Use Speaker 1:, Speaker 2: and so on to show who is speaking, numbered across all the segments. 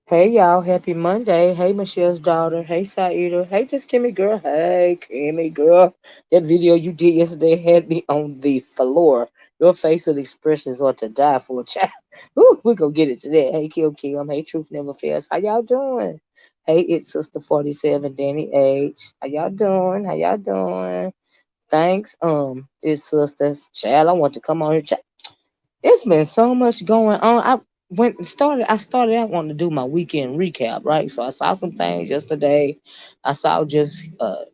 Speaker 1: Hey y'all, happy Monday. Hey Michelle's daughter. Hey Saida. Hey just Kimmy girl. Hey Kimmy girl. That video you did yesterday had me on the floor. Your facial expressions are to die for, child. Ooh, we gonna get it today. Hey Kim Kim. Hey Truth Never Fails. How y'all doing? Hey it's Sister 47 Danny H. How y'all doing? How y'all doing? Thanks, dear sisters. Child, I want to come on here. Child. It's been so much going on. I started out wanting to do my weekend recap, right? So I saw some things yesterday. I saw just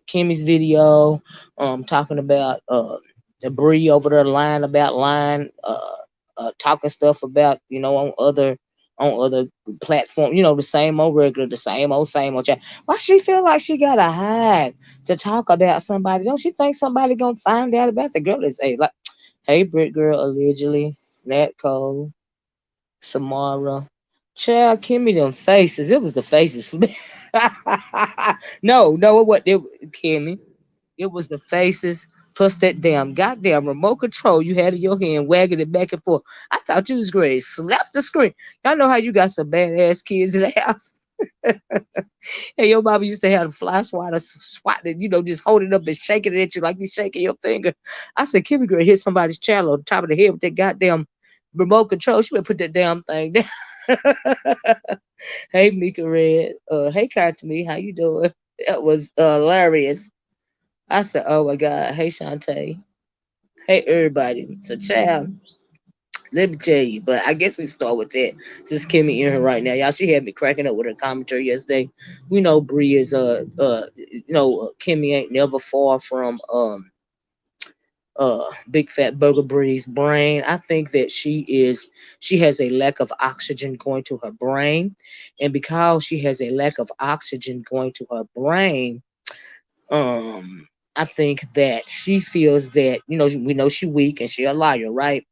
Speaker 1: Kimmy's video talking about the Bree over there lying about lying, talking stuff about, on other platform, the same old regular, the same old chat. Why she feel like she gotta hide to talk about somebody? Don't she think somebody gonna find out about the girl? Is hey, like, hey, Brick Girl, allegedly. Nat Cole, Samara. Child, Kimmy, them faces. It was the faces for me. No, Kimmy. It was the faces plus that damn goddamn remote control you had in your hand, wagging it back and forth. I thought you was great. Slap the screen. Y'all know how you got some badass kids in the house. Hey, your mama used to have the fly swatter swatting, just holding it up and shaking it at you like you shaking your finger. I said, Kimmy girl hit somebody's child on the top of the head with that goddamn remote control. She better put that damn thing down. Hey, Mika Red. Hey, Kai to me. How you doing? That was hilarious. I said, oh my God. Hey, Shantae. Hey, everybody. So, child, let me tell you, but I guess we start with that. Since Kimmy in here right now, y'all, she had me cracking up with her commentary yesterday. We know Bree is Kimmy ain't never far from big fat burger Bree's brain. I think that she has a lack of oxygen going to her brain, and because she has a lack of oxygen going to her brain, I think that she feels that we know she weak and she a liar, right?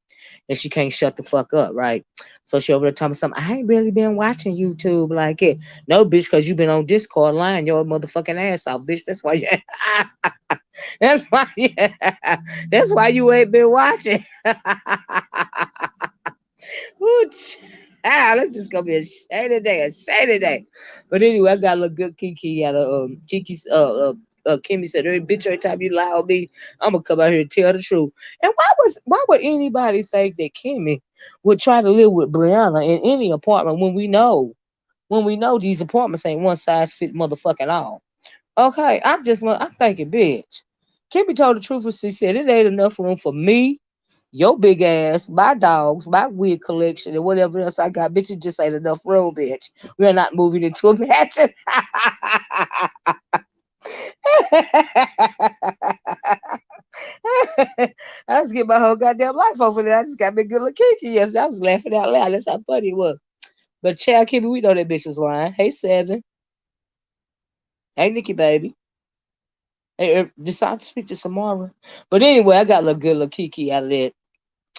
Speaker 1: And she can't shut the fuck up, right? So she over there telling me something. I ain't really been watching YouTube like it. No, bitch, because you been on Discord lying your motherfucking ass off, bitch. That's why you. That's why. Yeah. That's why you ain't been watching. Ooh, that's just gonna be a shady day. But anyway, I got a little good Kiki out of Kiki's Kimmy said, "Hey, bitch, every time you lie on me, I'm gonna come out here and tell the truth." And why would anybody think that Kimmy would try to live with Brianna in any apartment when we know these apartments ain't one size fit motherfucking all? Okay, I'm thinking, bitch. Kimmy told the truth when she said it ain't enough room for me, your big ass, my dogs, my wig collection, and whatever else I got. Bitch, it just ain't enough room, bitch. We're not moving into a mansion. I was getting my whole goddamn life over there. I just got me good looking kiki yesterday. I was laughing out loud. That's how funny it was. But child, Kimmy, we know that bitch was lying. Hey, Seven. Hey, Nikki, baby. Hey, decide to speak to Samara. But anyway, I got a little good little kiki out of that.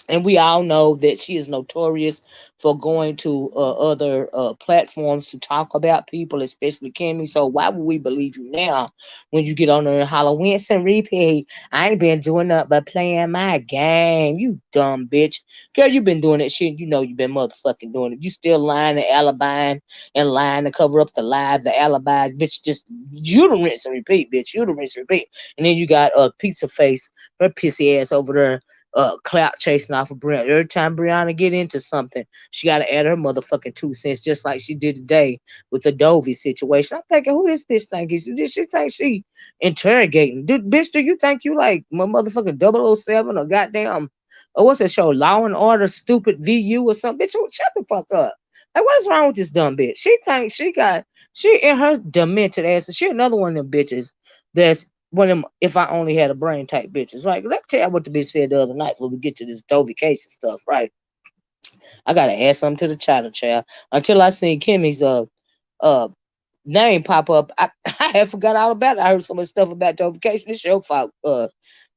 Speaker 1: And we all know that she is notorious for going to other platforms to talk about people, especially Kimmy. So why would we believe you now when you get on there and holler, Winston repeat? I ain't been doing nothing but playing my game. You dumb bitch. Girl, you been doing that shit. You know you been motherfucking doing it. You still lying and alibiing and lying to cover up the lies, the alibis. Bitch, just you the rinse and repeat, bitch. You the rinse and repeat. And then you got a pizza face, her pissy ass over there clout chasing off of Brianna. Every time Brianna get into something, she gotta add her motherfucking 2 cents, just like she did today with the Dovie situation. I'm thinking, who this bitch think is? Did she think she interrogating? Bitch, do you think you like my motherfucking 007 or goddamn, or what's that show, Law and Order, stupid VU or something? Bitch, shut the fuck up. Like, what is wrong with this dumb bitch? She thinks she in her demented ass. She another one of them bitches that's one of them if I only had a brain type bitches. Right? Let me tell you what the bitch said the other night before we get to this DovieCation stuff. Right? I gotta add something to the child. Until I seen Kimmy's uh name pop up, I had forgot all about it. I heard so much stuff about DovieCation. This your fault,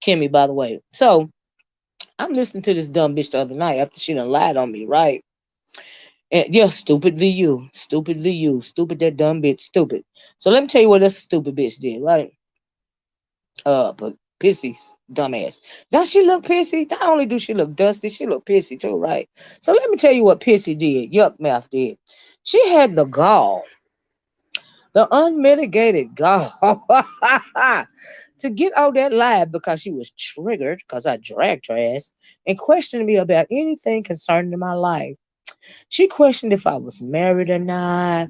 Speaker 1: Kimmy, by the way. So I'm listening to this dumb bitch the other night after she done lied on me, right? And yeah, stupid VU, stupid VU, stupid that dumb bitch, stupid. So let me tell you what this stupid bitch did, right? But pissy, dumbass. Does she look pissy? Not only do she look dusty, she look pissy too, right? So let me tell you what pissy did. Yuck mouth did. She had the gall, the unmitigated gall, to get out that lie because she was triggered because I dragged her ass and questioned me about anything concerning my life. She questioned if I was married or not,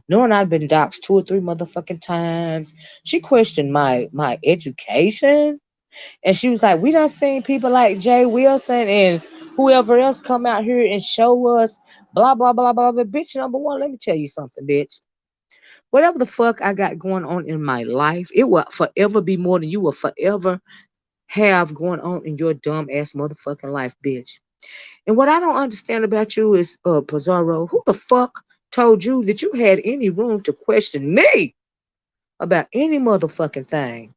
Speaker 1: knowing I'd been doxxed 2 or 3 motherfucking times. She questioned my education. And she was like, we done seen people like Jay Wilson and whoever else come out here and show us blah blah blah blah blah. Bitch, number one, let me tell you something, bitch. Whatever the fuck I got going on in my life, it will forever be more than you will forever have going on in your dumb ass motherfucking life, bitch. And what I don't understand about you is, Pizarro, who the fuck told you that you had any room to question me about any motherfucking thing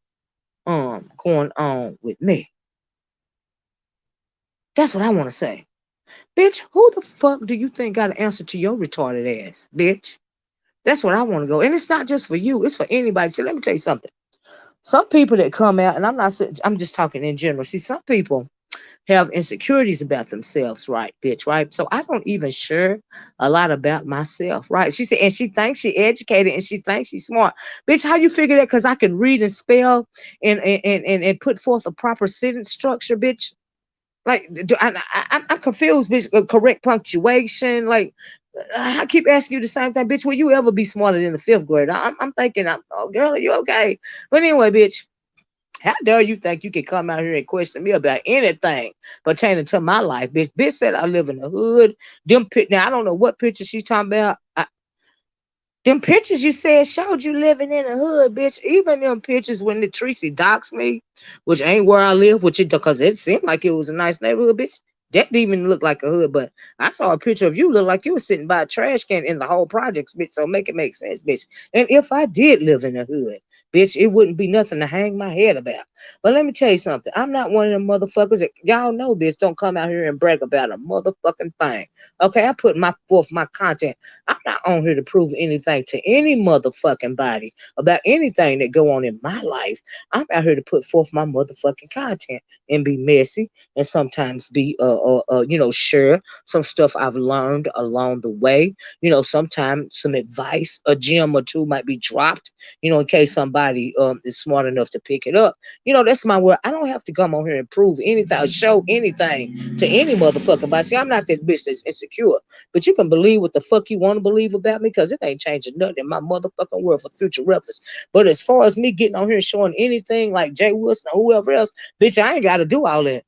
Speaker 1: going on with me? That's what I want to say. Bitch, who the fuck do you think got an answer to your retarded ass, bitch? That's what I want to go. And it's not just for you, it's for anybody. See, let me tell you something. Some people that come out, and I'm just talking in general. See, some people have insecurities about themselves, right, bitch, right? So I don't even share a lot about myself, right? She said, and she thinks she educated and she thinks she's smart. Bitch, how you figure that? Because I can read and spell and put forth a proper sentence structure, bitch. Like, I'm confused, bitch. Correct punctuation. Like, I keep asking you the same thing, bitch. Will you ever be smarter than the fifth grade? I'm thinking, oh, girl, are you okay? But anyway, bitch, how dare you think you can come out here and question me about anything pertaining to my life, bitch? Bitch said I live in the hood. Now I don't know what picture she's talking about. Them pictures you said showed you living in the hood, bitch. Even them pictures when the Tracy doxed me, which ain't where I live, which it because it seemed like it was a nice neighborhood, bitch. That didn't even look like a hood, but I saw a picture of you look like you were sitting by a trash can in the whole projects, bitch. So make it make sense, bitch. And if I did live in the hood, bitch, it wouldn't be nothing to hang my head about. But let me tell you something. I'm not one of them motherfuckers that y'all know this. Don't come out here and brag about a motherfucking thing. Okay, I put my forth my content. I'm not on here to prove anything to any motherfucking body about anything that go on in my life. I'm out here to put forth my motherfucking content and be messy and sometimes be share some stuff I've learned along the way. Sometimes some advice, a gem or two might be dropped. In case somebody is smart enough to pick it up. That's my word. I don't have to come on here and prove anything or show anything to any motherfucking body. See, I'm not that bitch that's insecure. But you can believe what the fuck you want to believe about me because it ain't changing nothing in my motherfucking world for future reference. But as far as me getting on here and showing anything like Jay Wilson or whoever else, bitch, I ain't got to do all that.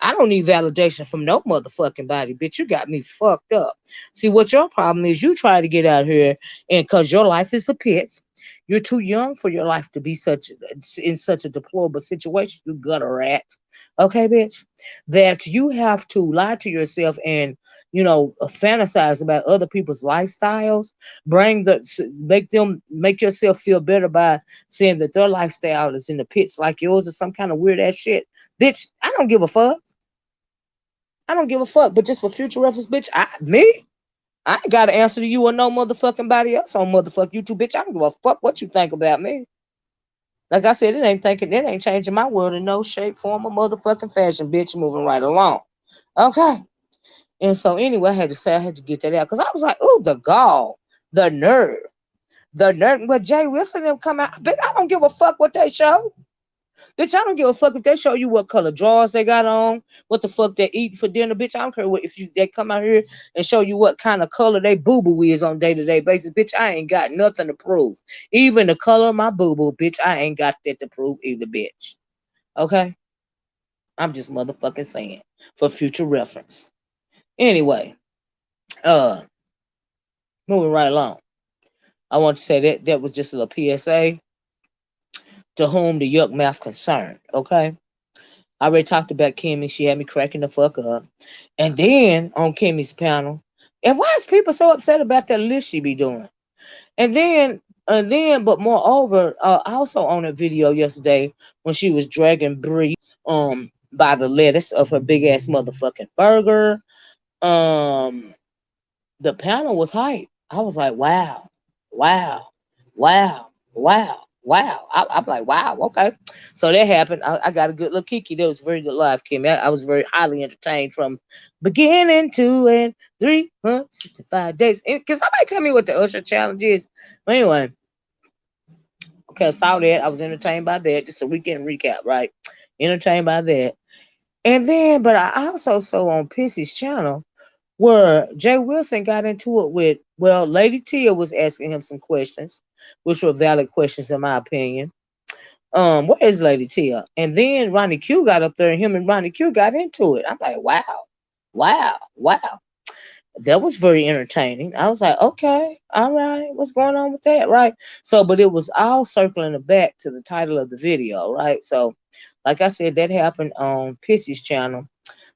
Speaker 1: I don't need validation from no motherfucking body, bitch. You got me fucked up. See, what your problem is, you try to get out here, and because your life is the pits, you're too young for your life to be in such a deplorable situation. You gutter rat, okay, bitch. That you have to lie to yourself and fantasize about other people's lifestyles. Make yourself feel better by saying that their lifestyle is in the pits like yours or some kind of weird ass shit, bitch. I don't give a fuck. I don't give a fuck. But just for future reference, bitch, I ain't got to answer to you or no motherfucking body else on motherfuck you too, bitch. I don't give a fuck what you think about me. Like I said, it ain't changing my world in no shape, form, or motherfucking fashion, bitch. Moving right along. Okay. And so anyway, I had to get that out because I was like, ooh, the gall, the nerve, the nerve. But Jay Wilson them come out, bitch. I don't give a fuck what they show. Bitch, I don't give a fuck if they show you what color drawers they got on, what the fuck they eat for dinner, bitch. I don't care what if they come out here and show you what kind of color they boo boo is on day-to-day basis, bitch. I ain't got nothing to prove. Even the color of my boo boo, bitch, I ain't got that to prove either, bitch. Okay? I'm just motherfucking saying for future reference. Anyway, uh, moving right along. I want to say that was just a little PSA to whom the yuck mouth concerned. Okay? I already talked about Kimmy. She had me cracking the fuck up. And then on Kimmy's panel, and why is people so upset about that list she be doing? But moreover, also on a video yesterday when she was dragging Bree by the lettuce of her big ass motherfucking burger. Um, the panel was hype. I was like, wow, wow, wow, wow, wow. I'm like, wow, okay. So that happened. I got a good little Kiki. That was very good live, Kim. I was very highly entertained from beginning to end. 365 days. Can somebody tell me what the Usher challenge is? Well, anyway, okay, I saw that. I was entertained by that. Just a weekend recap, right? Entertained by that. And then, but I also saw on Pissy's channel where Jay Wilson got into it with, well, Lady Tia was asking him some questions, which were valid questions in my opinion. Where is Lady Tia? And then Ronnie Q got up there and him and Ronnie Q got into it. I'm like, wow, wow, wow. That was very entertaining. I was like, okay, all right, what's going on with that, right? So, but it was all circling back to the title of the video, right? So, like I said, that happened on Pissy's channel.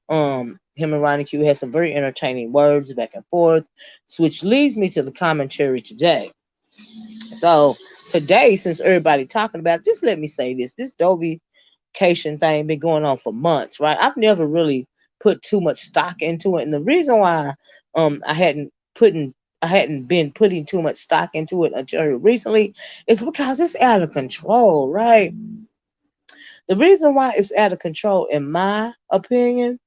Speaker 1: Him and Ronnie Q had some very entertaining words back and forth, which leads me to the commentary today. So today, since everybody talking about it, just let me say this: this DovieCation thing been going on for months, right? I've never really put too much stock into it, and the reason why I hadn't been putting too much stock into it until recently is because it's out of control, right? The reason why it's out of control, in my opinion,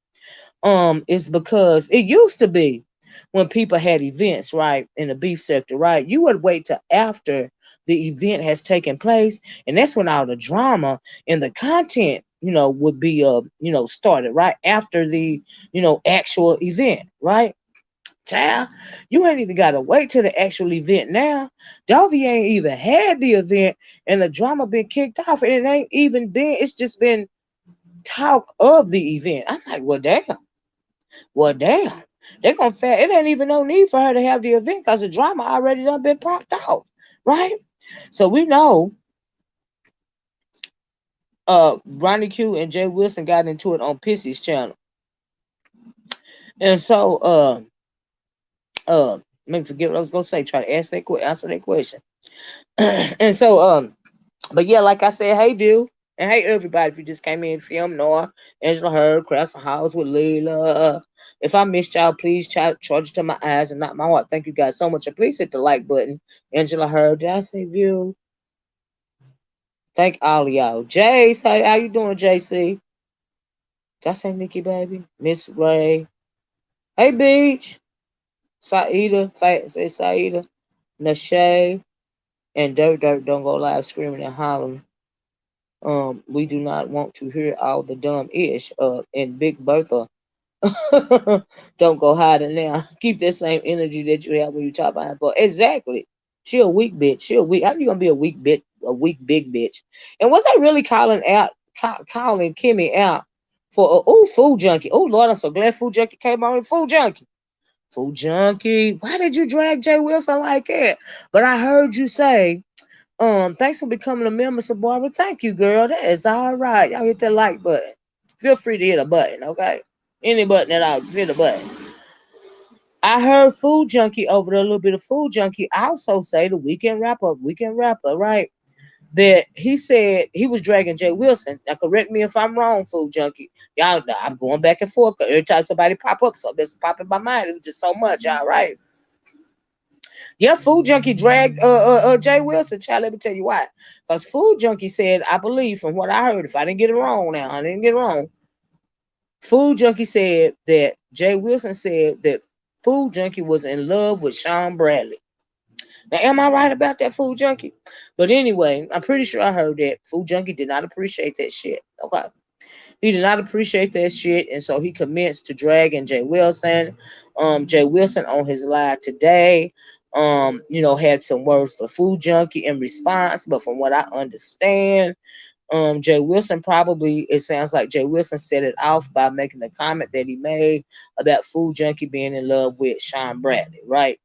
Speaker 1: is because it used to be when people had events, right, in the beef sector, right, you would wait till after the event has taken place, and that's when all the drama and the content, would be started right after the actual event, right? Child, you ain't even gotta wait till the actual event now. Dovie ain't even had the event and the drama been kicked off, and it ain't even been, it's just been talk of the event. I'm like, well, damn. Well, damn. They're gonna it ain't even no need for her to have the event because the drama already done been popped out, right? So we know Ronnie Q and Jay Wilson got into it on Pissy's channel. And so let me forget what I was gonna say, try to answer that question. And so but yeah, like I said, hey Bill, and hey everybody, if you just came in, film Noah, Angela Heard, Crafts House with Leela. If I missed y'all, please charge it to my eyes and not my heart. Thank you guys so much. And please hit the like button. Angela Heard, did I say view? Thank all of y'all. Jace, how you doing, JC? Did I say Nikki, baby? Miss Ray. Hey, Beach. Saida, say Saida. Nashay. And Dirt don't go live screaming and hollering. We do not want to hear all the dumb ish. And Big Bertha, don't go hiding now. Keep that same energy that you have when you talk behind for. Exactly. She a weak bitch. She a weak. How you gonna be a weak bitch? A weak big bitch. And was I really calling Kimmy out for food junkie? Oh Lord, I'm so glad food junkie came on. Food junkie. Food junkie. Why did you drag Jay Wilson like that? But I heard you say thanks for becoming a member, Sabara. Thank you, girl. That is all right. Y'all hit that like button. Feel free to hit a button, okay? Any button at all, just hit a button. I heard Food Junkie over there, a little bit of Food Junkie. I also say the weekend rapper, right? That he said he was dragging Jay Wilson. Now, correct me if I'm wrong, Food Junkie. Y'all, I'm going back and forth. Every time somebody pop up, so this pop in my mind. It was just so much, y'all, right? Yeah, Food Junkie dragged Jay Wilson, child. Let me tell you why. Because Food Junkie said, I believe from what I heard, if I didn't get it wrong now, I didn't get it wrong. Food Junkie said that Jay Wilson said that Food Junkie was in love with Sean Bradley. Now, am I right about that, Food Junkie? But anyway, I'm pretty sure I heard that Food Junkie did not appreciate that shit. Okay. He did not appreciate that shit, and so he commenced to dragging Jay Wilson. Jay Wilson on his live today, had some words for Food Junkie in response, but from what I understand, Jay Wilson probably, it sounds like Jay Wilson set it off by making the comment that he made about Food Junkie being in love with Sean Bradley, right?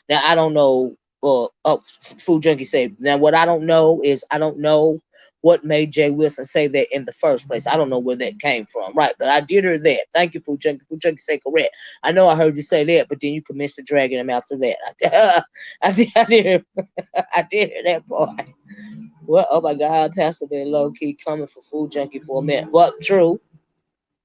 Speaker 1: Now I don't know. Food Junkie say. Now what I don't know is I don't know what made Jay Wilson say that in the first place. I don't know where that came from, right? But I did hear that. Thank you, Food Junkie. Food Junkie say correct. I know I heard you say that, but then you commenced to dragging him after that. I did hear that part. Well, oh my God, Pastor been low key coming for Food Junkie for a minute. Well, true.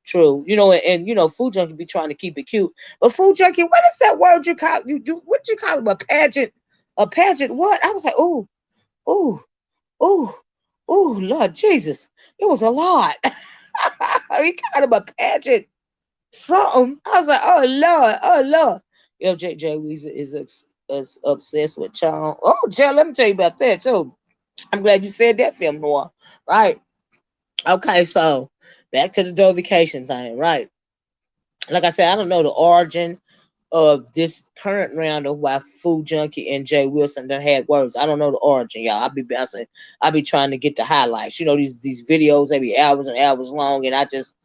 Speaker 1: True, Food Junkie be trying to keep it cute, but Food Junkie, what is that word you call you do? What you call it? A pageant? What? I was like, ooh, ooh, ooh, ooh, Lord Jesus, it was a lot. He called him a pageant, something. I was like, oh Lord. J Weezy is obsessed with Charm. Oh, Jay, let me tell you about that too. I'm glad you said that, film noir, right? Okay, so back to the DovieCation thing, right? Like I said, I don't know the origin of this current round of why Food Junkie and Jay Wilson done had words. I don't know the origin, y'all. I be trying to get the highlights. These videos they be hours and hours long, and I just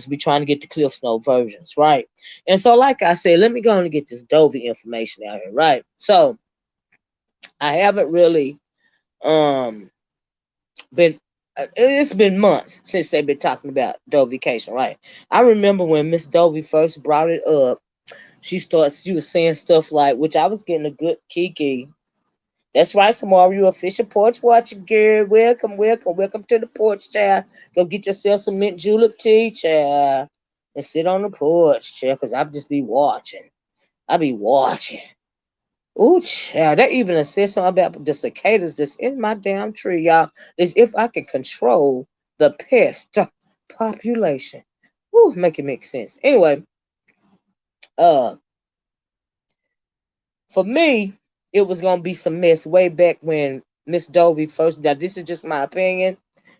Speaker 1: be trying to get the Cliff Note versions, right? And so, like I said, let me go and get this Dovie information out here, right? So I haven't really um been it's been months since they've been talking about DovieCation, right? I remember when Miss Dovie first brought it up. She was saying stuff like, which I was getting a good kiki. That's right, Samara, you official porch watcher, girl. Welcome, welcome, welcome to the porch, child. Go get yourself some mint julep tea, child, and sit on the porch, child, because I just be watching. I be watching. Ooh, child, that even said something about the cicadas that's in my damn tree, y'all. As if I can control the pest population. Ooh, make it make sense. Anyway, uh, for me, it was gonna be some mess way back when Miss Dovie first. Now, this is just my opinion.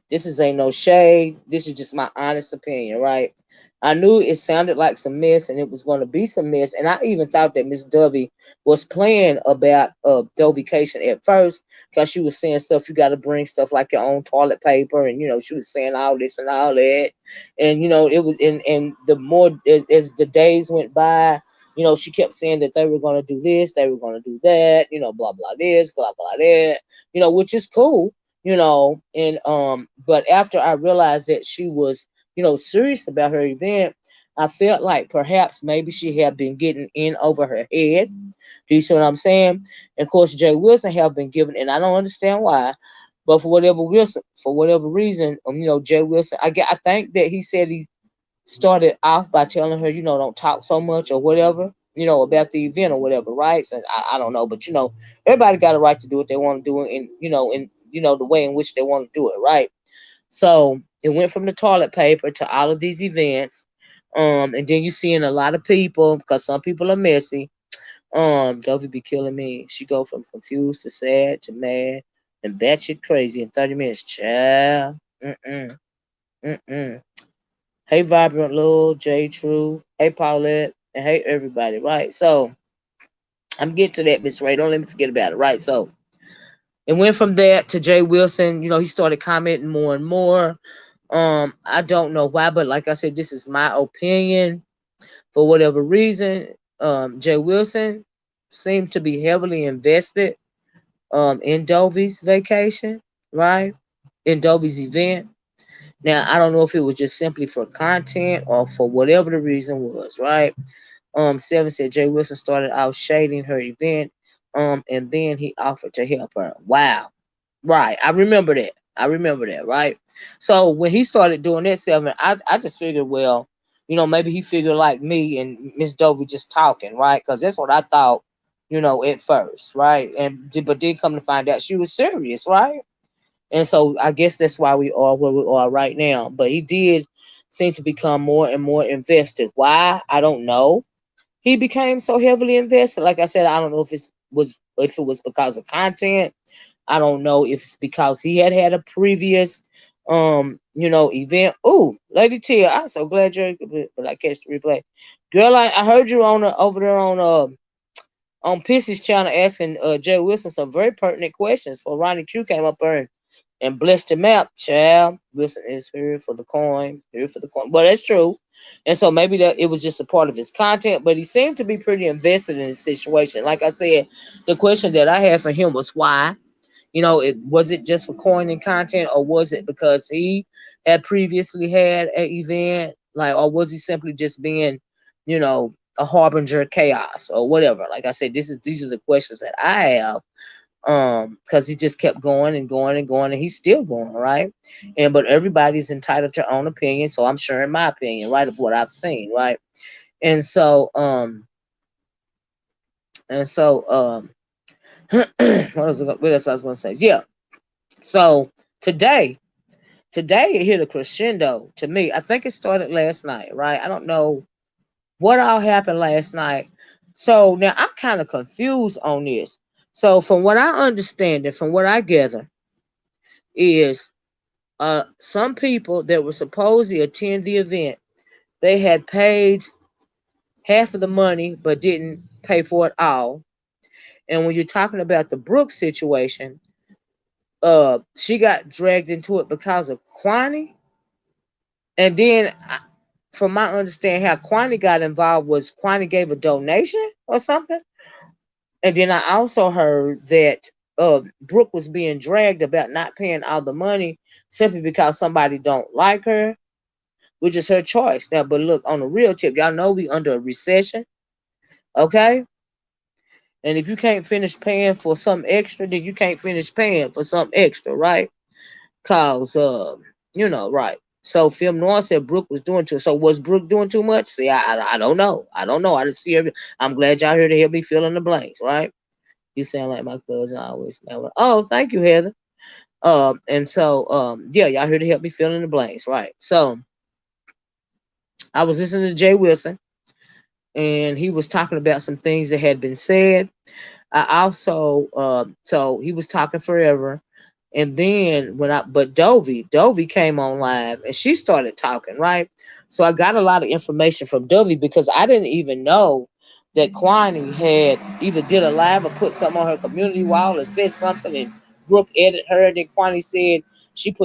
Speaker 1: This is ain't no shade. This is just my honest opinion, right? I knew it sounded like some mess, and it was going to be some mess. And I even thought that Miss Dovie was playing about DovieCation at first, because she was saying stuff. You got to bring stuff like your own toilet paper, and she was saying all this and all that. And it was, and the more as the days went by, she kept saying that they were going to do this, they were going to do that, blah blah this, blah blah that, which is cool, and but after I realized that she was, serious about her event, I felt like perhaps maybe she had been getting in over her head. Do you see what I'm saying? And of course, Jay Wilson have been given, and I don't understand why, but for whatever reason, Jay Wilson, I think that he said he started off by telling her, don't talk so much or whatever, about the event or whatever, right? So I don't know, but everybody got a right to do what they want to do, in the way in which they want to do it, right? So it went from the toilet paper to all of these events, and then you seeing a lot of people, because some people are messy. Dovie be killing me. She go from confused to sad to mad and batshit crazy in 30 minutes, child. Mm mm. Hey, Vibrant Lil, J True, hey, Paulette, and hey, everybody, right? So, I'm getting to that, Miss Ray. Don't let me forget about it, right? So, it went from that to Jay Wilson. He started commenting more and more. I don't know why, but like I said, this is my opinion. For whatever reason, Jay Wilson seemed to be heavily invested in Dovie's vacation, right? In Dovie's event. Now, I don't know if it was just simply for content or for whatever the reason was, right? Seven said Jay Wilson started out shading her event, and then he offered to help her. Wow. Right. I remember that, right? So when he started doing that, Seven, I just figured, well, maybe he figured like me and Miss Dovie just talking, right? Because that's what I thought, at first, right? But then come to find out she was serious, right? And so I guess that's why we are where we are right now. But he did seem to become more and more invested. Why? I don't know. He became so heavily invested. Like I said, I don't know if it was because of content. I don't know if it's because he had had a previous, event. Ooh, Lady Tia, I'm so glad you're, but I catch the replay. Girl, I heard you on over there on Pissy's channel asking Jay Wilson some very pertinent questions. For Ronnie Q came up there and blessed him out. Child, Wilson is here for the coin, here for the coin. But that's true. And so maybe that it was just a part of his content, but he seemed to be pretty invested in the situation. Like I said, the question that I had for him was why. It was it just for coining content, or was it because he had previously had an event, like, or was he simply just being, a harbinger of chaos or whatever? Like I said, these are the questions that I have, because he just kept going and going and going, and he's still going, right? But everybody's entitled to their own opinion, so I'm sharing my opinion, right, of what I've seen, right? And so and so what else I was gonna say? Yeah. So today it hit a crescendo to me. I think it started last night, right? I don't know what all happened last night. So now I'm kind of confused on this. So from what I understand and from what I gather is some people that were supposed to attend the event, they had paid half of the money but didn't pay for it all. And when you're talking about the Brooks situation, she got dragged into it because of Quanney. And then from my understanding, how Quanney got involved was Quanney gave a donation or something. And then I also heard that Brooke was being dragged about not paying all the money simply because somebody don't like her, which is her choice. Now, but look, on the real tip, y'all know we under a recession, okay? And if you can't finish paying for some extra, then you can't finish paying for some extra, right? Cause right. So Film Noir said Brooke was doing too. So was Brooke doing too much? See, I don't know. I don't know. I didn't see her. I'm glad y'all here to help me fill in the blanks, right? You sound like my cousin. I always never. Oh, thank you, Heather. And so yeah, y'all here to help me fill in the blanks, right? So I was listening to Jay Wilson, and he was talking about some things that had been said. I also so he was talking forever. And then but Dovie came on live and she started talking, right? So I got a lot of information from Dovie because I didn't even know that Quanney had either did a live or put something on her community wall or said something, and Brooke edited her. And then Quanney said she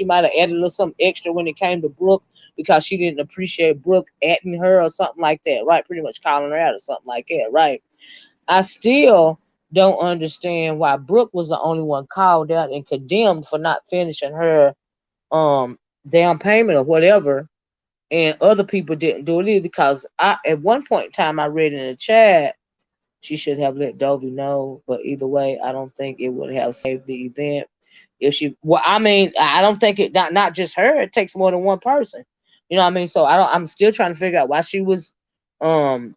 Speaker 1: might have added a little something extra when it came to Brooke because she didn't appreciate Brooke adding her or something like that, right? Pretty much calling her out or something like that, right? I still don't understand why Brooke was the only one called out and condemned for not finishing her down payment or whatever, and other people didn't do it either. Because I at one point in time I read in the chat she should have let Dovie know, but either way, I don't think it would have saved the event if she. Well, I mean, I don't think it not just her. It takes more than one person. You know what I mean? So I don't. I'm still trying to figure out why she was, singled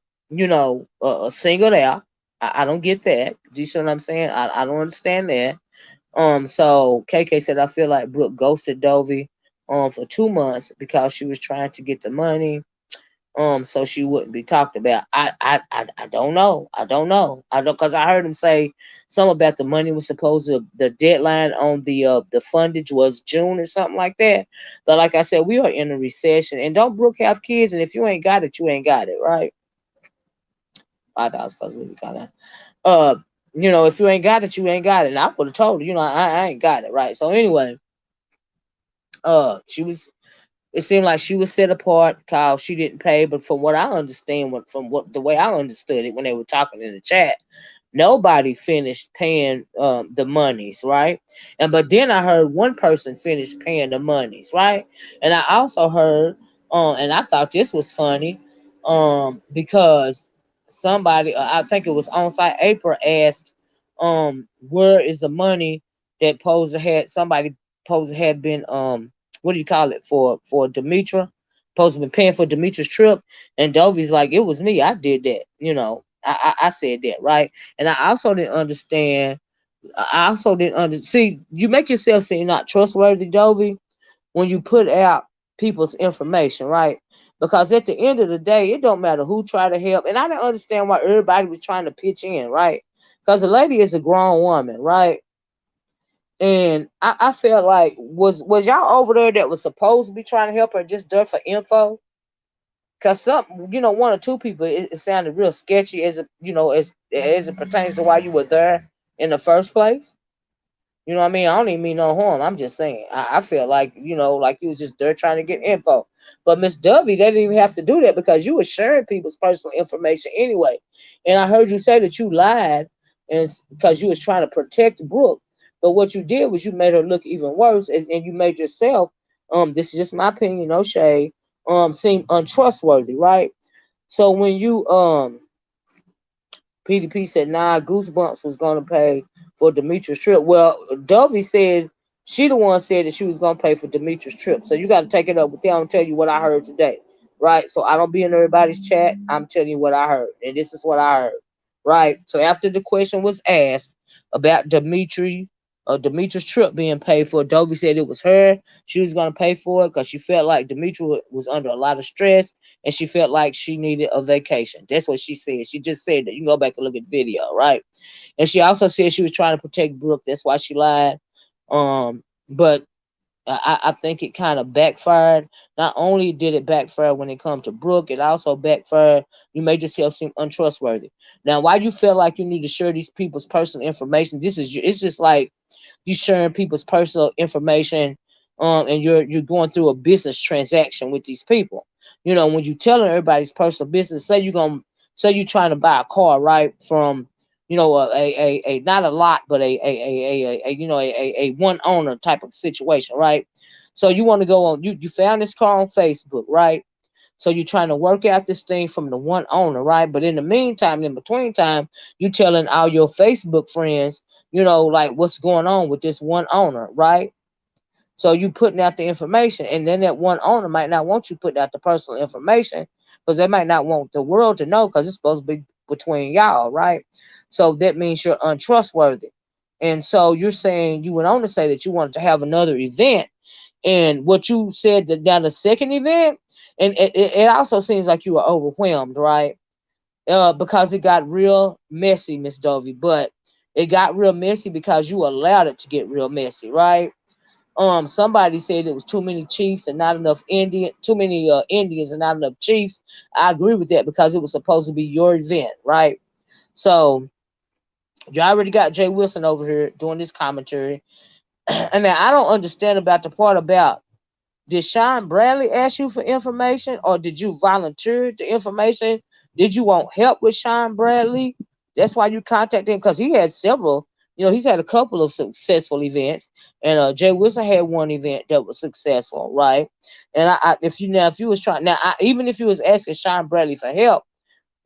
Speaker 1: out. I don't get that. Do you see what I'm saying? I don't understand that. So KK said I feel like Brooke ghosted Dovie for 2 months because she was trying to get the money so she wouldn't be talked about. I don't know. I don't, because I heard him say something about the money was supposed to, the deadline on the fundage was June or something like that. But like I said, we are in a recession, and don't Brooke have kids? And if you ain't got it, you ain't got it, right? $5 because we kind of if you ain't got it, you ain't got it. And I would have told her, I ain't got it, right? So anyway, she was it seemed like she was set apart because she didn't pay. But from what I understand, from what the way I understood it when they were talking in the chat, nobody finished paying the monies, right? But then I heard one person finish paying the monies, right? And I also heard, and I thought this was funny, because somebody, I think it was on site April, asked, where is the money that Poser had? Somebody Poser had been what do you call it, for Demetra, supposed to be paying for Demetra's trip, and Dovie's like, it was me, I did that, I said that, right? And I also didn't understand. See, you make yourself seem not trustworthy, Dovie, when you put out people's information, right? Because at the end of the day, it don't matter who try to help, and I didn't understand why everybody was trying to pitch in, right? Because the lady is a grown woman, right? And I felt like was y'all over there that was supposed to be trying to help her just there for info? Cause some, one or two people, it sounded real sketchy as as it pertains to why you were there in the first place. You know what I mean? I don't even mean no harm. I'm just saying. I feel like, like you was just there trying to get info. But Miss Dovie, they didn't even have to do that because you were sharing people's personal information anyway. And I heard you say that you lied and because you was trying to protect Brooke. But what you did was you made her look even worse, and you made yourself, this is just my opinion, no shade, seem untrustworthy, right? So when you PDP said, nah, Goosebumps was going to pay for Demetrius' trip. Well, Dovie said she the one said that she was going to pay for Demetrius' trip. So you got to take it up with them and tell you what I heard today, right? So I don't be in everybody's chat. I'm telling you what I heard, and this is what I heard, right? So after the question was asked about Demetrius' trip being paid for, Dovie said it was her. She was going to pay for it because she felt like Demetrius was under a lot of stress and she felt like she needed a vacation. That's what she said. She just said that. You can go back and look at the video, right? And she also said she was trying to protect Brooke. That's why she lied. But I think it kind of backfired. Not only did it backfire when it comes to Brooke, it also backfired. You made yourself seem untrustworthy. Now, why you feel like you need to share these people's personal information? It's just like you sharing people's personal information, and you're going through a business transaction with these people. When you telling everybody's personal business, say you trying to buy a car, right, from a not a lot, but a one owner type of situation, right? So you want to go on, you found this car on Facebook, right? So you're trying to work out this thing from the one owner, right? But in the meantime, in between time, you telling all your Facebook friends, like what's going on with this one owner, right? So you putting out the information, and then that one owner might not want you putting out the personal information because they might not want the world to know because it's supposed to be between y'all, right? So that means you're untrustworthy. And so you're saying you went on to say that you wanted to have another event, and what you said that down the second event, and it also seems like you were overwhelmed, right? Because it got real messy, Miss Dovie. But it got real messy because you allowed it to get real messy, right? Somebody said it was too many chiefs and not enough too many Indians and not enough chiefs. I agree with that because it was supposed to be your event, right? So you already got Jay Wilson over here doing this commentary. And then I don't understand about the part about, did Sean Bradley ask you for information or did you volunteer the information? Did you want help with Sean Bradley? That's why you contacted him because he had several, he's had a couple of successful events. And Jay Wilson had one event that was successful, right? And if you was trying now, even if you was asking Sean Bradley for help,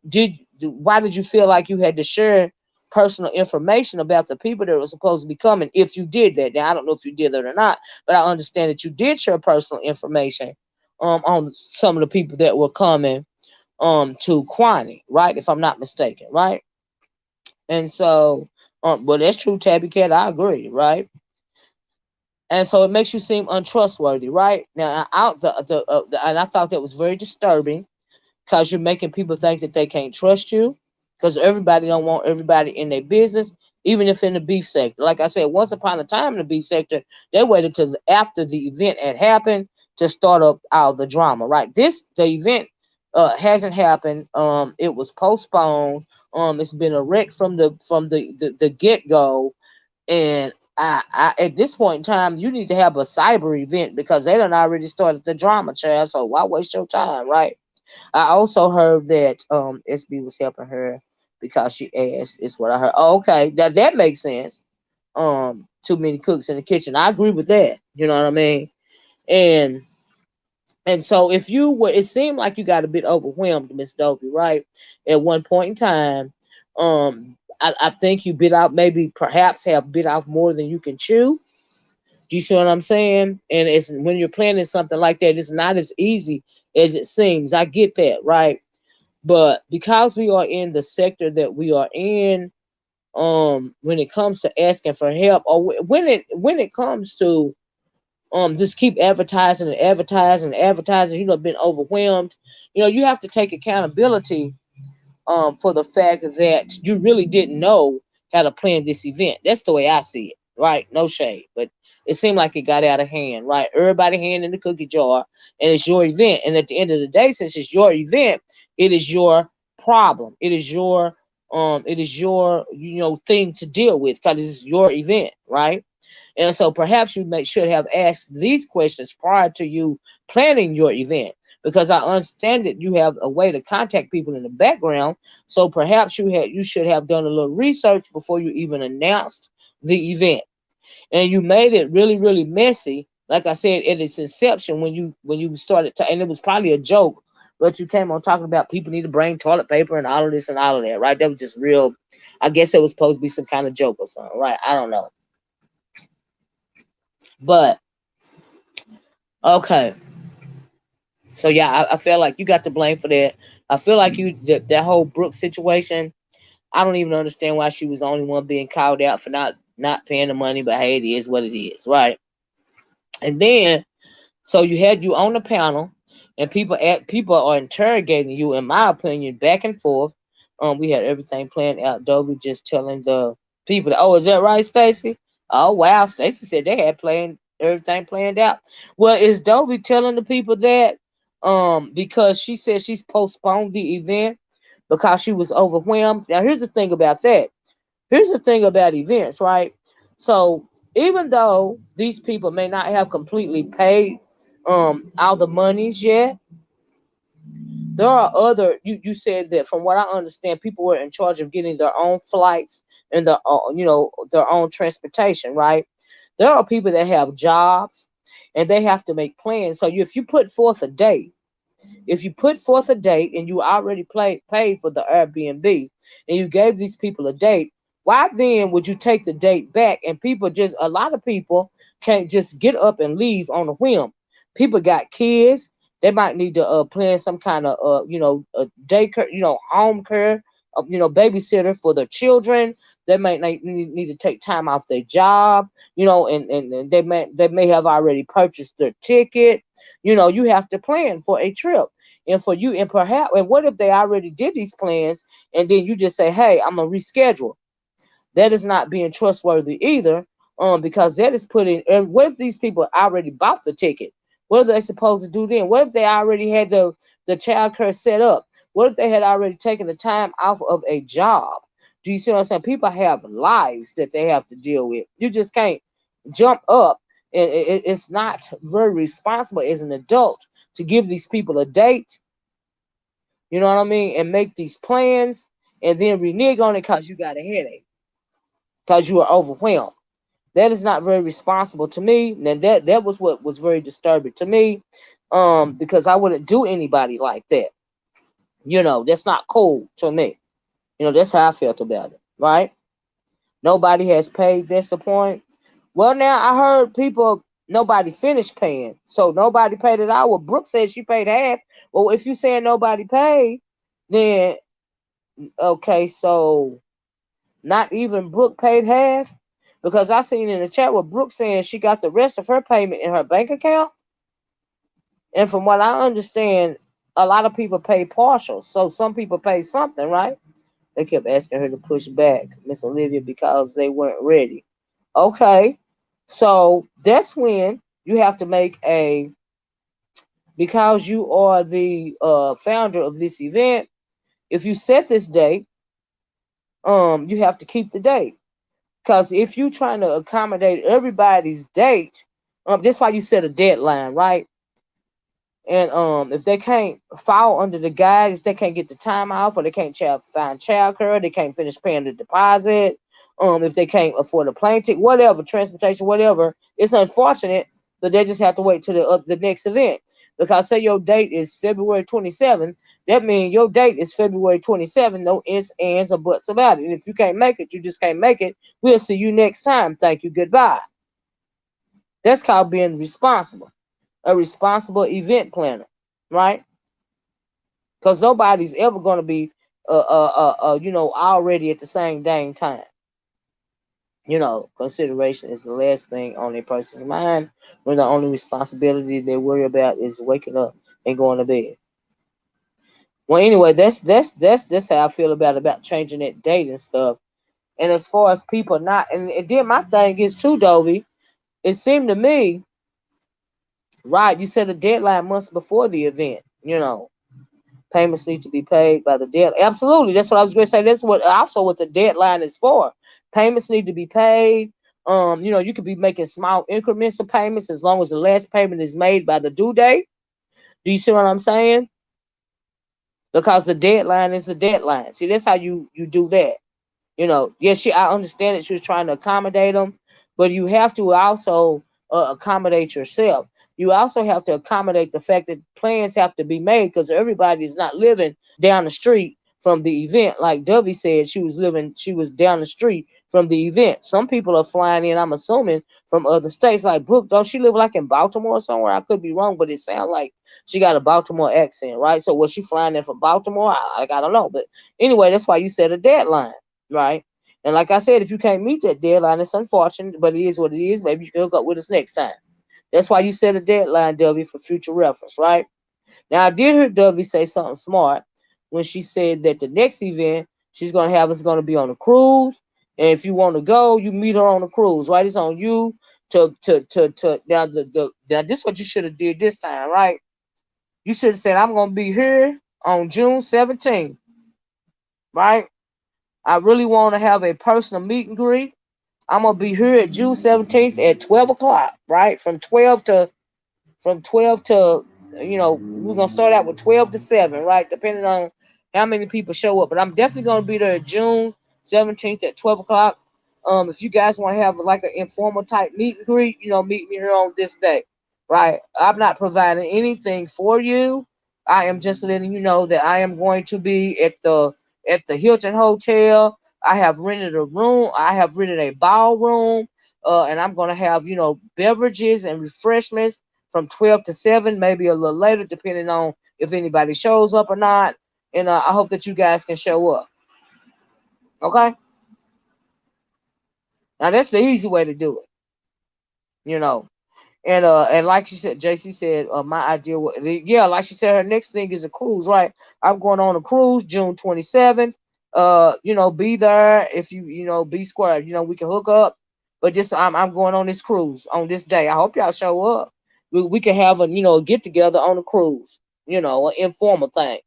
Speaker 1: did why did you feel like you had to share personal information about the people that were supposed to be coming? If you did that, now I don't know if you did that or not, but I understand that you did share personal information on some of the people that were coming to Quanney, right? If I'm not mistaken, right? And so well, that's true, Tabby Cat, I agree, right? And so it makes you seem untrustworthy, right? Now out and I thought that was very disturbing because you're making people think that they can't trust you because everybody don't want everybody in their business, even if in the beef sector. Like I said, once upon a time in the beef sector, they waited till after the event had happened to start up all the drama, right? The event hasn't happened. It was postponed. It's been a wreck from the get go, and at this point in time, you need to have a cyber event because they done already started the drama, child. So why waste your time, right? I also heard that SB was helping her because she asked. Is what I heard. Oh, okay, that makes sense. Too many cooks in the kitchen. I agree with that. You know what I mean? And so if you were, it seemed like you got a bit overwhelmed, Miss Dovie, right? At one point in time, I think you bit out, maybe perhaps have bit off more than you can chew. Do you see what I'm saying? And it's when you're planning something like that, it's not as easy as it seems. I get that, right? But because we are in the sector that we are in, when it comes to asking for help, or when it comes to just keep advertising and advertising and advertising, been overwhelmed. You have to take accountability for the fact that you really didn't know how to plan this event. That's the way I see it, right? No shade, but it seemed like it got out of hand, right? Everybody hand in the cookie jar, and it's your event. And at the end of the day, since it's your event, it is your problem. It is your thing to deal with because it's your event, right? And so perhaps you should have asked these questions prior to you planning your event, because I understand that you have a way to contact people in the background. So perhaps you should have done a little research before you even announced the event, and you made it really really messy. Like I said, at its inception, when you started to, and it was probably a joke, but you came on talking about people need to bring toilet paper and all of this and all of that, right? That was just real. I guess it was supposed to be some kind of joke or something, right? I don't know, but okay. So yeah, I feel like you got to blame for that. I feel like that whole Brooke situation. I don't even understand why she was the only one being called out for not paying the money. But hey, it is what it is, right? And then so you had you on the panel, and people are interrogating you. In my opinion, back and forth. We had everything planned out. Dovie just telling the people, "Oh, is that right, Stacy? Oh, wow, Stacy said they had planned everything planned out." Well, is Dovie telling the people that because she said she's postponed the event because she was overwhelmed? Now, here's the thing about that. Here's the thing about events, right? So even though these people may not have completely paid all the monies yet, there are other. You said that from what I understand, people were in charge of getting their own flights and their own transportation, right? There are people that have jobs and they have to make plans. So if you put forth a date, and you already paid for the Airbnb, and you gave these people a date, why then would you take the date back? And a lot of people can't just get up and leave on a whim. People got kids. They might need to plan some kind of daycare, home care, babysitter for their children. They might need to take time off their job, and they may have already purchased their ticket. You have to plan for a trip. And for you, and perhaps, and what if they already did these plans, and then you just say, "Hey, I'm gonna reschedule"? That is not being trustworthy either, because that is putting. And what if these people already bought the ticket? What are they supposed to do then? What if they already had the child care set up? What if they had already taken the time off of a job? Do you see what I'm saying? People have lives that they have to deal with. You just can't jump up. It's not very responsible as an adult to give these people a date, you know what I mean, and make these plans and then renege on it because you got a headache, because you are overwhelmed. That is not very responsible to me. And that was what was very disturbing to me, because I wouldn't do anybody like that. That's not cool to me. That's how I felt about it, right? Nobody has paid. That's the point. Well, now I heard nobody finished paying. So nobody paid it out. Well, Brooke said she paid half. Well, if you saying nobody paid, then okay, so not even Brooke paid half? Because I seen in the chat where Brooke saying she got the rest of her payment in her bank account. And from what I understand, a lot of people pay partial. So some people pay something, right? They kept asking her to push back, Miss Olivia, because they weren't ready. Okay. So that's when you have to because you are the founder of this event, if you set this date, you have to keep the date. Because if you're trying to accommodate everybody's date, that's why you set a deadline, right? And if they can't fall under the guides, they can't get the time off, or they can't find childcare, they can't finish paying the deposit. If they can't afford a plane ticket, whatever, transportation, whatever, it's unfortunate, but they just have to wait till the next event. Because say your date is February 27th, that means your date is February 27th, no ifs, ands, or buts about it. And if you can't make it, you just can't make it. We'll see you next time. Thank you. Goodbye. That's called being responsible. A responsible event planner, right? Because nobody's ever going to be, already at the same dang time. Consideration is the last thing on a person's mind when the only responsibility they worry about is waking up and going to bed. Well, anyway, that's how I feel about changing that date and stuff. And as far as people not, and then my thing is too, Dovie, it seemed to me, right, you said a deadline months before the event, payments need to be paid by the deadline. Absolutely, that's what I was going to say. That's what the deadline is for. Payments need to be paid. You could be making small increments of payments as long as the last payment is made by the due date. Do you see what I'm saying? Because the deadline is the deadline. See, that's how you do that. Yes, I understand that she was trying to accommodate them, but you have to also accommodate yourself. You also have to accommodate the fact that plans have to be made because everybody is not living down the street from the event. Like Dovie said, she was down the street from the event. Some people are flying in, I'm assuming, from other states. Like Brooke, don't she live like in Baltimore or somewhere? I could be wrong, but it sounds like she got a Baltimore accent, right? So was she flying in from Baltimore? I don't know. But anyway, that's why you set a deadline, right? And like I said, if you can't meet that deadline, it's unfortunate, but it is what it is. Maybe you can hook up with us next time. That's why you set a deadline, Dovie, for future reference, right? Now, I did hear Dovie say something smart when she said that the next event she's going to have is going to be on a cruise. And if you want to go, you meet her on the cruise, right? It's on you to now, now this is what you should have did this time, right? You should have said, I'm going to be here on June 17th, right? I really want to have a personal meet and greet. I'm gonna be here at June 17th at 12 o'clock, right? From 12 to we're gonna start out with 12 to 7, right? Depending on how many people show up. But I'm definitely gonna be there June 17th at 12 o'clock. If you guys want to have like an informal type meet and greet, meet me here on this day. Right. I'm not providing anything for you. I am just letting you know that I am going to be at the Hilton Hotel. I have rented a room. I have rented a ballroom. And I'm gonna have, beverages and refreshments from 12 to 7, maybe a little later, depending on if anybody shows up or not. And I hope that you guys can show up. Okay? Now, that's the easy way to do it, you know. And like she said, JC said, my idea was, yeah, like she said, her next thing is a cruise, right? I'm going on a cruise June 27th. Be there if be square. We can hook up. But just I'm going on this cruise on this day. I hope y'all show up. We can have a get together on a cruise. An informal thing.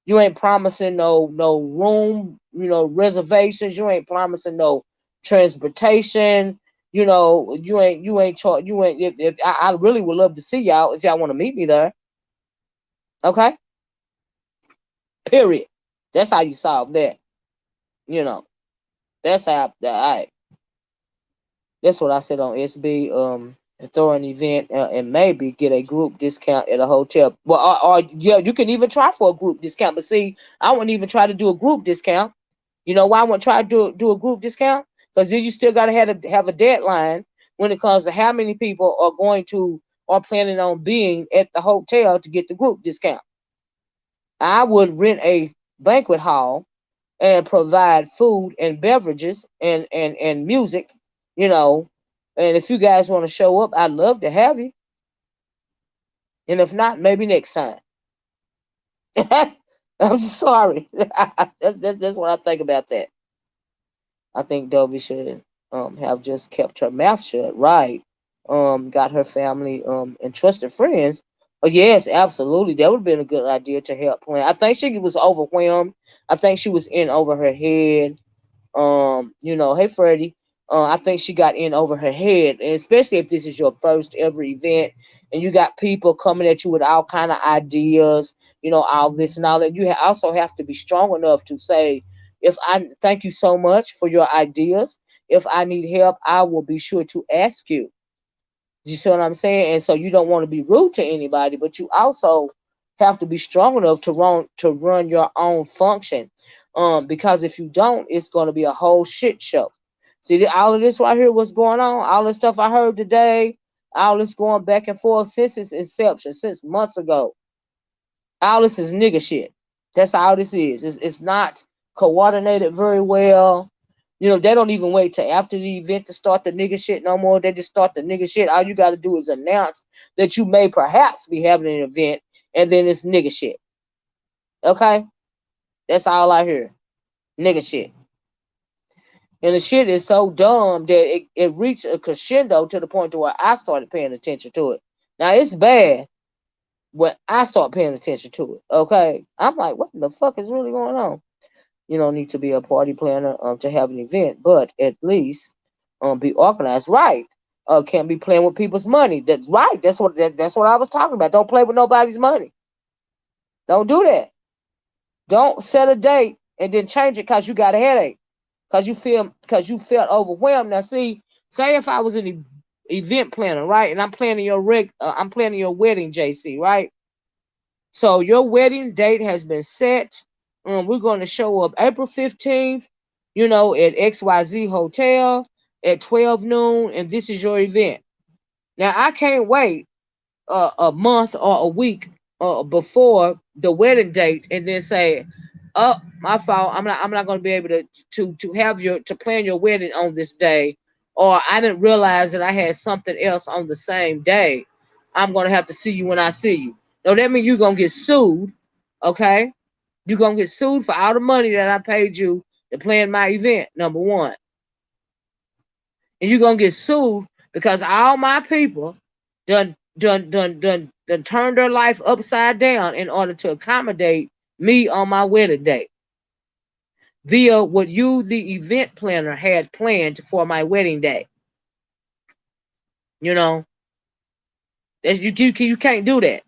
Speaker 1: You ain't promising no room, reservations. You ain't promising no transportation. If I really would love to see y'all if y'all want to meet me there. Okay? Period. That's how you solve that. You know. That's how I that's what I said on SB. Throw an event and maybe get a group discount at a hotel. Well, yeah, you can even try for a group discount. But see, I wouldn't even try to do a group discount. You know why I wouldn't try to do a group discount? Because then you still got to have a deadline when it comes to how many people are planning on being at the hotel to get the group discount. I would rent a banquet hall and provide food and beverages and music, you know. And if you guys want to show up, I'd love to have you. And if not, maybe next time. I'm sorry. That's what I think about that. I think Dovie should have just kept her mouth shut, right? Got her family and trusted friends. Oh, yes, absolutely. That would have been a good idea to help plan. I think she was overwhelmed. I think she was in over her head. Hey Freddie. I think she got in over her head, and especially if this is your first ever event, and you got people coming at you with all kind of ideas, all this and all that. You also have to be strong enough to say, if I thank you so much for your ideas. If I need help, I will be sure to ask you. You see what I'm saying? And so you don't want to be rude to anybody, but you also have to be strong enough to run your own function. Because if you don't, it's going to be a whole shit show. See, all of this right here, what's going on? All the stuff I heard today, all this going back and forth since its inception, since months ago. All this is nigga shit. That's all this is. It's not coordinated very well. They don't even wait till after the event to start the nigga shit no more. They just start the nigga shit. All you got to do is announce that you may perhaps be having an event, and then it's nigga shit. Okay? That's all I hear. Nigga shit. And the shit is so dumb that it reached a crescendo to the point to where I started paying attention to it. Now it's bad when I start paying attention to it. Okay, I'm like, what the fuck is really going on? You don't need to be a party planner to have an event, but at least be organized, right? Can't be playing with people's money. That's what I was talking about. Don't play with nobody's money. Don't do that. Don't set a date and then change it because you got a headache. Because you felt overwhelmed. Now see, say if I was an event planner, right? And I'm planning your wedding, JC, right? So your wedding date has been set. We're going to show up April 15th, at XYZ Hotel at 12 noon, and this is your event. Now, I can't wait a month or a week before the wedding date and then say, "Oh, my fault. I'm not going to be able to plan your wedding on this day, or I didn't realize that I had something else on the same day. I'm going to have to see you when I see you." No, that means you're going to get sued, okay? You're going to get sued for all the money that I paid you to plan my event, number one. And you're going to get sued because all my people done turned their life upside down in order to accommodate me on my wedding day via what you, the event planner, had planned for my wedding day. You know, you can't do that.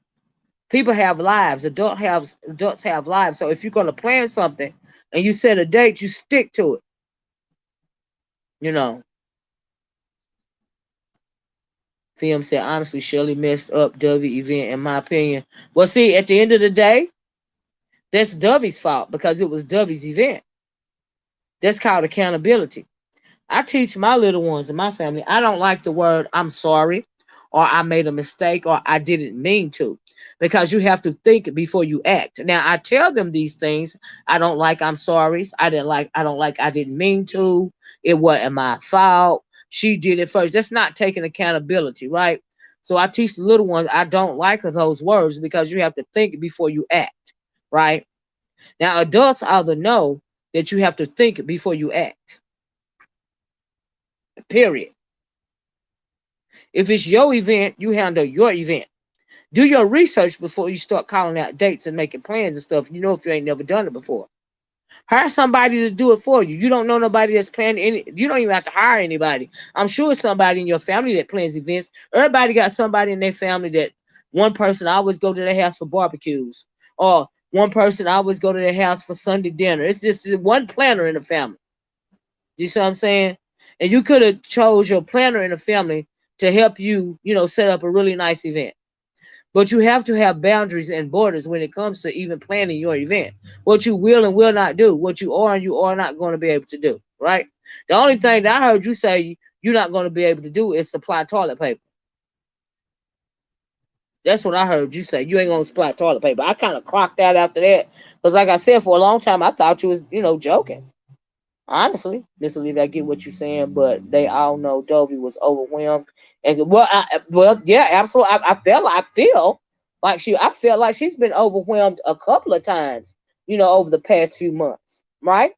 Speaker 1: People have lives. Adults have lives. So if you're going to plan something and you set a date, you stick to it. You know. Film said, honestly, Shirley messed up Dovie event, in my opinion. Well, see, at the end of the day, that's Dovie's fault because it was Dovie's event. That's called accountability. I teach my little ones in my family, I don't like the word I'm sorry or I made a mistake or I didn't mean to because you have to think before you act. Now, I tell them these things. I don't like I'm sorry. I don't like I didn't mean to. It wasn't my fault. She did it first. That's not taking accountability, right? So I teach the little ones I don't like those words because you have to think before you act, right? Now, adults either know that you have to think before you act. Period. If it's your event, you handle your event. Do your research before you start calling out dates and making plans and stuff. You know, if you ain't never done it before. Hire somebody to do it for you. You don't know nobody that's planning any. You don't even have to hire anybody. I'm sure it's somebody in your family that plans events. Everybody got somebody in their family that one person always go to their house for barbecues, or one person always go to their house for Sunday dinner. It's just one planner in the family. You see what I'm saying? And you could have chose your planner in the family to help you, set up a really nice event. But you have to have boundaries and borders when it comes to even planning your event. What you will and will not do, what you are and you are not going to be able to do, right? The only thing that I heard you say you're not going to be able to do is supply toilet paper. That's what I heard you say. You ain't going to supply toilet paper. I kind of clocked out after that. Because like I said, for a long time, I thought you was, joking. Honestly, Miss Olivia, I get what you're saying, but they all know Dovie was overwhelmed. And yeah, absolutely. I felt like she's been overwhelmed a couple of times, over the past few months, right?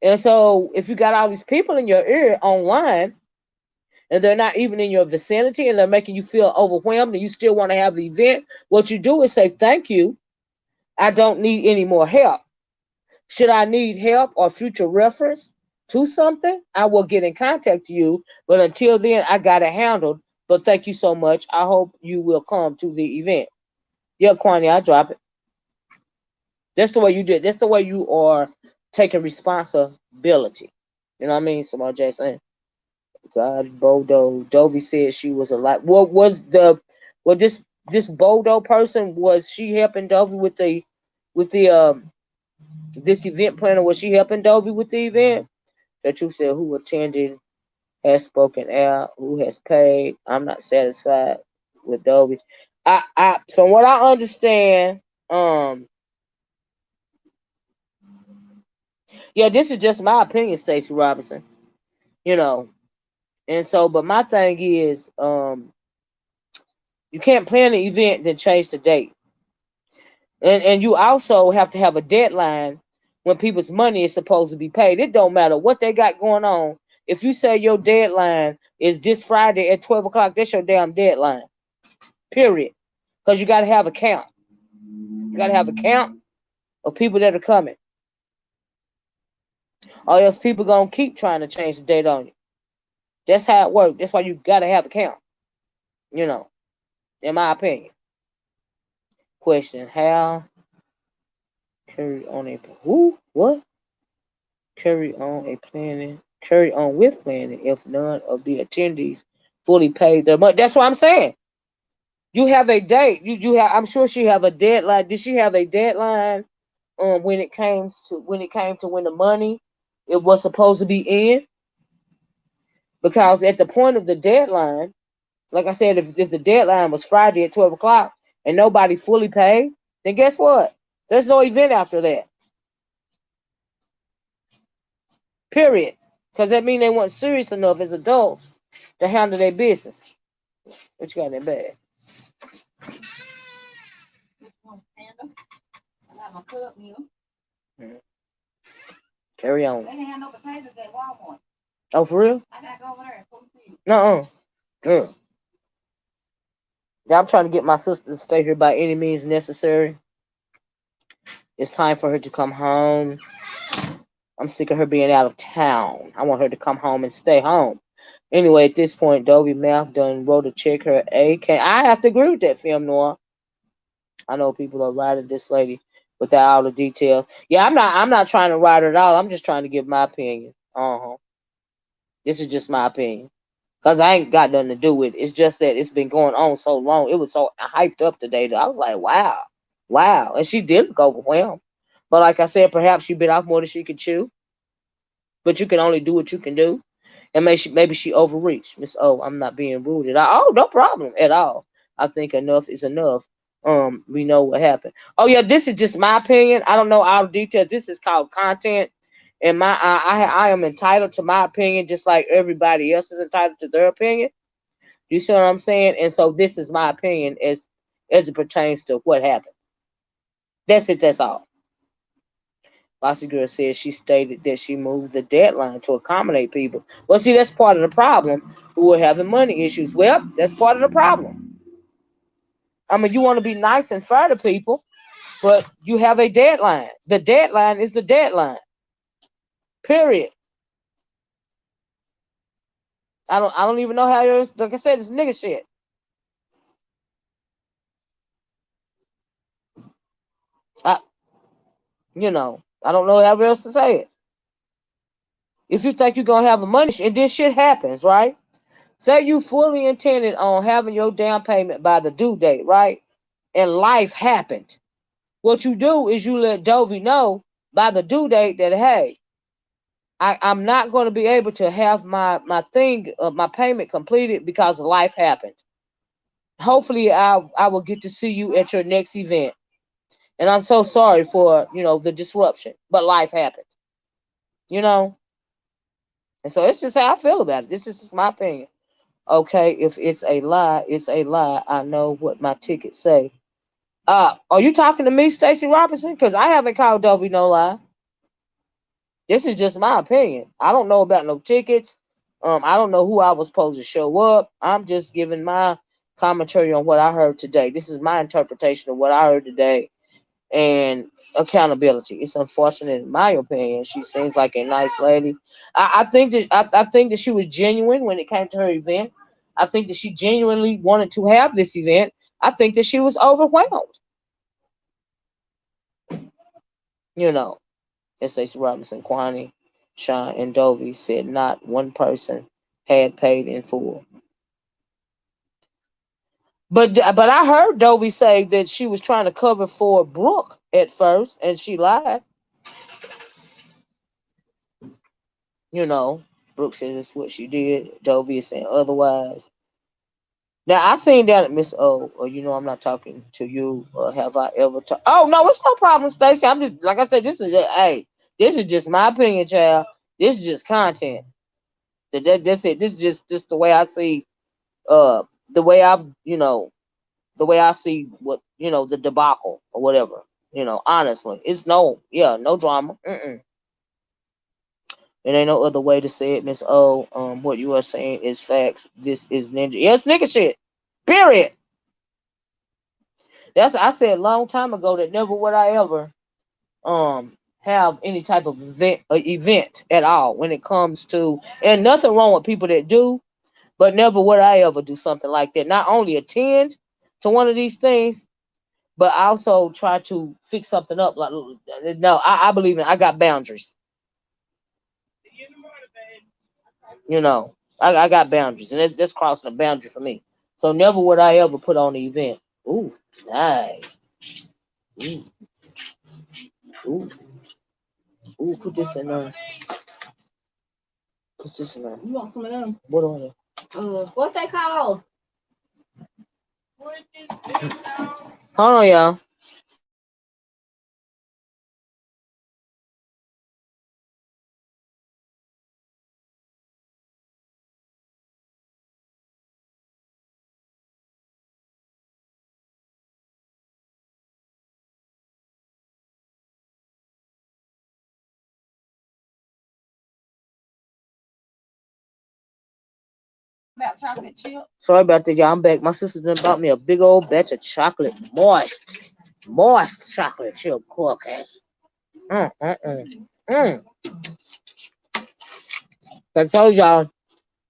Speaker 1: And so, if you got all these people in your ear online, and they're not even in your vicinity, and they're making you feel overwhelmed, and you still want to have the event, what you do is say, "Thank you. I don't need any more help. Should I need help or future reference to something, I will get in contact with you. But until then, I got it handled. But thank you so much. I hope you will come to the event." Yeah, Quanney, I drop it. That's the way you did. That's the way you are taking responsibility. You know what I mean? Somebody Jason. God, Bodo. Dovie said she was alive. What was this Bodo person? Was she helping Dovie with the this event planner? Was she helping Dovie with the event? That you said who attended, has spoken out, who has paid. I'm not satisfied with Dovie. From what I understand, yeah, this is just my opinion, Stacey Robinson. You know, and so, but my thing is, you can't plan an event then change the date, and you also have to have a deadline when people's money is supposed to be paid. It don't matter what they got going on. If you say your deadline is this Friday at 12 o'clock, that's your damn deadline. Period. Because you got to have a count. You got to have a count of people that are coming. Or else people going to keep trying to change the date on you. That's how it works. That's why you got to have a count. You know, in my opinion. Question, how carry on a who? What? Carry on with planning if none of the attendees fully paid their money. That's what I'm saying. You have a date. You have. I'm sure she have a deadline. Did she have a deadline? When it came to when the money it was supposed to be in, because at the point of the deadline, like I said, if the deadline was Friday at 12 o'clock and nobody fully paid, then guess what? There's no event after that. Period. Because that means they weren't serious enough as adults to handle their business. What you got in that bag? I got my club meal. Carry on. They didn't have no potatoes at Walmart. Oh, for real? I got to go over there and put them. No. Good. Yeah, I'm trying to get my sister to stay here by any means necessary. It's time for her to come home. I'm sick of her being out of town. I want her to come home and stay home. Anyway, at this point, Dovie Mouth done wrote a check her AK. I have to agree with that, Film Noir. I know people are riding this lady without all the details. Yeah, I'm not trying to ride her at all. I'm just trying to give my opinion. This is just my opinion. Because I ain't got nothing to do with it. It's just that it's been going on so long. It was so hyped up today that I was like, wow. Wow. And she did look overwhelmed. But like I said, perhaps she bit off more than she could chew. But you can only do what you can do. And maybe she overreached. Miss O, I'm not being rude at all. Oh, no problem at all. I think enough is enough. We know what happened. Oh yeah, this is just my opinion. I don't know all the details. This is called content. And I am entitled to my opinion just like everybody else is entitled to their opinion. You see what I'm saying? And so this is my opinion as it pertains to what happened. That's it, that's all. Bossy Girl says she stated that she moved the deadline to accommodate people. Well, see, that's part of the problem who are having money issues. Well, that's part of the problem. I mean, you want to be nice and fair to people, but you have a deadline. The deadline is the deadline. Period. I don't even know how it is. Like I said, it's nigga shit. I don't know how else to say it. If you think you're gonna have a money and then shit happens, right? Say you fully intended on having your down payment by the due date, right? And life happened. What you do is you let Dovie know by the due date that, hey, I'm not going to be able to have my payment completed because life happened. Hopefully I will get to see you at your next event. And I'm so sorry for, the disruption, but life happened. And so it's just how I feel about it. This is just my opinion. Okay, if it's a lie, it's a lie. I know what my tickets say. Are you talking to me, Stacey Robinson? Because I haven't called Dovie no lie. This is just my opinion. I don't know about no tickets. I don't know who I was supposed to show up. I'm just giving my commentary on what I heard today. This is my interpretation of what I heard today. And accountability. It's unfortunate, in my opinion. She seems like a nice lady. I think that she was genuine when it came to her event. I think that she genuinely wanted to have this event. I think that she was overwhelmed. As Stacey Robinson, Quanney, Sean, and Dovie said not one person had paid in full. But I heard Dovie say that she was trying to cover for Brooke at first, and she lied. Brooke says it's what she did. Dovie is saying otherwise. Now I seen down at Miss O, or I'm not talking to you, or have I ever talked? Oh no, it's no problem, Stacey. I'm just like I said. This is just my opinion, child. This is just content. That's it. This is just the way I see. The way I see what the debacle or whatever. You know, honestly, it's no, yeah, no drama. It ain't no other way to say it, Miss O. What you are saying is facts. This is ninja. Yes, nigga shit. Period. That's I said a long time ago that never would I ever have any type of event at all when it comes to, and nothing wrong with people that do, but never would I ever do something like that. Not only attend to one of these things, but also try to fix something up. Like, no, I believe in. I got boundaries. You know, I got boundaries, and that's crossing a boundary for me. So never would I ever put on the event. Ooh, nice. Ooh, ooh, ooh. Put this in there. Put this in there. You want some of them? What on it? What's that called? Hold on, y'all. About chocolate chip. Sorry about that, y'all. I'm back. My sister done bought me a big old batch of chocolate, moist chocolate chip cookies. Mm, mm, mm. Mm. I told y'all,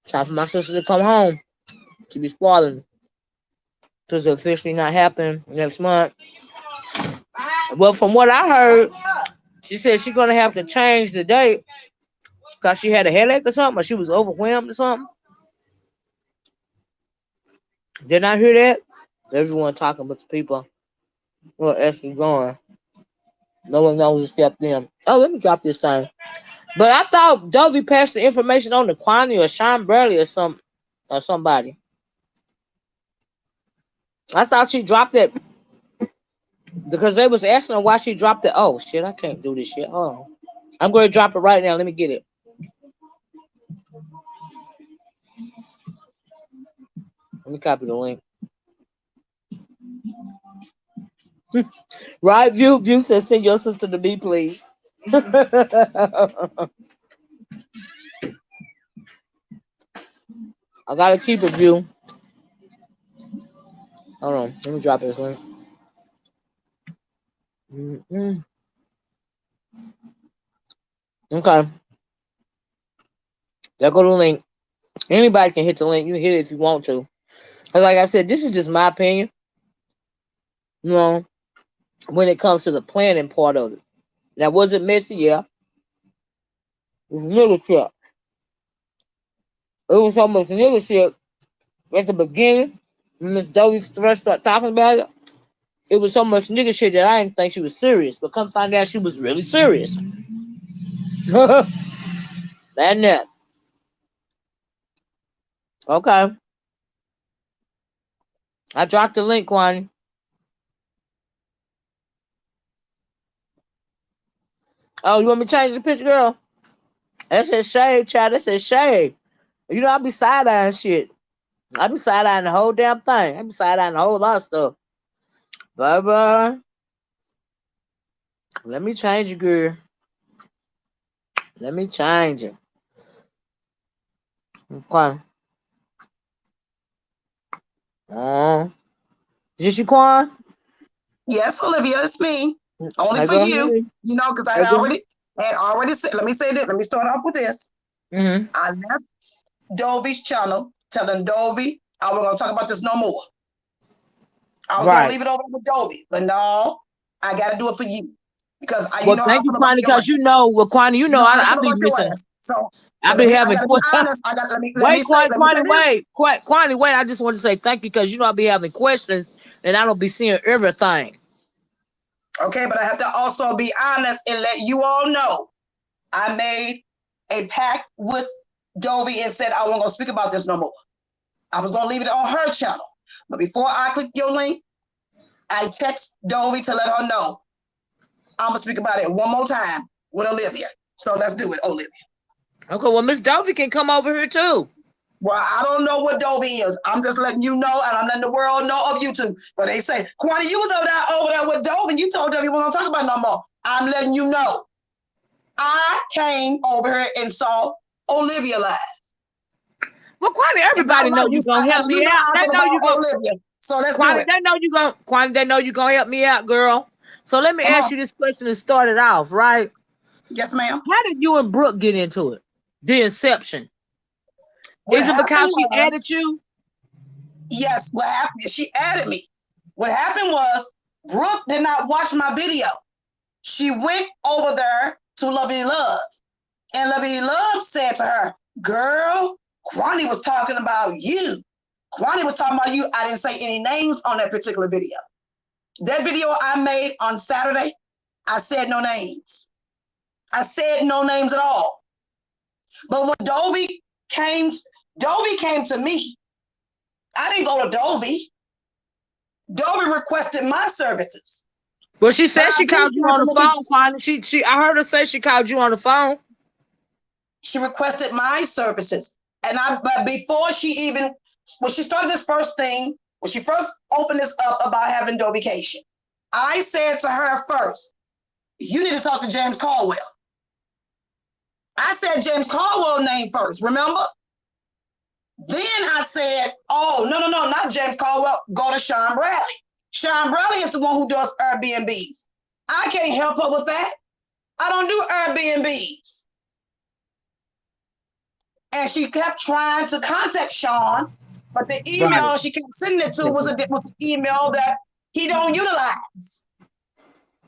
Speaker 1: time for my sister to come home. She be spoiling. Because it's officially not happening next month. Well, from what I heard, she said she's gonna have to change the date because she had a headache or something, or she was overwhelmed or something. Did I hear that? Everyone talking but the people who are actually going. No one knows except them. Oh, let me drop this thing. But I thought Dovie passed the information on to Quanney or Sean Burley or somebody. I thought she dropped it because they was asking her why she dropped it. Oh shit, I can't do this shit. Hold on. I'm going to drop it right now. Let me get it. Let me copy the link. Right, View says send your sister to me, please. I gotta keep it, View. Hold on, let me drop this link. Okay, there go the link. Anybody can hit the link. You can hit it if you want to. Cause like I said, this is just my opinion. You know, when it comes to the planning part of it. Now, was it messy? Yeah. It was nigga shit. It was so much nigga shit at the beginning. When Miss Dovie first started talking about it, it was so much nigga shit that I didn't think she was serious. But come find out she was really serious. That. Okay. I dropped the link, Quanney. Oh, you want me to change the picture, girl? That says shade, child. That says shade. You know, I be side-eyeing shit. I be side-eyeing the whole damn thing. I be side-eyeing a whole lot of stuff. Bye-bye. Let me change it, girl. Let me change it. Okay. Is this you, Quan?
Speaker 2: Yes, Olivia, it's me. Only
Speaker 1: Hey,
Speaker 2: for
Speaker 1: girl.
Speaker 2: you, you know, because I
Speaker 1: Hey, girl.
Speaker 2: already said. Let me say this. Let me start off with this.
Speaker 1: Mm-hmm.
Speaker 2: I left Dovie's channel, telling Dovie I was gonna talk about this no more. I was gonna
Speaker 1: Right.
Speaker 2: leave it over with Dovie, but no, I gotta do it for you because you
Speaker 1: Well,
Speaker 2: know how I
Speaker 1: thank you,
Speaker 2: feel about
Speaker 1: Quani,
Speaker 2: your
Speaker 1: because
Speaker 2: ass.
Speaker 1: Quani,
Speaker 2: You know how I
Speaker 1: I
Speaker 2: feel
Speaker 1: be
Speaker 2: about your
Speaker 1: missing.
Speaker 2: ass. So,
Speaker 1: I
Speaker 2: but
Speaker 1: be
Speaker 2: I
Speaker 1: having
Speaker 2: gotta be
Speaker 1: questions.
Speaker 2: honest. I got
Speaker 1: Wait,
Speaker 2: let me say this.
Speaker 1: Wait. Quani, wait. I just want to say thank you because I be having questions and I don't be seeing everything.
Speaker 2: Okay, but I have to also be honest and let you all know I made a pact with Dovie and said I wasn't gonna speak about this no more. I was gonna leave it on her channel. But before I click your link, I text Dovie to let her know I'm gonna speak about it one more time with Olivia. So let's do it, Olivia.
Speaker 1: Okay, well, Miss Dovie can come over here too.
Speaker 2: Well, I don't know what Dovie is. I'm just letting you know, and I'm letting the world know of YouTube. But they say, Quanney, you was over there with Dovie, and you told Dovie we won't talk about it no more. I'm letting you know. I came over here and saw Olivia live.
Speaker 1: Well, Quanney, everybody know you gonna help me out. They know you gonna.
Speaker 2: Olivia. So let's do
Speaker 1: Quanney,
Speaker 2: it.
Speaker 1: they know you gonna. Quanney, they know you gonna help me out, girl. So let me
Speaker 2: Come
Speaker 1: ask
Speaker 2: on.
Speaker 1: you this question to start it off, right?
Speaker 2: Yes, ma'am.
Speaker 1: How did you and Brooke get into it? The inception.
Speaker 2: What
Speaker 1: Is it
Speaker 2: happened
Speaker 1: because she
Speaker 2: was,
Speaker 1: added you?
Speaker 2: yes, what happened is she added me. What happened was Brooke did not watch my video. She went over there to Lovey Love. And Lovey Love said to her, girl, Quanney was talking about you. Quanney was talking about you. I didn't say any names on that particular video. That video I made on Saturday, I said no names. I said no names at all. But when Dovie came to me. I didn't go to Dovie. Dovie requested my services.
Speaker 1: Well, she said she called you on the phone, Quanney. I heard her say she called you on the phone.
Speaker 2: She requested my services. But before when she started this first thing, when she first opened this up about having DovieCation, I said to her first, you need to talk to James Caldwell. I said James Caldwell name first, remember? Then I said, oh, no, not James Caldwell. Go to Sean Bradley. Sean Bradley is the one who does Airbnbs. I can't help her with that. I don't do Airbnbs. And she kept trying to contact Sean, but the email she kept sending it to was an email that he don't utilize.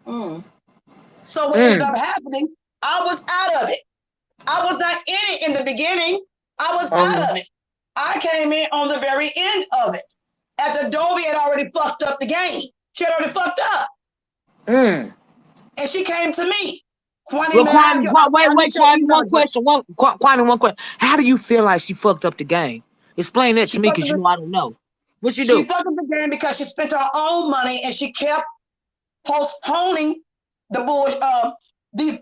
Speaker 2: So what ended up happening, I was out of it. I was not in it in the beginning. I was out of it. I came in on the very end of it. After Dovie had already fucked up the game. She had already fucked up. And she came to me.
Speaker 1: Quanney, Quanney, one question. Quanney, one question. How do you feel like she fucked up the game? Explain that to me, because I don't know. What she do?
Speaker 2: She fucked up the game because she spent her own money and she kept postponing these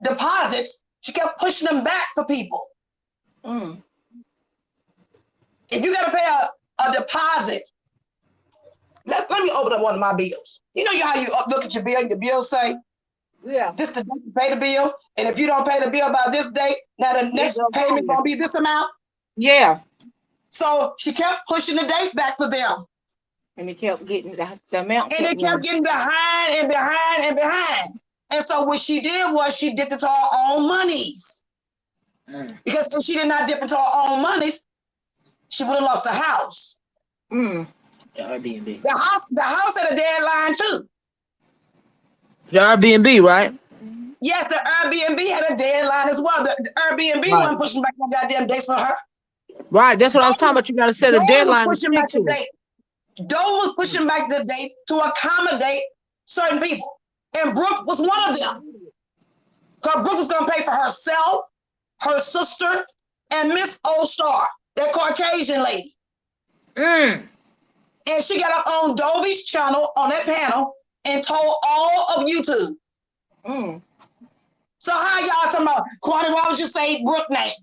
Speaker 2: deposits. She kept pushing them back for people. If you got to pay a deposit, let me open up one of my bills. You know how you look at your bill, your bill say, this the date to pay the bill, and if you don't pay the bill by this date, now the next payment gonna be this amount.
Speaker 1: Yeah.
Speaker 2: So she kept pushing the date back for them.
Speaker 3: And it kept getting the amount.
Speaker 2: And it kept getting behind and behind and behind. And so what she did was she dipped into her own monies. Because if she did not dip into her own monies, she would have lost the house.
Speaker 1: The Airbnb.
Speaker 2: The house had a deadline too.
Speaker 1: The Airbnb, right?
Speaker 2: Yes, the Airbnb had a deadline as well. The Airbnb wasn't pushing back no goddamn dates for her.
Speaker 1: Right, that's what I was talking about. You got to set a deadline to stick to it.
Speaker 2: Dove was pushing back the dates to accommodate certain people. And Brooke was one of them. Because Brooke was going to pay for herself, her sister, and Miss Old Star, that Caucasian lady. And she got up on Dovie's channel on that panel and told all of YouTube. So how y'all talking about, Quanney, why would you say Brooke name?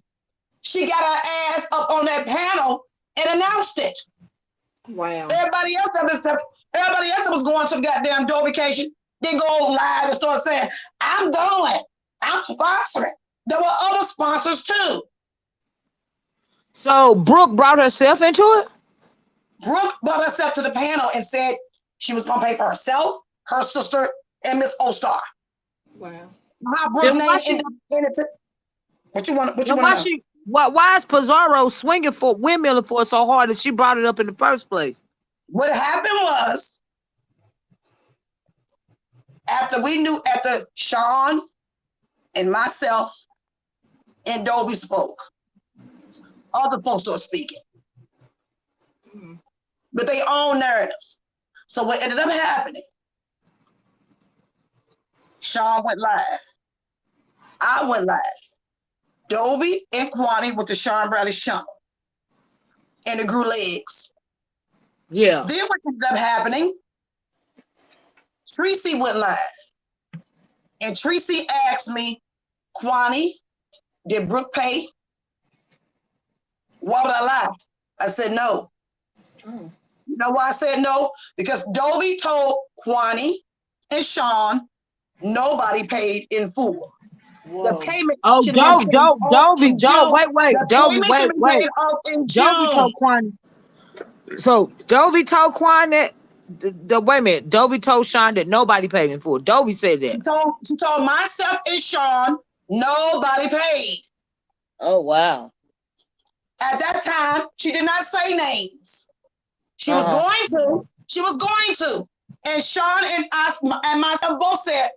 Speaker 2: She got her ass up on that panel and announced it.
Speaker 3: Wow.
Speaker 2: Everybody else that was going to the goddamn DovieCation, they go live and start saying, I'm going. I'm sponsoring. There were other sponsors too.
Speaker 1: So Brooke brought herself into it?
Speaker 2: Brooke brought herself to the panel and said she was going to pay for herself, her sister, and Miss All-Star.
Speaker 3: Wow.
Speaker 2: How Brooke name ended up in it? What you want to know?
Speaker 1: Why is Pizarro swinging for windmilling for it so hard that she brought it up in the first place?
Speaker 2: What happened was, after Sean and myself and Dovie spoke, other folks started speaking. But they own narratives. So what ended up happening, Sean went live. I went live. Dovie and Quanney went to Sean Bradley's channel. And it grew legs.
Speaker 1: Yeah.
Speaker 2: Then what ended up happening, Tracy went live. And Tracy asked me, Quanney, did Brooke pay? Why would I lie? I said no.
Speaker 3: Mm.
Speaker 2: You know why I said no? Because Dovie told Quanney and Sean nobody paid in full. The
Speaker 3: Whoa.
Speaker 2: payment
Speaker 1: Oh,
Speaker 2: should have been paid off
Speaker 1: Dovie,
Speaker 2: in June.
Speaker 1: wait,
Speaker 2: The
Speaker 1: Dovie,
Speaker 2: payment should have been
Speaker 1: wait.
Speaker 2: paid off in
Speaker 1: Dovie
Speaker 2: June.
Speaker 1: told Quanney. So Dovie told Quan that wait a minute. Dovie told Sean that nobody paid him for it. Dovie said that.
Speaker 2: She told myself and Sean nobody paid.
Speaker 1: Oh wow.
Speaker 2: At that time, she did not say names. She was going to. She was going to. And Sean and us and myself both said,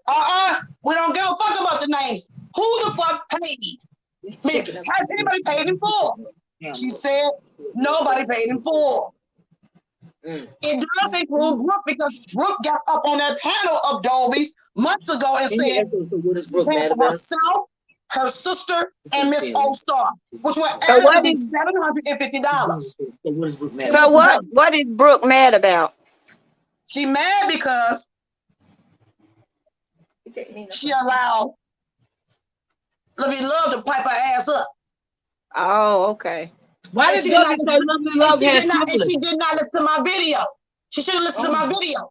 Speaker 2: we don't give a fuck about the names. Who the fuck paid? Has anybody paid in full? She said nobody paid in full. It does include Brooke because Brooke got up on that panel of Dovie's months ago and said she paid for herself, her sister, and Miss All-Star, which were added to be $750.
Speaker 3: So what is Brooke mad about?
Speaker 2: She mad because she allowed Olivia Love to pipe her ass up.
Speaker 3: Oh, okay.
Speaker 1: Why did Dovie say Love has syphilis?
Speaker 2: She did not listen to my video. She should have listened to my video.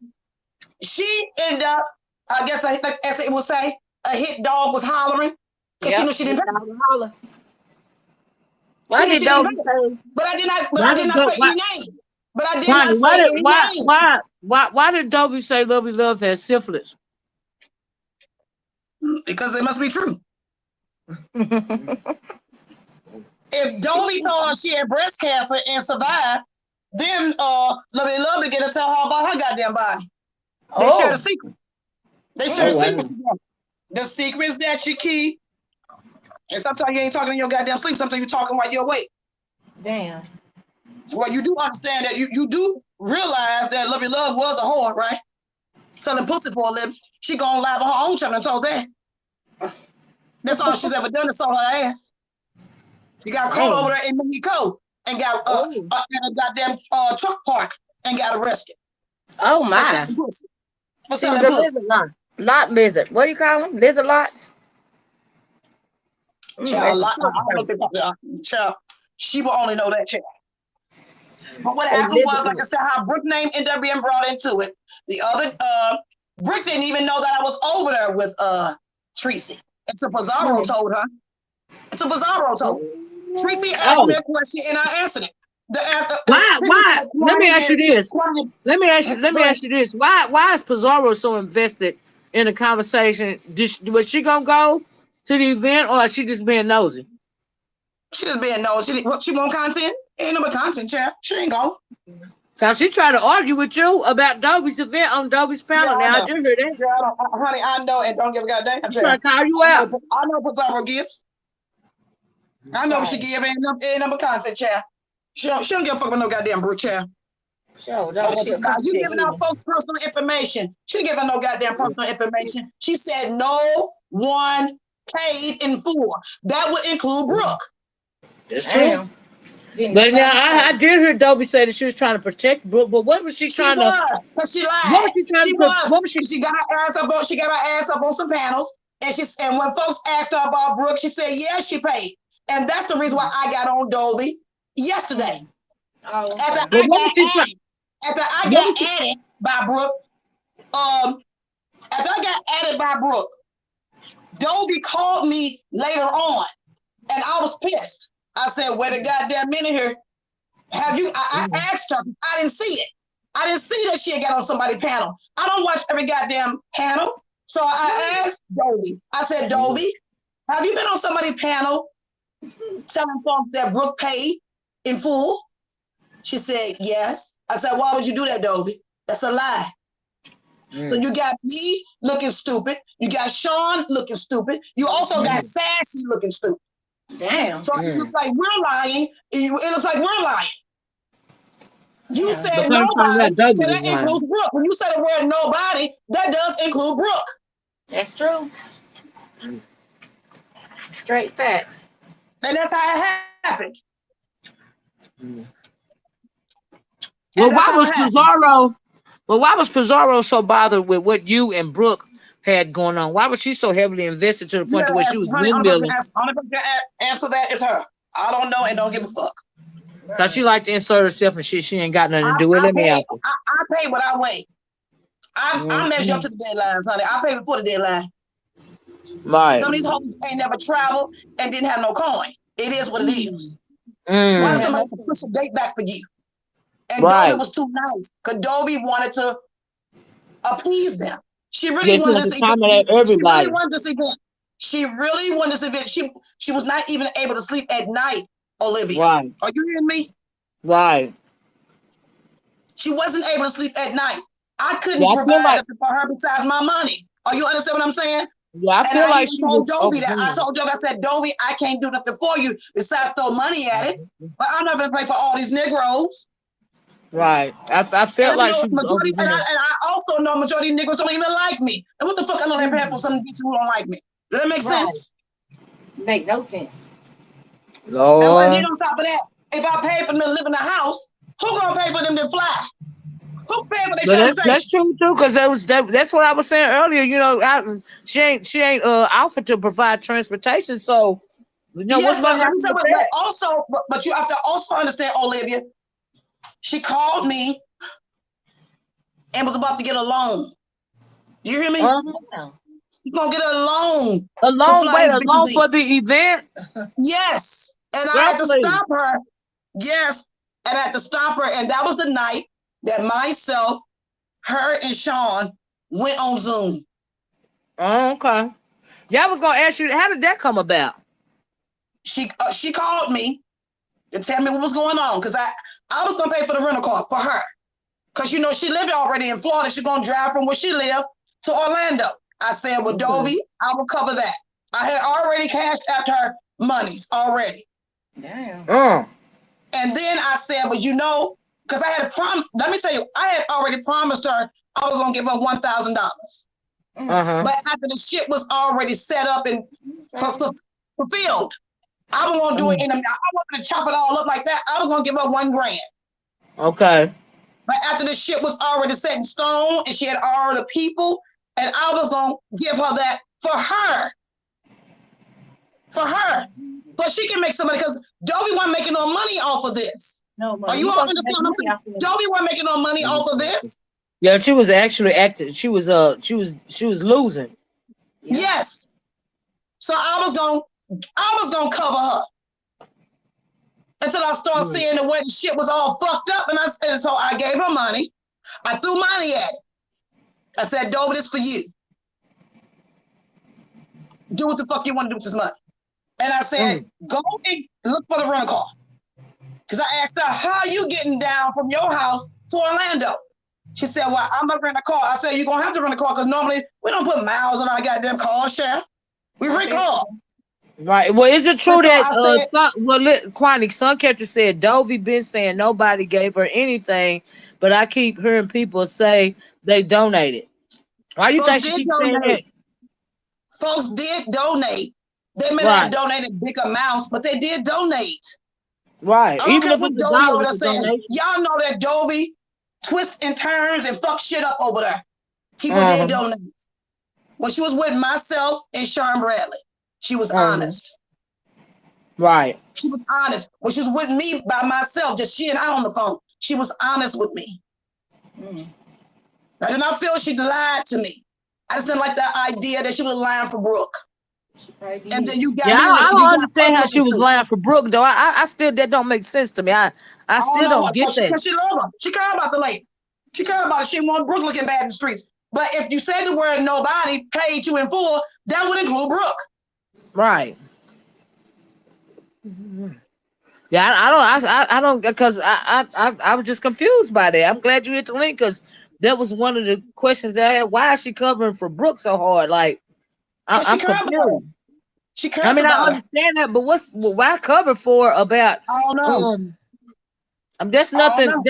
Speaker 2: She ended up, I guess, as it would say, a hit dog was hollering because she knew she didn't holler.
Speaker 3: Why did Dovie say?
Speaker 2: But I did not say any name. But I did not say any name.
Speaker 1: Why did Dovie say Lovey Love has syphilis?
Speaker 2: Because it must be true. If Dovie told her she had breast cancer and survived, then Lovey Love began to tell her about her goddamn body. They share the secret. They share the secrets together. The secrets that you keep. And sometimes you ain't talking in your goddamn sleep. Sometimes you're talking while you're awake.
Speaker 3: Damn.
Speaker 2: Well, you do understand that you do realize that Lovey Love was a whore, right? Selling pussy for a living. She gonna lie on her own channel and told that. That's all she's ever done is sold her ass. She got caught over there in Mexico and got in a goddamn truck park and got arrested.
Speaker 3: Oh my!
Speaker 2: For selling pussy.
Speaker 3: Lizard lot lizard. What do you call them? Lizard lots.
Speaker 2: Child, she will only know that child. But what happened was, like I said, how Brooke name ended up being brought into it. The other Brooke didn't even know that I was over there with Tracy. It's a Pizarro told her. It's a Pizarro told her. Tracy asked me a question and I answered it.
Speaker 1: Why? Let me ask you this. Let me ask you this. Why is Pizarro so invested in the conversation? Was she gonna go to the event or is she just being nosy?
Speaker 2: She just being nosy. She want content? Ain't no content, child. She ain't going.
Speaker 1: So she tried to argue with you about Dovie's event on Dovie's panel.
Speaker 2: Yeah,
Speaker 1: now I just heard that.
Speaker 2: Yeah, honey, I know and don't give a goddamn.
Speaker 1: I'm trying to call you out.
Speaker 2: I know Pizarro gives. I know what she give ain't number content, child. She don't give a fuck about no goddamn Brooke, child.
Speaker 3: Sure,
Speaker 2: you giving out folks personal information. She didn't give her no goddamn personal information. She said no one paid in full. That would include Brooke.
Speaker 1: That's true. But now I did hear Dovie say that she was trying to protect Brooke, but what was she trying to?
Speaker 2: Because she lied.
Speaker 1: What was she trying to? What was she?
Speaker 2: She got her ass up on. She got her ass up on some panels, and when folks asked her about Brooke, she said, "Yeah, she paid," and that's the reason why I got on Dovie yesterday.
Speaker 3: Oh, okay.
Speaker 2: After I got added by Brooke, after I got added by Brooke, Dovie called me later on, and I was pissed. I said, wait a goddamn minute here. Have you, I asked her, I didn't see it. I didn't see that she had got on somebody's panel. I don't watch every goddamn panel. So I asked Dovie. I said, Dovie, have you been on somebody's panel telling folks that Brooke paid in full? She said, yes. I said, why would you do that, Dovie? That's a lie. So you got me looking stupid. You got Sean looking stupid. You also got Sassy looking stupid.
Speaker 3: Damn.
Speaker 2: So it looks like we're lying. It looks like we're lying. You said nobody, so that includes Brooke. When you say the word nobody, that does include Brooke.
Speaker 3: That's true. Straight facts.
Speaker 2: And that's how it happened.
Speaker 1: Well, why was Pizarro so bothered with what you and Brooke had going on? Why was she so heavily invested to the point where she was windmilling?
Speaker 2: Only person can answer that is her. I don't know and don't give a fuck.
Speaker 1: Cause she like to insert herself and shit. She ain't got nothing to do with
Speaker 2: I
Speaker 1: it. Me
Speaker 2: pay.
Speaker 1: out there.
Speaker 2: I pay what I weigh. I measure up
Speaker 1: Mm-hmm.
Speaker 2: to the deadlines, honey. I pay before the deadline.
Speaker 1: Right.
Speaker 2: Some of these hoes ain't never traveled and didn't have no coin. It is what it is. Why does
Speaker 3: Yeah,
Speaker 1: Mm.
Speaker 2: somebody
Speaker 3: no
Speaker 2: push a date back for you? And Dovie
Speaker 1: Right.
Speaker 2: was too nice because Dovie wanted to appease them. She
Speaker 1: Yeah,
Speaker 2: really
Speaker 1: she
Speaker 2: wanted
Speaker 1: want
Speaker 2: this
Speaker 1: to
Speaker 2: event.
Speaker 1: accommodate
Speaker 2: She really
Speaker 1: everybody.
Speaker 2: wanted this event. She really wanted this event. She was not even able to sleep at night, Olivia.
Speaker 1: Right.
Speaker 2: Are you hearing me?
Speaker 1: Right.
Speaker 2: She wasn't able to sleep at night. I
Speaker 1: Yeah,
Speaker 2: couldn't
Speaker 1: I feel
Speaker 2: provide
Speaker 1: like.
Speaker 2: nothing for her besides my money. Are you understand what I'm saying?
Speaker 1: Yeah, I
Speaker 2: And
Speaker 1: feel
Speaker 2: I
Speaker 1: like
Speaker 2: even
Speaker 1: she was
Speaker 2: told Dovie that. I
Speaker 1: overdoing
Speaker 2: told Dovie, I said, Dovie, I can't do nothing for you besides throw money at it.
Speaker 1: it.
Speaker 2: But I'm not going to pay for all these Negroes.
Speaker 1: Right. I
Speaker 2: And
Speaker 1: felt
Speaker 2: you
Speaker 1: like
Speaker 2: know,
Speaker 1: she was
Speaker 2: majority,
Speaker 1: overdoing.
Speaker 2: and I also know majority of Negroes don't even like me. And what the fuck I'm gonna pay for some bitch who don't like me? Does that make
Speaker 3: right.
Speaker 2: sense?
Speaker 3: Make no sense.
Speaker 2: And then
Speaker 1: Lord.
Speaker 2: on top of that, if I pay for them to live in the house, who gonna pay for them to fly? Who pay for their
Speaker 1: But that's
Speaker 2: transportation?
Speaker 1: true too, because that's what I was saying earlier. You know, she ain't offered to provide transportation, so what's
Speaker 2: Yes, but
Speaker 1: gonna
Speaker 2: let me
Speaker 1: happen
Speaker 2: tell
Speaker 1: with
Speaker 2: you,
Speaker 1: that?
Speaker 2: but you have to also understand, Olivia. She called me and was about to get a loan. You hear me?
Speaker 1: Uh-huh.
Speaker 2: She's gonna get a loan
Speaker 1: A
Speaker 2: to
Speaker 1: long
Speaker 2: fly
Speaker 1: wait,
Speaker 2: these
Speaker 1: a
Speaker 2: bitches
Speaker 1: long
Speaker 2: in.
Speaker 1: for the event.
Speaker 2: Yes, and I
Speaker 1: Girl,
Speaker 2: had to
Speaker 1: please.
Speaker 2: stop her. Yes, and I had to stop her, and that was the night that myself, her, and Sean went on Zoom.
Speaker 1: Oh, okay. Yeah, I was gonna ask you, how did that come about?
Speaker 2: She called me to tell me what was going on because I was gonna pay for the rental car for her because you know she lived already in Florida. She's gonna drive from where she lived to Orlando. I said, well,
Speaker 1: Okay.
Speaker 2: Dovie, I will cover that. I had already cashed out her monies already.
Speaker 3: Damn.
Speaker 2: And then I said, well, you know, because I had a prom. Let me tell you, I had already promised her I was gonna give her $1,000.
Speaker 1: Uh-huh.
Speaker 2: But after the shit was already set up and fulfilled, I was gonna do it
Speaker 1: Mm.
Speaker 2: in I wanted to chop it all up like that. I was gonna give her 1 grand.
Speaker 1: Okay.
Speaker 2: But after the shit was already set in stone and she had all the people, and I was gonna give her that for her. For her. So she can make some money because Dovie wasn't making no money off of this.
Speaker 3: No
Speaker 2: Are
Speaker 3: money.
Speaker 2: you
Speaker 3: You
Speaker 2: all
Speaker 3: supposed to
Speaker 2: understand
Speaker 3: make
Speaker 2: what I'm
Speaker 3: money
Speaker 2: saying?
Speaker 3: off of it.
Speaker 2: Dovie wasn't making no money off of this.
Speaker 1: Yeah, she was actually acting. She was losing.
Speaker 3: Yeah.
Speaker 2: Yes. So I was gonna cover her until I started
Speaker 1: Mm.
Speaker 2: seeing the way the shit was all fucked up. And I said, so I gave her money. I threw money at it. I said, Dovie, this for you. Do what the fuck you want to do with this money. And I said,
Speaker 1: Mm.
Speaker 2: go and look for the rental car. Because I asked her, how are you getting down from your house to Orlando? She said, well, I'm going to rent a car. I said, you're going to have to rent a car because normally we don't put miles on our goddamn car share. We rent cars.
Speaker 1: Right. Well, is it
Speaker 2: And
Speaker 1: true
Speaker 2: so
Speaker 1: that
Speaker 2: I said,
Speaker 1: Quanney Suncatcher said Dovie been saying nobody gave her anything, but I keep hearing people say they donated. Why you
Speaker 2: folks
Speaker 1: think she
Speaker 2: did
Speaker 1: keeps saying that?
Speaker 2: donate. Folks did donate. They may not have
Speaker 1: Right.
Speaker 2: donated big amounts, but they did donate.
Speaker 1: Right.
Speaker 2: I don't
Speaker 1: Even
Speaker 2: care
Speaker 1: if
Speaker 2: what
Speaker 1: it's a
Speaker 2: Dovie
Speaker 1: dollar,
Speaker 2: over there
Speaker 1: it's a
Speaker 2: saying.
Speaker 1: donation.
Speaker 2: Y'all know that Dovie twists and turns and fuck shit up over there. People did
Speaker 1: Uh-huh.
Speaker 2: donate. When she was with myself and Sean Bradley, she was
Speaker 1: Uh-huh.
Speaker 2: honest.
Speaker 1: Right.
Speaker 2: She was honest. When she was with me by myself, just she and I on the phone, she was honest with me.
Speaker 3: Mm.
Speaker 2: I did not feel she lied to me. I just didn't like the idea that she was lying for Brooke. And then you got
Speaker 1: Yeah,
Speaker 2: me
Speaker 1: I
Speaker 2: linking, you
Speaker 1: don't
Speaker 2: got us
Speaker 1: understand how she
Speaker 2: looking
Speaker 1: was
Speaker 2: stupid.
Speaker 1: lying for Brooke though. I still that don't make sense to me. I
Speaker 2: I don't
Speaker 1: still
Speaker 2: know
Speaker 1: don't
Speaker 2: what,
Speaker 1: get that.
Speaker 2: because she love her. She cared about the lady. She cared about it. She didn't want Brooke looking bad in the streets. But if you said the word nobody paid you in full, that would include Brooke.
Speaker 1: Right. Yeah, I don't because I was just confused by that. I'm glad you hit the link because that was one of the questions that I had. Why is she covering for Brooke so hard? Like
Speaker 2: Because she
Speaker 1: I'm
Speaker 2: cared about her.
Speaker 1: confused.
Speaker 2: She
Speaker 1: I
Speaker 2: cares
Speaker 1: mean, I
Speaker 2: about her.
Speaker 1: understand that, but why cover for about
Speaker 2: I don't know.
Speaker 1: um? That's
Speaker 2: I don't
Speaker 1: nothing
Speaker 2: know.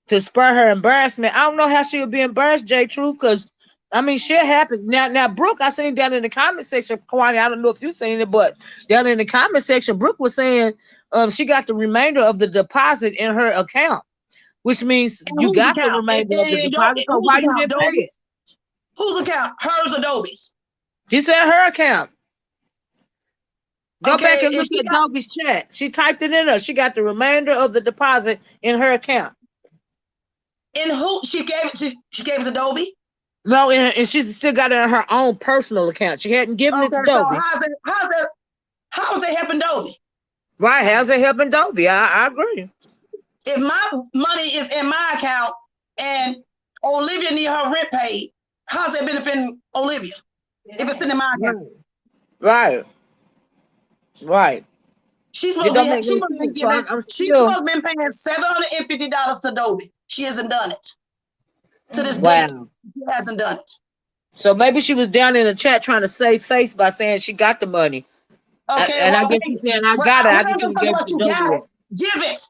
Speaker 1: to spur her embarrassment. I don't know how she would be embarrassed, J Truth, because I mean shit happens. Now Brooke, I seen down in the comment section, Quanney, I don't know if you seen it, but down in the comment section, Brooke was saying she got the remainder of the deposit in her account, which means
Speaker 2: And
Speaker 1: you
Speaker 2: whose
Speaker 1: got the
Speaker 2: account?
Speaker 1: remainder of the deposit. So
Speaker 2: Whose
Speaker 1: why you
Speaker 2: account?
Speaker 1: didn't pay it?
Speaker 2: Dovie's? Whose account? Hers or Dovie's?
Speaker 1: She said her account. Go back
Speaker 2: Okay,
Speaker 1: and look at Dovie's chat. She typed it in her. She got the remainder of the deposit in her account.
Speaker 2: In who she gave it to? She gave it to Dovie.
Speaker 1: No, and she's still got it in her own personal account. She hadn't given it to
Speaker 2: Okay, so
Speaker 1: Dovie.
Speaker 2: how is it helping Dovie?
Speaker 1: Right, how's it helping Dovie? I agree.
Speaker 2: If my money is in my account and Olivia need her rent paid, how's that benefiting Olivia? If it's in my account.
Speaker 1: Right.
Speaker 2: She's supposed to be giving. She's supposed to be paying $750 to Dovie. She hasn't done it. To this day, she hasn't done it.
Speaker 1: So maybe she was down in the chat trying to save face by saying she got the money.
Speaker 2: Okay,
Speaker 1: and I guess she's saying I got it. I just didn't give it to Dovie.
Speaker 2: Give it.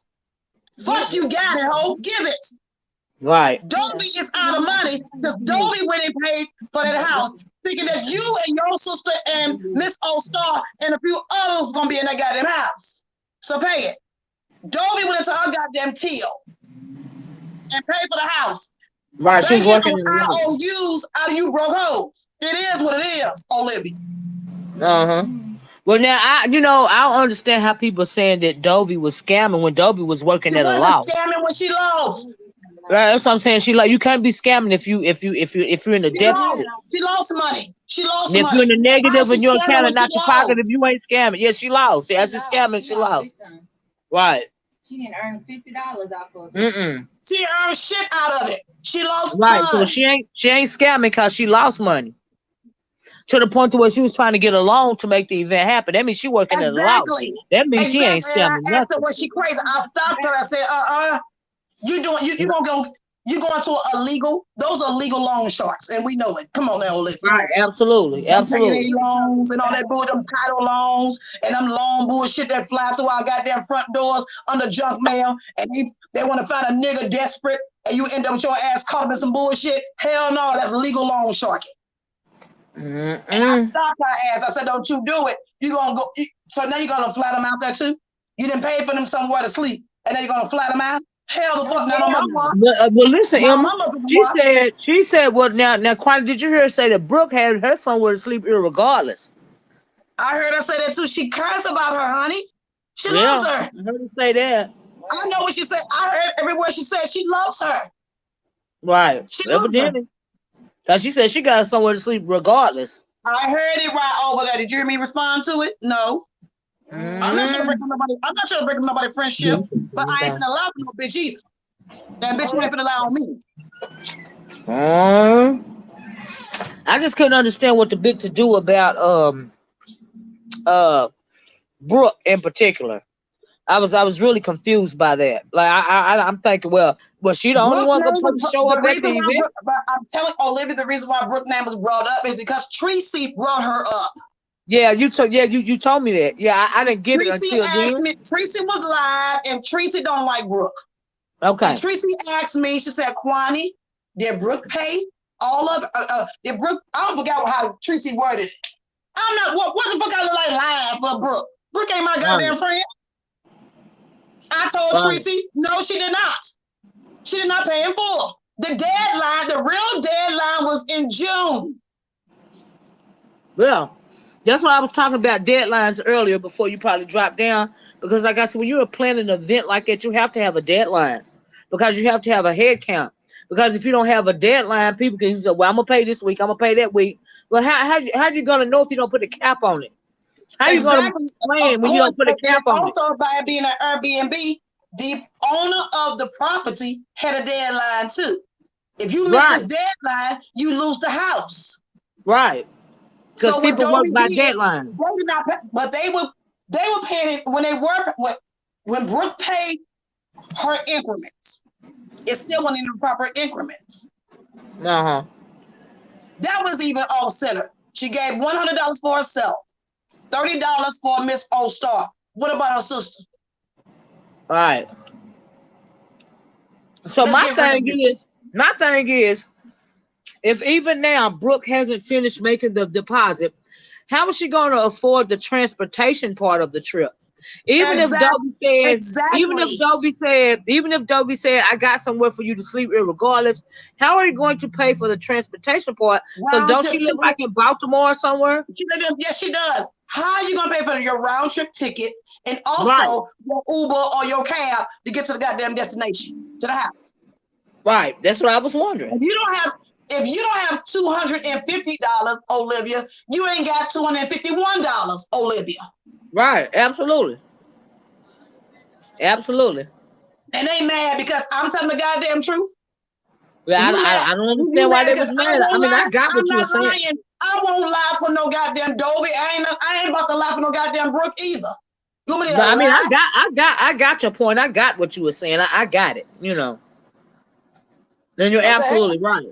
Speaker 2: Fuck you got it, ho. Give it.
Speaker 1: Right.
Speaker 2: Dovie is out of money because Dovie went and paid for that house, thinking that you and your sister and Miss All-Star and a few others gonna be in that goddamn house. So pay it. Dovie went into her goddamn till and paid for the house.
Speaker 1: Right, she's working in
Speaker 2: IOUs out of you broke hoes. It is what it is, Olivia.
Speaker 1: Well, now I don't understand how people are saying that Dovie was scamming when Dovie was working at a loss.
Speaker 2: She wasn't scamming when she lost.
Speaker 1: Right, that's what I'm saying. You can't be scamming if you're in a deficit.
Speaker 2: She lost money.
Speaker 1: If you're in the negative and your account and not your pocket, if you ain't scamming, yeah, she lost. Yeah, she's scamming, she lost. Right.
Speaker 3: She didn't earn $50 off of it.
Speaker 2: She earned shit out of it. She lost
Speaker 1: right.
Speaker 2: money.
Speaker 1: So she ain't scamming because she lost money. To the point to where she was trying to get a loan to make the event happen. That means she working at a loss. That means she ain't scamming nothing.
Speaker 2: I asked her, was she crazy? I stopped her. I said, you going to a legal? Those are legal loan sharks, and we know it. Come on now, Olivia.
Speaker 1: Right, absolutely.
Speaker 2: Loans and all that bull, them title loans and them loan bullshit that flies through our goddamn front doors under junk mail, and they want to find a nigga desperate, and you end up with your ass caught up in some bullshit. Hell no, that's legal loan sharking. And I stopped her ass. I said, don't you do it. You gonna go. So now you're gonna flat them out there too. You didn't pay for them somewhere to sleep, and then you're gonna flat them out. Hell the fuck, now my watch.
Speaker 1: Well, listen, Emma. She said, well, now, Quanney, did you hear her say that Brooke had her somewhere to sleep irregardless?
Speaker 2: I heard her say that too. She cares about her, honey. She loves her.
Speaker 1: I heard her say that.
Speaker 2: I know what she said. I heard everywhere she said she loves her.
Speaker 1: Right.
Speaker 2: She loves her.
Speaker 1: Because she said she got somewhere to sleep regardless.
Speaker 2: I heard it right over there. Did you hear me respond to it? No. I'm not trying to break up nobody's friendship, but I ain't gonna allow no bitch either. That bitch ain't finna allow me.
Speaker 1: I just couldn't understand what the big to do about Brooke in particular. I was really confused by that. Like I'm thinking, well, was she the only one gonna show up at the event?
Speaker 2: I'm telling Olivia the reason why Brooke's name was brought up is because Tracy brought her up.
Speaker 1: Yeah, you told me that. Yeah, I didn't get
Speaker 2: Tracy
Speaker 1: it until then.
Speaker 2: Tracy was live, and Tracy don't like Brooke.
Speaker 1: Okay.
Speaker 2: And Tracy asked me. She said, "Quanney, did Brooke pay all of? Did Brooke? I don't forget how Tracy worded it. I'm not. What the fuck I look like lying for Brooke? Brooke ain't my goddamn friend." I told Tracy, no, she did not. She did not pay in full. The real deadline was in June.
Speaker 1: Well, that's what I was talking about deadlines earlier before you probably dropped down. Because like I said, when you're planning an event like that, you have to have a deadline. Because you have to have a head count. Because if you don't have a deadline, people can say, well, I'm going to pay this week, I'm going to pay that week. Well, how you going to know if you don't put a cap on it? How you going to plan when you don't put a cap on it?
Speaker 2: Also, by being an Airbnb, the owner of the property had a deadline too. If you miss this deadline, you lose the house.
Speaker 1: Right. Because people work by deadline.
Speaker 2: They did not pay, but they were paying it when Brooke paid her increments. It still wasn't in the proper increments. That was even off center. She gave $100 for herself, $30 for Miss All-Star. What about her sister?
Speaker 1: All right. So my thing is, if even now Brooke hasn't finished making the deposit, how is she going to afford the transportation part of the trip? Even if
Speaker 2: Exactly.
Speaker 1: Dovie said,
Speaker 2: Exactly.
Speaker 1: even if Dovie said, I got somewhere for you to sleep regardless, how are you going to pay for the transportation part? Because
Speaker 2: Round
Speaker 1: don't
Speaker 2: trip
Speaker 1: she live like
Speaker 2: ticket.
Speaker 1: in Baltimore or somewhere?
Speaker 2: Yes, she does. How are you gonna pay for your round trip ticket and
Speaker 1: Right,
Speaker 2: also your Uber or your cab to get to the goddamn destination, to the house?
Speaker 1: right. That's what I was wondering.
Speaker 2: If you don't have $250, Olivia, you ain't got $251, Olivia.
Speaker 1: Right, absolutely. Absolutely.
Speaker 2: And they mad because I'm telling the goddamn truth.
Speaker 1: Yeah,
Speaker 2: You mad?
Speaker 1: I don't
Speaker 2: You
Speaker 1: understand why
Speaker 2: mad
Speaker 1: they
Speaker 2: because
Speaker 1: was
Speaker 2: I
Speaker 1: mad. I
Speaker 2: won't
Speaker 1: mean, I
Speaker 2: lie.
Speaker 1: got
Speaker 2: I'm
Speaker 1: what you were
Speaker 2: not
Speaker 1: saying.
Speaker 2: lying. I won't lie for no goddamn Dovie. I ain't about to lie for no goddamn Brooke either. You want me to
Speaker 1: No, I mean,
Speaker 2: lie?
Speaker 1: I got your point. I got what you were saying. I got it. You know. Then you're
Speaker 2: Okay.
Speaker 1: absolutely right.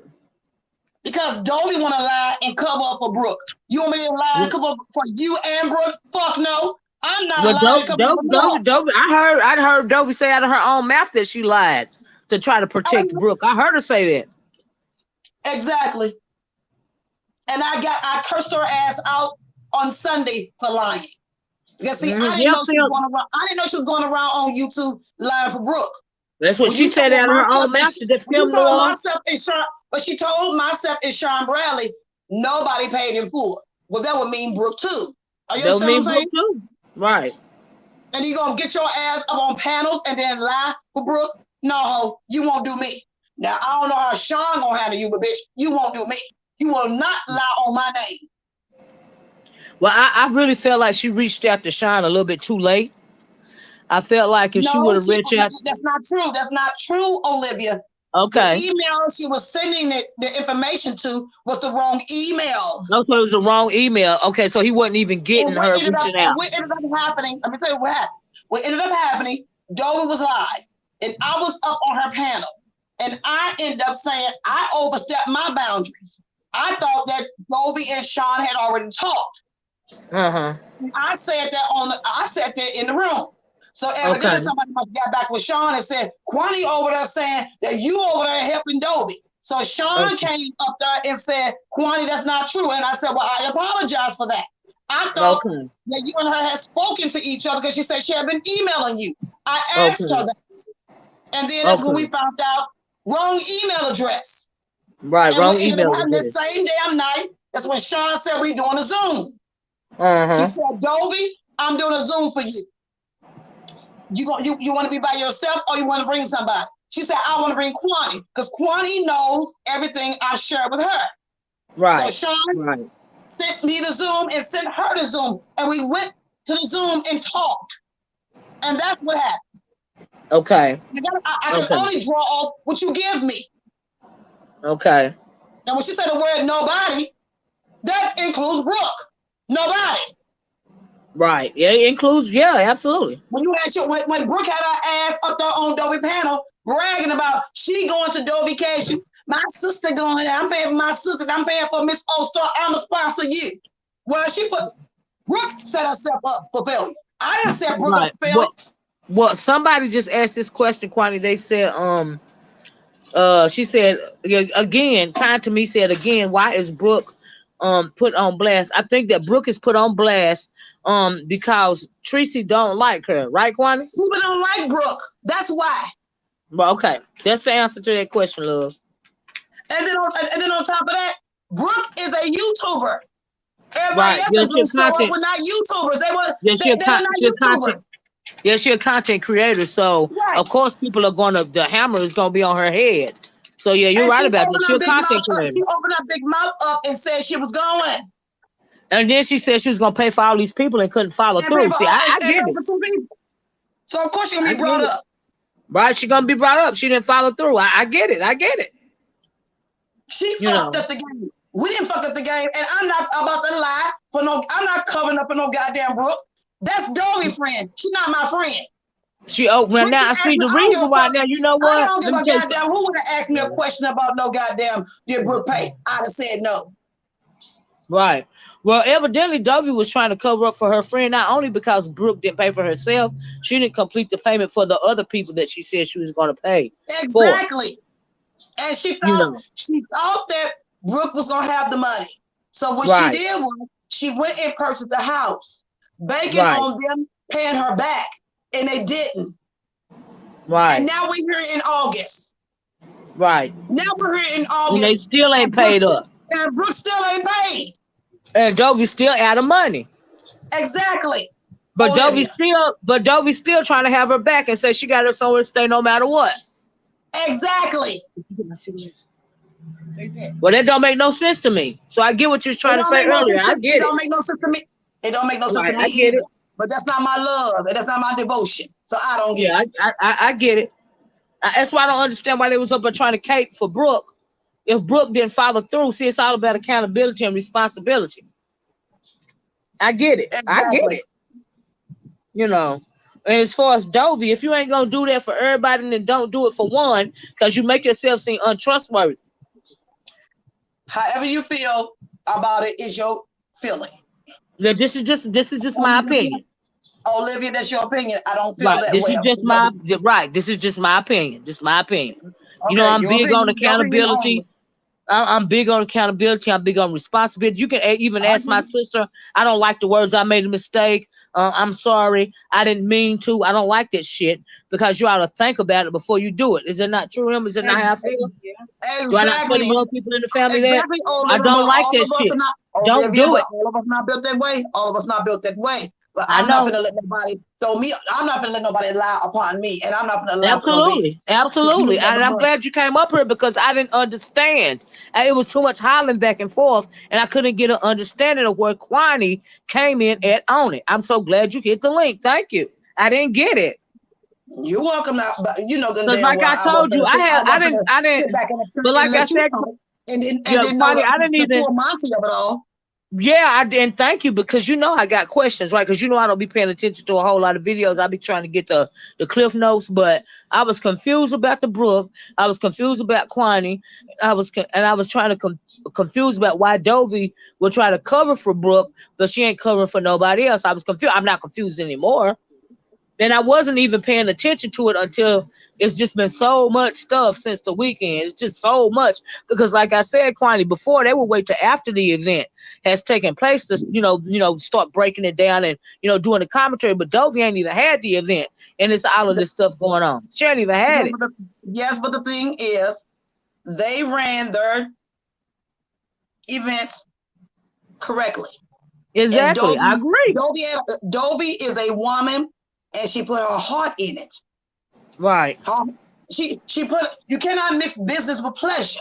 Speaker 2: Because Dovie want to lie and cover up for Brooke. You want me to lie and
Speaker 1: Yeah.
Speaker 2: cover up for you and Brooke? Fuck no. I'm not
Speaker 1: Well,
Speaker 2: lying to cover up for no hoe.
Speaker 1: I heard Dovie say out of her own mouth that she lied to try to protect Brooke. I heard her say that.
Speaker 2: Exactly. And I cursed her ass out on Sunday for lying. Because see, I didn't
Speaker 1: Yeah,
Speaker 2: know she was going around. I didn't know she was going around on YouTube lying for Brooke.
Speaker 1: that's what
Speaker 2: When
Speaker 1: she
Speaker 2: you
Speaker 1: said
Speaker 2: told
Speaker 1: out of her
Speaker 2: myself
Speaker 1: own
Speaker 2: and
Speaker 1: mouth. That
Speaker 2: when you
Speaker 1: film
Speaker 2: told
Speaker 1: noir.
Speaker 2: myself and Sean, but she told myself and Sean Bradley, nobody paid in full. Well, that would mean Brooke too. Are you
Speaker 1: That would
Speaker 2: understand what I'm
Speaker 1: mean
Speaker 2: saying?
Speaker 1: Brooke too. Right.
Speaker 2: And you gonna get your ass up on panels and then lie for Brooke? No, you won't do me. Now I don't know how Sean gonna handle you, but bitch, you won't do me. You will not lie on my name.
Speaker 1: Well, I really felt like she reached out to Sean a little bit too late. I felt like if she
Speaker 2: No,
Speaker 1: would have reached out,
Speaker 2: that's not true. That's not true, Olivia. The
Speaker 1: okay.
Speaker 2: email she was sending the information to was the wrong email.
Speaker 1: No, so it was the wrong email. Okay, so he wasn't even getting her reaching out.
Speaker 2: What ended up happening, let me tell you what happened. What ended up happening, Dovie was live, and I was up on her panel, and I ended up saying I overstepped my boundaries. I thought that Dovie and Sean had already talked.
Speaker 1: Uh-huh.
Speaker 2: I said that in the room. So evidently
Speaker 1: Okay.
Speaker 2: somebody must got back with Sean and said, Quanney over there saying that you over there helping Dovie. So Sean
Speaker 1: Okay.
Speaker 2: came up there and said, Quanney, that's not true. And I said, well, I apologize for that. I thought
Speaker 1: Okay.
Speaker 2: that you and her had spoken to each other because she said she had been emailing you. I asked her
Speaker 1: Okay.
Speaker 2: that. And then that's when we
Speaker 1: Okay.
Speaker 2: found out wrong email address.
Speaker 1: Right.
Speaker 2: And
Speaker 1: Wrong
Speaker 2: what ended up
Speaker 1: email
Speaker 2: happening the
Speaker 1: address.
Speaker 2: same damn night, that's when Sean said we doing a Zoom. He
Speaker 1: Uh-huh.
Speaker 2: said, Dovie, I'm doing a Zoom for you. You want to be by yourself or you want to bring somebody? She said, I want to bring Quanney because Quanney knows everything I share with her. So
Speaker 1: Right.
Speaker 2: Sean sent me the Zoom and sent her the Zoom. And we went to the Zoom and talked. And that's what happened.
Speaker 1: Okay.
Speaker 2: I can
Speaker 1: Okay.
Speaker 2: only draw off what you give me.
Speaker 1: Okay.
Speaker 2: And when she said the word nobody, that includes Brooke. Nobody.
Speaker 1: Right. Yeah, it includes, yeah, absolutely.
Speaker 2: When when Brooke had her ass up there on Dovie panel bragging about she going to DovieCation, my sister going there. I'm paying for my sister. I'm paying for Miss O-Star. I'm gonna sponsor you. Well, Brooke set herself up for failure. I didn't set Brooke up
Speaker 1: Right.
Speaker 2: for failure.
Speaker 1: Well, somebody just asked this question, Quantity. They said, she said, again, kind to me said again, why is Brooke put on blast? I think that Brooke is put on blast because Tracy don't like her, right, Quantity?
Speaker 2: People don't like Brooke. That's why.
Speaker 1: Well, okay, that's the answer to that question, love.
Speaker 2: And then on top of that, Brooke is a YouTuber. Everybody
Speaker 1: Right.
Speaker 2: else
Speaker 1: Yes,
Speaker 2: that's gonna show up were not YouTubers. They were not YouTubers.
Speaker 1: Yes, she's a content creator, so
Speaker 2: Right.
Speaker 1: of course people are the hammer is gonna be on her head. So yeah, you're
Speaker 2: And
Speaker 1: right
Speaker 2: she
Speaker 1: about that.
Speaker 2: opened
Speaker 1: She's
Speaker 2: her
Speaker 1: a
Speaker 2: big mouth
Speaker 1: content
Speaker 2: up.
Speaker 1: creator.
Speaker 2: She opened her big mouth up and said she was going.
Speaker 1: And then she said she was gonna pay for all these people and couldn't follow
Speaker 2: And pay
Speaker 1: through.
Speaker 2: for
Speaker 1: See,
Speaker 2: all,
Speaker 1: I
Speaker 2: and
Speaker 1: get
Speaker 2: pay
Speaker 1: it.
Speaker 2: for two people. So of course she's gonna
Speaker 1: I
Speaker 2: be brought
Speaker 1: get it.
Speaker 2: up.
Speaker 1: Right, she's gonna be brought up. She didn't follow through. I get it. I get it.
Speaker 2: She
Speaker 1: You
Speaker 2: fucked
Speaker 1: know.
Speaker 2: up the game. We didn't fuck up the game, and I'm not about to lie for no. I'm not covering up for no goddamn Brooke. That's Dovie friend. She's not my friend.
Speaker 1: Well
Speaker 2: Tracy
Speaker 1: now I
Speaker 2: asked
Speaker 1: see
Speaker 2: me,
Speaker 1: the
Speaker 2: I don't give
Speaker 1: reason
Speaker 2: a
Speaker 1: why
Speaker 2: fuck.
Speaker 1: now you know
Speaker 2: I
Speaker 1: what?
Speaker 2: don't give
Speaker 1: Let me
Speaker 2: a
Speaker 1: tell you
Speaker 2: goddamn who would have asked me a question about no goddamn did Brooke pay. I'd have said no.
Speaker 1: right. Well, evidently Dovie was trying to cover up for her friend, not only because Brooke didn't pay for herself, she didn't complete the payment for the other people that she said she was gonna pay for.
Speaker 2: Exactly. And
Speaker 1: You know.
Speaker 2: she thought that Brooke was gonna have the money. So what she
Speaker 1: Right.
Speaker 2: did was she went and purchased a house, banking
Speaker 1: Right.
Speaker 2: on them paying her back, and they didn't.
Speaker 1: Right.
Speaker 2: And now we're here in August.
Speaker 1: Right.
Speaker 2: Now we're here in August.
Speaker 1: And they still ain't paid up.
Speaker 2: And Brooke still ain't paid.
Speaker 1: And Dovie still out of money.
Speaker 2: Exactly.
Speaker 1: But Dovie still trying to have her back and say she got her somewhere to stay no matter what.
Speaker 2: Exactly.
Speaker 1: Well, that don't make no sense to me. So I get what you was trying to say earlier. I get it.
Speaker 2: It don't make no sense to me. It don't make no sense to me either. But that's not my love, and that's not my devotion. So I don't get it.
Speaker 1: I get it. That's why I don't understand why they was up there trying to cape for Brooke. If Brooke didn't follow through, see, it's all about accountability and responsibility. I get it. Exactly. I get it. You know. And as far as Dovie, if you ain't gonna do that for everybody, then don't do it for one, because you make yourself seem untrustworthy.
Speaker 2: However you feel about it is your feeling.
Speaker 1: Yeah, this is just my opinion.
Speaker 2: Olivia, that's your opinion. I don't feel that way.
Speaker 1: This is just my This is just my opinion. Just my opinion. Okay, you know, I'm big on accountability. I'm big on accountability. I'm big on responsibility. You can even ask my sister. I don't like the words. I made a mistake. I'm sorry. I didn't mean to. I don't like that shit, because you ought to think about it before you do it. Is it not true, Em? Is it not how I feel? Exactly. Do I not tell the young people in the family that? I don't like that shit. Don't do it.
Speaker 2: All of us not built that way. All of us not built that way. But I'm not gonna let nobody throw me. I'm not gonna let nobody lie upon me, and I'm not gonna allow.
Speaker 1: Absolutely. And I'm glad you came up here, because I didn't understand. It was too much hollering back and forth, and I couldn't get an understanding of where Quanney came in at on it. I'm so glad you hit the link. Thank you. I didn't get it.
Speaker 2: You're welcome out, but you know,
Speaker 1: because like I told you, I didn't. But like I said,
Speaker 2: Quanney, I didn't even. Of it all.
Speaker 1: Yeah, I didn't. Thank you, because you know I got questions, right? Because you know I don't be paying attention to a whole lot of videos. I be trying to get the cliff notes, but I was confused about the Brooke. I was confused about Quanney. I was trying to confused about why Dovie would try to cover for Brooke, but she ain't covering for nobody else. I was confused. I'm not confused anymore. And I wasn't even paying attention to it until it's just been so much stuff since the weekend. It's just so much, because like I said, Quanney, before they would wait till after the event has taken place to, you know, start breaking it down and, you know, doing the commentary. But Dovie ain't even had the event, and it's all of this stuff going on. She ain't even had it.
Speaker 2: Yes, but the thing is, they ran their events correctly.
Speaker 1: Exactly, I agree.
Speaker 2: Dovie is a woman, and she put her heart in it.
Speaker 1: Right.
Speaker 2: She put. You cannot mix business with pleasure.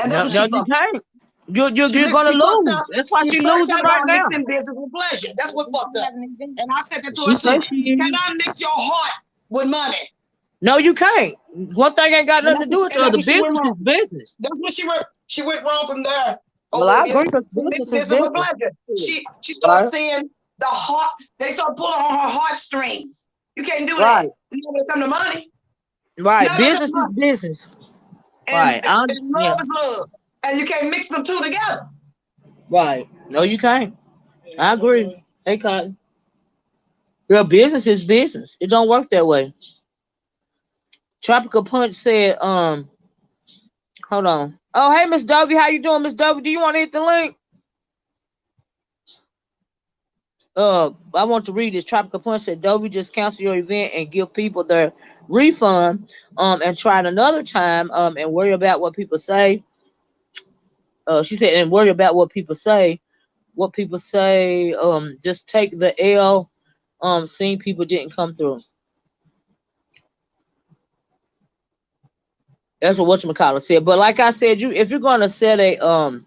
Speaker 2: And
Speaker 1: no, you can't. You're gonna lose. That's why she's losing right now.
Speaker 2: Mixing business with pleasure. That's what fucked up. And I said that to her too. You cannot mix your heart with money.
Speaker 1: No, you can't. One thing ain't got nothing to do with the other. Business is business.
Speaker 2: That's what she went wrong from there.
Speaker 1: Well, I agree. Business is business.
Speaker 2: She started seeing the heart. They start pulling on her heartstrings. You can't do that. You know, when it comes to money.
Speaker 1: Right. Business is business.
Speaker 2: And love is love. And you can't mix them two together.
Speaker 1: Right. No, you can't. I agree. Hey, Cotton. Real business is business. It don't work that way. Tropical Punch said, hold on. Oh, hey, Miss Dovie, how you doing, Miss Dovie? Do you want to hit the link? I want to read this. Tropical Punch said, Dovie, just cancel your event and give people their refund, and try it another time, and worry about what people say. She said, and worry about what people say. What people say, just take the L, seeing people didn't come through. That's what whatchamacallit said. But like I said, if you're gonna set a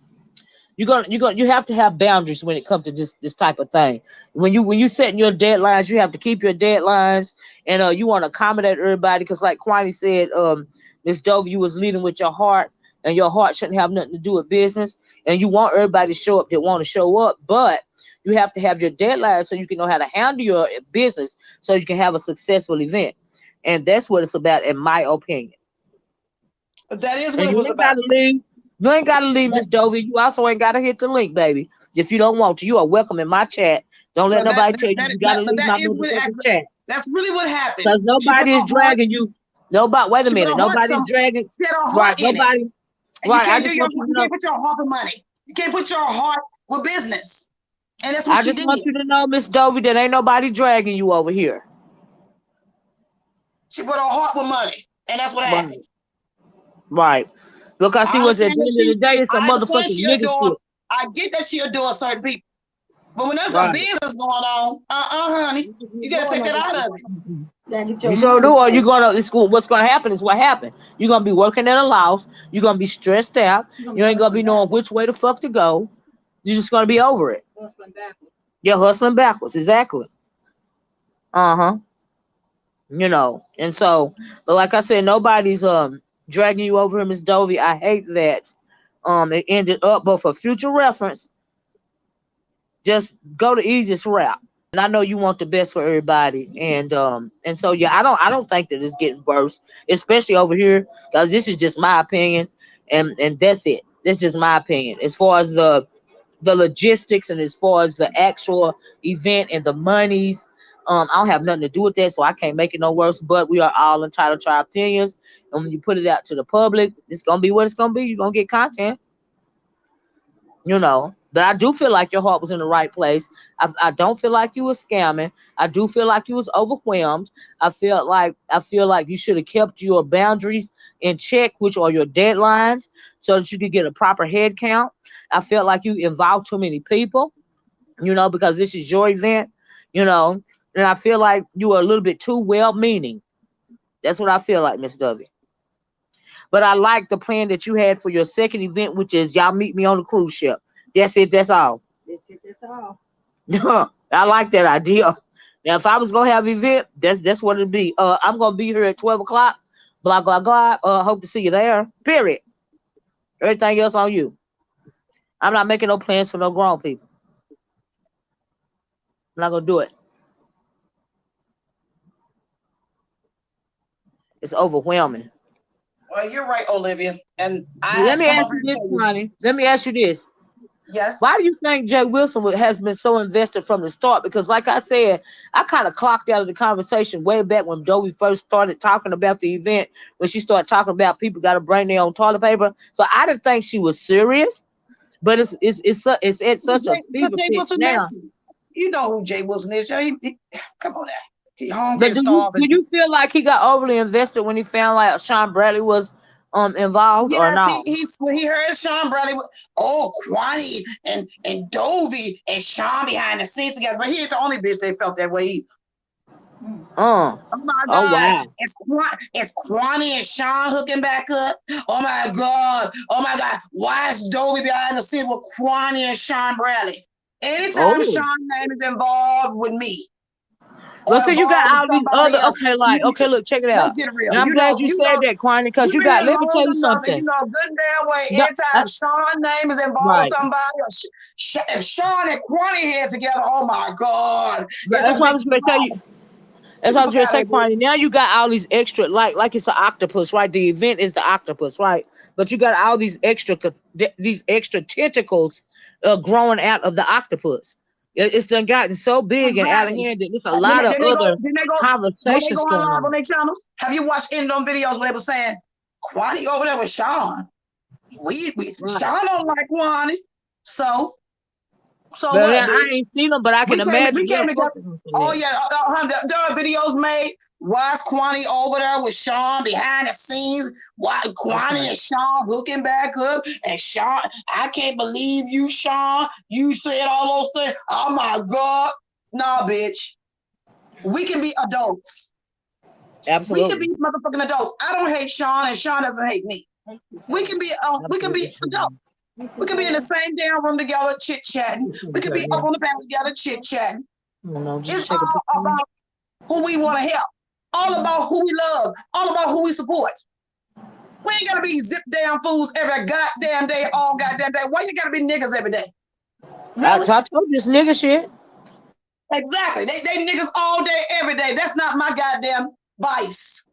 Speaker 1: you have to have boundaries when it comes to this type of thing. When you setting your deadlines, you have to keep your deadlines, and you want to accommodate everybody, because like Quanney said, Miss Dovie, you was leading with your heart, and your heart shouldn't have nothing to do with business, and you want everybody to show up that want to show up, but you have to have your deadlines so you can know how to handle your business so you can have a successful event. And that's what it's about, in my opinion.
Speaker 2: But that is what it was about.
Speaker 1: You ain't got to leave, Miss Dovie. You also ain't got to hit the link, baby. If you don't want to, you are welcome in my chat. Don't let nobody tell you got to leave my chat.
Speaker 2: That's really what happened.
Speaker 1: Because nobody is dragging you. Nobody. Wait a minute. Nobody's dragging.
Speaker 2: Right.
Speaker 1: Nobody. Right.
Speaker 2: You can't put your heart with money. You can't put your heart with business. And that's what
Speaker 1: I
Speaker 2: she
Speaker 1: just
Speaker 2: did.
Speaker 1: want you to know, Miss Dovie, that ain't nobody dragging you over here.
Speaker 2: She put her heart with money, and that's what happened.
Speaker 1: Right. Because
Speaker 2: I
Speaker 1: she was at
Speaker 2: understand
Speaker 1: the
Speaker 2: that
Speaker 1: end of the day, it's some
Speaker 2: I understand
Speaker 1: motherfucking
Speaker 2: she
Speaker 1: nigga
Speaker 2: adores.
Speaker 1: shit.
Speaker 2: I get that she adores certain people, but when there's a
Speaker 1: Right.
Speaker 2: business going on, honey, you gotta take that out of it.
Speaker 1: You sure do, or you gonna it's cool. What's gonna happen is what happened. You're gonna be working at a loss, you're gonna be stressed out, you ain't gonna be knowing which way the fuck to go. You're just gonna be over it.
Speaker 3: Hustling backwards.
Speaker 1: You're hustling backwards, exactly. Uh-huh. You know, and so, but like I said, nobody's dragging you over here, Miss Dovie. I hate that. It ended up, but for future reference, just go the easiest route. And I know you want the best for everybody, and so yeah, I don't think that it's getting worse, especially over here, because this is just my opinion, and that's it. That's just my opinion. As far as the logistics and as far as the actual event and the monies, I don't have nothing to do with that, so I can't make it no worse. But we are all entitled to our opinions, and when you put it out to the public, it's gonna be what it's gonna be. You're gonna get content, you know. But I do feel like your heart was in the right place. I don't feel like you were scamming. I do feel like you was overwhelmed. I feel like you should have kept your boundaries in check, which are your deadlines, so that you could get a proper head count. I felt like you involved too many people, you know, because this is your event, you know, and I feel like you were a little bit too well meaning. That's what I feel like, Miss Dovie. But I like the plan that you had for your second event, which is y'all meet me on the cruise ship. That's it. That's all.
Speaker 3: That's it. That's all.
Speaker 1: I like that idea. Now, if I was gonna have an event, that's what it'd be. I'm gonna be here at 12 o'clock. Blah blah blah. Hope to see you there. Period. Everything else on you. I'm not making no plans for no grown people. I'm not gonna do it. It's overwhelming.
Speaker 2: Well, you're right, Olivia, and I
Speaker 1: Let
Speaker 2: had to
Speaker 1: me
Speaker 2: come
Speaker 1: ask
Speaker 2: over
Speaker 1: you
Speaker 2: here and
Speaker 1: this,
Speaker 2: tell you.
Speaker 1: Quanney. Let me ask you this.
Speaker 2: Yes.
Speaker 1: Why do you think Jay Wilson has been so invested from the start? Because, like I said, I kind of clocked out of the conversation way back when Dovie first started talking about the event, when she started talking about people got to bring their own toilet paper. So I didn't think she was serious, but it's at such a
Speaker 2: Because
Speaker 1: fever
Speaker 2: Jay
Speaker 1: pitch
Speaker 2: Wilson
Speaker 1: now.
Speaker 2: messy. You know who Jay Wilson is. Come on now. He hungry
Speaker 1: But
Speaker 2: and
Speaker 1: do
Speaker 2: starving.
Speaker 1: you feel like he got overly invested when he found like Sean Bradley was involved or
Speaker 2: Yes,
Speaker 1: no?
Speaker 2: when he heard Sean Bradley, oh, Quanney and Dovie and Sean behind the scenes together. But he ain't the only bitch they felt that way either.
Speaker 1: Uh
Speaker 2: Oh my
Speaker 1: oh
Speaker 2: God.
Speaker 1: wow.
Speaker 2: It's Quanney and Sean hooking back up. Oh my God. Oh my God. Why is Dovie behind the scenes with Quanney and Sean Bradley? Anytime
Speaker 1: Oh.
Speaker 2: Sean's name is involved with me
Speaker 1: Well,
Speaker 2: or
Speaker 1: so you got
Speaker 2: involved with
Speaker 1: all these
Speaker 2: somebody
Speaker 1: other
Speaker 2: else,
Speaker 1: okay, like okay, look, check it
Speaker 2: let's
Speaker 1: out.
Speaker 2: get real.
Speaker 1: And I'm glad you said that, Quanney, because
Speaker 2: You've
Speaker 1: you
Speaker 2: been
Speaker 1: got.
Speaker 2: here
Speaker 1: Let me tell
Speaker 2: long
Speaker 1: you
Speaker 2: enough, and
Speaker 1: something.
Speaker 2: you know a good damn way.
Speaker 1: No,
Speaker 2: Anytime Sean's name is involved with
Speaker 1: right.
Speaker 2: somebody, or if Sean and Quanney here together, oh my God, it's
Speaker 1: That's
Speaker 2: a
Speaker 1: what I
Speaker 2: big
Speaker 1: was going to tell you.
Speaker 2: problem.
Speaker 1: That's
Speaker 2: Get
Speaker 1: what
Speaker 2: the
Speaker 1: I was
Speaker 2: fuck
Speaker 1: going to
Speaker 2: out of
Speaker 1: say,
Speaker 2: here, bitch.
Speaker 1: Quanney. Now you got all these extra, like it's an octopus, right? The event is the octopus, right? But you got all these extra tentacles growing out of the octopus. It's done gotten so big and out of
Speaker 2: Exactly.
Speaker 1: hand that there's a
Speaker 2: Then
Speaker 1: lot
Speaker 2: they,
Speaker 1: of
Speaker 2: then they go,
Speaker 1: other
Speaker 2: then they go, when they go
Speaker 1: conversations
Speaker 2: on
Speaker 1: going
Speaker 2: live on
Speaker 1: on.
Speaker 2: their channels. Have you watched any of them videos where they were saying Quanney over there with Sean? We
Speaker 1: Right.
Speaker 2: Sean don't like Quanney, so
Speaker 1: But
Speaker 2: what,
Speaker 1: yeah, I
Speaker 2: bitch?
Speaker 1: ain't seen them, but I can
Speaker 2: We
Speaker 1: imagine. Yeah,
Speaker 2: came
Speaker 1: of course
Speaker 2: together.
Speaker 1: they're gonna say
Speaker 2: Oh
Speaker 1: that.
Speaker 2: yeah, there are videos made. Why is Quanney over there with Sean behind the scenes? Why Quanney
Speaker 1: Okay.
Speaker 2: and Sean hooking back up? And Sean, I can't believe you, Sean. You said all those things. Oh my God. Nah, bitch. We can be adults. We can be
Speaker 1: Absolutely.
Speaker 2: motherfucking adults. I don't hate Sean, and Sean doesn't hate me. We can be
Speaker 1: Absolutely.
Speaker 2: adults. We can be in the same damn room together, chit chatting. We can be up on the panel together, chit chatting.
Speaker 1: No,
Speaker 2: It's
Speaker 1: just take a
Speaker 2: all
Speaker 1: picture.
Speaker 2: about who we want to help, all about who we love, all about who we support. We ain't gotta be zip damn fools every goddamn day, all goddamn day. Why you gotta be niggas every day?
Speaker 1: I
Speaker 2: Really?
Speaker 1: told you this nigga shit.
Speaker 2: Exactly. They niggas all day, every day. That's not my goddamn vice.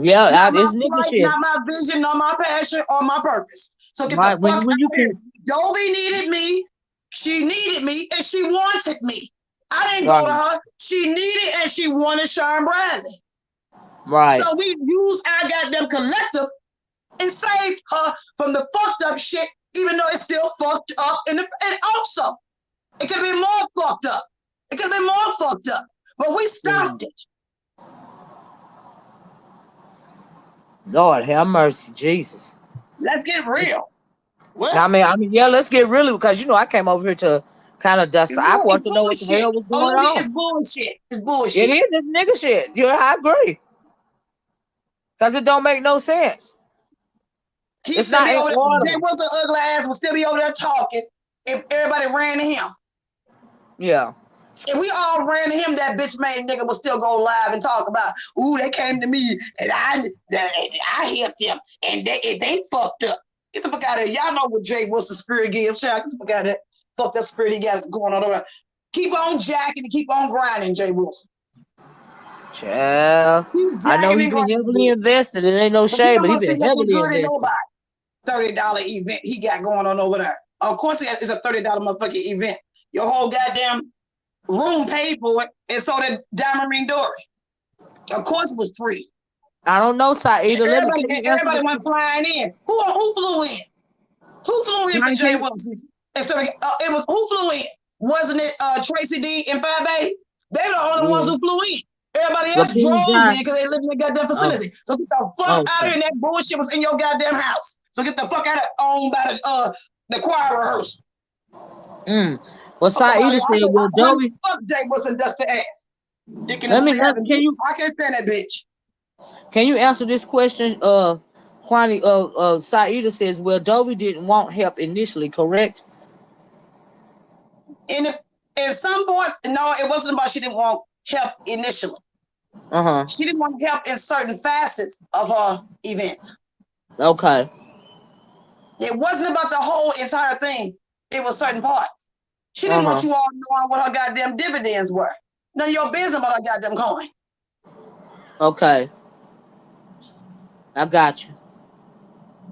Speaker 1: Yeah,
Speaker 2: Not my
Speaker 1: it's nigga
Speaker 2: plight,
Speaker 1: shit.
Speaker 2: not my vision, not my passion, or my purpose. So get the
Speaker 1: Right.
Speaker 2: fuck
Speaker 1: When
Speaker 2: out
Speaker 1: you
Speaker 2: of here.
Speaker 1: can.
Speaker 2: Dovie needed me. She needed me and she wanted me. I didn't go
Speaker 1: Right.
Speaker 2: to her. She needed and she wanted Sean Bradley.
Speaker 1: Right.
Speaker 2: So we used our goddamn collective and saved her from the fucked up shit, even though it's still fucked up. And also, It could have been more fucked up. It could have been more fucked up. But we stopped it.
Speaker 1: Lord have mercy, Jesus.
Speaker 2: Let's get real. What?
Speaker 1: I mean, yeah, let's get really, because you know I came over here to kind of dust. I
Speaker 2: It's
Speaker 1: want to know what the
Speaker 2: bullshit.
Speaker 1: hell was going
Speaker 2: Olivia,
Speaker 1: on.
Speaker 2: it's bullshit. It's
Speaker 1: It
Speaker 2: bullshit.
Speaker 1: is, it's nigga shit. Yeah, I agree. Because it don't make no sense.
Speaker 2: He
Speaker 1: It's
Speaker 2: still
Speaker 1: not
Speaker 2: be
Speaker 1: in
Speaker 2: over there. Jay
Speaker 1: order.
Speaker 2: Wilson ugly ass would still be over there talking if everybody ran to him.
Speaker 1: Yeah.
Speaker 2: If we all ran to him, that bitch made nigga would still go live and talk about, ooh, they came to me and I helped them and they fucked up. Get the fuck out of here. Y'all know what Jay Wilson's spirit gives. Get the fuck out of here. Fuck that spirit he got going on over. Keep on jacking and keep on grinding, Jay Wilson.
Speaker 1: Child. I know he been heavily invested. It ain't no
Speaker 2: But you
Speaker 1: shade,
Speaker 2: don't
Speaker 1: but he
Speaker 2: want to see
Speaker 1: been
Speaker 2: nothing
Speaker 1: heavily
Speaker 2: good in
Speaker 1: invested.
Speaker 2: nobody. $30 event he got going on over there. Of course, it's a $30 motherfucking event. Your whole goddamn room paid for it, and so did Diamond Ring Dory. Of course, it was free.
Speaker 1: I don't know, Saida.
Speaker 2: Everybody went flying in. Who flew in? Who flew in for Jay Wilson? It was who flew in? Wasn't it Tracy D and 5A? They were the only ones who flew in. Everybody else drove in because they live in the goddamn facility. So get the fuck out of here. And that bullshit was in your goddamn house. So get the fuck out of owned by the choir rehearsal.
Speaker 1: Well, Saida said, well, Dovie.
Speaker 2: Fuck Jay Wilson, dusty ass.
Speaker 1: Can you?
Speaker 2: I can't stand that bitch.
Speaker 1: Can you answer this question? Quanney, Saida says, well, Dovie didn't want help initially, correct?
Speaker 2: In some point, no, it wasn't about she didn't want help initially. She didn't want help in certain facets of her event.
Speaker 1: Okay.
Speaker 2: It wasn't about the whole entire thing. It was certain parts. She didn't want you all knowing what her goddamn dividends were. None of your business about her goddamn coin.
Speaker 1: Okay. I got you.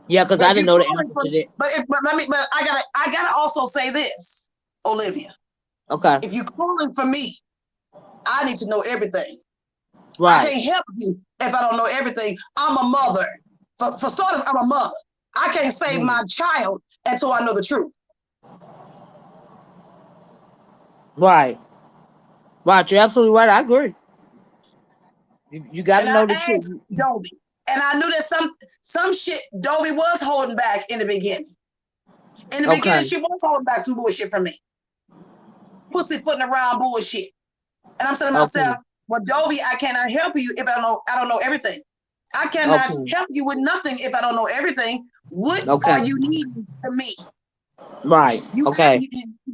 Speaker 1: Yeah, because I didn't know the answer to that.
Speaker 2: But I gotta also say this, Olivia.
Speaker 1: Okay.
Speaker 2: If you calling for me, I need to know everything.
Speaker 1: Right.
Speaker 2: I can't help you if I don't know everything. I'm a mother. For starters, I'm a mother. I can't save my child until I know the truth.
Speaker 1: Right. Right. You're absolutely right. I agree. You got to know the truth.
Speaker 2: Dovie, and I knew that some shit Dovie was holding back in the beginning. In the beginning, she was holding back some bullshit from me. Pussyfooting around bullshit. And I'm saying to myself, well, Dovie, I cannot help you if I don't know everything. I cannot help you with nothing if I don't know everything. What are you needing from me?
Speaker 1: Right.
Speaker 2: You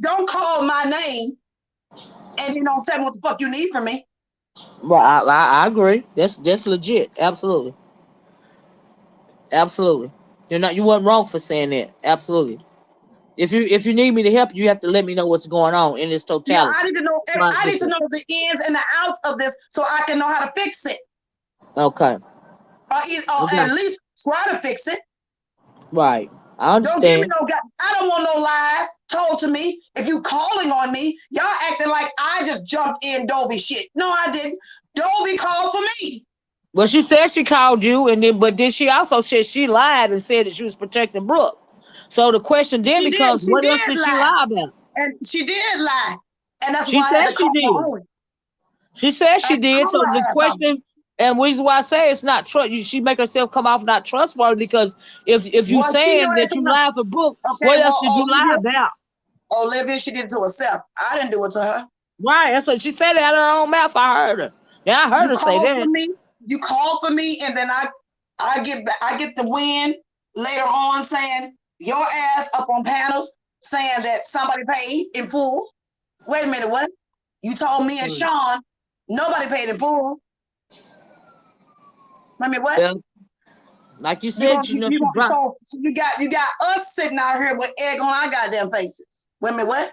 Speaker 2: don't call my name and you don't tell me what the fuck you need from me.
Speaker 1: Well, I agree. That's legit. Absolutely. Absolutely. You weren't wrong for saying that. Absolutely. If you need me to help you, you have to let me know what's going on in its totality.
Speaker 2: Yeah, I need to know. I need to know the ins and the outs of this so I can know how to fix it.
Speaker 1: Okay.
Speaker 2: Or at least try to fix it.
Speaker 1: Right. I understand.
Speaker 2: Don't give me no. I don't want no lies told to me. If you calling on me, y'all acting like I just jumped in Dovie shit. No, I didn't. Dovie called for me.
Speaker 1: Well, she said she called you, but then she also said she lied and said that she was protecting Brooke. So the question then becomes, what else did she lie about?
Speaker 2: And she did lie, and that's
Speaker 1: she
Speaker 2: why
Speaker 1: said
Speaker 2: I had to call
Speaker 1: she did.
Speaker 2: her.
Speaker 1: She said she did. So the question, and reason why I say it's not trust, she make herself come off not trustworthy, because if you saying that you lied for Brooke, what else did you lie about?
Speaker 2: Olivia, she did it to herself. I didn't do it to her.
Speaker 1: Right. That's what she said out of her own mouth. I heard her. Yeah, I heard her say that.
Speaker 2: You call for me, and then I get the win later on saying your ass up on panels saying that somebody paid in full. Wait a minute, what? You told me and Sean nobody paid in full. I mean, what?
Speaker 1: Yeah. Like you said,
Speaker 2: so you got us sitting out here with egg on our goddamn faces. Wait a minute, what?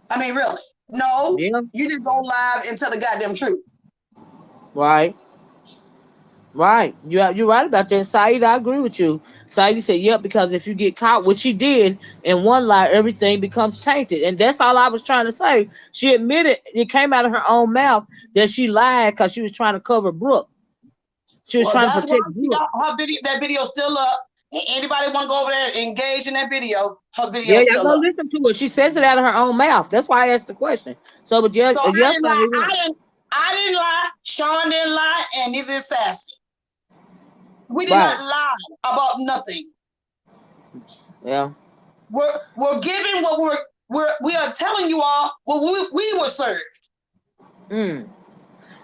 Speaker 2: I mean, really? No, you just go live and tell the goddamn truth.
Speaker 1: Right. Right. You're right about that, Saida. I agree with you. Saida said, yep, because if you get caught, which she did, in one lie, everything becomes tainted. And that's all I was trying to say. She admitted, it came out of her own mouth, that she lied because she was trying to cover Brooke. She was trying to protect Brooke.
Speaker 2: That video still up. And anybody want to go over there and engage in that video, her
Speaker 1: Yeah,
Speaker 2: video's
Speaker 1: y'all
Speaker 2: still
Speaker 1: go
Speaker 2: up.
Speaker 1: listen to it. She says it out of her own mouth. That's why I asked the question. So, but
Speaker 2: So I
Speaker 1: yes,
Speaker 2: didn't lie. I didn't lie. Sean didn't lie, and neither is Sassy. We did
Speaker 1: right.
Speaker 2: not lie about nothing.
Speaker 1: Yeah.
Speaker 2: We're giving what we are telling you all what we were served.
Speaker 1: Mm.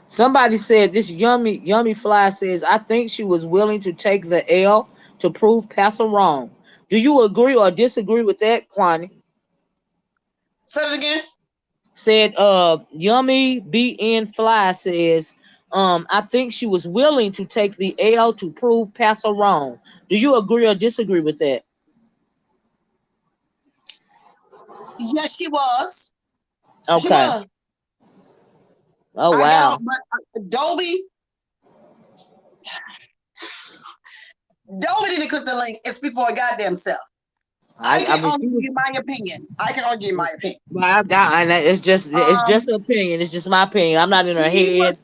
Speaker 1: Somebody said this yummy fly says I think she was willing to take the L to prove Pastor wrong. Do you agree or disagree with that, Quanney?
Speaker 2: Say it again.
Speaker 1: Said Yummy BN Fly says I think she was willing to take the L to prove Pastor wrong. Do you agree or disagree with that?
Speaker 2: Yes, she was. She
Speaker 1: Okay.
Speaker 2: was.
Speaker 1: Oh
Speaker 2: I got on,
Speaker 1: wow.
Speaker 2: but Dovie didn't click the link. It's before goddamn self. I
Speaker 1: I
Speaker 2: can
Speaker 1: mean
Speaker 2: only
Speaker 1: she
Speaker 2: give
Speaker 1: was,
Speaker 2: you my opinion. I can only give you my opinion.
Speaker 1: well, and it's just
Speaker 2: Um,
Speaker 1: an opinion. It's just my opinion. I'm not in her
Speaker 2: she
Speaker 1: head.
Speaker 2: was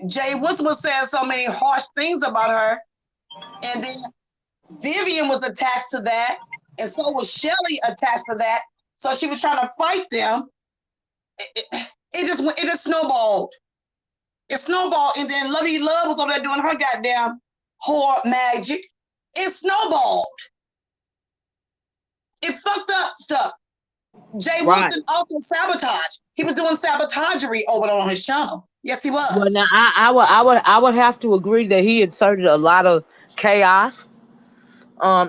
Speaker 2: Jay Wilson was saying so many harsh things about her, and then Vivian was attached to that, and so was Shelly attached to that. So she was trying to fight them. It just snowballed. It snowballed, and then Lovey Love was over there doing her goddamn horror magic. It snowballed. It fucked up stuff. Jay
Speaker 1: Right.
Speaker 2: Wilson also sabotaged. He was doing sabotagery over on his channel. Yes, he
Speaker 1: Well, now
Speaker 2: was.
Speaker 1: I would have to agree that he inserted a lot of chaos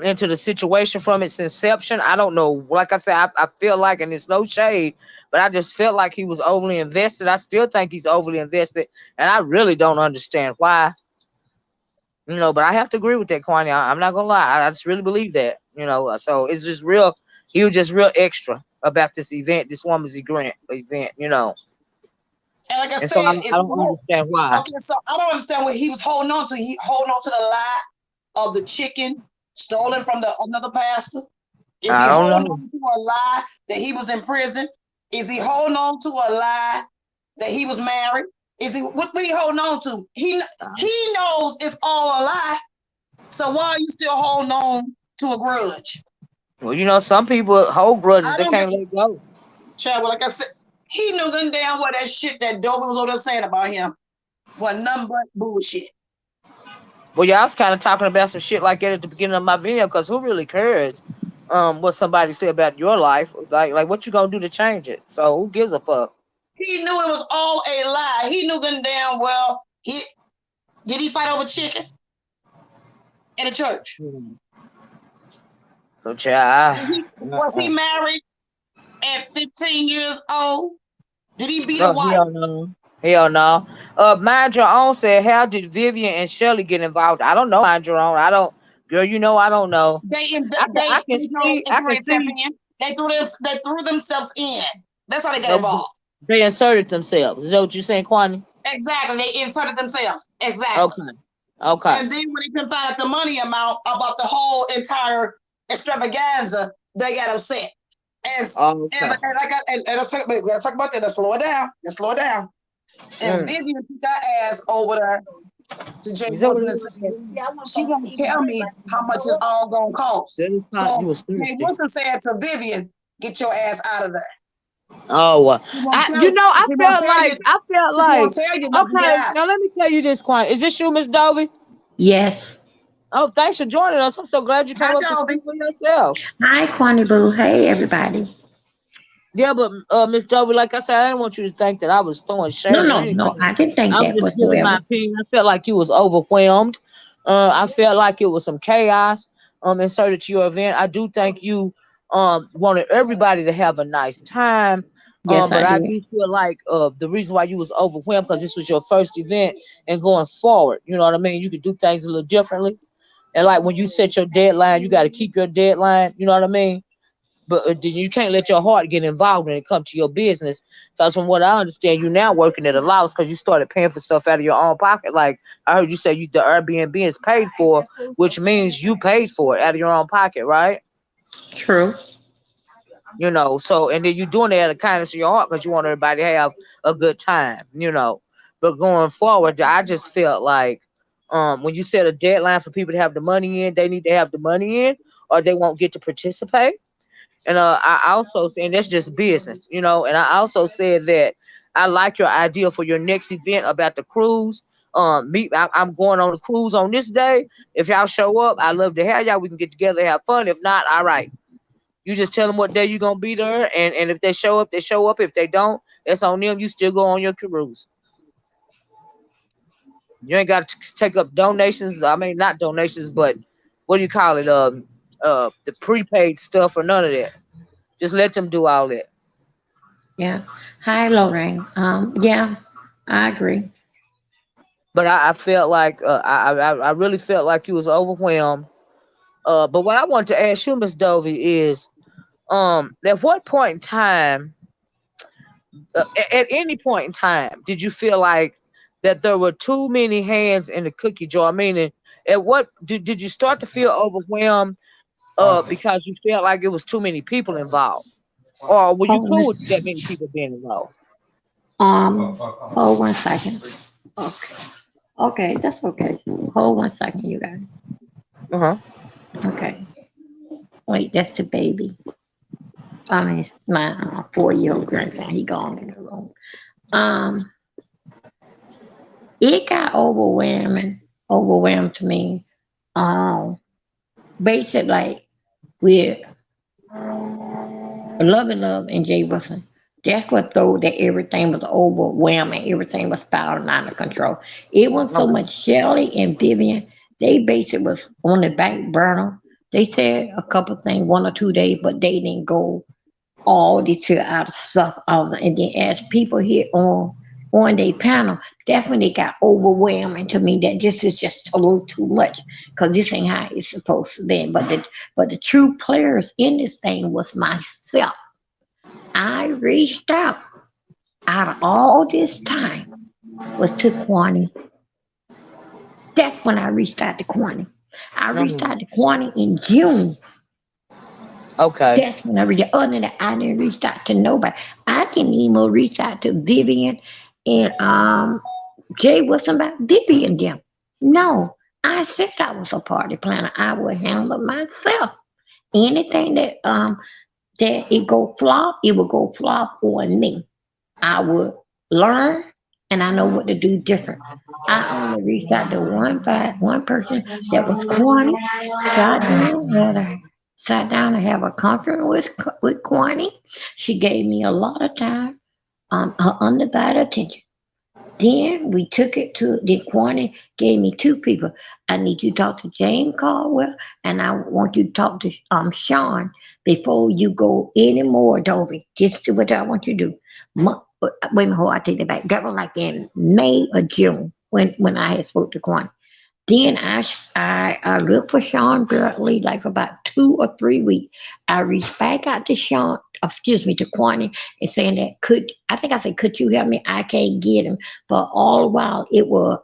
Speaker 1: into the situation from its inception. I don't know. Like I said, I feel like, and it's no shade, but I just felt like he was overly invested. I still think he's overly invested, and I really don't understand why. But I have to agree with that, Quanney. I'm not gonna lie. I just really believe that. So it's just real. He was just real extra about this event, this woman's event.
Speaker 2: And like I
Speaker 1: And so
Speaker 2: said,
Speaker 1: I
Speaker 2: it's
Speaker 1: don't understand why.
Speaker 2: okay. So I don't understand what he was holding on to. He holding on to the lie of the chicken stolen from another pastor. Is he
Speaker 1: I don't
Speaker 2: holding
Speaker 1: know.
Speaker 2: on to a lie that he was in prison? Is he holding on to a lie that he was married? Is he what he holding on to? He knows it's all a lie. So why are you still holding on to a grudge?
Speaker 1: Well, some people hold grudges.
Speaker 2: I
Speaker 1: They
Speaker 2: don't get
Speaker 1: can't let go.
Speaker 2: Chad. Well, like I said, he knew them damn well that shit that Dovie was over there saying about him was nothing but bullshit.
Speaker 1: Well, yeah, I was kind of talking about some shit like that at the beginning of my video because who really cares what somebody say about your life? Like what you gonna do to change it? So who gives a fuck?
Speaker 2: He knew it was all a lie. He knew them damn well. Did he fight over chicken in a church?
Speaker 1: Hmm. So, child,
Speaker 2: Was he married at 15 years old? Did he beat a
Speaker 1: oh,
Speaker 2: wife?
Speaker 1: hell no. Hell no. Mind your own said, how did Vivian and Shelly get involved? I don't know, mind your own. I don't, girl. I don't know. I can see. I can see.
Speaker 2: They threw themselves in. That's how they got
Speaker 1: No,
Speaker 2: involved.
Speaker 1: they inserted themselves. Is that what you're saying, Quanney?
Speaker 2: Exactly. They inserted themselves. Exactly.
Speaker 1: Okay. Okay.
Speaker 2: And then when they couldn't find out the money amount about the whole entire extravaganza, they got upset.
Speaker 1: Okay.
Speaker 2: And let's talk, we gotta talk about that. Let's slow it down. And Vivian took our ass over there to Jay
Speaker 1: Is that what
Speaker 2: Wilson
Speaker 1: it
Speaker 2: and
Speaker 1: is?
Speaker 2: said, she won't tell me how much it's all gonna cost.
Speaker 1: That is not, you
Speaker 2: So
Speaker 1: was
Speaker 2: Jay
Speaker 1: thirsty.
Speaker 2: Wilson said to Vivian, get your ass out of there.
Speaker 1: Oh,
Speaker 2: She won't tell you.
Speaker 1: I felt
Speaker 2: She won't
Speaker 1: like,
Speaker 2: tell you once you get
Speaker 1: okay,
Speaker 2: out.
Speaker 1: now let me tell you this, Quan. Is this you, Miss Dovie?
Speaker 4: Yes.
Speaker 1: Oh, thanks for joining us. I'm so glad you came
Speaker 2: Hi,
Speaker 1: up to
Speaker 2: Dovie.
Speaker 1: speak for yourself.
Speaker 4: Hi, Quanney Boo. Hey, everybody.
Speaker 1: Yeah, but Miss Dovie, like I said, I didn't want you to think that I was throwing
Speaker 4: No,
Speaker 1: shade or
Speaker 4: no, no.
Speaker 1: anything.
Speaker 4: I didn't think
Speaker 1: I'm
Speaker 4: that
Speaker 1: just giving my
Speaker 4: whatsoever.
Speaker 1: opinion. I felt like you was overwhelmed. I felt like it was some chaos inserted to your event. I do think you wanted everybody to have a nice time.
Speaker 4: Yes,
Speaker 1: But
Speaker 4: I
Speaker 1: I
Speaker 4: did.
Speaker 1: do feel like the reason why you was overwhelmed because this was your first event and going forward, you know what I mean? You could do things a little differently. And like when you set your deadline, you got to keep your deadline, you know what I mean? But you can't let your heart get involved when it comes to your business. Because from what I understand, you now working at a loss because you started paying for stuff out of your own pocket. Like I heard you say, the Airbnb is paid for, which means you paid for it out of your own pocket, right?
Speaker 4: True.
Speaker 1: So and then you're doing it out of the kindness of your heart because you want everybody to have a good time. But going forward, I just felt like When you set a deadline for people to have the money in, they need to have the money in, or they won't get to participate. And I also said, and that's just business, you know. And I also said that I like your idea for your next event about the cruise. I'm going on a cruise on this day. If y'all show up, I love to have y'all. We can get together, have fun. If not, all right. You just tell them what day you're gonna be there, and if they show up, they show up. If they don't, that's on them. You still go on your cruise. You ain't got to take up donations. I mean, not donations, but what do you call it? The prepaid stuff or none of that. Just let them do all that.
Speaker 4: Yeah. Hi, Lorraine. Yeah, I agree.
Speaker 1: But I felt like I really felt like you was overwhelmed. But what I want to ask you, Miss Dovie, is at what point in time, at any point in time, did you feel like that there were too many hands in the cookie jar? Meaning, at what did you start to feel overwhelmed? Because you felt like it was too many people involved, or were you
Speaker 4: Hold on.
Speaker 1: cool with that many people being involved?
Speaker 4: Hold 1 second. Okay. Okay, that's okay. Hold 1 second, you guys.
Speaker 1: Uh huh.
Speaker 4: Okay. Wait, that's the baby. I mean, it's my 4-year-old grandson. He gone in the room. Um, it got overwhelming to me. Um, Basically, like with Love and Jay Wilson. That's what though that everything was overwhelming. Everything was spiraling out of control. It wasn't so
Speaker 1: Okay.
Speaker 4: much Shelley and Vivian. They basically was on the back burner. They said a couple things, 1 or 2 days, but they didn't go all this figure out stuff out. And then as people here on their panel, that's when they got overwhelming to me that this is just a little too much because this ain't how it's supposed to be. But the true players in this thing was myself. I reached out of all this time was to Quanney. That's when I reached out to Quanney. I reached
Speaker 1: Mhm.
Speaker 4: out to Quanney in June.
Speaker 1: Okay.
Speaker 4: That's when I reached out. Other than that, I didn't reach out to nobody. I didn't even reach out to Vivian and Jay Wilson about Vivian them. No, I said I was a party planner. I would handle it myself. Anything that it go flop, it will go flop on me. I would learn and I know what to do different. I only reached out to one person that was Quantity. Sat down and have a conference with Quantity. She gave me a lot of time, her undivided attention. Then we took it to the Quantity gave me two people. I need you to talk to James Caldwell and I want you to talk to Sean before you go any more, Dovie. Just do what I want you to do. Wait a minute, hold on, I take that back. That was like in May or June when I had spoke to Quantity. Then I looked for Sean Berkeley like for about 2 or 3 weeks. I reached back out to Sean, excuse me, to Quani and saying that I think I said, could you help me? I can't get him. But all the while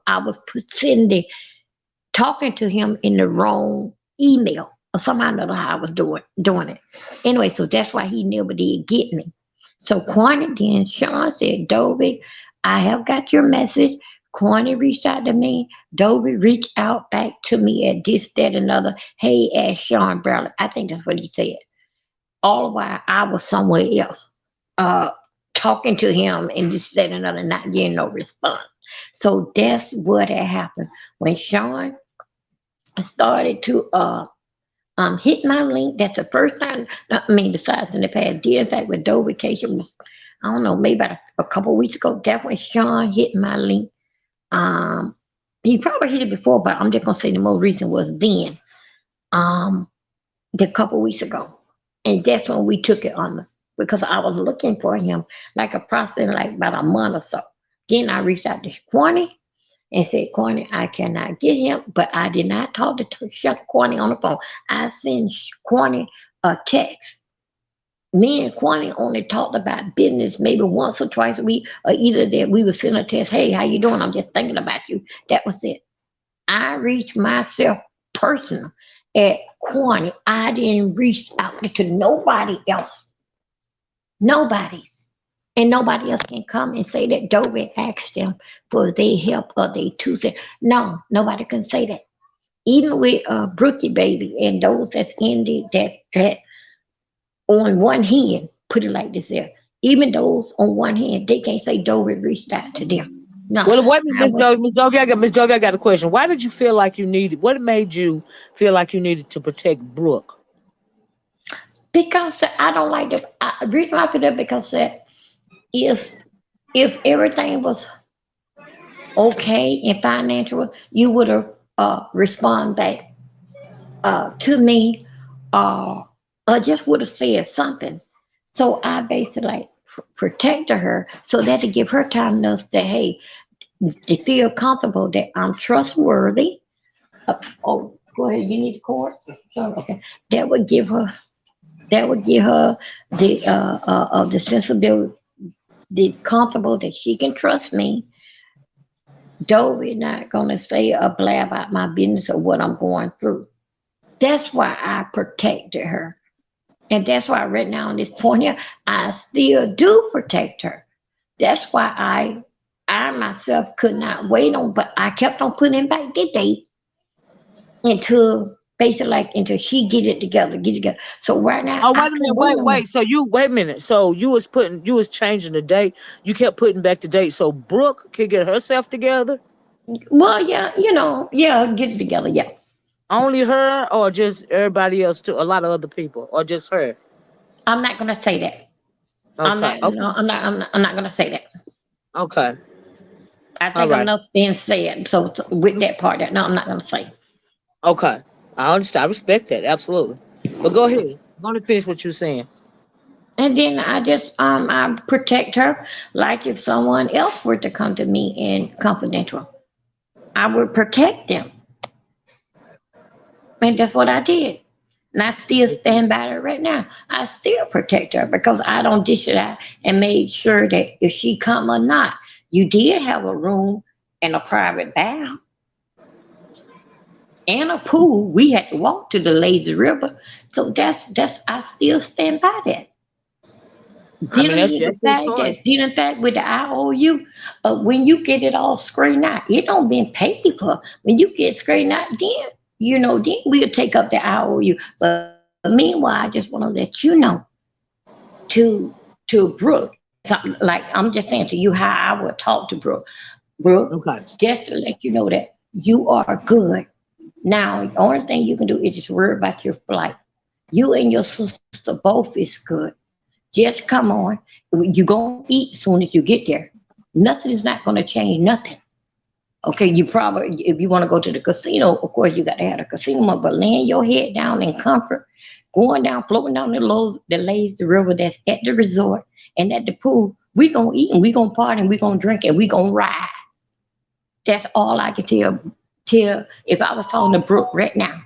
Speaker 4: I was sending, talking to him in the wrong email or somehow or another how I was doing it. Anyway, so that's why he never did get me. So Quani then, Sean said, Dovie, I have got your message. Quani reached out to me. Dovie reached out back to me at this, that, another. Hey, ask Sean Bradley. I think that's what he said. All the while I was somewhere else, uh, talking to him and this, that, another, not getting no response. So that's what had happened. When Sean started to hit my link, that's the first time, I mean, besides in the past, did in fact with DovieCation was, I don't know, maybe about a couple of weeks ago, that's when Sean hit my link. Um, he probably hit it before, but I'm just gonna say the most recent was then, um, the couple weeks ago, and that's when we took it on because I was looking for him like a process like about a month or so. Then I reached out to Quani and said, Quani, I cannot get him, but I did not talk to Quani on the phone. I sent Quani a text. Me and Quani only talked about business maybe once or twice a week, or either that we would send a text, hey, how you doing? I'm just thinking about you. That was it. I reached myself personal at Quani. I didn't reach out to nobody else. Nobody. And nobody else can come and say that Dovie asked them for their help or their 2 cents. No, nobody can say that. Even with Brookie Baby and those that's in that on one hand, put it like this there. Even those on one hand, they can't say Dovie reached out to them. No,
Speaker 1: Well, wait a minute,
Speaker 4: I was
Speaker 1: Miss Dovie, I got a question. Why did you feel like you needed? What made you feel like you needed to protect Brooke?
Speaker 4: because I don't like the reason I put it because is if everything was okay and financial, you would have respond back to me, uh, or just would have said something. So I basically like protected her so that to give her time to say, hey, to feel comfortable that I'm trustworthy. Oh, go ahead. You need the cord? Sure, okay. That would give her. That would give her the sensibility, the comfortable that she can trust me. Dovie not gonna say a blab about my business or what I'm going through. That's why I protected her. And that's why right now on this point here, I still do protect her. That's why I myself could not wait on, but I kept on putting back the date until basically like until she get it together. So right now
Speaker 1: Oh,
Speaker 4: I
Speaker 1: wait a
Speaker 4: can
Speaker 1: minute,
Speaker 4: wait on her.
Speaker 1: wait. So you wait a minute. So you was changing the date. You kept putting back the date so Brooke could get herself together.
Speaker 4: Well, yeah, yeah, get it together, yeah.
Speaker 1: Only her, or just everybody else too? A lot of other people, or just her?
Speaker 4: I'm not gonna say that. I'm
Speaker 1: Okay,
Speaker 4: not,
Speaker 1: okay,
Speaker 4: no, I'm not gonna say that.
Speaker 1: okay.
Speaker 4: I
Speaker 1: All
Speaker 4: think
Speaker 1: right.
Speaker 4: enough being said. So with that part, that no, I'm not gonna say.
Speaker 1: Okay. I understand. I respect that. Absolutely. But go ahead. Go on and finish what you're saying.
Speaker 4: And then I just I protect her like if someone else were to come to me in confidential, I would protect them. And that's what I did. And I still stand by her right now. I still protect her because I don't dish it out and make sure that if she come or not, you did have a room and a private bath and a pool. We had to walk to the lazy river. So that's I still stand by that.
Speaker 1: I mean,
Speaker 4: Dealing with the
Speaker 1: that's your
Speaker 4: fact
Speaker 1: choice.
Speaker 4: that's dealing fact with the IOU, when you get it all straightened out, it don't been paid for. When you get straightened out, then then we'll take up the IOU. But meanwhile, I just want to let you know to Brooke, like I'm just saying to you how I would talk to Brooke. Brooke,
Speaker 1: Okay.
Speaker 4: just to let you know that you are good. Now, the only thing you can do is just worry about your flight. You and your sister both is good. Just come on. You're going to eat as soon as you get there. Nothing is not going to change nothing. Okay, you probably, if you want to go to the casino, of course, you got to have a casino, but laying your head down in comfort, going down, floating down the lazy river that's at the resort and at the pool, we going to eat and we going to party and we going to drink and we going to ride. That's all I can tell if I was talking to Brooke right now.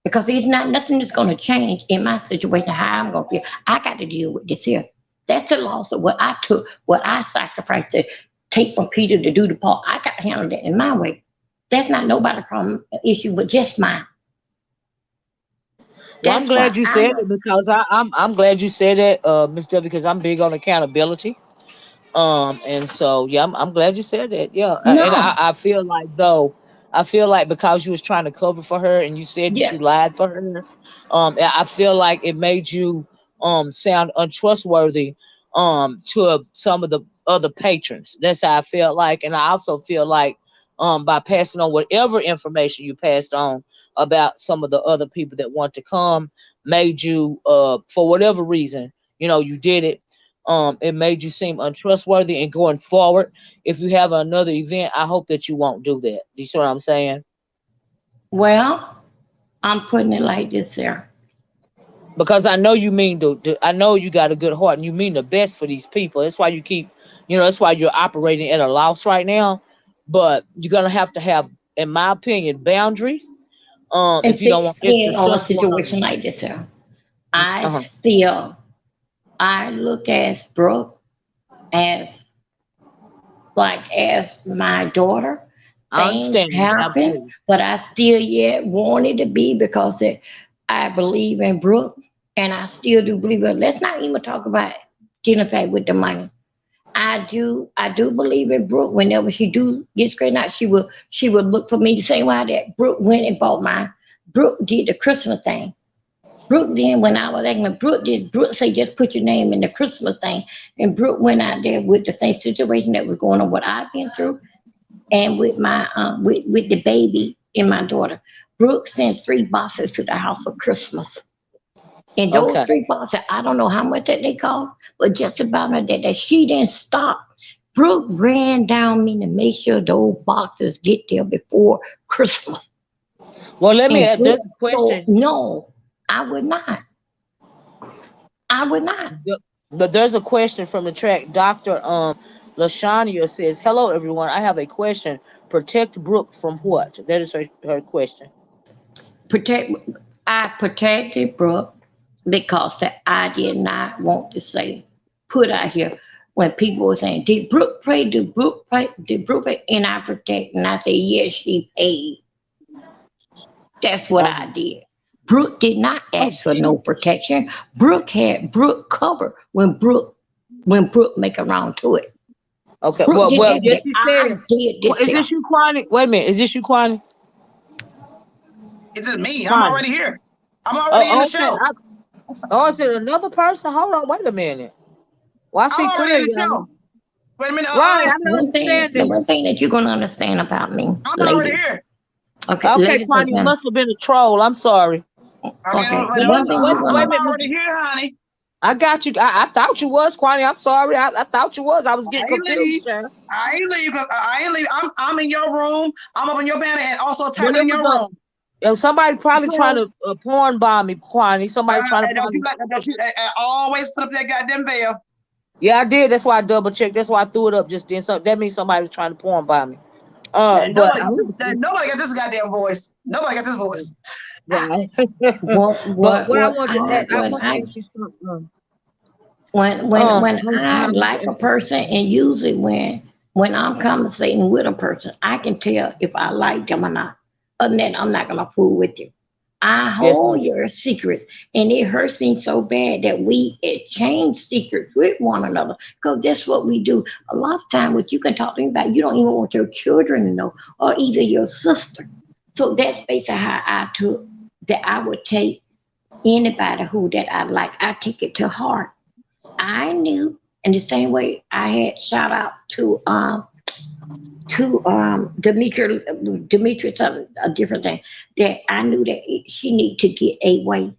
Speaker 4: Because it's not nothing that's gonna change in my situation, how I'm gonna feel. I got to deal with this here. That's the loss of what I took, what I sacrificed to take from Peter to do the part. I got to handle that in my way. That's not nobody's problem issue, but just mine.
Speaker 1: Well, I'm
Speaker 4: That's why
Speaker 1: glad you
Speaker 4: I
Speaker 1: said
Speaker 4: know.
Speaker 1: it because I'm glad you said that, Miss W, because I'm big on accountability. And so yeah, I'm glad you said that. Yeah, and
Speaker 4: No,
Speaker 1: I feel like though, I feel like because you was trying to cover for her and you said that
Speaker 4: yeah,
Speaker 1: you lied for her, I feel like it made you sound untrustworthy to some of the other patrons. That's how I felt like, and I also feel like by passing on whatever information you passed on about some of the other people that want to come, made you for whatever reason, you did it. It made you seem untrustworthy, and going forward, if you have another event, I hope that you won't do that. Do you see what I'm saying?
Speaker 4: well, I'm putting it like this here.
Speaker 1: Because I know you mean I know you got a good heart and you mean the best for these people. That's why you keep, that's why you're operating at a loss right now. But you're gonna have to have, in my opinion, boundaries.
Speaker 4: And
Speaker 1: If you don't
Speaker 4: thick
Speaker 1: want this to
Speaker 4: skin on a
Speaker 1: stuff going
Speaker 4: situation
Speaker 1: on.
Speaker 4: like this here. I
Speaker 1: Uh-huh.
Speaker 4: still, I look at Brooke as as my daughter.
Speaker 1: I
Speaker 4: Things
Speaker 1: understand that.
Speaker 4: happen,
Speaker 1: Absolutely.
Speaker 4: but I still yet want it to be because I believe in Brooke and I still do believe it. Let's not even talk about dealing back with the money. I do believe in Brooke. Whenever she do get straightened out, she will look for me the same way that Brooke went and bought mine. Brooke did the Christmas thing. Brooke then when I was acting, Brooke say just put your name in the Christmas thing. And Brooke went out there with the same situation that was going on what I've been through and with my with the baby and my daughter. Brooke sent 3 boxes to the house for Christmas. And those
Speaker 1: Okay.
Speaker 4: 3 boxes, I don't know how much that they cost, but just about that she didn't stop. Brooke ran down me to make sure those boxes get there before Christmas.
Speaker 1: Well, let me
Speaker 4: And
Speaker 1: add. There's a
Speaker 4: so
Speaker 1: question.
Speaker 4: no, I would not. I would not.
Speaker 1: But there's a question from the track. Doctor Lashania says, "Hello, everyone. I have a question. Protect Brooke from what?" That is her question.
Speaker 4: Protect. I protected Brooke because that I did not want to say put out here when people were saying, "Did Brooke pray? Did Brooke pray? Did Brooke pray?" And I protect, and I say, "Yes, she paid." That's what I
Speaker 1: Um,
Speaker 4: did. Brooke did not ask for
Speaker 2: Okay.
Speaker 4: no protection. Brooke had Brooke covered when Brooke make around to it.
Speaker 1: okay.
Speaker 4: Brooke didn't
Speaker 1: Well,
Speaker 4: ask
Speaker 1: yes,
Speaker 4: that.
Speaker 1: he
Speaker 4: I
Speaker 1: said.
Speaker 4: did
Speaker 1: Well,
Speaker 4: this
Speaker 1: is
Speaker 4: here.
Speaker 1: this you, Quanney? Wait a minute. Is this you, Quanney?
Speaker 2: It's just me. I'm
Speaker 1: Quanney.
Speaker 2: already here. I'm already in the
Speaker 1: Okay.
Speaker 2: show.
Speaker 1: Oh, is it another person? Hold on. Wait a minute. Well, I
Speaker 2: I'm
Speaker 1: see
Speaker 2: already in
Speaker 1: 3 of
Speaker 2: the
Speaker 1: y'all.
Speaker 2: show. Wait a minute.
Speaker 1: Right. I'm
Speaker 4: The
Speaker 1: understanding.
Speaker 4: one thing that you're gonna understand about me,
Speaker 2: I'm already
Speaker 4: ladies.
Speaker 2: here.
Speaker 4: Okay,
Speaker 1: Okay,
Speaker 4: ladies and
Speaker 1: Quanney, it
Speaker 4: gentlemen.
Speaker 1: must have been a troll. I'm sorry.
Speaker 2: Okay,
Speaker 4: Okay,
Speaker 2: wait
Speaker 4: the
Speaker 2: a
Speaker 1: Wait,
Speaker 4: one
Speaker 2: minute.
Speaker 4: thing
Speaker 1: wait,
Speaker 4: you're
Speaker 1: wait a
Speaker 4: gonna
Speaker 2: I'm
Speaker 1: minute.
Speaker 2: already here, honey.
Speaker 1: I got you. I thought you was, Quanney. I'm sorry. I thought you was. I was
Speaker 2: I
Speaker 1: getting
Speaker 2: ain't leave.
Speaker 1: confused, Sharon.
Speaker 2: I ain't leave. I ain't leave. I'm in your room. I'm up in your banner and also
Speaker 1: Well,
Speaker 2: tapping
Speaker 1: it
Speaker 2: in
Speaker 1: was
Speaker 2: your room.
Speaker 1: somebody probably trying
Speaker 2: So,
Speaker 1: to porn bomb me, Quanney. Somebody's trying to
Speaker 2: and don't you
Speaker 1: probably.
Speaker 2: like don't you always put up that goddamn veil.
Speaker 1: Yeah, I did. That's why I double checked. That's why I threw it up just then. So that means somebody was trying to porn bomb me.
Speaker 2: And
Speaker 1: But
Speaker 2: nobody got this. Nobody got this goddamn voice. Nobody got this voice.
Speaker 1: right. But
Speaker 4: what
Speaker 1: I want to ask you something.
Speaker 4: when I
Speaker 1: I want to
Speaker 4: like a
Speaker 1: ask you
Speaker 4: person, and usually when I'm conversating with a person, I can tell if I like them or not. Other than that, I'm not gonna fool with you. I
Speaker 1: yes,
Speaker 4: hold
Speaker 1: ma'am.
Speaker 4: your secrets, and it hurts me so bad that we exchange secrets with one another. Because that's what we do. A lot of time, what you can talk to me about, you don't even want your children to know, or either your sister. So that's basically how I took that. I would take anybody who that I like. I take it to heart. I knew in the same way I had shout out to Demetri something a different thing that I knew that she need to get away.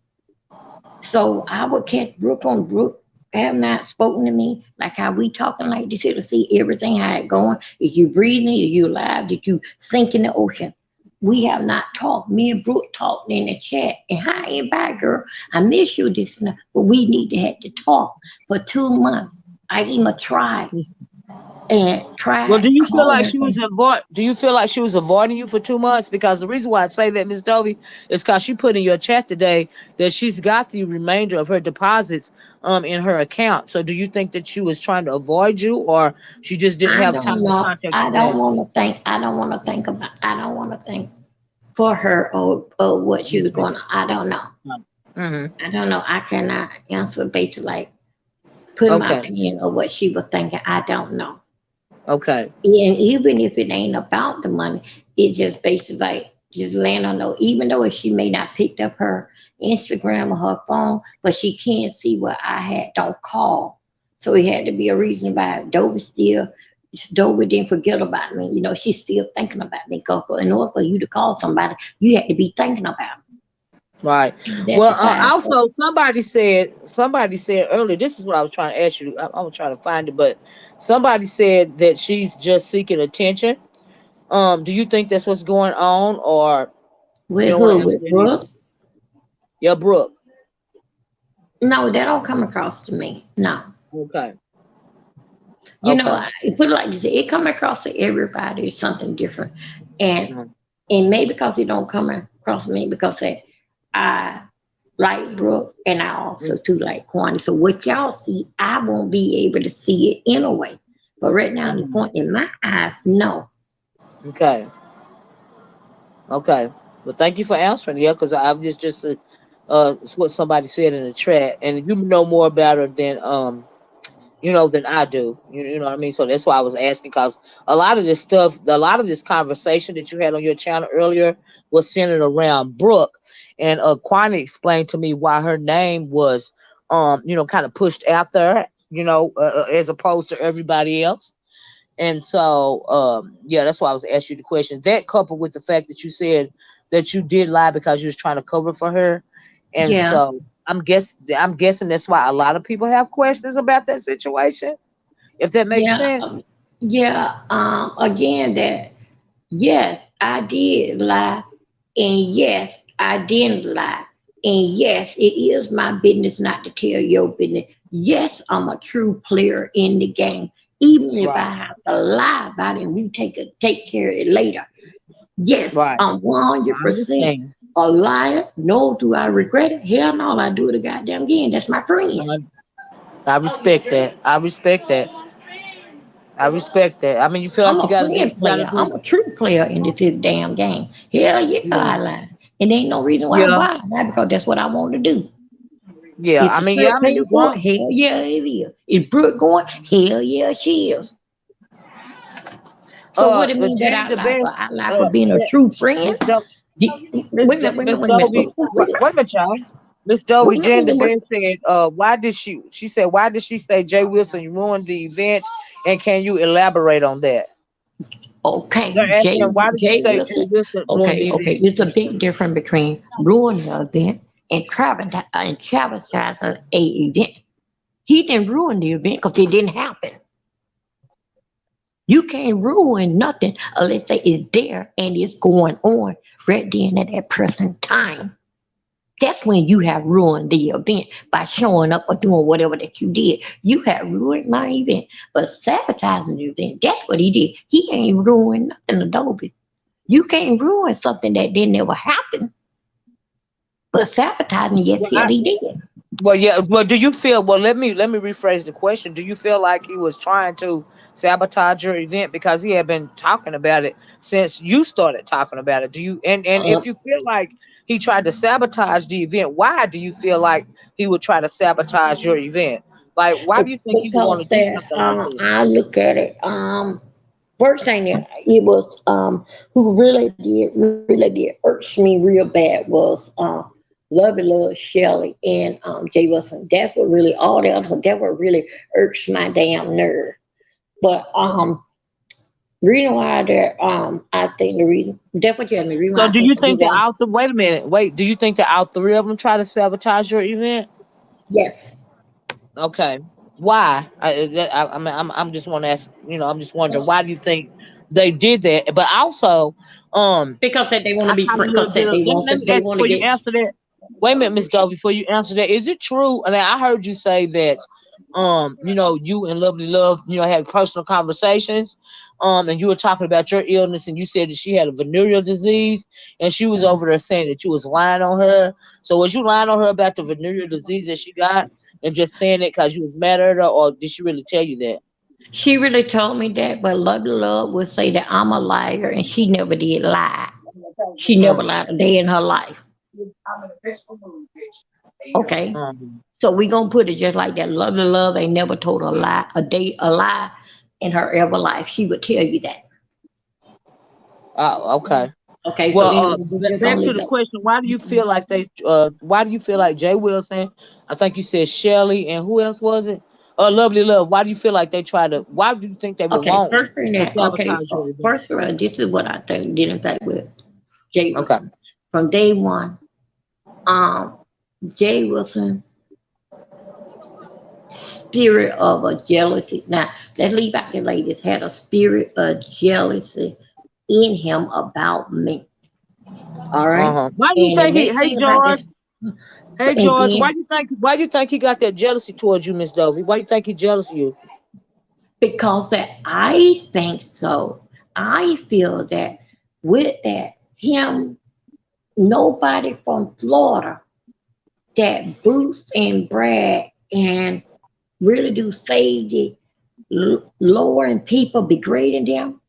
Speaker 4: So I would catch Brooke on Brooke have not spoken to me like how we talking like this here to see everything how it going. Is you breathing? Are you alive? Did you sink in the ocean? We have not talked. Me and Brooke talked in the chat. And hi and bye, girl. I miss you this and that. But we need to have to talk for 2 months. I even tried and
Speaker 1: Well,
Speaker 4: tried
Speaker 1: do you feel
Speaker 4: calling
Speaker 1: like
Speaker 4: her.
Speaker 1: she was avoid? Do you feel like she was avoiding you for 2 months? Because the reason why I say that, Miss Dovie, is because she put in your chat today that she's got the remainder of her deposits in her account. So, do you think that she was trying to avoid you, or she just didn't
Speaker 4: I
Speaker 1: have
Speaker 4: don't
Speaker 1: time to
Speaker 4: know.
Speaker 1: contact you back?
Speaker 4: I don't want to think about. I don't want to think for her or what she
Speaker 1: Yes,
Speaker 4: was going on. I don't know.
Speaker 1: Mm-hmm.
Speaker 4: I don't know. I cannot answer based like put my
Speaker 1: Okay.
Speaker 4: opinion of what she was thinking. I don't know.
Speaker 1: Okay.
Speaker 4: And even if it ain't about the money, it just basically like just land on know. Even though she may not picked up her Instagram or her phone, but she can't see what I had. Don't call. So it had to be a reason why Dovie didn't forget about me. You know, she's still thinking about me. Cause in order for you to call somebody, you had to be thinking about
Speaker 1: Right.
Speaker 4: me. That's
Speaker 1: Well,
Speaker 4: besides the
Speaker 1: also somebody said earlier. This is what I was trying to ask you. I was trying to find it, but somebody said that she's just seeking attention. Do you think that's what's going on, or you
Speaker 4: with
Speaker 1: don't want to
Speaker 4: who?
Speaker 1: answer
Speaker 4: With
Speaker 1: that either?
Speaker 4: Brooke?
Speaker 1: Yeah, Brooke.
Speaker 4: No, that don't come across to me. No.
Speaker 1: Okay.
Speaker 4: You know,
Speaker 1: Okay.
Speaker 4: I put it like this, it come across to everybody as something different. And
Speaker 1: Mm.
Speaker 4: and maybe because it don't come across me because I like Brooke and I also too like Quantity. So what y'all see, I won't be able to see it in a way. But right now the
Speaker 1: Mhm.
Speaker 4: point in my eyes, no.
Speaker 1: Okay. Okay. Well, thank you for answering. Yeah, because I was it's what somebody said in the chat, and you know more about her than than I do. You know what I mean? So that's why I was asking, because a lot of this stuff, a lot of this conversation that you had on your channel earlier was centered around Brooke. And Quanney explained to me why her name was, kind of pushed after her, as opposed to everybody else. And so, yeah, that's why I was asking you the question. That coupled with the fact that you said that you did lie because you was trying to cover for her, and
Speaker 4: Yeah,
Speaker 1: so I'm guessing that's why a lot of people have questions about that situation. If that makes
Speaker 4: yeah,
Speaker 1: sense.
Speaker 4: yeah. Again, that yes, I did lie, and yes, I didn't lie, and yes, it is my business not to tell your business. Yes, I'm a true player in the game, even if
Speaker 1: Right.
Speaker 4: I have to lie about it and we take care of it later. Yes,
Speaker 1: Right.
Speaker 4: I'm
Speaker 1: I
Speaker 4: 100%
Speaker 1: understand.
Speaker 4: a liar. No, do I regret it? Hell no, I do it a goddamn again. That's my friend.
Speaker 1: I, I respect that. I respect that. I respect that. I mean, you feel
Speaker 4: I'm
Speaker 1: like you
Speaker 4: a
Speaker 1: gotta do.
Speaker 4: friend
Speaker 1: You gotta
Speaker 4: player.
Speaker 1: do.
Speaker 4: I'm a true player in this here damn game. Hell yeah,
Speaker 1: Yeah.
Speaker 4: I lie. And there ain't no reason why
Speaker 1: Yeah.
Speaker 4: why because that's what I want to do.
Speaker 1: Yeah.
Speaker 4: Is
Speaker 1: I
Speaker 4: the
Speaker 1: mean, yeah.
Speaker 4: shirt
Speaker 1: I mean,
Speaker 4: paid
Speaker 1: you
Speaker 4: for
Speaker 1: grown.
Speaker 4: it? Hell yeah, it is. Is Brooke going? Hell yeah, she is. So what it mean that
Speaker 1: James
Speaker 4: I
Speaker 1: the
Speaker 4: lie for?
Speaker 1: best.
Speaker 4: I lie for being a true friend?
Speaker 1: Miss Do-
Speaker 4: Wait a minute, wait a minute,
Speaker 1: Miss
Speaker 4: wait a minute.
Speaker 1: Dovie. Wait a minute, y'all. Miss Dovie,
Speaker 4: Wait a minute,
Speaker 1: Jen
Speaker 4: wait
Speaker 1: the
Speaker 4: a minute.
Speaker 1: best said, why did she said, why did she say Jay Wilson ruined the event? And can you elaborate on that?
Speaker 4: Okay,
Speaker 1: They're asking, why did you
Speaker 4: Jay
Speaker 1: say Jay
Speaker 4: Wilson.
Speaker 1: Wilson ruined
Speaker 4: Okay,
Speaker 1: the
Speaker 4: okay.
Speaker 1: event?
Speaker 4: It's a big difference between ruining an event and travestising a event. He didn't ruin the event because it didn't happen. You can't ruin nothing unless it's there and it's going on right then at that present time. That's when you have ruined the event by showing up or doing whatever that you did. You have ruined my event. But sabotaging the event, that's what he did. He ain't ruined nothing, Adobe. You can't ruin something that didn't ever happen. But sabotaging, yes,
Speaker 1: Well,
Speaker 4: hell, he did.
Speaker 1: yeah. Well, do you feel? Well, let me rephrase the question. Do you feel like he was trying to sabotage your event because he had been talking about it since you started talking about it? Do you and if
Speaker 4: Um,
Speaker 1: you feel like he tried to sabotage the event, why do you feel like he would try to sabotage your event? Like, why do you think he would want
Speaker 4: because
Speaker 1: to do
Speaker 4: that
Speaker 1: something like that?
Speaker 4: I look at it. First thing that it was who really did irks me real bad was Lovey Love Shelley and Jay Wilson. That would really all the others that would really irks my damn nerve. But reason why that I think the reason that's what you had me reason
Speaker 1: So,
Speaker 4: why I
Speaker 1: do
Speaker 4: think
Speaker 1: you
Speaker 4: the reason
Speaker 1: think that
Speaker 4: why
Speaker 1: all the wait a minute, wait? Do you think that all three of them try to sabotage your event?
Speaker 4: yes.
Speaker 1: Okay. Why? I mean, I'm just want to ask. I'm just wondering why do you think they did that? But also,
Speaker 4: Because that they want to
Speaker 1: I
Speaker 4: be
Speaker 1: caught a
Speaker 4: friends.
Speaker 1: little
Speaker 4: Because
Speaker 1: bit
Speaker 4: that
Speaker 1: of. Let me
Speaker 4: they
Speaker 1: ask
Speaker 4: want to
Speaker 1: before you
Speaker 4: get.
Speaker 1: answer that. Wait a minute, Miss Dove. Before you answer that, is it true? And I heard you say that, you and Lovely Love, had personal conversations, and you were talking about your illness, and you said that she had a venereal disease, and she was over there saying that you was lying on her. So was you lying on her about the venereal disease that she got, and just saying it because you was mad at her, or did she really tell you that?
Speaker 4: She really told me that, but Lovely Love would say that I'm a liar, and she never did lie. She never
Speaker 1: Um,
Speaker 4: lied a day in her life. Okay,
Speaker 1: um,
Speaker 4: so we gonna put it just like that. Lovely Love ain't never told a lie in her ever life. She would tell you that.
Speaker 1: oh, okay.
Speaker 4: Okay, so
Speaker 1: Well,
Speaker 4: anyway, we just gonna
Speaker 1: back to
Speaker 4: leave
Speaker 1: the
Speaker 4: that.
Speaker 1: question: why do you feel like why do you feel like Jay Wilson? I think you said Shelly, and who else was it? Lovely Love. Why do you feel like they try to? Why do you think they would
Speaker 4: Okay,
Speaker 1: want
Speaker 4: first thing
Speaker 1: to
Speaker 4: that okay,
Speaker 1: sabotage your event?
Speaker 4: first of all, this is what I think did in fact with Jay
Speaker 1: Okay.
Speaker 4: Wilson. From day one, um, Jay Wilson spirit of a jealousy. Now, let's leave out the ladies had a spirit of jealousy in him about me. All
Speaker 1: Uh
Speaker 4: right.
Speaker 1: huh. Why do you
Speaker 4: And the
Speaker 1: think he?
Speaker 4: next
Speaker 1: Hey
Speaker 4: thing about
Speaker 1: George.
Speaker 4: this,
Speaker 1: Hey
Speaker 4: and
Speaker 1: George. Why
Speaker 4: then
Speaker 1: do you think? Why do you think he got that jealousy towards you, Miss Dovie? Why do you think he jealous of you?
Speaker 4: because that I think so, I feel that with that, him, nobody from Florida that boosts and brag and really do save the lowering people, degrading them.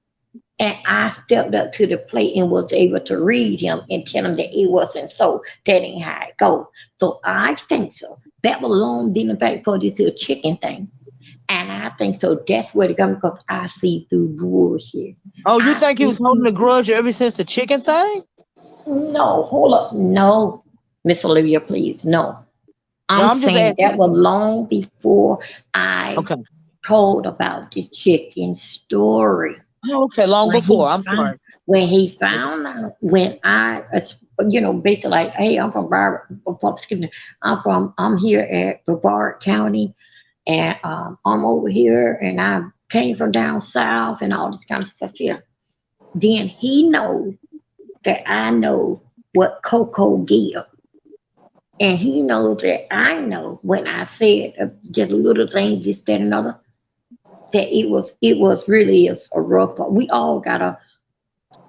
Speaker 4: And I stepped up to the plate and was able to read him and tell him that it wasn't so. That ain't how it go. So I think so. That was long been in fact for this here chicken thing. And I think so that's where it comes because I see through bullshit.
Speaker 1: Oh, you
Speaker 4: I
Speaker 1: think he
Speaker 4: see
Speaker 1: was holding
Speaker 4: through
Speaker 1: a grudge ever since the chicken thing?
Speaker 4: no, hold up. No, Miss Olivia, please. No.
Speaker 1: No,
Speaker 4: I'm
Speaker 1: I'm just
Speaker 4: saying
Speaker 1: asking.
Speaker 4: that was long before I
Speaker 1: Okay.
Speaker 4: told about the chicken story.
Speaker 1: Oh, okay, long
Speaker 4: When
Speaker 1: before.
Speaker 4: he
Speaker 1: I'm
Speaker 4: found,
Speaker 1: sorry.
Speaker 4: when he found out, when I, basically like, hey, I'm from excuse me, I'm here at Brevard County, and I'm over here, and I came from down south, and all this kind of stuff here. Then he knows that I know what Coco give. And he knows that I know when I said just a little thing, just that another, that it was really a rough. We all got a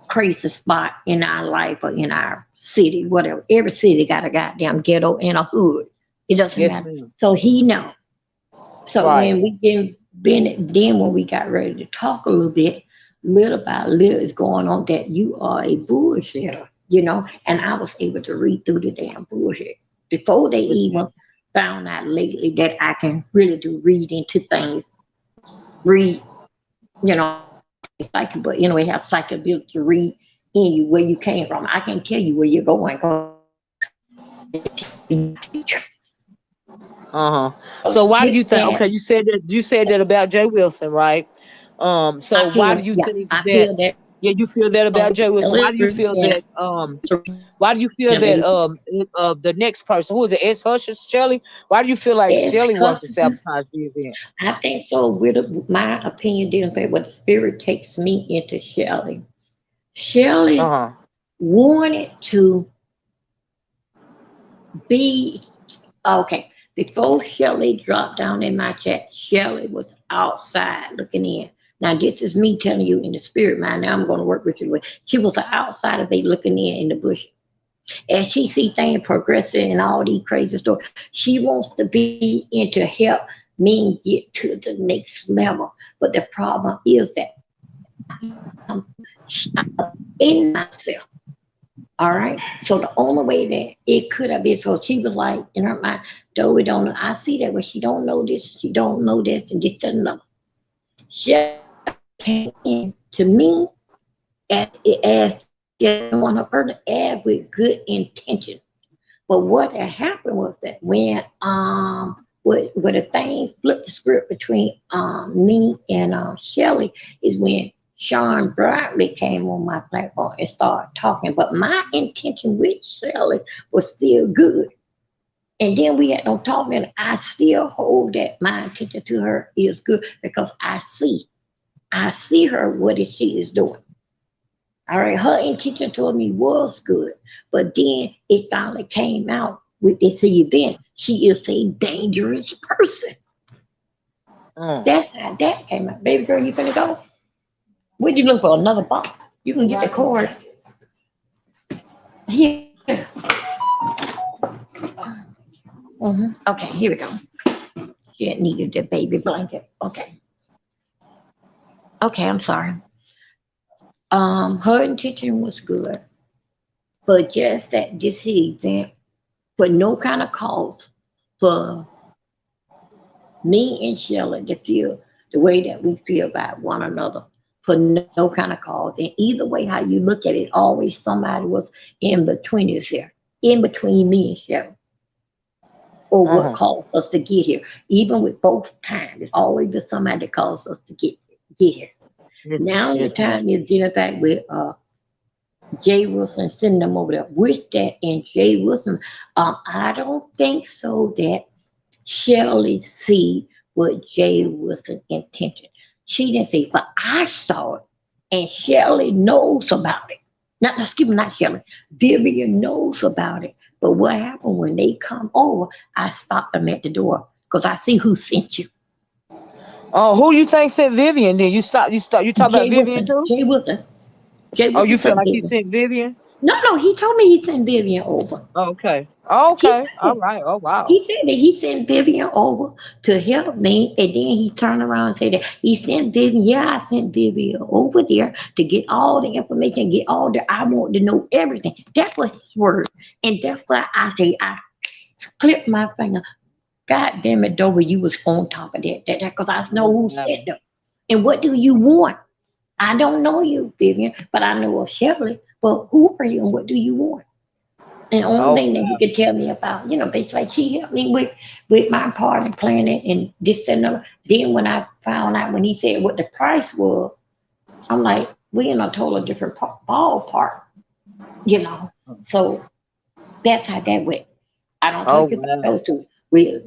Speaker 4: crazy spot in our life or in our city, whatever. Every city got a goddamn ghetto and a hood. It doesn't
Speaker 1: Yes,
Speaker 4: matter.
Speaker 1: ma'am.
Speaker 4: So he know. So
Speaker 1: Right.
Speaker 4: when we been then when we got ready to talk a little bit, little by little is going on that you are a bullshitter, and I was able to read through the damn bullshit before they
Speaker 1: Yes, ma'am.
Speaker 4: even found out lately that I can really do read into things, read, psychic, but anyway, have psychic ability to read in you where you came from. I can tell you where you're going because
Speaker 1: Uh-huh. So why do
Speaker 4: with
Speaker 1: you think,
Speaker 4: that,
Speaker 1: okay, you said that about Jay Wilson, right? So
Speaker 4: I
Speaker 1: why
Speaker 4: feel,
Speaker 1: do you
Speaker 4: yeah,
Speaker 1: think
Speaker 4: I
Speaker 1: that,
Speaker 4: feel that
Speaker 1: yeah, you feel that about Jay Wilson? Why do you feel
Speaker 4: and
Speaker 1: that why do you feel
Speaker 4: yeah,
Speaker 1: that
Speaker 4: baby.
Speaker 1: the next person, who is it, S Hush or Shelly? Why do you feel like
Speaker 4: As
Speaker 1: Shelly wants to
Speaker 4: husband,
Speaker 1: sabotage the event?
Speaker 4: I think so. With my opinion, dealing with what the spirit takes me into Shelley. Shelley
Speaker 1: Uh-huh.
Speaker 4: wanted to be okay. Before Shelley dropped down in my chat, Shelley was outside looking in. Now, this is me telling you in the spirit mind. Now I'm going to work with you. She was an outsider, they looking in the bush. As she see things progressing and all these crazy stuff, she wants to be in to help me get to the next level. But the problem is that in myself. All right. So the only way that it could have been, so she was like in her mind, though we don't know. I see that, but she don't know this, she don't know this, and this and another. She came in to me as just one her person, as with good intention. But what had happened was that when with the thing flipped the script between me and Shelly is when Sean Bradley came on my platform and started talking. But my intention with Shelly was still good. And then we had no talk, and I still hold that my intention to her is good because I see her what it she is doing. All right, her intention toward me was good, but then it finally came out with this event. She is a dangerous person.
Speaker 1: Mm.
Speaker 4: That's how that came out. Baby girl, you finna go? Where'd you look for another box? You can get the cord here. Okay, here we go. She had needed the baby blanket. Okay, I'm sorry. Her intention was good, but just that this event for no kind of cause for me and Shelley to feel the way that we feel about one another for no kind of cause. And either way, how you look at it, always somebody was in between us here, in between me and Shelley, or what
Speaker 1: Uh-huh.
Speaker 4: caused us to get here. Even with both times, it's always been somebody that caused us to get here.
Speaker 1: Yes,
Speaker 4: Now the
Speaker 1: yes, ma'am.
Speaker 4: time is dealing back with Jay Wilson sending them over there. With that and Jay Wilson, I don't think so that Shelley see what Jay was the intention. She didn't see, but I saw it, and Shelley knows about it. Not excuse me, not Shelley. Vivian knows about it. But what happened when they come over? I stopped them at the door because I see who sent you.
Speaker 1: Oh, who you think sent Vivian then? You talk about
Speaker 4: Jay
Speaker 1: Vivian
Speaker 4: Wilson.
Speaker 1: too?
Speaker 4: Jay Wilson. Jay
Speaker 1: Oh, you
Speaker 4: Wilson
Speaker 1: feel
Speaker 4: sent
Speaker 1: like he
Speaker 4: Vivian.
Speaker 1: sent Vivian?
Speaker 4: No, no, he told me he sent Vivian over.
Speaker 1: Okay. Oh,
Speaker 4: He
Speaker 1: okay.
Speaker 4: said
Speaker 1: All
Speaker 4: it.
Speaker 1: right. Oh, wow.
Speaker 4: He said that he sent Vivian over to help me, and then he turned around and said that he sent Vivian. Yeah, I sent Vivian over there to get all the information, get all the. I want to know everything. That was his word, and that's why I say I clipped my finger. God damn it, Dovie, you was on top of that. Because I know
Speaker 1: Oh,
Speaker 4: who
Speaker 1: wow.
Speaker 4: said that. And what do you want? I don't know you, Vivian, but I know of Shirley. But who are you and what do you want? And the only
Speaker 1: Oh,
Speaker 4: thing that
Speaker 1: wow.
Speaker 4: he could tell me about, basically like she helped me with my part and planning and this and that. Then when I found out when he said what the price was, I'm like, we in a total different ballpark, you know. So that's how that went. I don't
Speaker 1: Oh,
Speaker 4: talk about
Speaker 1: wow.
Speaker 4: those two. We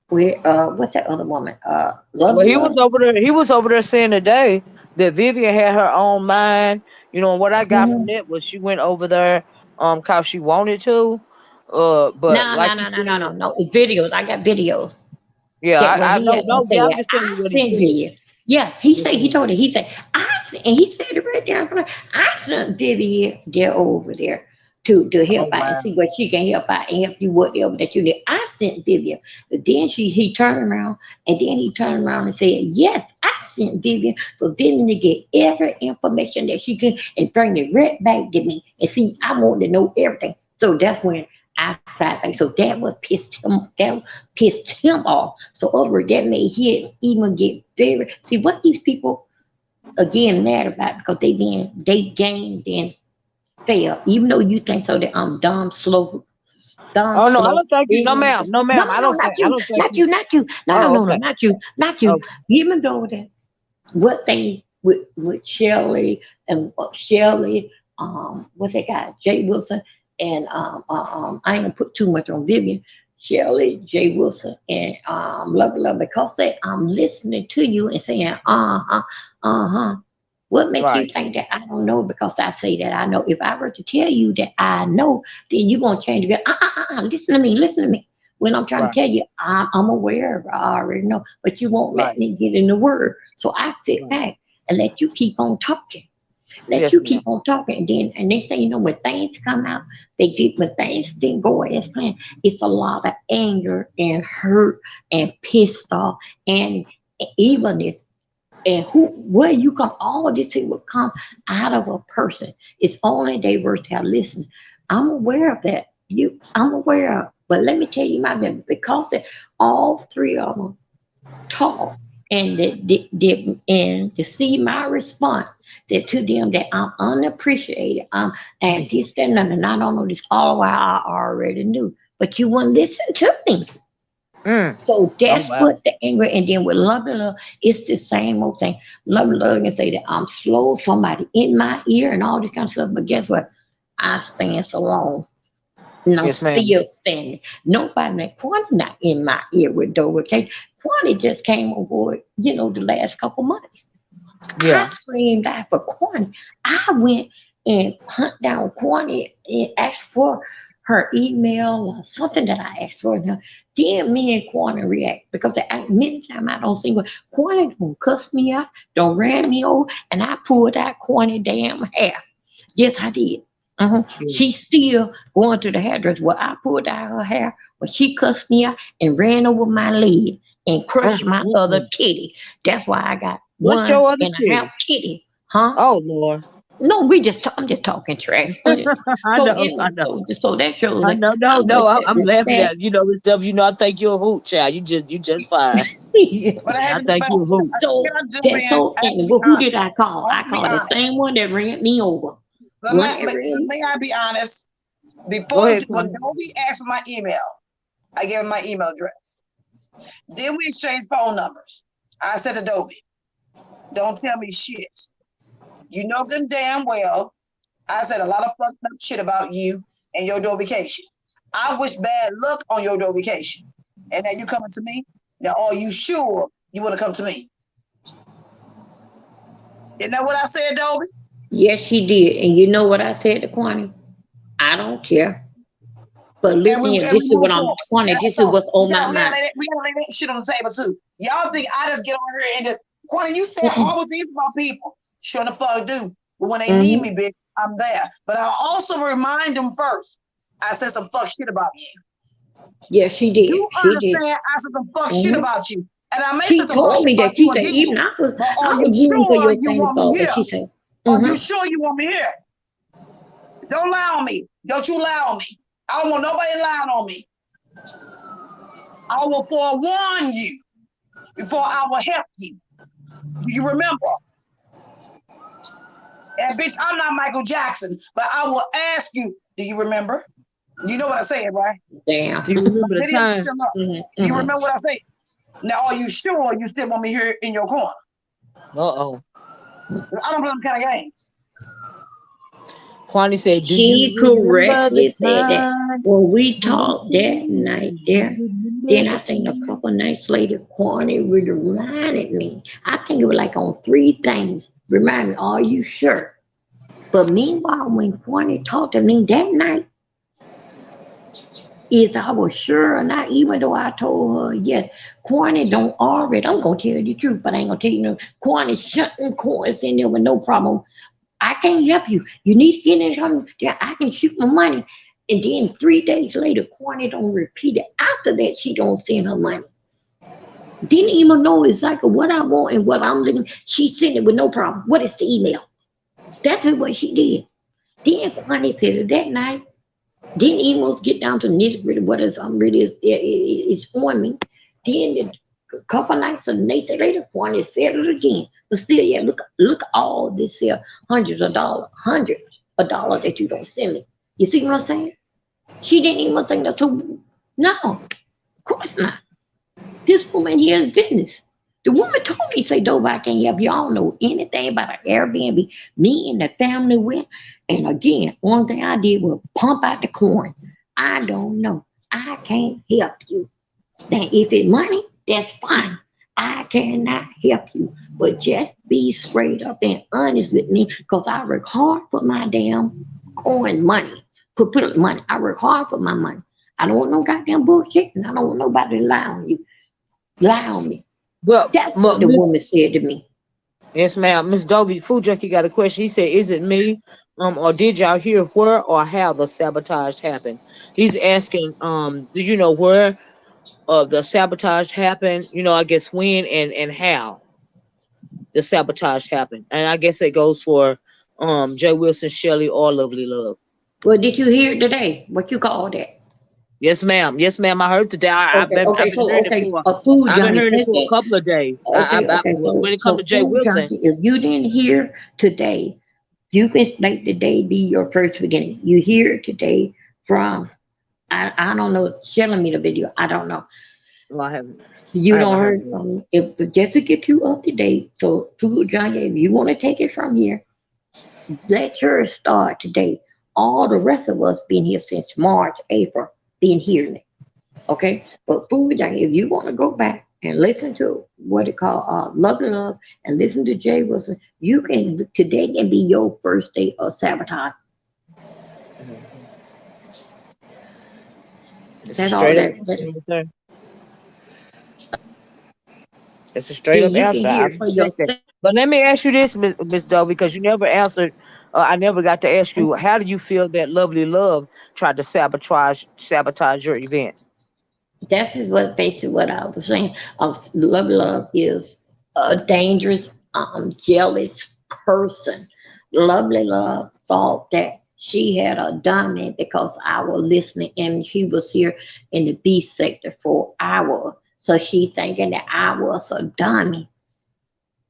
Speaker 4: what's that other woman?
Speaker 1: Well,
Speaker 4: Love
Speaker 1: he was
Speaker 4: Love.
Speaker 1: over there. He was over there saying today that Vivian had her own mind. And what I got from
Speaker 4: Mm-hmm.
Speaker 1: that was she went over there, cause she wanted to. But
Speaker 4: No,
Speaker 1: like
Speaker 4: no,
Speaker 1: you
Speaker 4: no, no, no, no,
Speaker 1: said,
Speaker 4: no. Videos. I got videos.
Speaker 1: yeah,
Speaker 4: That when
Speaker 1: I
Speaker 4: he
Speaker 1: know.
Speaker 4: had
Speaker 1: No, yeah, I'm
Speaker 4: said,
Speaker 1: just telling
Speaker 4: I
Speaker 1: you what he
Speaker 4: sent
Speaker 1: said.
Speaker 4: Vivian. Yeah, he
Speaker 1: Yes,
Speaker 4: said he
Speaker 1: ma'am.
Speaker 4: told her. He said and he said it right down. I sent Vivian there over there to
Speaker 1: Oh,
Speaker 4: help out and
Speaker 1: wow.
Speaker 4: see what she can help out and help you whatever that you need. I sent Vivian, but then he turned around and then he turned around and said, yes, I sent Vivian for Vivian to get every information that she can and bring it right back to me. And see, I want to know everything. So that's when I sat back. So that was pissed him off. So over that made him even get very see what these people again mad about because they gained then fail. Even though you think so that I'm dumb,
Speaker 1: Oh no, I
Speaker 4: slow,
Speaker 1: don't think you. No,
Speaker 4: ignorant.
Speaker 1: ma'am. No,
Speaker 4: No,
Speaker 1: ma'am.
Speaker 4: no,
Speaker 1: I
Speaker 4: no,
Speaker 1: don't
Speaker 4: not
Speaker 1: think. I
Speaker 4: you,
Speaker 1: don't think
Speaker 4: not
Speaker 1: you.
Speaker 4: you, not you. No, no,
Speaker 1: Oh,
Speaker 4: no, no,
Speaker 1: okay.
Speaker 4: not you, not you.
Speaker 1: Okay.
Speaker 4: Even though that what they with Shelley and Shelley, what's that guy, Jay Wilson, and I ain't gonna put too much on Vivian, Shelley, Jay Wilson, and blah blah because they I'm listening to you and saying uh-huh. What makes you
Speaker 1: Right.
Speaker 4: think that I don't know? Because I say that I know. If I were to tell you that I know, then you're gonna change again. Listen to me, listen to me. When I'm trying to
Speaker 1: Right.
Speaker 4: tell you, I'm aware of it, I already know, but you won't let
Speaker 1: Right.
Speaker 4: me get in the word. So I sit
Speaker 1: Right.
Speaker 4: back and let you keep on talking. Let
Speaker 1: Yes,
Speaker 4: you
Speaker 1: ma'am.
Speaker 4: keep on talking. And next thing you know, when things come out, when things didn't go as planned, it's a lot of anger and hurt and pissed off and evenness. And where you come, all of this thing will come out of a person. It's only they worth have listened. I'm aware of that. I'm aware of. But let me tell you my memory, because all three of them talk and and to see my response that to them that I'm unappreciated, and this that and I don't know this all while I already knew, but you wouldn't listen to me.
Speaker 1: Mm.
Speaker 4: So
Speaker 1: Oh
Speaker 4: that's
Speaker 1: wow.
Speaker 4: what the anger, and then with love and love, it's the same old thing. Love and love can say that I'm slow, somebody in my ear, and all this kind of stuff. But guess what? I stand so long, and I'm
Speaker 1: Yes, ma'am.
Speaker 4: still standing. Nobody, like Quanney, not in my ear with DovieCation. Quanney just came on board, the last couple months. I
Speaker 1: Yeah.
Speaker 4: screamed out for Quanney. I went and hunt down Quanney and asked for her email or something that I asked for. Now, then me and Quanney react because many times I don't see what Quanney gonna cuss me out, don't ran me over, and I pulled out Quanney damn hair. Yes, I did.
Speaker 1: Yeah.
Speaker 4: She's still going to the hairdresser. Well, I pulled out her hair when she cussed me out and ran over my leg and crushed my other
Speaker 1: Mm.
Speaker 4: titty. That's why I got
Speaker 1: What's
Speaker 4: one
Speaker 1: your other
Speaker 4: and a half
Speaker 1: titty?
Speaker 4: titty. Huh?
Speaker 1: Oh Lord.
Speaker 4: No, I'm just talking trash.
Speaker 1: I
Speaker 4: So
Speaker 1: know. I
Speaker 4: anyway,
Speaker 1: know.
Speaker 4: so that shows
Speaker 1: I
Speaker 4: that
Speaker 1: know. No,
Speaker 4: how
Speaker 1: no.
Speaker 4: much
Speaker 1: I'm
Speaker 4: that
Speaker 1: laughing
Speaker 4: respect.
Speaker 1: at this stuff. I think you're a hoot, child. You just fine.
Speaker 2: But I
Speaker 1: I
Speaker 2: had to,
Speaker 1: think
Speaker 2: but
Speaker 1: you're a hoot.
Speaker 4: So
Speaker 2: can I jump
Speaker 4: that
Speaker 2: in?
Speaker 4: so
Speaker 2: I have to
Speaker 4: and
Speaker 2: be
Speaker 4: who did
Speaker 2: honest.
Speaker 4: I call?
Speaker 2: I have
Speaker 4: I
Speaker 2: to be
Speaker 4: called the
Speaker 2: honest.
Speaker 4: same one that ran me over.
Speaker 2: But
Speaker 4: One that ran
Speaker 2: may I be honest?
Speaker 1: Go
Speaker 2: Before
Speaker 1: ahead,
Speaker 2: when
Speaker 1: Quinn.
Speaker 2: Dovie asked for my email, I gave him my email address. Then we exchanged phone numbers. I said to Dovie, "Don't tell me shit. You know good and damn well I said a lot of fucked up shit about you and your DovieCation. I wish bad luck on your DovieCation. And now you coming to me? Now are you sure you want to come to me? Isn't that what I said, Dovie?
Speaker 4: Yes, she did. And you know what I said to Quani? I don't care. But
Speaker 2: And
Speaker 4: listen here,
Speaker 2: we
Speaker 4: this is
Speaker 2: move
Speaker 4: what I'm
Speaker 2: forward.
Speaker 4: Quani,
Speaker 2: And
Speaker 4: this is
Speaker 2: so
Speaker 4: what's on my mind.
Speaker 2: we gotta lay that shit on the table too. Y'all think I just get on here and just Quinn, you said
Speaker 4: Mm-mm,
Speaker 2: horrible things about people. Sure the fuck do. But when they need
Speaker 4: mm-hmm.
Speaker 2: me, bitch, I'm there. But I also remind them first. I said some fuck shit about you.
Speaker 4: Yes, she
Speaker 2: You
Speaker 4: did. She did.
Speaker 2: understand I said some fuck shit
Speaker 4: Mm-hmm.
Speaker 2: about you. And I may say
Speaker 4: She
Speaker 2: some fuck
Speaker 4: told
Speaker 2: shit
Speaker 4: me
Speaker 2: about
Speaker 4: that.
Speaker 2: you
Speaker 4: She said, even
Speaker 2: again. But
Speaker 4: I
Speaker 2: are you
Speaker 4: was rooting for
Speaker 2: sure
Speaker 4: your
Speaker 2: you
Speaker 4: family
Speaker 2: want me
Speaker 4: fault. And
Speaker 2: here?
Speaker 4: she said,
Speaker 2: Are you
Speaker 4: mm-hmm.
Speaker 2: sure you want me here? Don't lie on me. Don't you lie on me. I don't want nobody lying on me. I will forewarn you before I will help you. Do you remember? And bitch, I'm not Michael Jackson, but I will ask you, do you remember? You know what I said, right?
Speaker 4: Damn.
Speaker 1: Do you remember the
Speaker 2: Video is
Speaker 1: time?
Speaker 2: still up.
Speaker 4: Mm-hmm,
Speaker 2: Do you
Speaker 4: mm-hmm.
Speaker 2: remember what I said? Now, are you sure you still want me here in your corner?
Speaker 1: Uh-oh.
Speaker 2: I don't play them kind of games.
Speaker 1: Quanney said, do you
Speaker 4: She
Speaker 1: remember the
Speaker 4: correctly said that
Speaker 1: time?
Speaker 4: when we talked that night there, then I think a couple nights later, Quanney reminded me. I think it was like on three things. Remind me, are you sure? But meanwhile, when Quanney talked to me that night, is I was sure or not, even though I told her, yes, Quanney don't already, I'm going to tell you the truth, but I ain't going to tell you no. Quanney shutting coins in there with no problem. I can't help you. You need to get in something. Yeah, I can shoot my money. And then 3 days later, Quanney don't repeat it. After that, she don't send her money. Didn't even know exactly what I want and what I'm looking. She sent it with no problem. What is the email? That's what she did. Then Quanney said it that night. Didn't even get down to nitty gritty what is really is on me. Then a couple nights or nights later, Quanney said it again. But still, yeah, look all this here hundreds of dollars that you don't send me. You see what I'm saying? She didn't even think that. So no, of course not. This woman here is business. The woman told me, say, Dovie, I can't help you. I don't know anything about an Airbnb. Me and the family went. And again, one thing I did was pump out the coin. I don't know. I can't help you. Now, if it's money, that's fine. I cannot help you. But just be straight up and honest with me because I work hard for my damn coin money. Put up money. I work hard for my money. I don't want no goddamn bullshit. And I don't want nobody to lie on you. Lie on me.
Speaker 1: Well,
Speaker 4: That's what the woman said to me.
Speaker 1: yes, ma'am. Miss Dovie, Food Junkie got a question. He said, is it me? Or did y'all hear where or how the sabotage happened? He's asking, do you know where the sabotage happened? You know, I guess when and how the sabotage happened. And I guess it goes for Jay Wilson, Shelley, or Lovely Love.
Speaker 4: Well, did you hear it today? What you call that?
Speaker 1: Yes, ma'am. Yes, ma'am. I heard today.
Speaker 4: Okay,
Speaker 1: I've
Speaker 4: okay,
Speaker 1: been
Speaker 4: so
Speaker 1: hearing it
Speaker 4: okay,
Speaker 1: for.
Speaker 4: a food
Speaker 1: I've been
Speaker 4: junkie
Speaker 1: hearing it
Speaker 4: said
Speaker 1: for a
Speaker 4: that.
Speaker 1: couple of days.
Speaker 4: Okay, okay,
Speaker 1: When it comes
Speaker 4: so
Speaker 1: to Jay
Speaker 4: food
Speaker 1: Wilson,
Speaker 4: junkie, if you didn't hear today, you can make the day be your first beginning. You hear it today from I don't know, sharing me the video. I don't know.
Speaker 1: well, I haven't.
Speaker 4: You
Speaker 1: I haven't
Speaker 4: don't
Speaker 1: heard
Speaker 4: heard
Speaker 1: it.
Speaker 4: from me. If just to get you up to date. So food junkie, if you want to take it from here, let yours start today. All the rest of us been here since March, April, been hearing it. Okay, but food junkie, if you want to go back and listen to what it called Love and Love and listen to Jay Wilson, you can today can be your first day of sabotage.
Speaker 1: It's a
Speaker 4: That's all
Speaker 1: straight up.
Speaker 4: that
Speaker 1: It's a straight
Speaker 4: then
Speaker 1: up
Speaker 4: you can
Speaker 1: answer. I
Speaker 4: hear for
Speaker 1: respect that.
Speaker 4: yourself.
Speaker 1: But let me ask you this, Miss Dovey, because you never answered. I never got to ask you. How do you feel that Lovely Love tried to sabotage your event?
Speaker 4: That's is what basically what I was saying. Love is a dangerous, jealous person. Lovely Love thought that she had a diamond because I was listening and she was here in the B sector for hours. So she thinking that I was a dummy.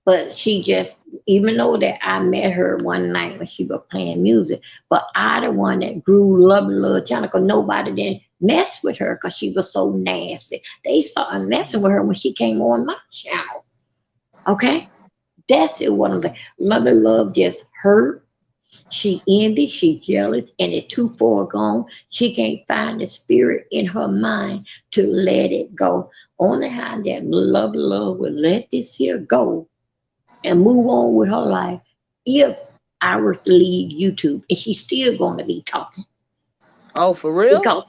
Speaker 4: But she just, even though that I met her one night when she was playing music, but I the one that grew lovely little China because nobody didn't mess with her because she was so nasty. They started messing with her when she came on my channel. Okay? That's it. One of the mother love just hurt. She envy, she jealous, and it too far gone. She can't find the spirit in her mind to let it go. Only how that love will let this here go and move on with her life if I were to leave YouTube and she's still going to be talking
Speaker 1: Oh, for real?
Speaker 4: because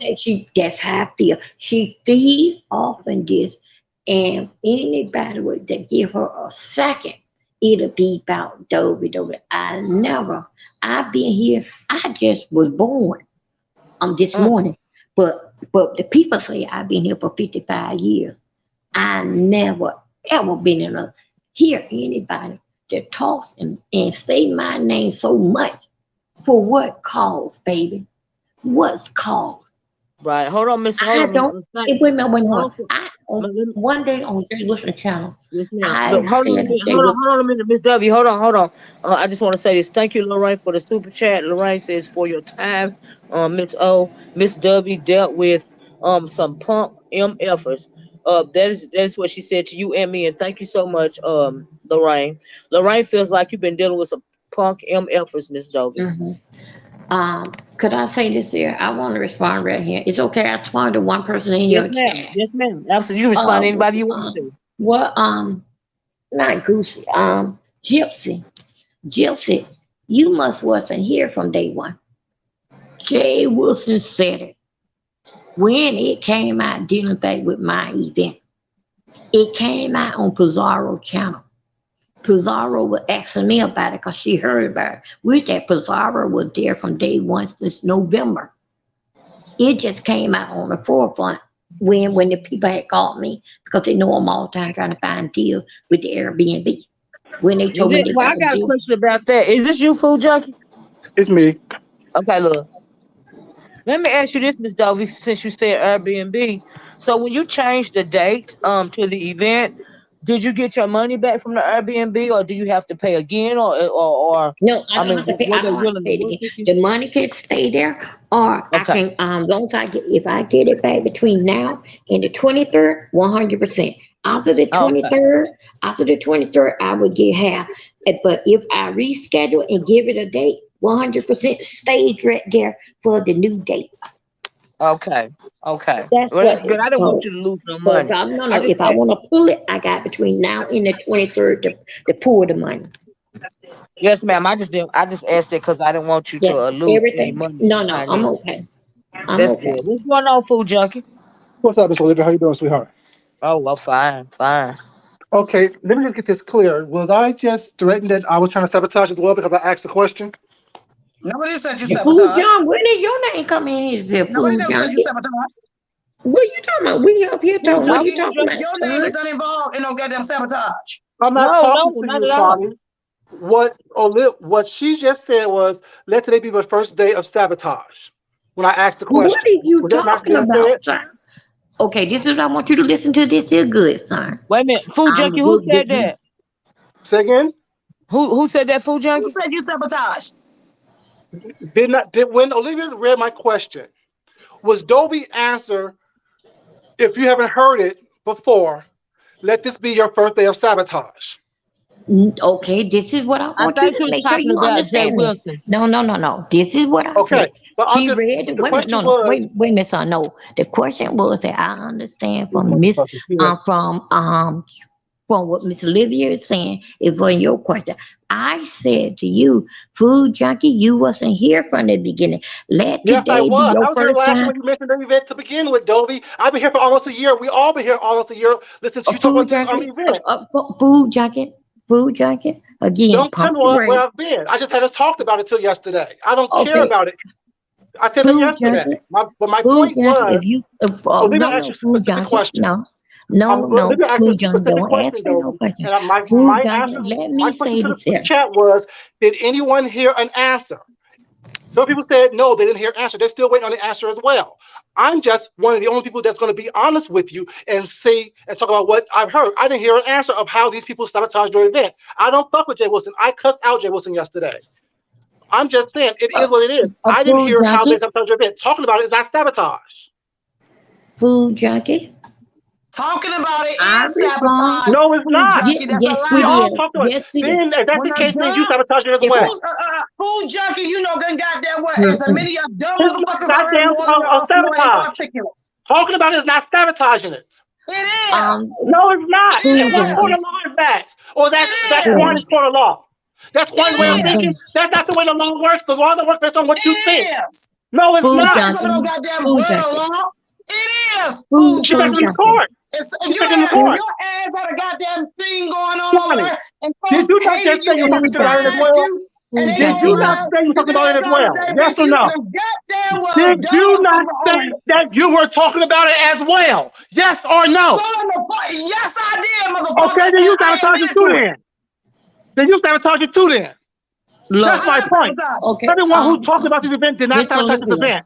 Speaker 4: that's how I feel. She feed off in this, and anybody would to give her a second, it'll be about Dovie. I've been here. I just was born this
Speaker 1: Mm.
Speaker 4: morning, but the people say I've been here for 55 years. I never ever been in a hear anybody that talks and say my name so much for what cause, baby? What's cause?
Speaker 1: Right. Hold on, Miss. Hold
Speaker 4: I
Speaker 1: on.
Speaker 4: don't. Wait a minute, wait a
Speaker 1: Hold
Speaker 4: minute.
Speaker 1: on.
Speaker 4: I on
Speaker 1: Let me-
Speaker 4: one day on Jay Wilson channel,
Speaker 1: Yes, ma'am.
Speaker 4: I
Speaker 1: Look, hold on a
Speaker 4: said
Speaker 1: minute.
Speaker 4: that they was.
Speaker 1: Hold on a minute, Miss Dovie. Hold on. I just want to say this. Thank you, Lorraine, for the super chat. Lorraine says for your time, Miss O, Miss W dealt with some punk MFers. That is what she said to you and me, and thank you so much, Lorraine. Lorraine feels like you've been dealing with some punk MFers, Miss Dovie.
Speaker 4: Mhm. Could I say this here? I want to respond right here. It's okay. I respond to one person in
Speaker 1: Yes,
Speaker 4: your
Speaker 1: ma'am.
Speaker 4: chat.
Speaker 1: Yes, ma'am. Absolutely. You respond
Speaker 4: Uh,
Speaker 1: to anybody you want to.
Speaker 4: what? Not Goosey. Gypsy. Gypsy. You must wasn't here from day one. Jay Wilson said it when it came out dealing thing with my event. It came out on Pizarro channel. Pizarro was asking me about it because she heard about it. Which that Pizarro was there from day one since November. It just came out on the forefront when the people had called me because they know I'm all the time trying to find deals with the Airbnb. When they
Speaker 1: Is
Speaker 4: told me
Speaker 1: it?
Speaker 4: they
Speaker 1: Well,
Speaker 4: got
Speaker 1: I
Speaker 4: a
Speaker 1: got a
Speaker 4: deal,
Speaker 1: question about that. Is this you, food junkie?
Speaker 5: It's me.
Speaker 1: Okay, look. Let me ask you this, Miss Dovey, since you said Airbnb. So when you changed the date to the event, did you get your money back from the Airbnb, or do you have to pay again, or
Speaker 4: no, I
Speaker 1: I
Speaker 4: don't
Speaker 1: mean,
Speaker 4: have to pay.
Speaker 1: were
Speaker 4: I
Speaker 1: they
Speaker 4: don't have to
Speaker 1: willing to
Speaker 4: pay it
Speaker 1: work
Speaker 4: again.
Speaker 1: with you?
Speaker 4: The money can stay there, or I
Speaker 1: Okay,
Speaker 4: can long as I get if I get it back between now and the 23rd, 100%. After the
Speaker 1: oh, okay,
Speaker 4: 23rd, after the 23rd, I would get half. But if I reschedule and give it a date, 100% stays right there for the new date.
Speaker 1: okay, okay.
Speaker 4: That's
Speaker 1: Well,
Speaker 4: what.
Speaker 1: that's good. I didn't want
Speaker 4: So
Speaker 1: you to lose no
Speaker 4: so if
Speaker 1: money.
Speaker 4: I no
Speaker 1: I
Speaker 4: no
Speaker 1: just
Speaker 4: if I want to pull it, I got between now and the 23rd to pull the money.
Speaker 1: yes, ma'am. I just didn't. I just asked it because I didn't want you
Speaker 4: Yeah,
Speaker 1: to lose any
Speaker 4: everything.
Speaker 1: money
Speaker 4: No,
Speaker 1: behind
Speaker 4: I'm
Speaker 1: it.
Speaker 4: okay. I'm
Speaker 1: That's
Speaker 4: okay.
Speaker 1: good. What's going on, food junkie?
Speaker 5: What's up, Miss Olivia? How you doing, sweetheart?
Speaker 1: Oh, well, fine, fine.
Speaker 5: Okay, let me just get this clear. Was I just threatened that I was trying to sabotage as well because I asked the question?
Speaker 2: Nobody said you
Speaker 4: Food
Speaker 2: sabotage.
Speaker 4: John, when did your name come in here? Say
Speaker 2: Nobody
Speaker 4: Food
Speaker 2: never said you
Speaker 4: Junkie?
Speaker 2: sabotaged.
Speaker 4: What you talking about? We up here
Speaker 2: Food
Speaker 4: talking. What are you
Speaker 2: junkie,
Speaker 1: Food
Speaker 4: talking
Speaker 1: junkie.
Speaker 4: about,
Speaker 2: your name is
Speaker 4: son?
Speaker 2: not involved in no goddamn sabotage.
Speaker 5: I'm not
Speaker 1: No, no,
Speaker 5: talking to
Speaker 1: not
Speaker 5: you,
Speaker 1: at all.
Speaker 5: Quanney. What she just said was, let today be my first day of sabotage. When I asked the
Speaker 4: What
Speaker 5: question,
Speaker 4: are you
Speaker 5: was that not
Speaker 4: talking
Speaker 5: being
Speaker 4: about,
Speaker 5: said?
Speaker 4: son? Okay, this is what I want you to listen to. This is good, son.
Speaker 1: Wait a minute, food junkie. Who
Speaker 4: Good.
Speaker 1: said that?
Speaker 5: Say again.
Speaker 1: Who said that, food
Speaker 2: Who
Speaker 1: junkie?
Speaker 2: said you sabotage?
Speaker 5: Did when Olivia read my question, was Dovie answer? If you haven't heard it before, let this be your first day of sabotage.
Speaker 4: Okay, this is what I
Speaker 1: I
Speaker 4: want you
Speaker 1: think
Speaker 4: to
Speaker 1: she was
Speaker 4: make sure
Speaker 1: talking
Speaker 4: you
Speaker 1: about Jay
Speaker 4: understand me.
Speaker 1: Wilson.
Speaker 4: No. This is what I
Speaker 5: Okay,
Speaker 4: said.
Speaker 5: but I'm
Speaker 4: She
Speaker 5: just
Speaker 4: read it.
Speaker 5: the
Speaker 4: Wait a minute.
Speaker 5: question
Speaker 4: No.
Speaker 5: was.
Speaker 4: Wait a minute, son. No. The question was that I understand
Speaker 5: This
Speaker 4: from Miss
Speaker 5: motherfucker here.
Speaker 4: from what Miss Olivia is saying is for your question. I said to you, food junkie, you wasn't here from the beginning. Let
Speaker 5: Yes, I
Speaker 4: today be
Speaker 5: was. I
Speaker 4: your
Speaker 5: was here
Speaker 4: first
Speaker 5: last year
Speaker 4: time.
Speaker 5: when you mentioned the event to begin with, Dovie. I've been here for almost a year. We all been here almost a year. Listen to
Speaker 4: A
Speaker 5: you talk about
Speaker 4: food
Speaker 5: this
Speaker 4: junkie,
Speaker 5: event.
Speaker 4: food junkie, food junkie. Again,
Speaker 5: Don't tell
Speaker 4: pump
Speaker 5: me
Speaker 4: the
Speaker 5: where
Speaker 4: brakes.
Speaker 5: I've been. I just haven't talked about it till yesterday. I don't care
Speaker 4: Okay,
Speaker 5: about it. I said that
Speaker 4: food
Speaker 5: yesterday.
Speaker 4: junkie.
Speaker 5: But my
Speaker 4: Food
Speaker 5: point
Speaker 4: junkie,
Speaker 5: was,
Speaker 4: if you,
Speaker 5: Olivia asked you
Speaker 4: no,
Speaker 5: a
Speaker 4: food
Speaker 5: specific
Speaker 4: junkie,
Speaker 5: question.
Speaker 4: no,
Speaker 5: Olivia asked you a
Speaker 4: food junkie,
Speaker 5: specific
Speaker 4: don't
Speaker 5: question,
Speaker 4: ask me no
Speaker 5: Dovie.
Speaker 4: questions.
Speaker 5: And
Speaker 4: Food
Speaker 5: my
Speaker 4: junkie,
Speaker 5: answer,
Speaker 4: let
Speaker 5: my
Speaker 4: me
Speaker 5: question
Speaker 4: say
Speaker 5: to
Speaker 4: this
Speaker 5: the
Speaker 4: here.
Speaker 5: chat was, did anyone hear an answer? Some people said no, they didn't hear an answer. They're still waiting on the answer as well. I'm just one of the only people that's going to be honest with you and see and talk about what I've heard. I didn't hear an answer of how these people sabotaged your event. I don't fuck with Jay Wilson. I cussed out Jay Wilson yesterday. I'm just saying it
Speaker 4: A,
Speaker 5: is what it is.
Speaker 4: a
Speaker 5: I didn't
Speaker 4: food
Speaker 5: hear how they
Speaker 4: junkie,
Speaker 5: sabotaged your event. Talking about it is not sabotage.
Speaker 4: food junkie.
Speaker 2: Talking about it
Speaker 4: I
Speaker 2: is
Speaker 4: respond.
Speaker 2: sabotage.
Speaker 5: No, it's
Speaker 2: Food
Speaker 5: not.
Speaker 2: junkie, that's a
Speaker 4: Yes,
Speaker 5: We
Speaker 4: it
Speaker 2: lie.
Speaker 5: all
Speaker 4: is.
Speaker 5: talked about it.
Speaker 4: Yes, it is.
Speaker 5: Then, if that's
Speaker 2: When
Speaker 5: the
Speaker 2: a
Speaker 5: case, then you
Speaker 2: dumb
Speaker 5: sabotage it as
Speaker 4: If
Speaker 5: well.
Speaker 2: food junkie, you know, gun goddamn what? As a
Speaker 4: mm-mm.
Speaker 2: many of dumb
Speaker 5: It's not
Speaker 2: motherfuckers out here
Speaker 5: goddamn
Speaker 2: more than smart and
Speaker 5: sabotage.
Speaker 2: articulate.
Speaker 5: Talking about it is not sabotaging it.
Speaker 2: It
Speaker 4: um,
Speaker 2: is.
Speaker 5: No, it's not.
Speaker 2: It
Speaker 5: And
Speaker 4: food
Speaker 5: what court
Speaker 4: junkie,
Speaker 5: of
Speaker 2: is.
Speaker 5: law is that? Or that's
Speaker 2: It
Speaker 4: food,
Speaker 5: Quanney's
Speaker 2: is.
Speaker 5: court of law. That's Quanney's way of
Speaker 2: It
Speaker 5: thinking.
Speaker 2: is.
Speaker 4: food,
Speaker 5: That's not the way the law works. The law don't work based on what you think.
Speaker 2: It is.
Speaker 5: No, it's
Speaker 4: food
Speaker 2: Not
Speaker 5: not.
Speaker 2: based on no
Speaker 4: junkie,
Speaker 2: goddamn
Speaker 4: food
Speaker 2: word of
Speaker 4: junkie,
Speaker 2: law. It is. Food
Speaker 5: She said it
Speaker 4: food
Speaker 5: in the
Speaker 2: junkie.
Speaker 4: junkie,
Speaker 5: court.
Speaker 2: If
Speaker 5: She
Speaker 2: your
Speaker 5: said it in the
Speaker 2: ass, if
Speaker 5: court.
Speaker 4: food,
Speaker 2: your ass had a goddamn thing going on over
Speaker 5: Quanney,
Speaker 2: there, and
Speaker 5: did
Speaker 2: folks
Speaker 5: you not
Speaker 2: hated
Speaker 5: just say
Speaker 2: you
Speaker 5: you were
Speaker 2: and
Speaker 5: talking
Speaker 4: food
Speaker 5: to her as
Speaker 4: junkie,
Speaker 2: despised
Speaker 5: well?
Speaker 2: you, and
Speaker 4: food
Speaker 2: they
Speaker 5: Did
Speaker 2: gonna
Speaker 5: you
Speaker 4: junkie,
Speaker 5: not
Speaker 2: lie,
Speaker 5: say you were
Speaker 2: get
Speaker 5: talking
Speaker 2: their
Speaker 5: about it
Speaker 2: ass
Speaker 5: as
Speaker 2: out
Speaker 5: well?
Speaker 2: today,
Speaker 5: Yes
Speaker 2: bitch.
Speaker 5: or
Speaker 2: You
Speaker 5: no?
Speaker 2: can goddamn well
Speaker 5: Did
Speaker 2: dumb
Speaker 5: you not
Speaker 2: motherfucker on
Speaker 5: say
Speaker 2: it.
Speaker 5: that you were talking about it as well? Yes or
Speaker 2: So
Speaker 5: no?
Speaker 2: in the fuck, yes, I did,
Speaker 5: Okay,
Speaker 2: motherfucker,
Speaker 5: then
Speaker 2: and
Speaker 5: you
Speaker 2: I
Speaker 5: sabotage it
Speaker 2: admitted
Speaker 5: too
Speaker 2: to it.
Speaker 5: then. Then you sabotage it too then. That's
Speaker 4: look,
Speaker 5: my
Speaker 2: I'm not
Speaker 5: point.
Speaker 2: sabotaging.
Speaker 4: okay,
Speaker 5: Everyone who talked about this event did not
Speaker 4: Miss
Speaker 5: sabotage this
Speaker 4: Olivia,
Speaker 5: event.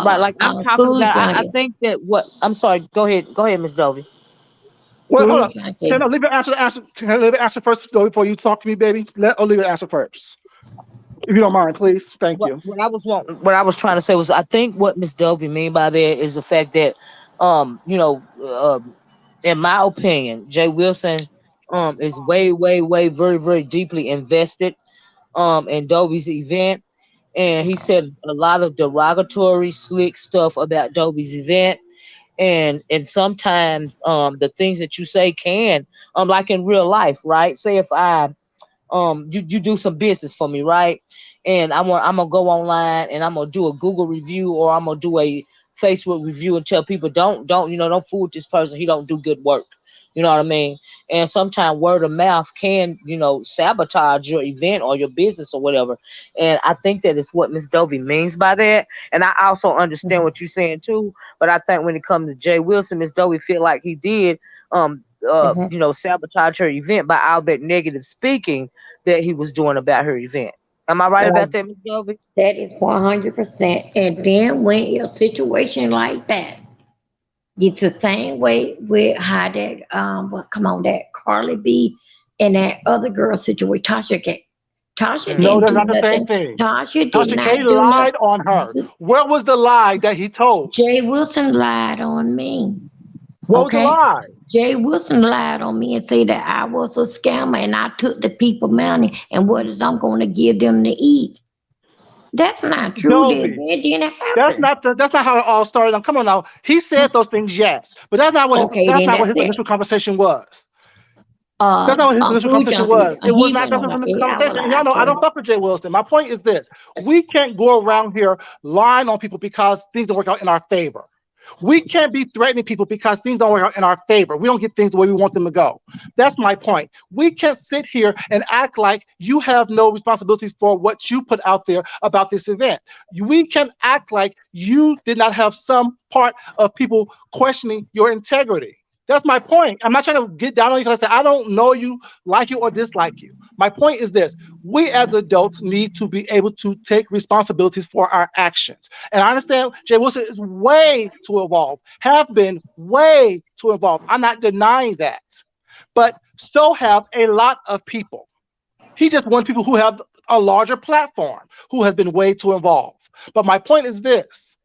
Speaker 1: Right, like I'm talking
Speaker 4: food
Speaker 1: about. I
Speaker 4: junkie.
Speaker 1: think that what I'm sorry. Go ahead, Miss Dovie.
Speaker 5: Well, hold
Speaker 4: Food
Speaker 5: up. Can
Speaker 4: junkie.
Speaker 5: Olivia answer? Can Olivia answer first though, before you talk to me, baby? Let Olivia answer first, if you don't mind, please. Thank you.
Speaker 1: What I was trying to say was I think what Miss Dovey mean by that is the fact that you know in my opinion Jay Wilson is way very deeply invested in Dovey's event, and he said a lot of derogatory slick stuff about Dovey's event, and sometimes the things that you say can like in real life, right? Say if I you do some business for me, right? And I'm gonna go online and I'm gonna do a Google review or I'm gonna do a Facebook review and tell people don't fool with this person. He don't do good work. You know what I mean? And sometimes word of mouth can sabotage your event or your business or whatever. And I think that is what Miss Dovey means by that. And I also understand what you're saying too. But I think when it comes to Jay Wilson, Miss Dovey feel like he did
Speaker 4: Mhm.
Speaker 1: sabotage her event by all that negative speaking that he was doing about her event. Am I right
Speaker 4: Uh,
Speaker 1: about that, Miss Dovie?
Speaker 4: that is 100%. And then when a situation like that, it's the same way with how that well, come on, that Carly B and that other girl situation, Tasha K. Tasha
Speaker 1: Mm-hmm.
Speaker 5: No,
Speaker 4: didn't
Speaker 5: that's
Speaker 4: do
Speaker 5: not the same
Speaker 4: nothing.
Speaker 5: thing.
Speaker 4: Tasha did
Speaker 5: Tasha K
Speaker 4: not do
Speaker 5: lied on her.
Speaker 4: nothing.
Speaker 5: What was the lie that he told?
Speaker 4: Jay Wilson lied on me.
Speaker 5: What was the
Speaker 4: Okay?
Speaker 5: lie?
Speaker 4: Jay Wilson lied on me and said that I was a scammer and I took the people money and what is I'm going to give them to eat. That's not true. That
Speaker 5: Dovie.
Speaker 4: that didn't
Speaker 5: That's
Speaker 4: happen.
Speaker 5: not that's not how it all started. Now, come on now. He said those things, yes, but
Speaker 4: Okay,
Speaker 5: that's
Speaker 4: then
Speaker 5: not what
Speaker 4: that's
Speaker 5: his
Speaker 4: it.
Speaker 5: initial conversation was. That's not what his initial
Speaker 4: Food
Speaker 5: conversation
Speaker 4: junkie.
Speaker 5: was. It was
Speaker 4: He
Speaker 5: not.
Speaker 4: went
Speaker 5: That's
Speaker 4: on
Speaker 5: not
Speaker 4: a
Speaker 5: the initial
Speaker 4: 8 hour
Speaker 5: conversation. And y'all
Speaker 4: live
Speaker 5: know I
Speaker 4: for
Speaker 5: don't fuck with Jay Wilson. My point is this: we can't go around here lying on people because things don't work out in our favor. We can't be threatening people because things don't work out in our favor. We don't get things the way we want them to go. That's my point. We can't sit here and act like you have no responsibilities for what you put out there about this event. We can act like you did not have some part of people questioning your integrity. That's my point. I'm not trying to get down on you because I say I don't know you, like you, or dislike you. My point is this: we as adults need to be able to take responsibilities for our actions. And I understand Jay Wilson is way too involved, have been way too involved. I'm not denying that. But so have a lot of people. He just wants people who have a larger platform, who has been way too involved. But my point is this: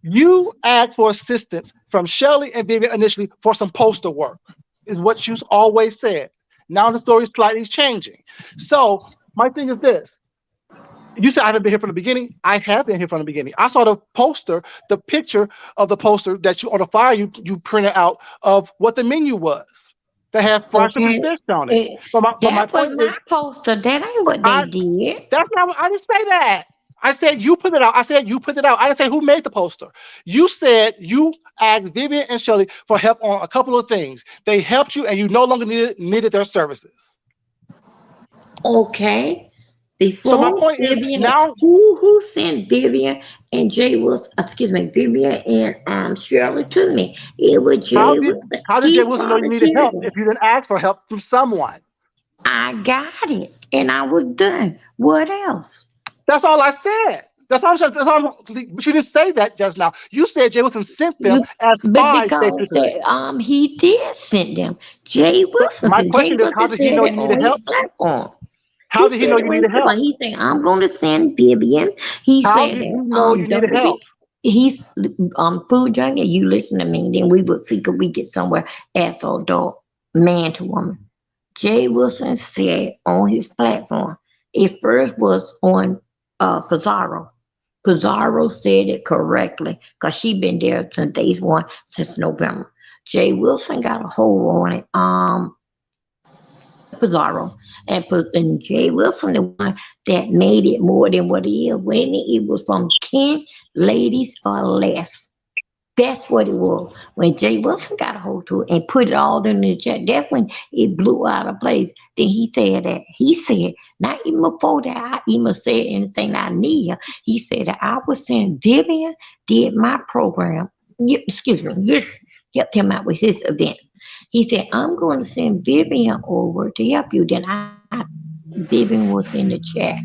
Speaker 5: you asked for assistance from Shelley and Vivian initially for some poster work, is what you always said. Now the story is slightly changing. So my thing is this: you said I haven't been here from the beginning. I have been here from the beginning. I saw the poster, the picture of the poster that you, or the flyer you printed out of what the menu was that had fried shrimp and
Speaker 4: okay.
Speaker 5: fish on it.
Speaker 4: It,
Speaker 5: But my
Speaker 4: that was
Speaker 5: point is,
Speaker 4: my poster. That ain't what they
Speaker 5: I
Speaker 4: did.
Speaker 5: that's not I didn't say that. I said you put it out. I said you put it out. I didn't say who made the poster. You said you asked Vivian and Shelley for help on a couple of things. They helped you, and you no longer needed their services.
Speaker 4: Okay.
Speaker 5: So my
Speaker 4: Before
Speaker 5: point is
Speaker 4: Vivian,
Speaker 5: now,
Speaker 4: who sent Vivian and Jay Wilson? Excuse me, Vivian and Shirley to me. It was
Speaker 5: how
Speaker 4: Jay
Speaker 5: did
Speaker 4: Wilson.
Speaker 5: how did Jay
Speaker 4: He
Speaker 5: Wilson know you needed
Speaker 4: volunteered
Speaker 5: help
Speaker 4: it.
Speaker 5: if you didn't ask for help from someone?
Speaker 4: I got it, and I was done. What else?
Speaker 5: That's all I said. But you didn't say that just now. You said Jay Wilson sent them
Speaker 4: You,
Speaker 5: as
Speaker 4: but
Speaker 5: spies,
Speaker 4: because
Speaker 5: basically.
Speaker 4: he did send them. Jay
Speaker 5: But
Speaker 4: Wilson
Speaker 5: my
Speaker 4: said. Jay
Speaker 5: question is, how
Speaker 4: Wilson
Speaker 5: did he
Speaker 4: said
Speaker 5: know
Speaker 4: it
Speaker 5: you needed
Speaker 4: on his
Speaker 5: help?
Speaker 4: platform.
Speaker 5: How
Speaker 4: He
Speaker 5: did he
Speaker 4: said
Speaker 5: know
Speaker 4: it
Speaker 5: you
Speaker 4: when he
Speaker 5: needed help?
Speaker 4: He said, I'm going to send Vivian. He
Speaker 5: How
Speaker 4: said
Speaker 5: did
Speaker 4: that
Speaker 5: he know you needed
Speaker 4: Dovie,
Speaker 5: help?
Speaker 4: he's food junkie. You listen to me, then we will see could we get somewhere as an adult, man to woman. Jay Wilson said on his platform, it first was on Pizarro. Pizarro said it correctly because she been there since day one, since November. Jay Wilson got a hold on it. Pizarro and Jay Wilson, the one that made it more than what it is. When it was from 10 ladies or less. That's what it was. When Jay Wilson got a hold to it and put it all in the chat, that's when it blew out of place. Then he said that. He said, not even before that I even said anything I need. He said that I was saying Vivian did my program. Excuse me, yes, helped him out with his event. He said, I'm going to send Vivian over to help you. Vivian was in the chat.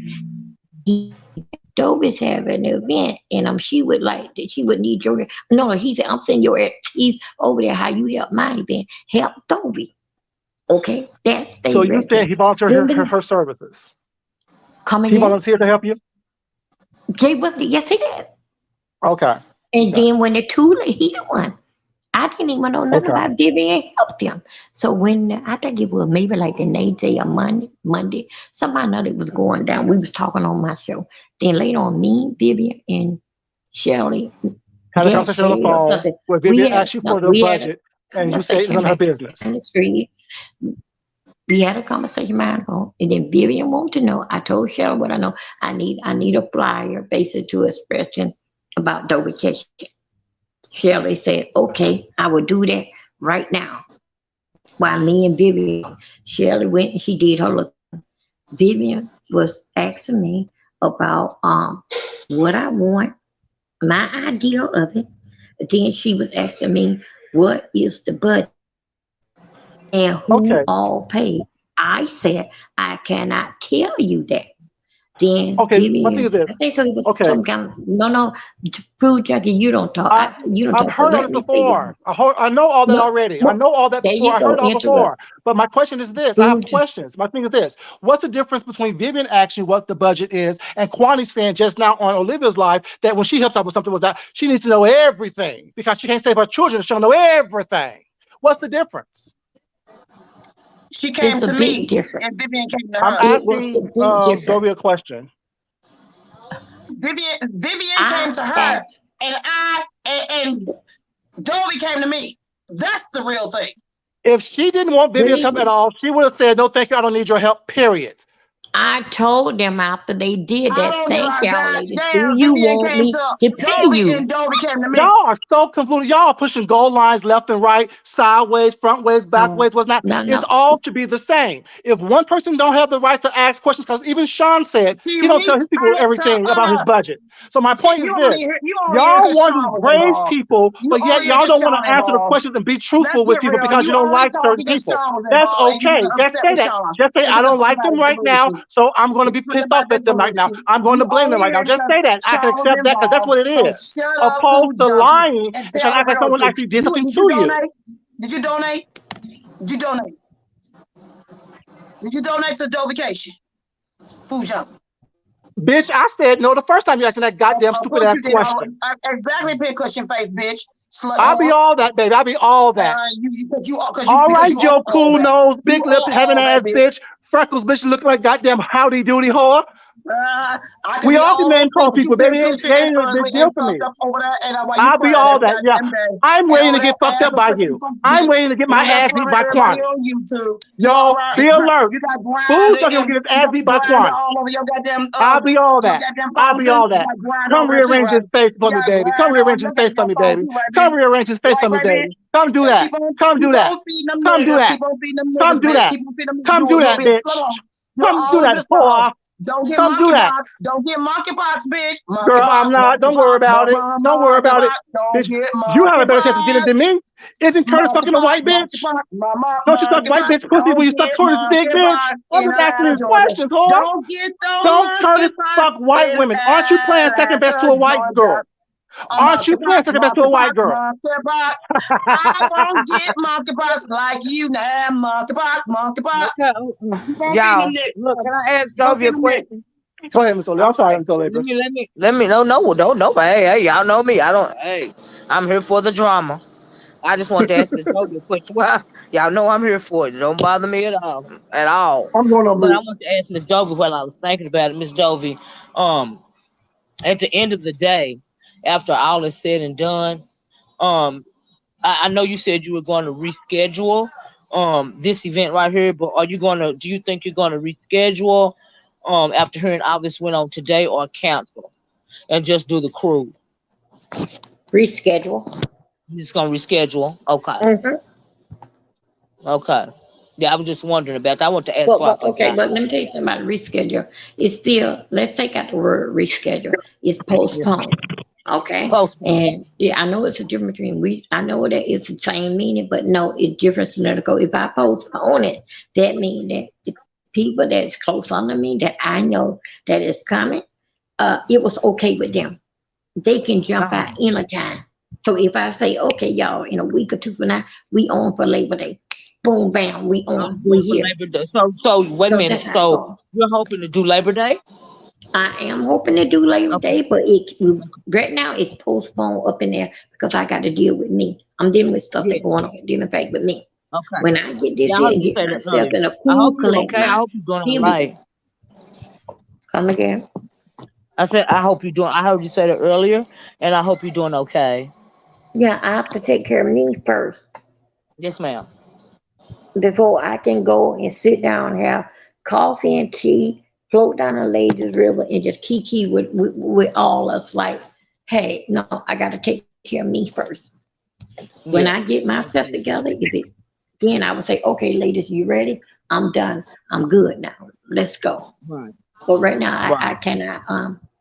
Speaker 4: He said, Dovie's having an event and she would like that she would need your no, he said, I'm sending your expertise over there how you help my event. Help Dovie. Okay, that
Speaker 5: So
Speaker 4: stayed
Speaker 5: you
Speaker 4: right
Speaker 5: said
Speaker 4: there.
Speaker 5: he volunteered
Speaker 4: Then they
Speaker 5: her services.
Speaker 4: come
Speaker 5: He
Speaker 4: again.
Speaker 5: volunteered to help you?
Speaker 4: Jay Wesley, yes he did.
Speaker 5: Okay.
Speaker 4: And
Speaker 5: Okay.
Speaker 4: then when the two he the one. I didn't even know nothing
Speaker 5: Okay.
Speaker 4: about Vivian helped him. So when I think it was maybe like the next day or Monday, somebody know that was going down. We was talking on my show. Then later on, me, Vivian, and Shirley,
Speaker 5: Had a
Speaker 4: that
Speaker 5: conversation on the
Speaker 4: day or
Speaker 5: phone
Speaker 4: something,
Speaker 5: where Vivian asked you for the
Speaker 4: we had a
Speaker 5: budget and you said it's
Speaker 4: conversation
Speaker 5: none of her
Speaker 4: behind
Speaker 5: business.
Speaker 4: the street. We had a conversation behind the phone, and then Vivian wanted to know. I told Shirley what I know. I need a flyer basically to expression about DovieCation. Shirley said, "Okay, I will do that right now." While me and Vivian, Shirley went and she did her little thing. Vivian was asking me about what I want, my idea of it. Then she was asking me what is the budget. and who
Speaker 5: Okay.
Speaker 4: all paid. I said, I cannot tell you that. Then
Speaker 5: Okay. My thing
Speaker 4: Vivian,
Speaker 5: is
Speaker 4: I
Speaker 5: this.
Speaker 4: think so it was
Speaker 5: Okay.
Speaker 4: some kind of, no, food junkie, you don't talk.
Speaker 5: I,
Speaker 4: You don't
Speaker 5: I've
Speaker 4: talk, so
Speaker 5: heard all
Speaker 4: let
Speaker 5: this
Speaker 4: me say this.
Speaker 5: before. I know all that
Speaker 4: No,
Speaker 5: already. I
Speaker 4: well,
Speaker 5: know all that
Speaker 4: there
Speaker 5: before.
Speaker 4: you
Speaker 5: I heard
Speaker 4: go,
Speaker 5: it all
Speaker 4: interrupt.
Speaker 5: before. But my question is this. I have
Speaker 4: Food,
Speaker 5: questions. My thing is this. What's the difference between Vivian asking what the budget is and Quanney saying just now on Olivia's live that when she helps out with something was that she needs to know everything because she can't save her children. She'll know everything. What's the difference?
Speaker 2: She came
Speaker 4: it's a
Speaker 2: to
Speaker 4: big
Speaker 2: me,
Speaker 4: difference.
Speaker 2: and Vivian came to
Speaker 5: I'm
Speaker 2: her.
Speaker 4: It was a
Speaker 5: asking
Speaker 4: big difference.
Speaker 5: Dovie a question.
Speaker 2: Vivian came
Speaker 4: I
Speaker 2: to her,
Speaker 4: asked,
Speaker 2: and and Dovie came to me. That's the real thing.
Speaker 5: If she didn't want Vivian's help at
Speaker 4: Baby,
Speaker 5: all, she would have said, no, thank you. I don't need your help, period.
Speaker 4: I told them after they did
Speaker 2: I
Speaker 4: that,
Speaker 2: don't give
Speaker 4: thank
Speaker 2: a
Speaker 4: y'all ladies. Do
Speaker 2: damn.
Speaker 4: you
Speaker 2: Vivian
Speaker 4: want
Speaker 2: came
Speaker 4: me
Speaker 2: to
Speaker 4: to pay
Speaker 2: Dovie,
Speaker 4: you?
Speaker 2: and Dovie came to me.
Speaker 5: Y'all are so convoluted. Y'all are pushing goal lines left and right, sideways, front ways, back
Speaker 4: No,
Speaker 5: ways, what's not.
Speaker 4: no,
Speaker 5: It's
Speaker 4: no.
Speaker 5: all to be the same. If one person don't have the right to ask questions, because even Sean said
Speaker 2: She
Speaker 5: he don't tell his
Speaker 2: reached
Speaker 5: people
Speaker 2: out to
Speaker 5: everything about his budget. So my
Speaker 2: She,
Speaker 5: point is this.
Speaker 2: you only hear
Speaker 5: Y'all
Speaker 2: because
Speaker 5: want
Speaker 2: Sean
Speaker 5: to
Speaker 2: was
Speaker 5: praise
Speaker 2: involved.
Speaker 5: people,
Speaker 2: You
Speaker 5: but yet
Speaker 2: only hear
Speaker 5: y'all
Speaker 2: because
Speaker 5: don't want
Speaker 2: Sean
Speaker 5: to answer the
Speaker 2: involved.
Speaker 5: questions and be
Speaker 2: Let's
Speaker 5: truthful with
Speaker 2: get
Speaker 5: people
Speaker 2: real.
Speaker 5: because
Speaker 2: You
Speaker 5: you don't
Speaker 2: only
Speaker 5: like
Speaker 2: talk
Speaker 5: certain
Speaker 2: because
Speaker 5: people.
Speaker 2: Sean was
Speaker 5: That's
Speaker 2: involved, and you
Speaker 5: okay.
Speaker 2: want to
Speaker 5: Just
Speaker 2: upset
Speaker 5: say
Speaker 2: with
Speaker 5: that.
Speaker 2: Sean.
Speaker 5: Just say
Speaker 2: So
Speaker 5: I
Speaker 2: get the
Speaker 5: don't
Speaker 2: fuck
Speaker 5: like
Speaker 2: out
Speaker 5: them
Speaker 2: of the
Speaker 5: right now,
Speaker 2: bullshit.
Speaker 5: so I'm going to
Speaker 2: Get
Speaker 5: be
Speaker 2: the fuck
Speaker 5: pissed off
Speaker 2: about that
Speaker 5: at them right now.
Speaker 2: bullshit.
Speaker 5: I'm going
Speaker 2: You
Speaker 5: to blame them
Speaker 2: only
Speaker 5: right
Speaker 2: hear
Speaker 5: now.
Speaker 2: it
Speaker 5: Just
Speaker 2: because
Speaker 5: say that. I can
Speaker 2: Sean was
Speaker 5: accept that because that's
Speaker 2: involved.
Speaker 5: what it
Speaker 2: So
Speaker 5: is.
Speaker 2: shut up,
Speaker 5: Opposed
Speaker 2: food
Speaker 5: to
Speaker 2: junkie,
Speaker 5: lying
Speaker 2: and
Speaker 5: and trying to
Speaker 2: tell the
Speaker 5: act like
Speaker 2: real
Speaker 5: someone
Speaker 2: truth.
Speaker 5: actually did something
Speaker 2: Did you
Speaker 5: to you.
Speaker 2: donate? Did you donate? Did you donate? Did you donate to DovieCation? Food junkie.
Speaker 5: Bitch, I said no the first time you asked me that goddamn
Speaker 2: Of
Speaker 5: stupid
Speaker 2: course
Speaker 5: ass
Speaker 2: you did.
Speaker 5: question.
Speaker 2: Exactly, pin cushion face, bitch, slut
Speaker 5: I'll be
Speaker 2: whore.
Speaker 5: all that, baby. I'll be all that.
Speaker 2: All
Speaker 5: All
Speaker 2: because
Speaker 5: right,
Speaker 2: you are
Speaker 5: Joe
Speaker 2: all
Speaker 5: Cool
Speaker 2: that.
Speaker 5: Nose,
Speaker 2: You
Speaker 5: big lip,
Speaker 2: are
Speaker 5: having
Speaker 2: all that,
Speaker 5: ass
Speaker 2: bitch.
Speaker 5: bitch, freckles bitch, look like goddamn howdy doody whore.
Speaker 2: I can
Speaker 5: We
Speaker 2: be
Speaker 5: all can
Speaker 2: all
Speaker 5: name
Speaker 2: those things,
Speaker 5: call
Speaker 2: but you
Speaker 5: people,
Speaker 2: been
Speaker 5: baby. It
Speaker 2: pissy and
Speaker 5: ain't a
Speaker 2: ugly
Speaker 5: big deal
Speaker 2: and
Speaker 5: for me.
Speaker 2: fucked up over there, and why you
Speaker 5: I'll be
Speaker 2: crying
Speaker 5: all
Speaker 2: every
Speaker 5: that. Yeah,
Speaker 2: goddamn day.
Speaker 5: I'm
Speaker 2: And
Speaker 5: waiting
Speaker 2: over
Speaker 5: to get
Speaker 2: there
Speaker 5: fucked up
Speaker 2: ass
Speaker 5: by
Speaker 2: upset you
Speaker 5: you.
Speaker 2: from
Speaker 5: I'm
Speaker 2: bitch.
Speaker 5: waiting to get
Speaker 2: And
Speaker 5: my
Speaker 2: over there
Speaker 5: ass beat
Speaker 2: flirting
Speaker 5: by
Speaker 2: everybody
Speaker 5: Quanney.
Speaker 2: on YouTube. You all
Speaker 5: Yo,
Speaker 2: right?
Speaker 5: be alert.
Speaker 2: You got
Speaker 5: Food
Speaker 2: grinder
Speaker 5: talking will
Speaker 2: and
Speaker 5: get his
Speaker 2: you
Speaker 5: ass
Speaker 2: got
Speaker 5: beat by
Speaker 2: grinder
Speaker 5: Quanney.
Speaker 2: all over
Speaker 5: I'll be all
Speaker 2: your
Speaker 5: that.
Speaker 2: goddamn
Speaker 5: I'll
Speaker 2: phone
Speaker 5: be
Speaker 2: too.
Speaker 5: all
Speaker 2: You
Speaker 5: that.
Speaker 2: got grinder
Speaker 5: Come
Speaker 2: over there too,
Speaker 5: rearrange his
Speaker 2: right?
Speaker 5: face
Speaker 2: You
Speaker 5: for me,
Speaker 2: got
Speaker 5: baby. Come
Speaker 2: grinder on
Speaker 5: rearrange his
Speaker 2: your
Speaker 5: face for
Speaker 2: goddamn
Speaker 5: me,
Speaker 2: phone
Speaker 5: baby.
Speaker 2: too, right,
Speaker 5: Come
Speaker 2: bitch?
Speaker 5: rearrange his face for me,
Speaker 2: Right, bitch?
Speaker 5: baby. Come do
Speaker 2: Yeah,
Speaker 5: that. Come do
Speaker 2: keep
Speaker 5: that.
Speaker 2: on feeding them
Speaker 5: Come do
Speaker 2: niggas.
Speaker 5: that.
Speaker 2: Keep on feeding them
Speaker 5: Come
Speaker 2: niggas,
Speaker 5: do
Speaker 2: bitch.
Speaker 5: that.
Speaker 2: Keep on feeding them.
Speaker 5: Come do
Speaker 2: You'll
Speaker 5: that,
Speaker 2: be a slut
Speaker 5: bitch.
Speaker 2: on. You'll
Speaker 5: Come do
Speaker 2: always be
Speaker 5: that,
Speaker 2: a slut on.
Speaker 5: whore.
Speaker 2: Don't get
Speaker 5: Come do that.
Speaker 2: monkeypox. Don't get monkeypox, bitch.
Speaker 5: Girl, I'm not. Don't worry about it. Don't worry about it.
Speaker 2: Monkeypox. Don't
Speaker 5: Bitch,
Speaker 2: get
Speaker 5: you have a better chance of getting
Speaker 2: monkeypox.
Speaker 5: it than me. Isn't Curtis fucking a
Speaker 2: Monkeypox.
Speaker 5: white bitch?
Speaker 2: Monkeypox.
Speaker 5: Don't you suck white
Speaker 2: Monkeypox.
Speaker 5: bitch pussy when
Speaker 2: Don't
Speaker 5: you suck
Speaker 2: get
Speaker 5: Curtis' dick, bitch?
Speaker 2: monkeypox
Speaker 5: I'm
Speaker 2: in
Speaker 5: just asking
Speaker 2: Atlanta,
Speaker 5: these
Speaker 2: Georgia.
Speaker 5: questions, whore.
Speaker 2: Don't get no
Speaker 5: Don't Curtis
Speaker 2: monkeypox
Speaker 5: fuck white
Speaker 2: in
Speaker 5: women. Aren't you playing second best to
Speaker 2: Atlanta,
Speaker 5: a white
Speaker 2: Georgia.
Speaker 5: girl? Aren't you playing second best to a white girl?
Speaker 2: Monkeypox. I won't get monkeypox like you now. Monkeypox.
Speaker 1: Okay,
Speaker 2: You gonna feed them
Speaker 1: y'all. Look,
Speaker 2: niggas.
Speaker 1: can I ask
Speaker 2: You gonna
Speaker 1: Dovie
Speaker 2: feed
Speaker 1: a
Speaker 2: them niggas.
Speaker 1: question?
Speaker 5: Go ahead, Miss Olivia.
Speaker 1: All
Speaker 5: I'm sorry,
Speaker 1: right.
Speaker 5: Miss Olivia.
Speaker 1: No. Hey, y'all know me. I don't. Hey, I'm here for the drama. I just want to ask Miss Dovie a question. Well, y'all know I'm here for it. It don't bother me at all. At all.
Speaker 5: I'm going on
Speaker 1: But I
Speaker 5: mute.
Speaker 1: want to ask Miss Dovie while I was thinking about it, Miss Dovie. Um, at the end of the day, after all is said and done, um, I know you said you were going to reschedule this event right here, but are you gonna? Do you think you're going to reschedule after hearing all this went on today, or cancel and just do the cruise?
Speaker 4: reschedule.
Speaker 1: You just gonna reschedule? Okay,
Speaker 4: Mm-hmm.
Speaker 1: okay. Yeah, I was just wondering about that. I want to ask so I
Speaker 4: Okay,
Speaker 1: forgot.
Speaker 4: but let me tell you something about reschedule. It's still, let's take out the word reschedule. It's
Speaker 1: Yes, ma'am.
Speaker 4: postpone. Okay.
Speaker 1: Postpone.
Speaker 4: And yeah, I know it's a difference between I know that it's the same meaning, but no, it's different than go. If I postpone it, that means that the people that's close under me that I know that is coming, it was okay with them. They can jump out
Speaker 1: Uh-huh.
Speaker 4: anytime. So if I say, okay, y'all, in a week or two from now, we on for Labor Day. Boom, bam, we on,
Speaker 1: I'm
Speaker 4: we
Speaker 1: going for
Speaker 4: here.
Speaker 1: Labor Day. So wait a
Speaker 4: So that's
Speaker 1: minute.
Speaker 4: how it
Speaker 1: So
Speaker 4: goes.
Speaker 1: you're hoping to do Labor Day?
Speaker 4: I am hoping to do Labor
Speaker 1: Okay.
Speaker 4: Day, but right now it's postponed up in there because I got to deal with me. I'm dealing with stuff
Speaker 1: Yeah.
Speaker 4: that going on, dealing fact with me.
Speaker 1: Okay.
Speaker 4: When I get
Speaker 1: Yeah,
Speaker 4: this
Speaker 1: I
Speaker 4: here
Speaker 1: heard
Speaker 4: and
Speaker 1: you
Speaker 4: get
Speaker 1: say that
Speaker 4: myself
Speaker 1: earlier.
Speaker 4: in a
Speaker 1: I hope
Speaker 4: cool,
Speaker 1: you're
Speaker 4: collect
Speaker 1: okay. I
Speaker 4: my,
Speaker 1: hope you're doing all
Speaker 4: then we
Speaker 1: right.
Speaker 4: go. Come again.
Speaker 1: I said I hope you're doing. I heard you say that earlier, and I hope you're doing okay.
Speaker 4: Yeah, I have to take care of me first
Speaker 1: Yes, ma'am.
Speaker 4: before I can go and sit down, have coffee and tea, float down the ladies river, and just kiki with all us. Like, hey, no, I got to take care of me first. When I
Speaker 1: Yeah.
Speaker 4: get myself
Speaker 1: That's it.
Speaker 4: together, then I would say, okay, ladies, you ready? I'm done. I'm good now. Let's go.
Speaker 1: Right.
Speaker 4: But right now, I
Speaker 1: Right.
Speaker 4: cannot.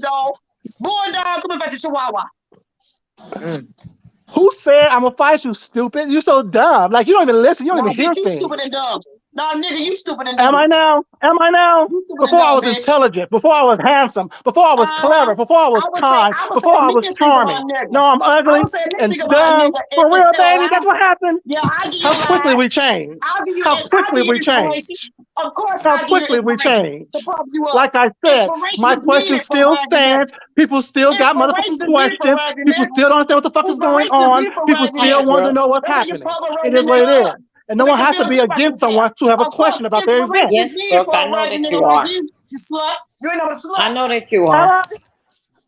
Speaker 2: Bulldog. Bulldog, come and fetch the Chihuahua.
Speaker 1: Mm.
Speaker 5: Who said I'm gonna fight you, stupid? You so dumb. Like you don't even listen. You don't
Speaker 2: Nah,
Speaker 5: even hear
Speaker 2: bitch, you stupid and
Speaker 5: things.
Speaker 2: dumb. Nah, nigga, you stupid and dumb.
Speaker 5: Am I now? Am I now?
Speaker 2: You stupid and
Speaker 5: Before I
Speaker 2: dumb,
Speaker 5: was
Speaker 2: bitch.
Speaker 5: intelligent, before I was handsome, before I was clever, before I was kind,
Speaker 2: I would say
Speaker 5: before I
Speaker 2: me
Speaker 5: was
Speaker 2: just think
Speaker 5: charming.
Speaker 2: about niggas.
Speaker 5: No, I'm
Speaker 2: I
Speaker 5: ugly
Speaker 2: would say me
Speaker 5: and
Speaker 2: think about a
Speaker 5: dumb.
Speaker 2: nigga
Speaker 5: For real,
Speaker 2: instead of
Speaker 5: baby. That's
Speaker 2: lies.
Speaker 5: what happened.
Speaker 2: Yeah, I'll give you
Speaker 5: How quickly
Speaker 2: lies.
Speaker 5: we change.
Speaker 2: I'll give
Speaker 5: How quickly we change.
Speaker 2: inspiration. Of course,
Speaker 5: How
Speaker 2: I'll give you
Speaker 5: quickly we
Speaker 2: inspiration
Speaker 5: change.
Speaker 2: to pump you up.
Speaker 5: Like I said,
Speaker 2: Inspiration
Speaker 5: my
Speaker 2: is
Speaker 5: question
Speaker 2: needed for
Speaker 5: still
Speaker 2: rising up.
Speaker 5: stands. People still got motherfucking
Speaker 2: Inspiration is needed for
Speaker 5: questions.
Speaker 2: rising
Speaker 5: People
Speaker 2: up.
Speaker 5: still don't understand what the fuck is going
Speaker 2: Inspiration is
Speaker 5: on.
Speaker 2: needed for
Speaker 5: People
Speaker 2: rising
Speaker 5: still
Speaker 2: up.
Speaker 5: want to
Speaker 1: Girl.
Speaker 5: know what's
Speaker 2: That's why your
Speaker 5: happening.
Speaker 2: brother
Speaker 5: It
Speaker 2: raised
Speaker 5: is
Speaker 2: the
Speaker 5: what it
Speaker 2: nigga
Speaker 5: is.
Speaker 2: up.
Speaker 5: And no one has to be against someone to have a question about their event.
Speaker 4: Yes, Brooke, I know that you are.
Speaker 2: You slut. You ain't no slut.
Speaker 4: I know that you
Speaker 5: All
Speaker 4: are.
Speaker 5: right?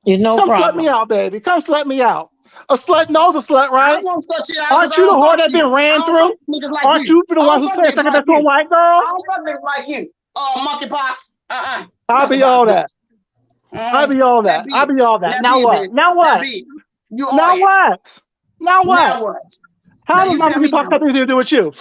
Speaker 4: There's no
Speaker 5: Come slut
Speaker 4: problem.
Speaker 5: me out, baby. Come slut me out. A slut knows a slut,
Speaker 2: I
Speaker 5: right?
Speaker 2: won't slut you out
Speaker 5: Aren't
Speaker 2: because
Speaker 5: you
Speaker 2: I
Speaker 5: the
Speaker 2: don't
Speaker 5: whore
Speaker 2: fuck
Speaker 5: that
Speaker 2: you.
Speaker 5: been ran
Speaker 2: I don't
Speaker 5: through?
Speaker 2: fuck niggas like
Speaker 5: Aren't
Speaker 2: you.
Speaker 5: you the
Speaker 2: I
Speaker 5: one
Speaker 2: don't
Speaker 5: who
Speaker 2: fuck
Speaker 5: said
Speaker 2: niggas
Speaker 5: second
Speaker 2: like
Speaker 5: that to a
Speaker 2: you.
Speaker 5: white
Speaker 2: I
Speaker 5: girl?
Speaker 2: don't fuck niggas like you. Monkeypox.
Speaker 5: I'll be
Speaker 2: Monkeypox,
Speaker 5: all
Speaker 2: bitch.
Speaker 5: that. I'll be all that. I'll be all that.
Speaker 2: Now
Speaker 5: Now
Speaker 2: be it,
Speaker 5: what?
Speaker 2: bitch.
Speaker 5: Now
Speaker 2: Now
Speaker 5: what?
Speaker 2: be it. You
Speaker 5: Now
Speaker 2: are it.
Speaker 5: what? Now
Speaker 2: Now
Speaker 5: what?
Speaker 2: what?
Speaker 5: How
Speaker 2: Now
Speaker 5: does
Speaker 2: you
Speaker 5: my
Speaker 2: tell me
Speaker 5: monkeypox
Speaker 2: now.
Speaker 5: have anything to do with you?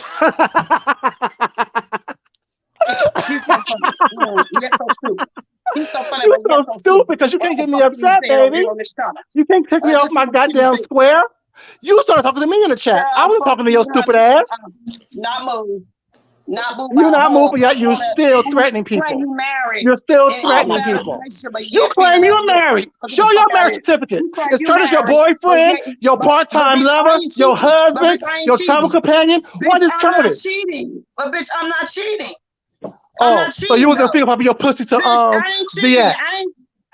Speaker 2: He's so funny. You're so stupid. He's so funny,
Speaker 5: You're
Speaker 2: but you're
Speaker 5: so
Speaker 2: so
Speaker 5: stupid
Speaker 2: stupid.
Speaker 5: because you
Speaker 2: What
Speaker 5: can't
Speaker 2: the
Speaker 5: get me
Speaker 2: fuck you
Speaker 5: upset,
Speaker 2: saying over
Speaker 5: baby.
Speaker 2: here on this channel?
Speaker 5: You can't take me off
Speaker 2: Listen
Speaker 5: my
Speaker 2: to what she was
Speaker 5: goddamn
Speaker 2: saying.
Speaker 5: square. You started talking to me in the chat. I wasn't talking to your stupid ass.
Speaker 2: Not move. Not move
Speaker 5: You're
Speaker 2: by a
Speaker 5: not
Speaker 2: whole
Speaker 5: moving yet. You're
Speaker 2: on that
Speaker 5: still
Speaker 2: who
Speaker 5: threatening
Speaker 2: claim
Speaker 5: people.
Speaker 2: you married
Speaker 5: You're still
Speaker 2: and
Speaker 4: Oh
Speaker 2: in a
Speaker 5: threatening
Speaker 4: my
Speaker 2: bad
Speaker 5: people.
Speaker 4: goodness.
Speaker 2: relationship, but
Speaker 5: You
Speaker 2: yet
Speaker 5: claim
Speaker 2: feeding
Speaker 5: you're
Speaker 2: that dick.
Speaker 5: married.
Speaker 2: So get
Speaker 5: Show
Speaker 2: the
Speaker 5: your
Speaker 2: fuck out of
Speaker 5: marriage
Speaker 2: here.
Speaker 5: certificate.
Speaker 2: You claim
Speaker 5: Is
Speaker 2: you
Speaker 5: Curtis your
Speaker 2: married, but
Speaker 5: boyfriend,
Speaker 2: yet,
Speaker 5: your
Speaker 2: but
Speaker 5: part-time
Speaker 2: bitch, I
Speaker 5: lover,
Speaker 2: ain't
Speaker 5: your
Speaker 2: cheating. But
Speaker 5: husband,
Speaker 2: bitch, I ain't
Speaker 5: your travel
Speaker 2: cheating.
Speaker 5: companion? What
Speaker 2: Bitch,
Speaker 5: is
Speaker 2: I'm not
Speaker 5: Curtis?
Speaker 2: cheating. But bitch, I'm not cheating. I'm
Speaker 5: Oh,
Speaker 2: not
Speaker 5: so you
Speaker 2: cheating
Speaker 5: was gonna
Speaker 2: though.
Speaker 5: feed up your pussy to
Speaker 2: Bitch, I ain't
Speaker 5: the
Speaker 2: cheating.
Speaker 5: ex.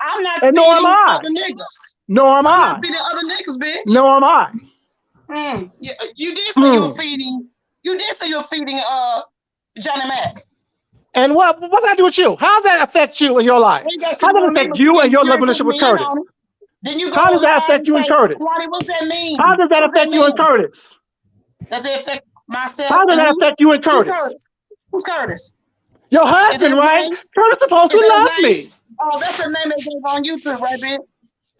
Speaker 2: I'm not
Speaker 5: And nor am
Speaker 2: feeding
Speaker 5: I.
Speaker 2: other niggas.
Speaker 5: Nor am
Speaker 2: I'm not
Speaker 5: I.
Speaker 2: feeding other niggas, bitch.
Speaker 5: Nor am I.
Speaker 2: You did say you were feeding. You did say you were feeding Johnny Mac.
Speaker 5: And what does that do with you? How does that affect you in your life?
Speaker 2: You got
Speaker 5: How
Speaker 2: something
Speaker 5: does it
Speaker 2: on me,
Speaker 5: affect
Speaker 2: but
Speaker 5: you and your
Speaker 2: you
Speaker 5: love
Speaker 2: ain't put
Speaker 5: relationship with
Speaker 2: me in
Speaker 5: Curtis?
Speaker 2: on it. Then you go
Speaker 5: How does that
Speaker 2: live
Speaker 5: affect
Speaker 2: and
Speaker 5: you and
Speaker 2: say,
Speaker 5: Curtis?
Speaker 2: Quanney, what's that mean?
Speaker 5: How does that
Speaker 2: What's that
Speaker 5: affect you and
Speaker 2: mean?
Speaker 5: Curtis?
Speaker 2: Does it affect myself
Speaker 5: How does
Speaker 2: and
Speaker 5: that
Speaker 2: who?
Speaker 5: affect you and
Speaker 2: Who's
Speaker 5: Curtis?
Speaker 2: Curtis? Who's Curtis?
Speaker 5: Your
Speaker 2: Is that
Speaker 5: husband,
Speaker 2: his
Speaker 5: right?
Speaker 2: name?
Speaker 5: Curtis supposed
Speaker 2: Is
Speaker 5: to
Speaker 2: that his
Speaker 5: love
Speaker 2: name?
Speaker 5: me.
Speaker 2: Oh, that's the name they gave on YouTube, right, bitch?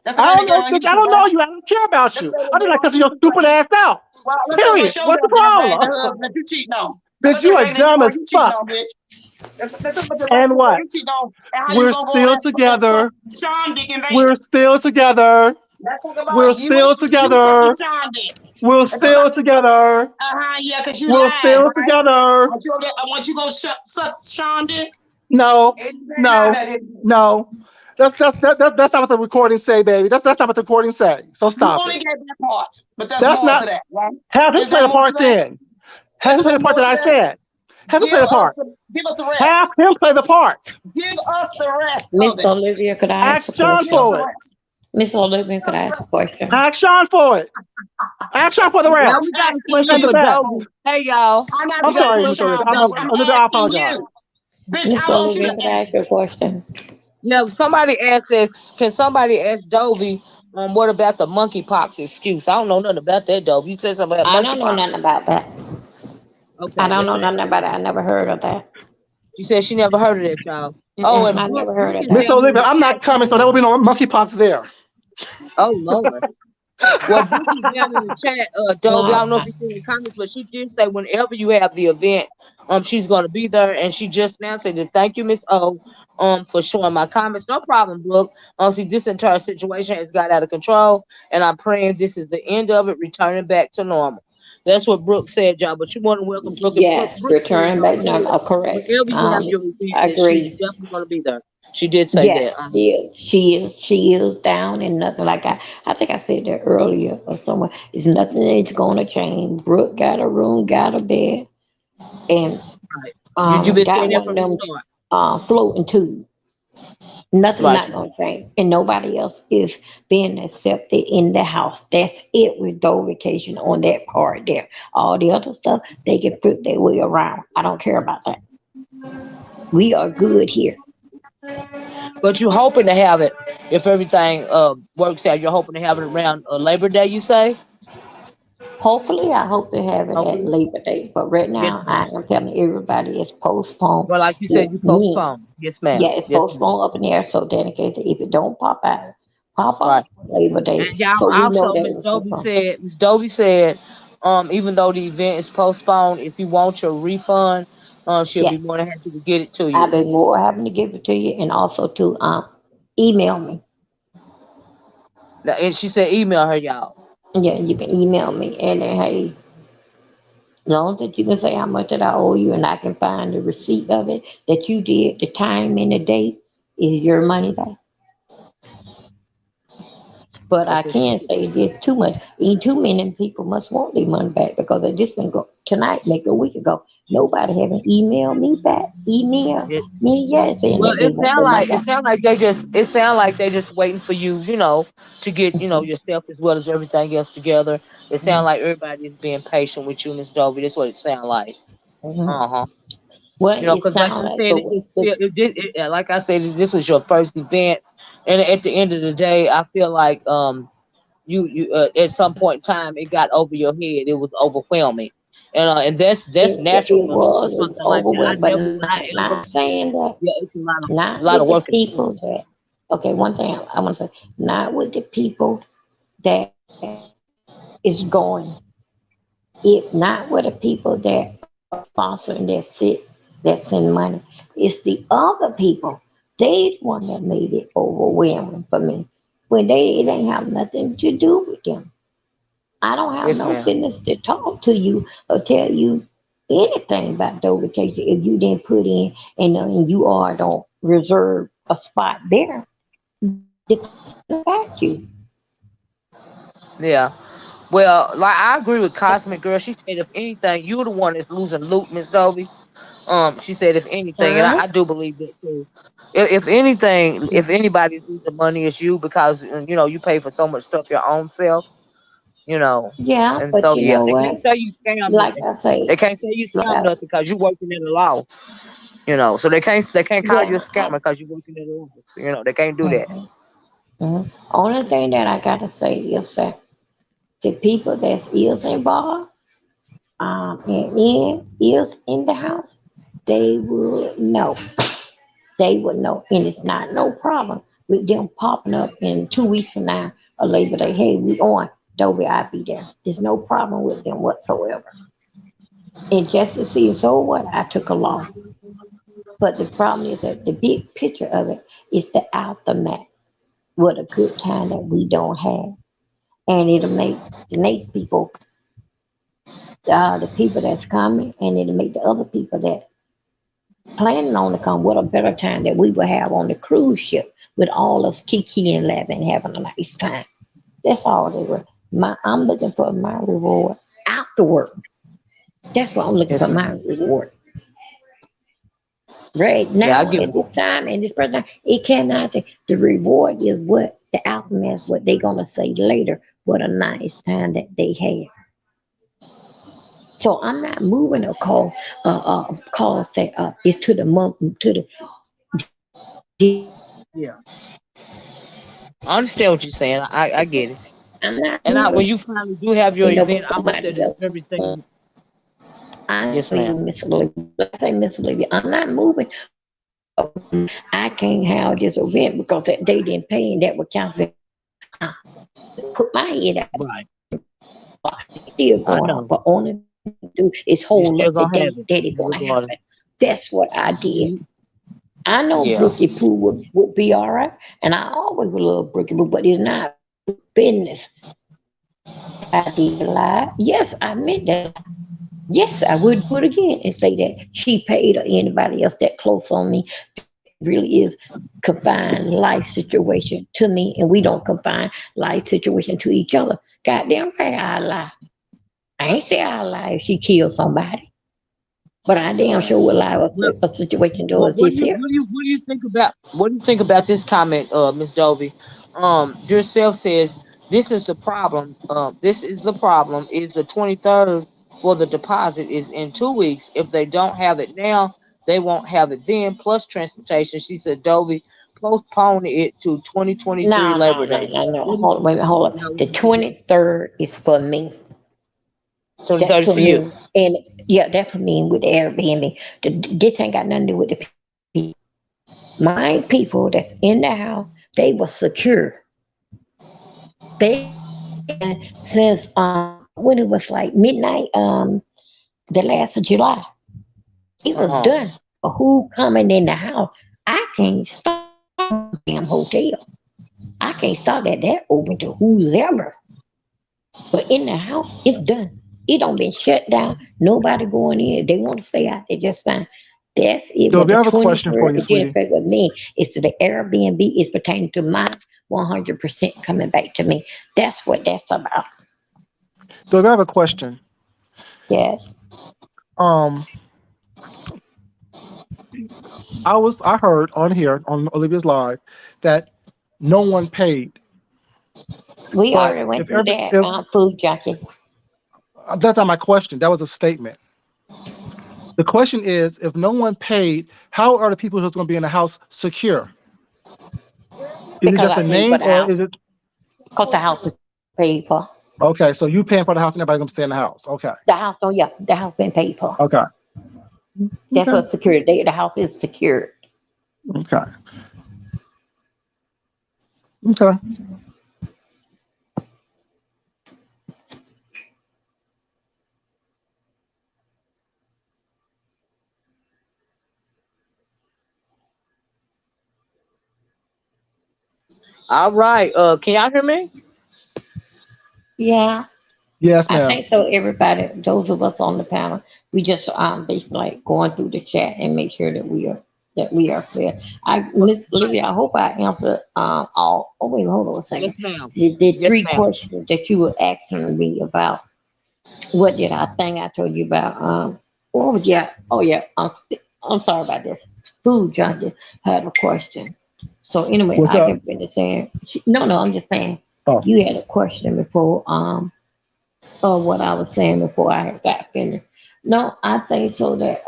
Speaker 2: That's the
Speaker 5: I
Speaker 2: name they
Speaker 5: don't
Speaker 2: gave
Speaker 5: know,
Speaker 2: on
Speaker 5: bitch. I
Speaker 2: YouTube,
Speaker 5: don't
Speaker 2: right?
Speaker 5: know you. I don't care about
Speaker 2: That's
Speaker 5: you.
Speaker 2: the name
Speaker 5: I
Speaker 2: they
Speaker 5: just
Speaker 2: gave
Speaker 5: like
Speaker 2: on
Speaker 5: cussing your
Speaker 2: YouTube,
Speaker 5: stupid
Speaker 2: right?
Speaker 5: ass out.
Speaker 2: Well, let's say
Speaker 5: Period.
Speaker 2: what's your
Speaker 5: What's the
Speaker 2: husband
Speaker 5: problem?
Speaker 2: that you cheating on.
Speaker 5: Bitch,
Speaker 2: Let's say
Speaker 5: you are
Speaker 2: right now
Speaker 5: dumb as
Speaker 2: you cheating
Speaker 5: fuck.
Speaker 2: on, bitch. Let's say the right
Speaker 5: And
Speaker 2: people
Speaker 5: what?
Speaker 2: you cheating on, and how you
Speaker 5: We're
Speaker 2: gonna go
Speaker 5: still
Speaker 2: and suck
Speaker 5: together.
Speaker 2: Sean Dick in
Speaker 5: We're
Speaker 2: Vegas?
Speaker 5: still together.
Speaker 2: Let's talk
Speaker 5: We're
Speaker 2: about you and
Speaker 5: still
Speaker 2: you sucking
Speaker 5: together.
Speaker 2: Sean Dick.
Speaker 5: We're
Speaker 2: Let's talk about
Speaker 5: still together.
Speaker 2: yeah, cause you
Speaker 5: We're
Speaker 2: lied,
Speaker 5: still
Speaker 2: right?
Speaker 5: together.
Speaker 2: I want you go suck Sean Dick.
Speaker 5: No, no, no. That's not what the recording say, baby. That's not what the recording say. So
Speaker 2: You
Speaker 5: stop
Speaker 2: only
Speaker 5: it.
Speaker 2: gave that part, but there's
Speaker 5: That's
Speaker 2: more to
Speaker 5: not.
Speaker 2: that, right?
Speaker 5: Have him
Speaker 2: Is
Speaker 5: play
Speaker 2: there
Speaker 5: the
Speaker 2: more to
Speaker 5: part
Speaker 2: that?
Speaker 5: then.
Speaker 2: Is
Speaker 5: Have him play
Speaker 2: there
Speaker 5: the part
Speaker 2: more
Speaker 5: that
Speaker 2: to
Speaker 5: I
Speaker 2: that?
Speaker 5: said. Have him play the part.
Speaker 2: Give us the
Speaker 5: Have
Speaker 2: rest.
Speaker 5: him play the part.
Speaker 2: Give us the rest of
Speaker 4: Miss
Speaker 2: it.
Speaker 4: Olivia, could I ask a
Speaker 5: Ask Sean
Speaker 2: Give us
Speaker 5: for
Speaker 2: the
Speaker 4: question?
Speaker 5: it.
Speaker 2: rest.
Speaker 4: Miss Olivia,
Speaker 2: Give
Speaker 4: could
Speaker 2: us
Speaker 4: I
Speaker 2: the
Speaker 4: ask a
Speaker 2: rest.
Speaker 4: question?
Speaker 5: Ask Sean for it. Ask Sean for the
Speaker 1: Now
Speaker 2: I'm
Speaker 1: we
Speaker 5: rest.
Speaker 1: got a
Speaker 2: asking
Speaker 1: question
Speaker 5: And the
Speaker 1: for
Speaker 2: you.
Speaker 5: best.
Speaker 1: Dovie. Hey y'all,
Speaker 2: I'm not
Speaker 5: I'm
Speaker 1: we got a
Speaker 2: dealing
Speaker 5: sorry,
Speaker 2: with
Speaker 5: Miss
Speaker 1: question
Speaker 5: Olivia.
Speaker 1: for
Speaker 2: Sean, bitch.
Speaker 1: Dovie.
Speaker 2: I'm
Speaker 5: Olivia, I
Speaker 2: asking
Speaker 5: apologize.
Speaker 2: you. Bitch,
Speaker 4: Miss
Speaker 2: I want you to
Speaker 4: Olivia, could I
Speaker 2: answer
Speaker 4: ask you a
Speaker 2: me.
Speaker 4: question?
Speaker 1: Yeah, somebody asked this. Can somebody ask Dovie, what about the monkeypox excuse? I don't know nothing about that, Dovie. You said something about
Speaker 4: I don't know
Speaker 1: monkeypox.
Speaker 4: nothing about that. I
Speaker 1: Okay,
Speaker 4: don't
Speaker 1: let's
Speaker 4: know
Speaker 1: ask
Speaker 4: nothing
Speaker 1: her.
Speaker 4: about it. I never heard of that.
Speaker 1: She said she never heard of that, y'all. Oh,
Speaker 4: Mm-mm,
Speaker 1: and
Speaker 4: I
Speaker 1: Brooke,
Speaker 4: never heard
Speaker 1: Brooke
Speaker 4: of
Speaker 1: is
Speaker 4: that.
Speaker 5: Miss
Speaker 1: down in
Speaker 5: Olivia,
Speaker 1: the
Speaker 5: I'm
Speaker 1: chat
Speaker 5: not coming, so there
Speaker 1: saying,
Speaker 5: will be no monkeypox there.
Speaker 1: "Oh Lord." Well, Brooke is down in the chat, Dovie. I don't know if
Speaker 4: Uh,
Speaker 1: you see the comments, but she did say whenever you have the event, she's gonna be there, and she just now said that thank you, Miss O, for showing my comments. No problem, Brooke. See, this entire situation has got out of control, and I'm praying this is the end of it, returning back to normal. That's what Brooke said, y'all. But you want to welcome Brooke, and Brooke,
Speaker 4: yes,
Speaker 1: Brooke said
Speaker 4: return back now. Oh, correct.
Speaker 1: whenever you have your event,
Speaker 4: I
Speaker 1: that she's
Speaker 4: agree.
Speaker 1: definitely gonna be there. She did say that.
Speaker 4: Yes, she is. She is down and nothing like I think I said that earlier or somewhere. It's nothing that's gonna change. Brooke got a room, got a bed, and
Speaker 1: Right. You been saying
Speaker 4: got
Speaker 1: that
Speaker 4: one of
Speaker 1: from the
Speaker 4: them
Speaker 1: start.
Speaker 4: floating tubes. Nothing
Speaker 1: Right.
Speaker 4: not gonna change. And nobody else is being accepted in the house. That's it with DovieCation on that part there. All the other stuff they can put their way around. I don't care about that. We are good here.
Speaker 1: But you hoping to have it if everything works out. You're hoping to have it around Labor Day. You say?
Speaker 4: Hopefully, I hope to have it at
Speaker 1: Hopefully,
Speaker 4: Labor Day. But right
Speaker 1: yes,
Speaker 4: now, I
Speaker 1: ma'am.
Speaker 4: am telling everybody it's postponed
Speaker 1: Well, like you said,
Speaker 4: with
Speaker 1: you
Speaker 4: me.
Speaker 1: postpone. Yes, ma'am.
Speaker 4: Yeah, it's
Speaker 1: Yes, ma'am.
Speaker 4: postponed up in the air. So then, in case if it don't pop out, pop
Speaker 1: Right.
Speaker 4: up Labor
Speaker 1: And
Speaker 4: Day.
Speaker 1: y'all
Speaker 4: So we know
Speaker 1: also,
Speaker 4: that it's postponed.
Speaker 1: Miss Dovie said, even though the event is postponed, if you want your refund, she'll be
Speaker 4: Yes,
Speaker 1: more than happy to get it to
Speaker 4: I've
Speaker 1: you.
Speaker 4: been more having to give it to you, and also to email me.
Speaker 1: And she said, email her, y'all.
Speaker 4: Yeah, you can email me, and then hey, as long as that you can say how much that I owe you, and I can find the receipt of it that you did, the time and the date is your money back. But I
Speaker 1: That's what she
Speaker 4: can say this too much. Too many people must want their money back because they just been go tonight, make a week ago. Nobody haven't emailed me back, email
Speaker 1: did.
Speaker 4: me yet saying
Speaker 1: Well,
Speaker 4: that they want their money
Speaker 1: it
Speaker 4: back.
Speaker 1: sound like they just waiting for you, to get yourself as well as everything else together. It sound
Speaker 4: Mhm,
Speaker 1: like everybody is being patient with you, Miss Dovie. That's what it sound like.
Speaker 4: mhm.
Speaker 1: Uh huh.
Speaker 4: Well, it
Speaker 1: Because like
Speaker 4: sounds
Speaker 1: you
Speaker 4: like,
Speaker 1: said, like I said, this was your first event, and at the end of the day, I feel like you at some point in time it got over your head. It was overwhelming, and that's natural
Speaker 4: it
Speaker 1: for hosting
Speaker 4: was it's
Speaker 1: something like that. I
Speaker 4: overwhelming, but
Speaker 1: never would say
Speaker 4: not saying that.
Speaker 1: yeah, it's a lot of
Speaker 4: Not
Speaker 1: lot
Speaker 4: with
Speaker 1: of
Speaker 4: the
Speaker 1: work involved.
Speaker 4: people that. Okay, one thing I want to say, not with the people that is going. It not with the people that are sponsoring that sit that send money. It's the other people. They the one that made it overwhelming for me. When it ain't have nothing to do with them. I don't have
Speaker 1: Yes,
Speaker 4: no
Speaker 1: ma'am.
Speaker 4: business to talk to you or tell you anything about DovieCation if you didn't put in and you are don't reserve a spot there. Depends about you.
Speaker 1: Yeah. Well, like I agree with Cosmic Girl. She said if anything, you're the one that's losing loot, Miss Dovie. She said if anything, and
Speaker 4: Huh?
Speaker 1: I do believe that too. If anything, if anybody's losing money, it's you because you pay for so much stuff your own self.
Speaker 4: Yeah,
Speaker 1: And
Speaker 4: but
Speaker 1: so
Speaker 4: you
Speaker 1: yeah,
Speaker 4: know
Speaker 1: they can't
Speaker 4: what?
Speaker 1: say you scam
Speaker 4: Like
Speaker 1: nothing.
Speaker 4: I say,
Speaker 1: They can't say you
Speaker 4: like
Speaker 1: scam
Speaker 4: I,
Speaker 1: nothing because you working in the law. So they can't call you a
Speaker 4: yeah,
Speaker 1: scammer because you working in the law. So, they can't do that.
Speaker 4: mhm, mhm. Only thing that I gotta say is that the people that's is involved, and is in the house, they would know. They would know, and it's not no problem with them popping up in 2 weeks from now or Labor Day. Hey, we on Dovie, I be there. There's no problem with them whatsoever. And just to see, so what? I took a loss. But the problem is that the big picture of it is the aftermath. What a good time that we don't have, and it'll make the next people, the people that's coming, and it'll make the other people that planning on to come. What a better time that we will have on the cruise ship with all us kiki and laughing, having a nice time. That's all they were. I'm looking for my reward afterward. That's what I'm looking for
Speaker 1: Yes,
Speaker 4: my
Speaker 1: ma'am.
Speaker 4: reward. Right
Speaker 1: Yeah, I
Speaker 4: now,
Speaker 1: get
Speaker 4: at this time, and this present time, it cannot. The reward is what the aftermath, what they gonna say later. What a nice time that they had. So I'm not moving a call, call say, it's to the month, to the
Speaker 1: yeah. I understand what you're saying. I get it.
Speaker 4: I'm not
Speaker 1: And
Speaker 4: moving
Speaker 1: when you finally do have your
Speaker 4: with
Speaker 1: event,
Speaker 4: nobody
Speaker 1: I hope that
Speaker 4: somebody
Speaker 1: is
Speaker 4: else.
Speaker 1: everything.
Speaker 4: I ain't
Speaker 1: Yes, ma'am.
Speaker 4: leaving Miss Olivia. Like I say, Miss Olivia, I'm not moving. I can't have this event because that they didn't pay and that would count for. I put my head out.
Speaker 1: Right.
Speaker 4: It's still
Speaker 1: I
Speaker 4: going on,
Speaker 1: know.
Speaker 4: but only thing I do is
Speaker 1: You
Speaker 4: hold
Speaker 1: still
Speaker 4: up the
Speaker 1: gonna have
Speaker 4: date
Speaker 1: it,
Speaker 4: that it's gonna
Speaker 1: regardless.
Speaker 4: happen. That's what I did. I know
Speaker 1: Yeah.
Speaker 4: Brookie Poo would be all right, and I always would love Brookie Poo, but it's not business. If I did lie, yes, I meant that. Yes, I would do it again and say that she paid or anybody else that close on me that really is confined life situation to me, and we don't confine life situation to each other. Goddamn right, I lie. I ain't say I lie if she killed somebody, but I damn
Speaker 1: Right.
Speaker 4: sure would lie if
Speaker 1: Well,
Speaker 4: a situation
Speaker 1: what,
Speaker 4: does
Speaker 1: what do
Speaker 4: this
Speaker 1: you
Speaker 4: here.
Speaker 1: what do you what do you think about this comment, Miss Dovie? Yourself says this is the problem. Is the 23rd for the deposit is in 2 weeks. If they don't have it now, they won't have it then. Plus transportation. She said Dovie postpone it to 2023
Speaker 4: No,
Speaker 1: Labor
Speaker 4: no, no,
Speaker 1: Day.
Speaker 4: no, no.
Speaker 1: What do
Speaker 4: Hold, wait a minute, hold up.
Speaker 1: you know?
Speaker 4: The 23rd is for me. That's
Speaker 1: 23rd is
Speaker 4: for
Speaker 1: for you.
Speaker 4: me. And yeah, that's for me with the Airbnb. This ain't got nothing to do with the people. My people that's in the house, they were secure. They been since when it was like midnight, the last of July. It was
Speaker 1: Uh huh.
Speaker 4: done. But who coming in the house? I can't stop no damn hotel. I can't stop that open to who's ever. But in the house, it's done. It don't been shut down. Nobody going in. If they want to stay out, they just fine. That's it. With
Speaker 5: Dovie,
Speaker 4: the
Speaker 5: I have a question for
Speaker 4: 23rd,
Speaker 5: you,
Speaker 4: it didn't
Speaker 5: sweetie.
Speaker 4: affect with me. It's the Airbnb is pertaining to my 100% coming back to me. That's what that's about.
Speaker 5: Dovie, I have a question.
Speaker 4: Yes.
Speaker 5: Um, I heard on here on Olivia's live that no one paid,
Speaker 4: We
Speaker 5: but
Speaker 4: already went
Speaker 5: if
Speaker 4: through
Speaker 5: every
Speaker 4: that,
Speaker 5: if
Speaker 4: food junkie.
Speaker 5: that's not my question. That was a statement. The question is, if no one paid, how are the people who's going to be in the house secure? Is it
Speaker 4: Because
Speaker 5: just
Speaker 4: I
Speaker 5: a
Speaker 4: paid for
Speaker 5: name,
Speaker 4: the
Speaker 5: or
Speaker 4: house.
Speaker 5: is it
Speaker 4: Because the house is paid for.
Speaker 5: okay? So you paying for the house, and everybody's going to stay in the house. Okay,
Speaker 4: The house, oh yeah, the house been paid for.
Speaker 5: okay,
Speaker 4: That's
Speaker 5: okay,
Speaker 4: what security. The house is secured.
Speaker 5: okay, okay.
Speaker 1: All right. Can y'all hear me?
Speaker 4: Yeah,
Speaker 5: Yes,
Speaker 4: I
Speaker 5: ma'am.
Speaker 4: think so. Everybody, those of us on the panel, we just basically like going through the chat and make sure that we are clear. Miss Olivia, I hope I answered all. Oh wait, hold on a second.
Speaker 1: Yes, ma'am.
Speaker 4: The
Speaker 1: Yes,
Speaker 4: three
Speaker 1: ma'am.
Speaker 4: questions that you were asking me about. What did I think I told you about? Oh yeah, oh yeah. I'm sorry about this. Food junkie had a question. So anyway,
Speaker 5: What's
Speaker 4: I
Speaker 5: up?
Speaker 4: can finish saying. No. I'm just saying
Speaker 5: Oh,
Speaker 4: you had a question before. Of what I was saying before I had got finished. No, I think so that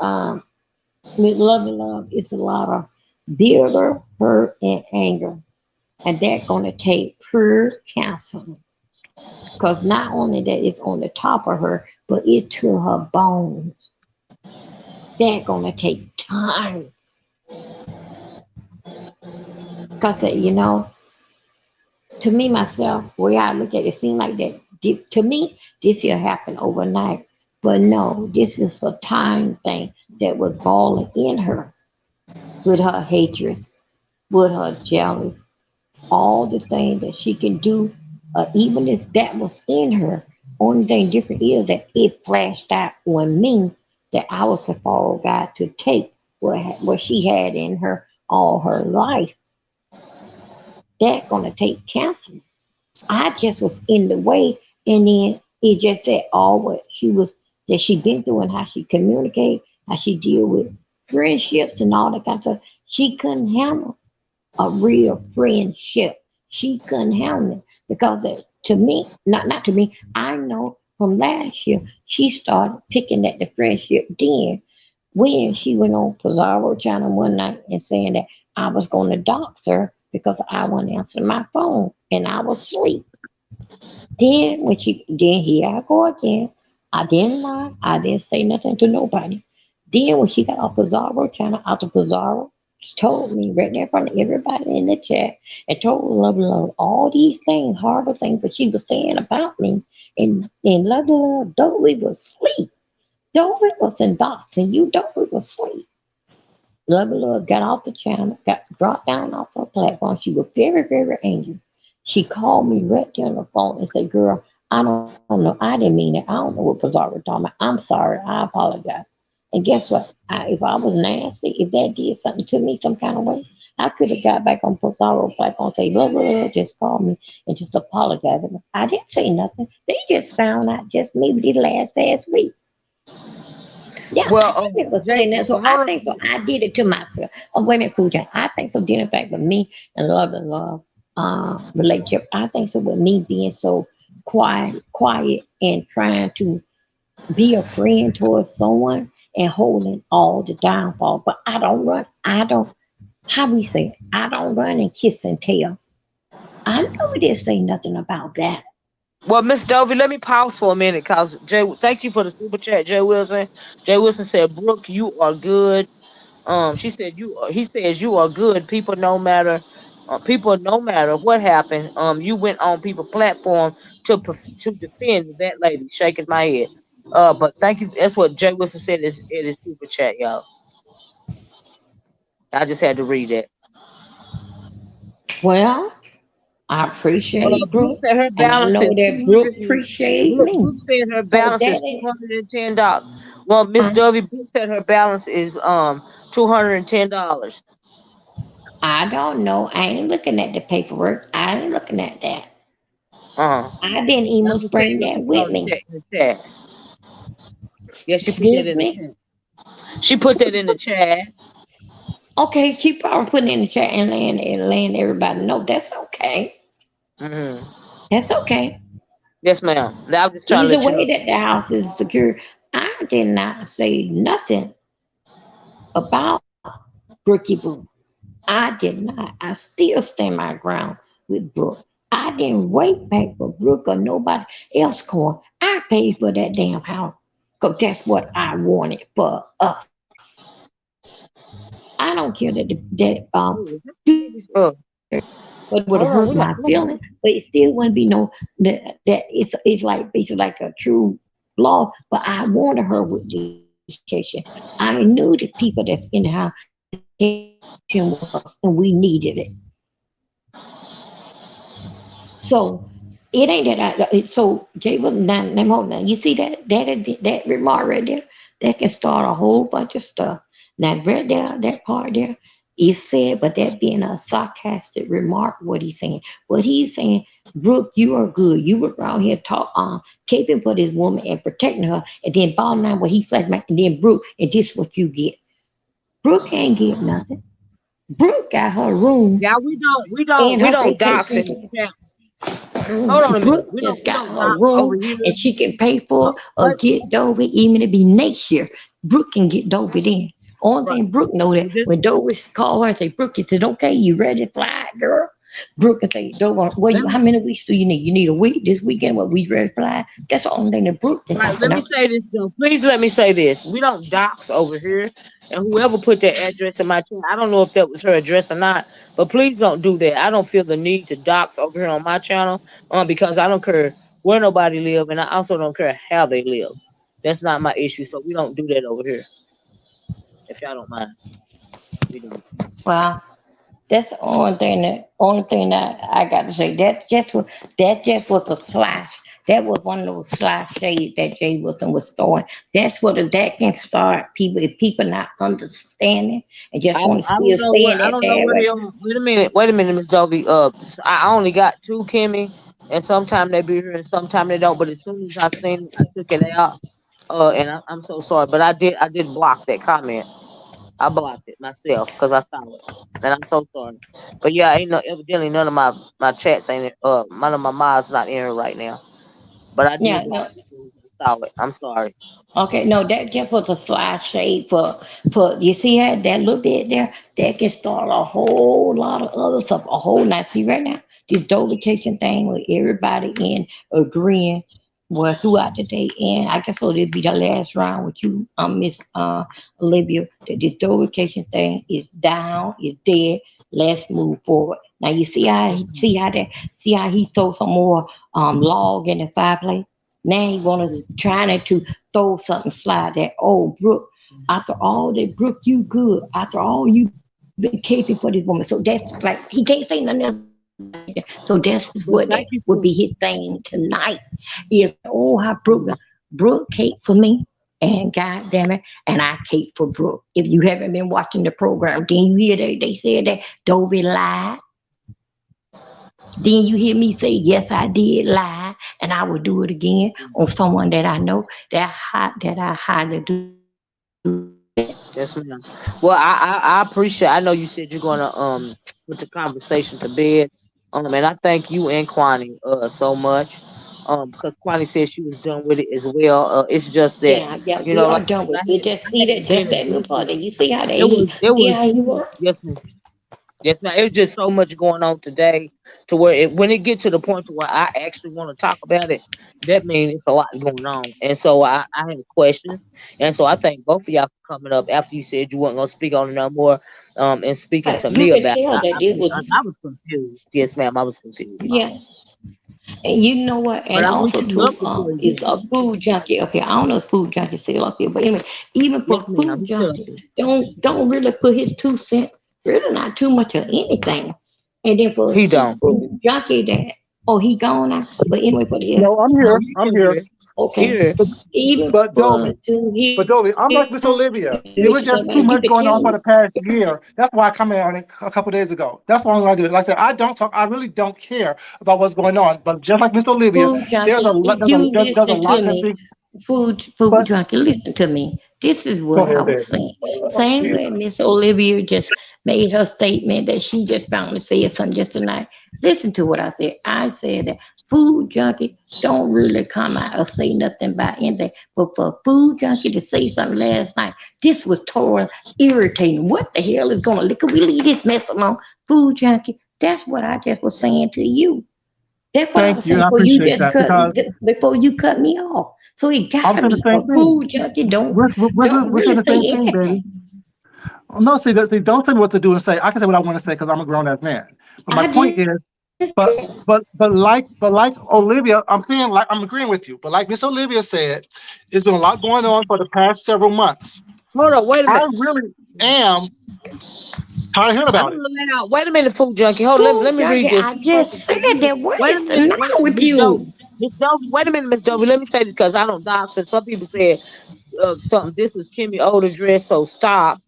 Speaker 4: with love and love, it's a lot of bitter, hurt, and anger, and that's gonna take pure counseling. Because not only that it's on the top of her, but it to her bones. That's gonna take time. Cause to me myself, the way I look at it, it seems like that to me this here happened overnight. But no, this is a time thing that was balling in her with her hatred, with her jealousy, all the things that she can do, even if that was in her. Only thing different is that it flashed out on me that I was the fall guy to take what she had in her all her life. That's gonna take counseling. I just was in the way, and then it just said all what she was that she been through and how she communicate, how she deal with friendships and all that kind of stuff. She couldn't handle a real friendship. She couldn't handle it because to me, not to me, I know from last year she started picking at the friendship then when she went on Pizarro channel one night and saying that I was going to dox her because I wasn't answering my phone and I was asleep. Then here I go again. I didn't lie. I didn't say nothing to nobody. Then when she got off Pizarro channel, out of Pizarro, she told me right there in front of everybody in the chat and told Love all these things, horrible things that she was saying about me. And Love, Dovie was asleep. Dovie was in dots and you Dovie was asleep. Love got off the channel, got dropped down off the platform. She was very, very angry. She called me right there on the phone and said, "Girl, I don't know. I didn't mean it. I don't know what Pizarro talking about. I'm sorry. I apologize." And guess what? If I was nasty, if that did something to me some kind of way, I could have got back on Pizarro platform and say, "Love, just call me and just apologize." I didn't say nothing. They just found out just maybe the last week. Yeah,
Speaker 1: Well,
Speaker 4: I never
Speaker 1: Jay,
Speaker 4: said that. So
Speaker 1: well,
Speaker 4: I
Speaker 1: hold
Speaker 4: think so.
Speaker 1: on.
Speaker 4: I did it to myself. Oh, wait a minute, Pooja. I think so. Dealing back with me and love relationship. I think so with me being so quiet, and trying to be a friend towards someone and holding all the downfall. But I don't run. I don't. How we say it? I don't run and kiss and tell. I know we didn't say nothing about that.
Speaker 1: Well, Miss Dovey, let me pause for a minute, cause Jay, thank you for the super chat, Jay Wilson. Jay Wilson said, "Brooke, you are good." She said, "You." He says, "You are good." People, no matter what happened, you went on people platform to defend that lady. Shaking my head. But thank you. That's what Jay Wilson said is in his super chat, y'all. I just had to read that.
Speaker 4: Well, I appreciate
Speaker 1: Brooke
Speaker 4: Brooke,
Speaker 1: said her
Speaker 4: and I
Speaker 1: balance
Speaker 4: know
Speaker 1: is
Speaker 4: that
Speaker 1: 200.
Speaker 4: Brooke appreciate
Speaker 1: Brooke,
Speaker 4: me.
Speaker 1: Brooke said her
Speaker 4: So
Speaker 1: balance is
Speaker 4: that
Speaker 1: $210. Well, Miss
Speaker 4: Huh?
Speaker 1: Dovie said her balance is $210.
Speaker 4: I don't know. I ain't looking at the paperwork. I ain't looking at that.
Speaker 1: Uh-huh.
Speaker 4: I didn't
Speaker 1: I'm
Speaker 4: even
Speaker 1: just saying
Speaker 4: bring
Speaker 1: what she
Speaker 4: that
Speaker 1: put
Speaker 4: with
Speaker 1: on
Speaker 4: me.
Speaker 1: in the chat. Yeah, she put that
Speaker 4: Excuse
Speaker 1: in the
Speaker 4: me?
Speaker 1: chat. She put that in the chat.
Speaker 4: Okay, she probably put it in the chat and letting everybody know. That's okay.
Speaker 1: Hmm.
Speaker 4: That's okay.
Speaker 1: Yes, ma'am. Now I'm just trying to
Speaker 4: Either
Speaker 1: let you
Speaker 4: way
Speaker 1: know.
Speaker 4: that the house is secure, I did not say nothing about Brookie Boo. I did not. I still stand my ground with Brooke. I didn't wait back for Brooke or nobody else coin. I paid for that damn house because that's what I wanted for us. I don't care do that but it would have
Speaker 1: Hold on,
Speaker 4: hurt
Speaker 1: we got.
Speaker 4: my feelings, but it still wouldn't be no that it's like basically like a true law. But I wanted her with education. I knew the people that's in the house education was and we needed it. So it ain't that so Jay was not hold on. You see that remark right there? That can start a whole bunch of stuff. Now right there, that part there, he said, but that being a sarcastic remark, what he's saying. What he's saying, Brooke, you are good. You were around here caping for this woman and protecting her, and then bottom line what he flashed back, and then Brooke, and this is what you get. Brooke ain't get nothing. Brooke got her room
Speaker 1: Yeah, we don't, we don't,
Speaker 4: and
Speaker 1: we
Speaker 4: her
Speaker 1: don't dox
Speaker 4: vacation.
Speaker 1: in the chat. Hold on a minute.
Speaker 4: Brooke
Speaker 1: We don't,
Speaker 4: just
Speaker 1: we
Speaker 4: got
Speaker 1: don't
Speaker 4: her
Speaker 1: dox over
Speaker 4: room
Speaker 1: here.
Speaker 4: and she can pay for or
Speaker 1: What?
Speaker 4: get Dovie even to be next year. Brooke can get Dovie then. Only
Speaker 1: Right.
Speaker 4: thing Brooke know that
Speaker 1: But this,
Speaker 4: when Dovie call her and say, Brooke, he said, okay, you ready to fly, girl? Brooke can say, Dovie,
Speaker 1: let
Speaker 4: how
Speaker 1: me,
Speaker 4: many weeks do you need? You need a week this weekend, what we ready to fly? That's the only thing that Brooke can
Speaker 1: right.
Speaker 4: talk
Speaker 1: Let me
Speaker 4: about.
Speaker 1: say this though. Please let me say this. We don't dox over here. And whoever put that address in my chat, I don't know if that was her address or not. But please don't do that. I don't feel the need to dox over here on my channel. Because I don't care where nobody live, and I also don't care how they live. That's not my issue. So we don't do that over here. If y'all don't mind, we don't.
Speaker 4: Well, that's the only thing that I got to say. That just was a slash. That was one of those slash shades that Jay Wilson was throwing. That's what that can start people if people not understanding and just want to still stay in
Speaker 1: I
Speaker 4: that
Speaker 1: don't know
Speaker 4: bad
Speaker 1: what
Speaker 4: way.
Speaker 1: they on. Wait a minute, Miss Dovie. I only got two Kimmy, and sometime they be here, and sometime they don't. But as soon as I seen it, I took it out. And I'm so sorry, but I did block that comment. I blocked it myself because I saw it, and I'm so sorry. But yeah, ain't no evidently none of my chats ain't none of my mods not in here right now. But I did
Speaker 4: Yeah,
Speaker 1: block
Speaker 4: no,
Speaker 1: it as soon as I saw it. I'm sorry.
Speaker 4: okay, no, that just was a slide shade for you see that little bit there that can start a whole lot of other stuff, a whole lot. See right now, this DovieCation thing with everybody in agreeing well throughout the day, and I guess so it'll be the last round with you, Miss Olivia. That this DovieCation thing is down, is dead. Let's move forward. Now you see how he throw some more log in the fireplace. Now he want to trying to throw something slide that, oh, Brooke, after all that, Brooke, you good. After all you've been caping for this woman. So that's like, he can't say nothing else about that. So that's what that would be
Speaker 1: But
Speaker 4: his
Speaker 1: thank you
Speaker 4: thing
Speaker 1: for
Speaker 4: tonight. If, oh, how Brooke cape for me, and God damn it, and I cape for Brooke. If you haven't been watching the program, then you hear they said that Dovie lied. Then you hear me say, yes, I did lie, and I will do it again on someone that I know that I highly do respect.
Speaker 1: yes, ma'am. Well, I appreciate. I know you said you're gonna put the conversation to bed. And I thank you and Quanney so much. Because Quanney said she was done with it as well. It's just that
Speaker 4: Yeah, yeah,
Speaker 1: you
Speaker 4: we
Speaker 1: know,
Speaker 4: are
Speaker 1: like
Speaker 4: done with
Speaker 1: I
Speaker 4: it.
Speaker 1: had
Speaker 4: Just
Speaker 1: I
Speaker 4: see
Speaker 1: had
Speaker 4: that,
Speaker 1: been
Speaker 4: just that little part
Speaker 1: addicted.
Speaker 4: that you see how
Speaker 1: It was it
Speaker 4: see
Speaker 1: was
Speaker 4: how he work.
Speaker 1: yes, ma'am. Yes, now it's just so much going on today to where when it get to the point to where I actually want to talk about it, that means it's a lot going on. And so I have questions. And so I thank both of y'all for coming up after you said you weren't gonna speak on it no more, and speaking
Speaker 4: But
Speaker 1: to
Speaker 4: you
Speaker 1: me
Speaker 4: can
Speaker 1: about it.
Speaker 4: tell that it was,
Speaker 1: I was confused. Yes, ma'am, I was confused.
Speaker 4: yeah. And you know what?
Speaker 1: But
Speaker 4: And
Speaker 1: I wish
Speaker 4: also
Speaker 1: you luck
Speaker 4: too,
Speaker 1: before you
Speaker 4: is
Speaker 1: go.
Speaker 4: a food junkie up here. I don't know if food junkie still up here, but anyway, even
Speaker 1: Yes,
Speaker 4: for
Speaker 1: ma'am,
Speaker 4: food
Speaker 1: he's still up
Speaker 4: junkie,
Speaker 1: there.
Speaker 4: don't really put his 2 cents, really not too much of anything. And then for
Speaker 1: He
Speaker 4: see
Speaker 1: don't.
Speaker 4: food junkie that. Oh, he gone now. But anyway, for the
Speaker 5: No, I'm
Speaker 1: No,
Speaker 5: here.
Speaker 1: he
Speaker 5: I'm
Speaker 1: still
Speaker 5: here.
Speaker 1: here.
Speaker 4: okay.
Speaker 1: Here.
Speaker 5: But
Speaker 4: Even
Speaker 5: but
Speaker 4: for
Speaker 5: Dovie,
Speaker 4: to
Speaker 5: but
Speaker 4: hear
Speaker 5: Dovie, I'm like
Speaker 4: him
Speaker 5: Miss Olivia. It was
Speaker 4: listen to
Speaker 5: just too
Speaker 4: about you
Speaker 5: much
Speaker 4: could
Speaker 5: going
Speaker 4: tell
Speaker 5: on for
Speaker 4: me.
Speaker 5: the past year. That's why I come in on it a couple days ago. That's why I'm gonna do it. Like I said, I don't talk. I really don't care about what's going on. But just like Miss Olivia,
Speaker 4: Food junkie, if
Speaker 5: there's
Speaker 4: you
Speaker 5: a
Speaker 4: listen
Speaker 5: lot
Speaker 4: to
Speaker 5: that's
Speaker 4: me,
Speaker 5: being.
Speaker 4: food
Speaker 5: But
Speaker 4: junkie, listen to me. This is
Speaker 5: go
Speaker 4: what I
Speaker 5: ahead,
Speaker 4: was
Speaker 5: baby.
Speaker 4: saying. Same way Miss Olivia just made her statement that she just found to say something just tonight. Listen to what I said. I said that food junkie don't really come out or say nothing about anything. But for a food junkie to say something last night, this was totally irritating. What the hell is going on? Can we leave this mess alone? Food junkie, that's what I just was saying to you. That's what I
Speaker 5: Thank
Speaker 4: was
Speaker 5: you, and
Speaker 4: saying
Speaker 5: I appreciate that because
Speaker 4: before you cut me off. So it
Speaker 5: I'm
Speaker 4: gotta
Speaker 5: saying the
Speaker 4: be
Speaker 5: same
Speaker 4: a
Speaker 5: thing.
Speaker 4: food junkie. Don't
Speaker 5: We're
Speaker 4: really
Speaker 5: saying the
Speaker 4: say
Speaker 5: same thing, baby.
Speaker 4: anything.
Speaker 5: No, see, don't tell me what to do and say. I can say what I want to say because I'm a grown ass man. But my
Speaker 4: I
Speaker 5: point
Speaker 4: didn't
Speaker 5: is,
Speaker 4: say
Speaker 5: but
Speaker 4: that.
Speaker 5: like Olivia, I'm saying like I'm agreeing with you. But like Miss Olivia said, it's been a lot going on for the past several months.
Speaker 1: Hold on, wait a
Speaker 5: I
Speaker 1: minute.
Speaker 5: really am tired of hearing
Speaker 1: I'm
Speaker 5: about it.
Speaker 1: gonna let out. Wait a minute, food junkie. Hold,
Speaker 4: Food
Speaker 1: let me read
Speaker 4: junkie.
Speaker 1: this.
Speaker 4: I just said that. What
Speaker 1: Wait a
Speaker 4: is the
Speaker 1: minute. Wait,
Speaker 4: matter with
Speaker 1: Miss Dovie.
Speaker 4: you?
Speaker 1: Miss Dovie. Wait a minute, Miss Dovie. Let me say this because I don't dox and some people said something. This is Kimmy old address, so stop.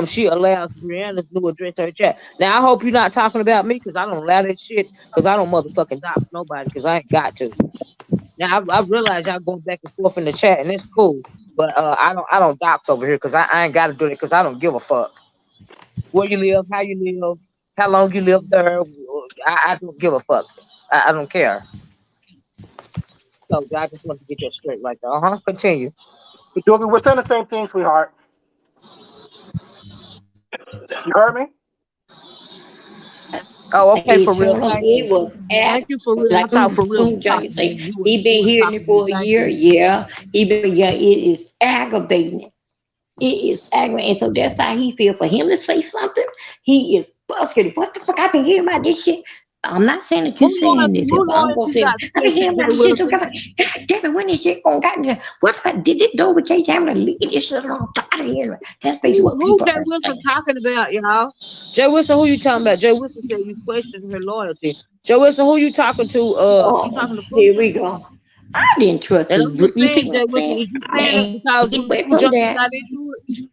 Speaker 1: She allows Brianna's new address to her chat. Now I hope you're not talking about me because I don't allow that shit because I don't motherfucking dox nobody because I ain't got to. Now I realize y'all going back and forth in the chat and it's cool, but I don't dox over here because I ain't got to do it because I don't give a fuck where you live, how you live, how long you live there. I don't give a fuck. I don't care. So I just want to get that straight right there. Continue.
Speaker 5: Dovie, we're saying the same thing, sweetheart. You heard me?
Speaker 1: Oh, okay,
Speaker 4: It
Speaker 1: for real.
Speaker 4: soon as
Speaker 1: Thank
Speaker 4: it
Speaker 1: you.
Speaker 4: was
Speaker 1: Thank you for real. I
Speaker 4: like
Speaker 1: thought for real
Speaker 4: food
Speaker 1: was talking
Speaker 4: junkie
Speaker 1: to me.
Speaker 4: say
Speaker 1: You
Speaker 4: he been
Speaker 1: was
Speaker 4: hearing
Speaker 1: talking
Speaker 4: it
Speaker 1: to me.
Speaker 4: for a
Speaker 1: Thank
Speaker 4: year.
Speaker 1: you.
Speaker 4: Yeah, he been yeah. It is aggravating. It is aggravating. And so that's how he feel. For him to say something, he is frustrated. What the fuck? I've been hearing about this shit. I'm not saying that you saying this,
Speaker 1: Who
Speaker 4: but I'm gonna
Speaker 1: loyalty
Speaker 4: say
Speaker 1: got
Speaker 4: I've been
Speaker 1: tested,
Speaker 4: hearing
Speaker 1: Jay
Speaker 4: about this shit. So
Speaker 1: Wilson?
Speaker 4: God damn it, when this shit gonna gotten what did it DovieCation to leave this shit alone? Out of here. That's basically what
Speaker 1: Who
Speaker 4: people
Speaker 1: Jay
Speaker 4: are
Speaker 1: Wilson
Speaker 4: saying.
Speaker 1: talking about, y'all? Jay Wilson, who you talking about? Jay Wilson said you questioned her loyalty. Jay Wilson, who you talking to? You
Speaker 4: Oh,
Speaker 1: talking to Pooh?
Speaker 4: here we go. I didn't trust
Speaker 1: And
Speaker 4: his.
Speaker 1: I'm just
Speaker 4: You see
Speaker 1: saying,
Speaker 4: what
Speaker 1: Jay
Speaker 4: I'm
Speaker 1: Wilson,
Speaker 4: saying?
Speaker 1: is you
Speaker 4: I
Speaker 1: saying that because
Speaker 4: ain't
Speaker 1: you and
Speaker 4: away
Speaker 1: Food
Speaker 4: from
Speaker 1: Junkie
Speaker 4: that.
Speaker 1: got into it?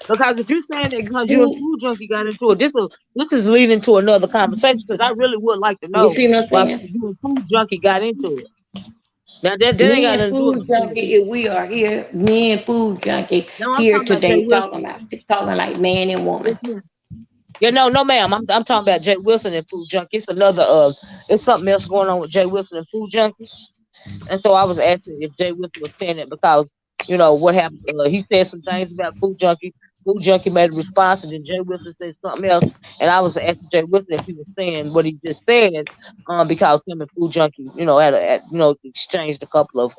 Speaker 1: Because if you're saying that because you and
Speaker 4: Who,
Speaker 1: Food Junkie got into it, this is leading to another conversation because I really would like to
Speaker 4: you
Speaker 1: know
Speaker 4: see what I'm
Speaker 1: why
Speaker 4: saying?
Speaker 1: you and Food Junkie got into it. Now that ain't
Speaker 4: Me
Speaker 1: got
Speaker 4: and
Speaker 1: nothing to do with
Speaker 4: Food
Speaker 1: my family.
Speaker 4: Junkie, we are here. Me and Food Junkie
Speaker 1: No, I'm
Speaker 4: here
Speaker 1: talking about Jay
Speaker 4: today
Speaker 1: Wilson.
Speaker 4: talking like man and
Speaker 1: Yes,
Speaker 4: woman.
Speaker 1: ma'am. Yeah, no, ma'am. I'm talking about Jay Wilson and Food Junkie. It's another it's something else going on with Jay Wilson and Food Junkie. And so I was asking if Jay Wilson was saying it because, what happened. He said some things about Food Junkie. Food Junkie made a response, and then Jay Wilson said something else. And I was asking Jay Wilson if he was saying what he just said, because him and Food Junkie, exchanged a couple of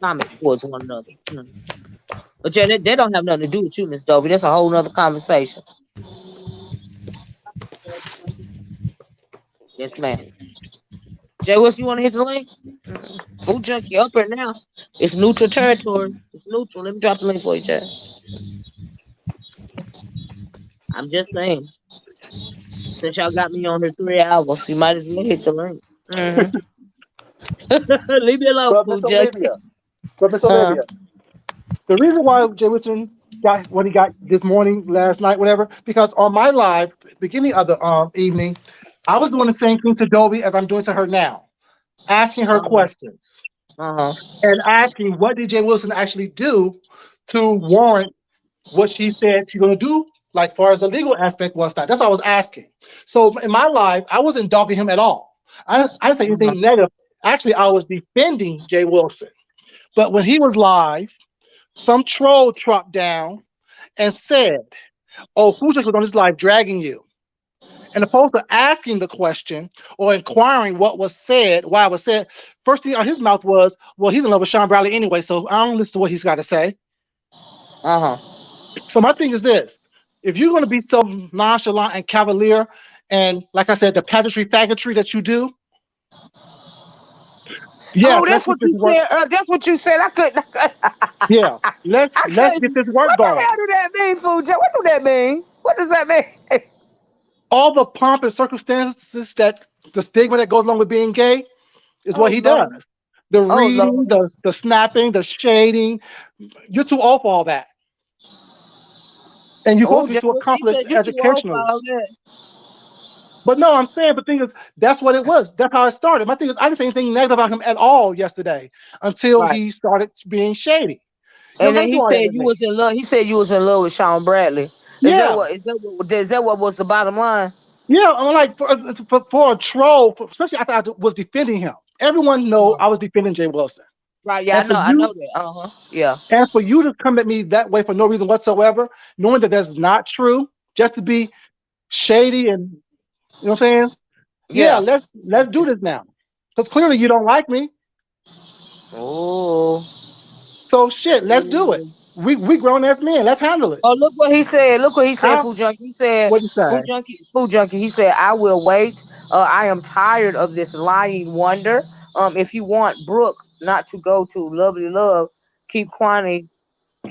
Speaker 1: comments towards one another. But yeah, that don't have nothing to do with you, Miss Dovie. That's a whole nother conversation. Yes, ma'am. Jay Wilson, you want to hit the link? Food Junkie up right now. It's neutral territory. It's neutral. Let me drop the link for you, Jay. I'm just saying. Since y'all got me on here 3 hours, you might as well hit the link. Leave me alone,
Speaker 5: But Miss
Speaker 1: Food Junkie.
Speaker 5: Olivia, but Miss
Speaker 1: Huh?
Speaker 5: Olivia, the reason why Jay Wilson got what he got this morning, last night, whatever, because on my live beginning of the evening, I was doing the same thing to Dovie as I'm doing to her now, asking her
Speaker 1: Uh-huh.
Speaker 5: questions
Speaker 1: Uh-huh.
Speaker 5: and asking what did Jay Wilson actually do to warrant what she said she's going to do, like far as the legal aspect was that. That's what I was asking. So in my life, I wasn't dogging him at all. I didn't say
Speaker 1: Uh-huh.
Speaker 5: anything negative. Actually, I was defending Jay Wilson. But when he was live, some troll dropped down and said, "Oh, Fujik was on his live dragging you." And opposed to asking the question or inquiring what was said, why it was said, first thing out his mouth was, "Well, he's in love with Sean Bradley anyway, so I don't listen to what he's got to say."
Speaker 1: Uh-huh.
Speaker 5: So my thing is this: if you're going to be so nonchalant and cavalier, and like I said, the pageantry faggotry that you do,
Speaker 1: Oh,
Speaker 5: yes, let's
Speaker 1: that's
Speaker 5: get
Speaker 1: what
Speaker 5: this
Speaker 1: you
Speaker 5: work.
Speaker 1: said. That's what you said. I couldn't.
Speaker 5: Yeah,
Speaker 1: I
Speaker 5: let's get
Speaker 1: couldn't.
Speaker 5: this work
Speaker 1: What the
Speaker 5: going.
Speaker 1: hell do that mean, Food Junkie? What do that mean? What does that mean?
Speaker 5: All the pomp and circumstances that the stigma that goes along with being gay is what
Speaker 1: Oh
Speaker 5: he
Speaker 1: Lord.
Speaker 5: does. The
Speaker 1: Oh
Speaker 5: reading,
Speaker 1: Lord.
Speaker 5: the snapping, the shading. You're too old for all that. And you're supposed
Speaker 1: Oh,
Speaker 5: to be
Speaker 1: Jay,
Speaker 5: too
Speaker 1: he said
Speaker 5: accomplished
Speaker 1: you too old for
Speaker 5: educationally.
Speaker 1: all that.
Speaker 5: But no, I'm saying, the thing is, that's what it was. That's how it started. My thing is, I didn't say anything negative about him at all yesterday until
Speaker 1: Right.
Speaker 5: he started being shady. You
Speaker 1: And
Speaker 5: don't have
Speaker 1: then
Speaker 5: to
Speaker 1: he
Speaker 5: do all that
Speaker 1: said
Speaker 5: with
Speaker 1: you
Speaker 5: me.
Speaker 1: was in love. He said you was in love with Sean Bradley.
Speaker 5: Yeah,
Speaker 1: Is that what was the bottom line?
Speaker 5: yeah. I'm like, for a troll, especially after I was defending him. Everyone know I was defending Jay Wilson,
Speaker 1: Right. Yeah,
Speaker 5: and for
Speaker 1: I know
Speaker 5: you,
Speaker 1: that. Uh-huh. Yeah.
Speaker 5: to come at me that way for no reason whatsoever, knowing that that's not true, just to be shady and you know what I'm saying? Yeah,
Speaker 1: Yeah.
Speaker 5: let's do this now, because clearly you don't like me.
Speaker 1: Oh.
Speaker 5: So shit, let's do it. We grown as men. Let's handle it.
Speaker 1: Oh, look what he said. Look what he said,
Speaker 5: Huh?
Speaker 1: Food Junkie. He said,
Speaker 5: What'd you say?
Speaker 1: Food Junkie. He said, I will wait. I am tired of this lying wonder. If you want Brooke not to go to Lovely Love, keep Quanney,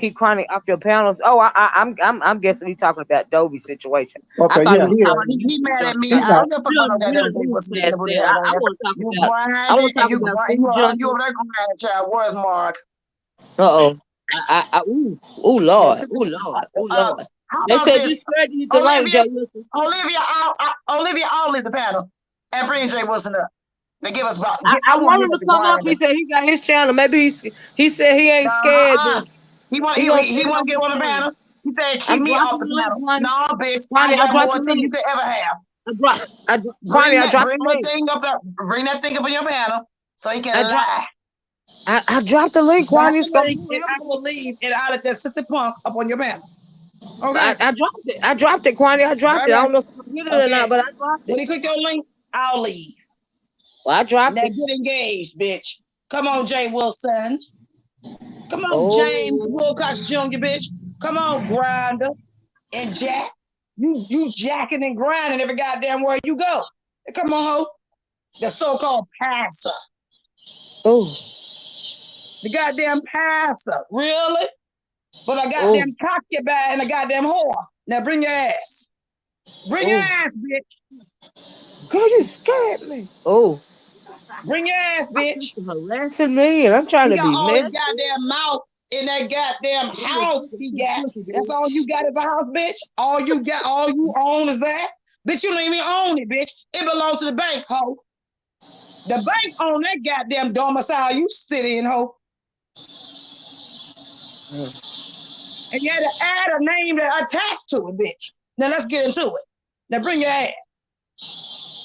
Speaker 1: keep Quanney off your panels. Oh, I'm guessing he's talking about Dovie's situation. I
Speaker 5: Okay,
Speaker 1: thought he
Speaker 5: yeah,
Speaker 1: was
Speaker 5: he
Speaker 1: talking
Speaker 5: is.
Speaker 1: to you,
Speaker 2: He
Speaker 1: Food
Speaker 2: mad at
Speaker 1: Junkie.
Speaker 2: me.
Speaker 5: He's
Speaker 2: I
Speaker 5: not.
Speaker 2: don't give a fuck
Speaker 1: We
Speaker 2: about
Speaker 1: done,
Speaker 2: no
Speaker 1: we
Speaker 2: goddamn
Speaker 1: done
Speaker 2: thing.
Speaker 1: moved
Speaker 2: What's
Speaker 1: past
Speaker 2: sleeping with his
Speaker 1: that. I
Speaker 2: ass?
Speaker 1: want to talk
Speaker 2: You
Speaker 1: about. I want
Speaker 2: grinding
Speaker 1: to
Speaker 2: and
Speaker 1: talk about
Speaker 2: you
Speaker 1: Food
Speaker 2: you
Speaker 1: Junkie.
Speaker 2: over there grinding, child. Where's Mark?
Speaker 1: Uh oh. Ooh,
Speaker 2: Yeah,
Speaker 1: Lord. Ooh, Lord. Ooh, Lord.
Speaker 2: how
Speaker 1: They
Speaker 2: about
Speaker 1: said
Speaker 2: this?
Speaker 1: discredit the link,
Speaker 2: Olivia,
Speaker 1: Jay Wilson.
Speaker 2: Olivia, I'll leave the panel and bring Jay Wilson up. They give us about.
Speaker 1: I
Speaker 2: I want
Speaker 1: want
Speaker 2: to
Speaker 1: him
Speaker 2: hear
Speaker 1: to
Speaker 2: about the
Speaker 1: come up. He
Speaker 2: grinding.
Speaker 1: said he got his channel. Maybe he said he ain't scared.
Speaker 2: He want
Speaker 1: He gonna
Speaker 2: he
Speaker 1: stand
Speaker 2: want
Speaker 1: on
Speaker 2: to
Speaker 1: his
Speaker 2: get on the
Speaker 1: channel.
Speaker 2: panel. He said
Speaker 1: I
Speaker 2: keep me
Speaker 1: dropped
Speaker 2: off
Speaker 1: the
Speaker 2: the
Speaker 1: link,
Speaker 2: panel.
Speaker 1: Quani.
Speaker 2: No, bitch, I
Speaker 1: Quani, I
Speaker 2: got
Speaker 1: dropped
Speaker 2: more
Speaker 1: the
Speaker 2: than you
Speaker 1: link.
Speaker 2: could ever have.
Speaker 1: Quani, I dropped
Speaker 2: Bring
Speaker 1: the
Speaker 2: that
Speaker 1: link.
Speaker 2: thing up there. Bring that thing up on your panel so he
Speaker 1: I
Speaker 2: can
Speaker 1: dropped.
Speaker 2: lie.
Speaker 1: I dropped the link.
Speaker 2: Drop
Speaker 1: Quani,
Speaker 2: the
Speaker 1: it's gonna
Speaker 2: link
Speaker 1: be
Speaker 2: and I will leave and I'll let that sister punk up on your panel. Okay.
Speaker 1: I dropped it. I dropped it, Quani. I dropped
Speaker 2: All
Speaker 1: it. I
Speaker 2: right.
Speaker 1: don't know if you can get it or not,
Speaker 2: Okay.
Speaker 1: but I dropped
Speaker 2: When
Speaker 1: it.
Speaker 2: you click your link, I'll leave.
Speaker 1: Well, I dropped
Speaker 2: Now
Speaker 1: it.
Speaker 2: get engaged, bitch. Come on, Jay Wilson. Come on, James
Speaker 1: Oh,
Speaker 2: Wilcox Jr., bitch. Come on, Grinder and Jack. You jacking and grinding every goddamn where you go. Come on, ho. The so-called passer.
Speaker 1: oh,
Speaker 2: The goddamn passer. Really? But a
Speaker 1: oh,
Speaker 2: goddamn concubine and a goddamn whore. Now bring your ass. Bring your
Speaker 1: oh.
Speaker 2: ass, bitch.
Speaker 1: Girl, you scared me. Oh,
Speaker 2: Bring your ass,
Speaker 1: I'm
Speaker 2: bitch.
Speaker 1: harassing me, and I'm trying
Speaker 2: He
Speaker 1: to
Speaker 2: got
Speaker 1: be
Speaker 2: all his
Speaker 1: messy.
Speaker 2: goddamn mouth in that goddamn house he got. That's all you got is a house, bitch. All you got, all you own is that. Bitch, you don't even own it, bitch. It belongs to the bank, ho. The bank own that goddamn domicile you sit in, ho. And you had to add a name that attached to it, bitch. Now let's get into it. Now bring your ass.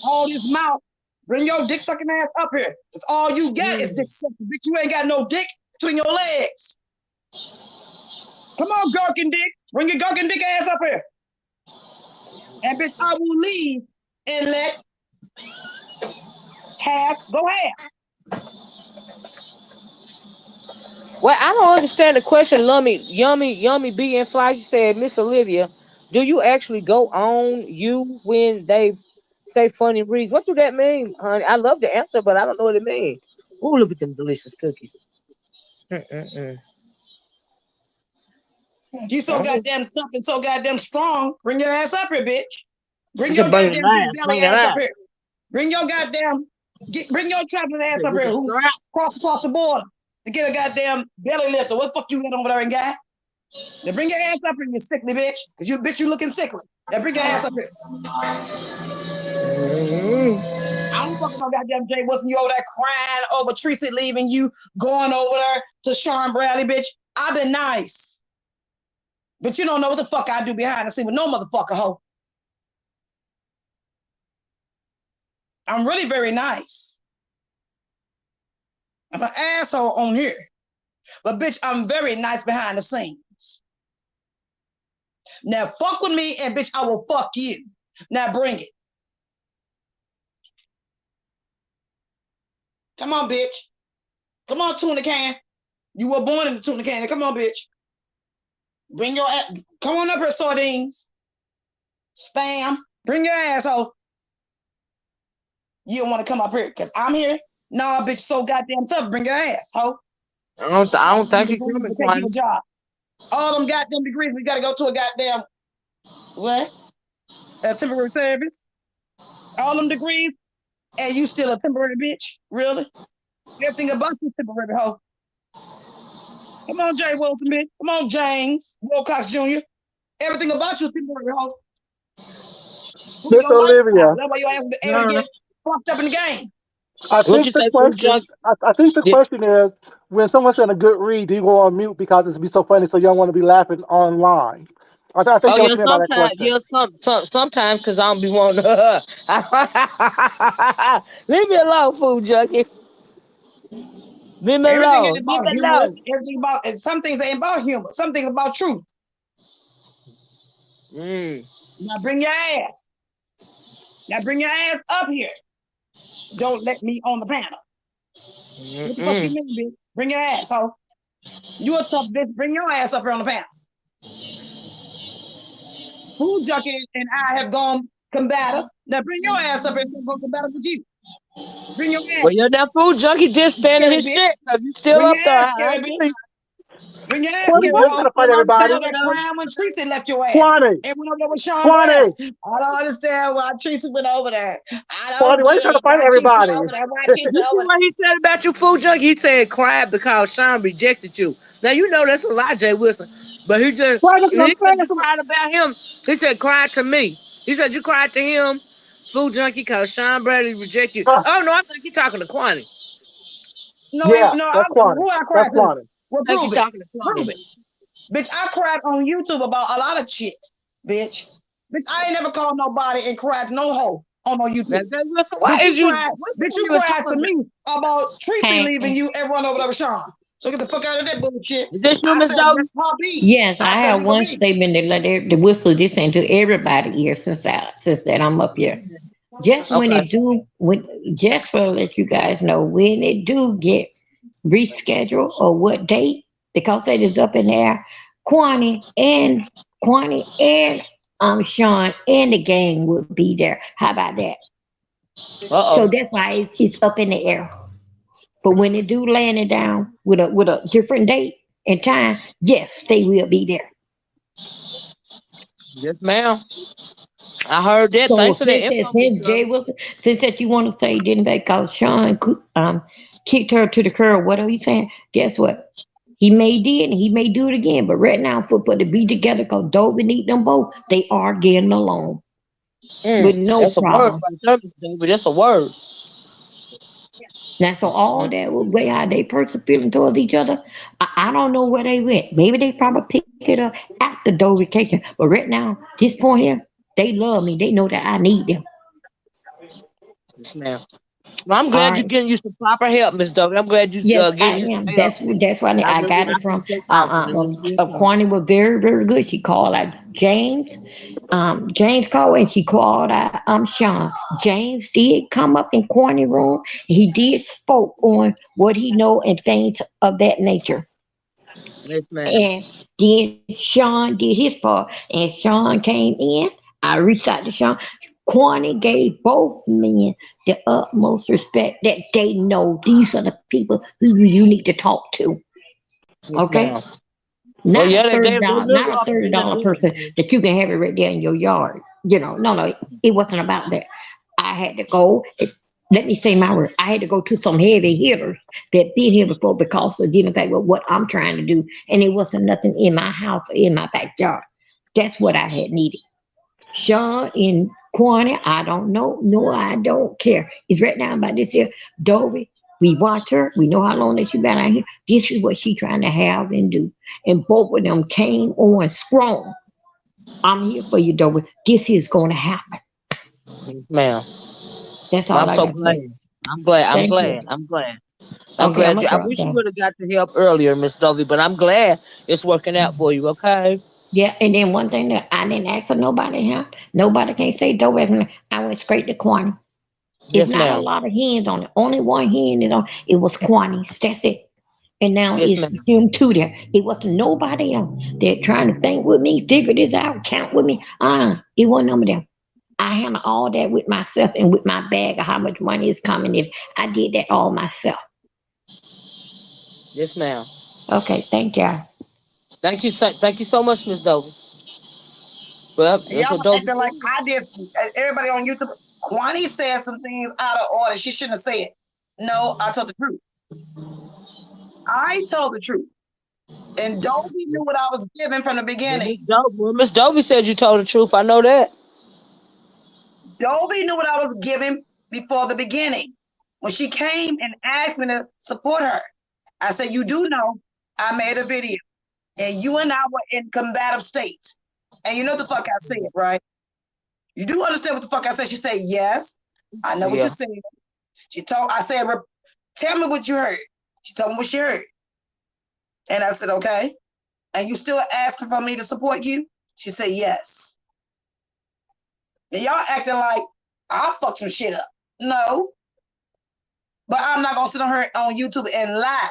Speaker 2: All this mouth. Bring your dick sucking ass up here. That's all you got is dick sucking. Bitch, you ain't got no dick between your legs. Come on, gherkin dick. Bring your gherkin dick ass up here. And bitch, I will leave and let half go half.
Speaker 1: Well, I don't understand the question, Yummy B and Fly. She said, Miss Olivia, do you actually go on you when they say funny reads? What do that mean, honey? I love the answer, but I don't know what it means. Ooh, look at them delicious cookies. Mm-mm-mm.
Speaker 2: You so goddamn tough and so goddamn strong. Bring your ass up here, bitch. Bring
Speaker 1: It's a
Speaker 2: your
Speaker 1: bunny
Speaker 2: goddamn big
Speaker 1: line.
Speaker 2: belly
Speaker 1: Bring it
Speaker 2: ass up
Speaker 1: out.
Speaker 2: here. Bring your goddamn, bring your traveling ass up
Speaker 1: With
Speaker 2: here
Speaker 1: the
Speaker 2: who
Speaker 1: strap.
Speaker 2: across the border to get a goddamn belly lift. So what the fuck you got over there, and guy? Now bring your ass up here, you sickly bitch. Cause you bitch, you looking sickly. Now bring your ass up here. I don't fucking know goddamn Jay Wilson. You over there crying over Tracy leaving you, going over there to Sean Bradley, bitch. I've been nice. But you don't know what the fuck I do behind the scene with no motherfucker hoe. I'm really very nice. I'm an asshole on here. But bitch, I'm very nice behind the scenes. Now fuck with me and bitch, I will fuck you. Now bring it. Come on, bitch. Come on, tuna can. You were born in the tuna can. Come on, bitch. Bring your ass. Come on up here, sardines. Spam. Bring your asshole. You don't want to come up here because I'm here. Nah, bitch, so goddamn tough. Bring your ass, ho.
Speaker 1: I don't
Speaker 2: All them
Speaker 1: think he's
Speaker 2: degrees
Speaker 1: coming,
Speaker 2: to take you a
Speaker 1: Quan.
Speaker 2: job. All them goddamn degrees, we gotta go to a goddamn what? A temporary service. All them degrees, And you still a temporary bitch? Really? Everything about you temporary hoe. Come on, Jay Wilson, bitch. Come on, James Wilcox Jr. Everything about you temporary hoe. Who
Speaker 5: Miss
Speaker 2: your lifestyle?
Speaker 5: Olivia,
Speaker 2: That's why you ain't able to
Speaker 1: Uh,
Speaker 2: get fucked up in the game.
Speaker 5: I
Speaker 1: what you
Speaker 5: think the
Speaker 1: say, food
Speaker 5: question,
Speaker 1: junkie?
Speaker 5: I think the
Speaker 1: Yeah.
Speaker 5: question is when someone's saying a good read, do you go on mute because it's be so funny, so you don't want to be laughing online? I think
Speaker 1: Oh
Speaker 5: that
Speaker 1: yeah,
Speaker 5: was meant by that
Speaker 1: sometimes,
Speaker 5: question.
Speaker 1: yeah, sometimes, cause I don't be wanting. Leave me alone, food junkie. Leave me
Speaker 2: Everything ain't
Speaker 1: alone. Leave
Speaker 2: about
Speaker 1: me
Speaker 2: humorous.
Speaker 1: alone.
Speaker 2: Everything about and some things ain't about humor. Some things about truth.
Speaker 1: Mm.
Speaker 2: Now bring your ass. Now bring your ass up here. Don't let me on the panel. What the fuck
Speaker 1: Mm-mm.
Speaker 2: you mean, bitch? Bring your ass, ho. You a tough bitch. Bring your ass up here on the panel. Food junkie and I have gone combative. Now bring your ass up here and go combative with you. Bring your
Speaker 1: Well,
Speaker 2: ass,
Speaker 1: you're that food junkie just standing
Speaker 2: scary
Speaker 1: his
Speaker 2: bitch.
Speaker 1: shit. Cause you still
Speaker 2: Bring your
Speaker 1: up there.
Speaker 2: ass,
Speaker 1: I
Speaker 2: scary
Speaker 1: agree.
Speaker 2: bitch. Bring your ass,
Speaker 5: Quanney,
Speaker 2: scary
Speaker 5: why you
Speaker 1: You
Speaker 2: hoe.
Speaker 5: trying to fight
Speaker 1: still up
Speaker 5: everybody?
Speaker 2: You
Speaker 1: there,
Speaker 2: was a
Speaker 1: though.
Speaker 2: crime when Teresa left your ass.
Speaker 5: Quanney,
Speaker 2: And went over there with Sean Brown.
Speaker 5: Quanney,
Speaker 2: I don't understand why Teresa went over there. I don't
Speaker 5: Quanney, why you
Speaker 2: get
Speaker 5: trying to
Speaker 2: it.
Speaker 5: fight
Speaker 2: Why Teresa
Speaker 5: everybody?
Speaker 2: over there? Why Teresa
Speaker 1: You see
Speaker 2: over
Speaker 1: what he said about you, food junkie? He said cried because Sean rejected you. Now you know that's a lie, Jay Wilson. But
Speaker 5: Why that's what
Speaker 1: he
Speaker 5: I'm
Speaker 1: said
Speaker 5: saying.
Speaker 1: you cried about him. He said cried to me. He said you cried to him, food junkie, because Sean Bradley rejected you.
Speaker 5: Huh,
Speaker 1: Oh no, I think you're talking to Quanny.
Speaker 2: No,
Speaker 5: yeah,
Speaker 2: no,
Speaker 5: that's Quanney.
Speaker 2: who I
Speaker 5: That's
Speaker 2: cried to?
Speaker 5: Quanney.
Speaker 2: Well,
Speaker 1: I think you're
Speaker 2: prove it.
Speaker 1: talking to Quanny.
Speaker 2: Prove it. Bitch, I cried on YouTube about a lot of shit, bitch. Bitch, I ain't never called nobody and cried no hoe on no
Speaker 1: Now,
Speaker 2: YouTube.
Speaker 1: Jay Wilson, why
Speaker 2: Bitch,
Speaker 1: is you?
Speaker 2: you
Speaker 1: You was
Speaker 2: cried
Speaker 1: talking
Speaker 2: to
Speaker 1: about?
Speaker 2: me about Tracy
Speaker 4: Hey,
Speaker 2: leaving you and run over there with Sean. So get the fuck out of that bullshit.
Speaker 1: Is this you,
Speaker 2: I
Speaker 1: Miss
Speaker 2: said, let
Speaker 1: Dovie?
Speaker 2: her be.
Speaker 4: yes,
Speaker 2: I
Speaker 4: I
Speaker 2: said,
Speaker 4: have
Speaker 2: let her
Speaker 4: one
Speaker 2: be.
Speaker 4: statement that let the whistle this into everybody ear since that I'm up here. Just when
Speaker 1: Okay.
Speaker 4: it do, when just to let you guys know when it do get rescheduled or what date, because that is up in there. Quani and Quani and Sean and the gang would be there. How about that?
Speaker 1: Uh
Speaker 4: So
Speaker 1: oh.
Speaker 4: that's why it's up in the air. But when it do land it down with a different date and time, yes, they will be there.
Speaker 1: Yes, ma'am. I heard that.
Speaker 4: So
Speaker 1: Thanks for that
Speaker 4: since that,
Speaker 1: info, Miss
Speaker 4: since Jay
Speaker 1: Dovie.
Speaker 4: Wilson, since that you want to say didn't they cause Sean kicked her to the curb, what are you saying? Guess what? He may did and he may do it again, but right now for to be together because Dovie need them both, they are getting along with no
Speaker 1: That's a word
Speaker 4: problem.
Speaker 1: right there, Miss Dovie. That's a word.
Speaker 4: Now, so all that way how they person feeling towards each other, I don't know where they went. Maybe they probably pick it up after DovieCation. But right now, this point here, they love me. They know that I need them.
Speaker 1: Yes, ma'am. Well, I'm
Speaker 4: All
Speaker 1: glad
Speaker 4: right.
Speaker 1: you're getting used to proper help, Miss Dovie. I'm glad you
Speaker 4: Yes, I
Speaker 1: getting used
Speaker 4: am.
Speaker 1: to help.
Speaker 4: That's why
Speaker 1: I
Speaker 4: I
Speaker 1: remember
Speaker 4: got
Speaker 1: when I
Speaker 4: it from.
Speaker 1: first met y'all, and it was real tough.
Speaker 4: Quantity was very very good. She called out James. James called and she called out Sean. James did come up in Quantity room. He did spoke on what he know and things of that nature.
Speaker 1: Yes, ma'am.
Speaker 4: And then Sean did his part, and Sean came in. I reached out to Sean. Quantity gave both men the utmost respect that they know these are the people who you need to talk to.
Speaker 1: Yes,
Speaker 4: Okay?
Speaker 1: ma'am. Well,
Speaker 4: Not a
Speaker 1: yeah,
Speaker 4: thirty
Speaker 1: they
Speaker 4: dollar,
Speaker 1: live
Speaker 4: not a
Speaker 1: off
Speaker 4: thirty
Speaker 1: in that
Speaker 4: dollar
Speaker 1: building.
Speaker 4: person that you can have it right there in your yard. No, it wasn't about that. I had to go. Let me say my word. I had to go to some heavy hitters that been here before because of dealing with what I'm trying to do, and it wasn't nothing in my house or in my backyard. That's what I had needed. Sean in Quantity, I don't know. No, I don't care. It's right now about this here. Dovie, we watch her. We know how long that she been out here. This is what she trying to have and do. And both of them came on strong. I'm here for you, Dovie. This is going to happen.
Speaker 1: Yes, ma'am.
Speaker 4: That's
Speaker 1: Well,
Speaker 4: all
Speaker 1: I'm
Speaker 4: I
Speaker 1: so
Speaker 4: got to
Speaker 1: glad.
Speaker 4: say.
Speaker 1: I'm glad. I'm
Speaker 4: Thank you.
Speaker 1: glad. I'm glad. I'm
Speaker 4: Okay, I'm
Speaker 1: glad.
Speaker 4: going to
Speaker 1: I
Speaker 4: drop
Speaker 1: wish you
Speaker 4: down.
Speaker 1: would have got the help earlier, Miss Dovie, but I'm glad it's working out for you. Okay.
Speaker 4: Yeah, and then one thing that I didn't ask for nobody here. Nobody can say Dovie. I went straight to Quantity. It's
Speaker 1: Yes,
Speaker 4: not a
Speaker 1: ma'am.
Speaker 4: lot of hands on it. Only one hand is on. It was Quantity. That's it. And now
Speaker 1: Yes,
Speaker 4: it's
Speaker 1: ma'am.
Speaker 4: them two there. It wasn't nobody else. They're trying to think with me, figure this out, count with me. It wasn't none of them. I handle all that with myself and with my bag of how much money is coming in. I did that all myself.
Speaker 1: Yes, ma'am.
Speaker 4: Okay, thank y'all.
Speaker 1: Thank you so much, Miss Dovie. Well,
Speaker 2: And
Speaker 1: that's
Speaker 2: y'all
Speaker 1: what Dovie
Speaker 2: acting like
Speaker 1: said.
Speaker 2: I just everybody on YouTube. Quanney said some things out of order. She shouldn't have said. No, I told the truth. I told the truth. And Dovie knew what I was giving from the beginning.
Speaker 1: Miss Dovie said you told the truth. I know that.
Speaker 2: Dovie knew what I was giving before the beginning. When she came and asked me to support her, I said, you do know I made a video and you and I were in combative states. And you know what the fuck I said, right? You do understand what the fuck I said? She said, yes, I know what you said. I said, tell me what you heard. She told me what she heard. And I said, okay. And you still asking for me to support you? She said, yes. And y'all acting like I fucked some shit up. No. But I'm not going to sit on her on YouTube and lie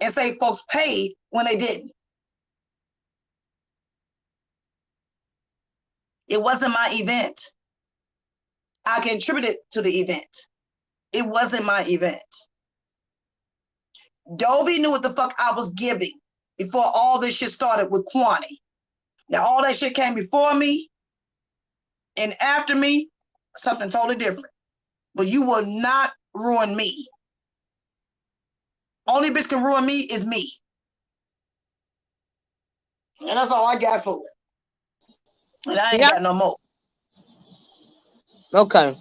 Speaker 2: and say folks paid when they didn't. It wasn't my event. I contributed to the event. It wasn't my event. Dovie knew what the fuck I was giving before all this shit started with Quanney. Now, all that shit came before me and after me, something totally different. But you will not ruin me. Only bitch can ruin me is me. And that's all I got for it. And I ain't got no more.
Speaker 1: Okay.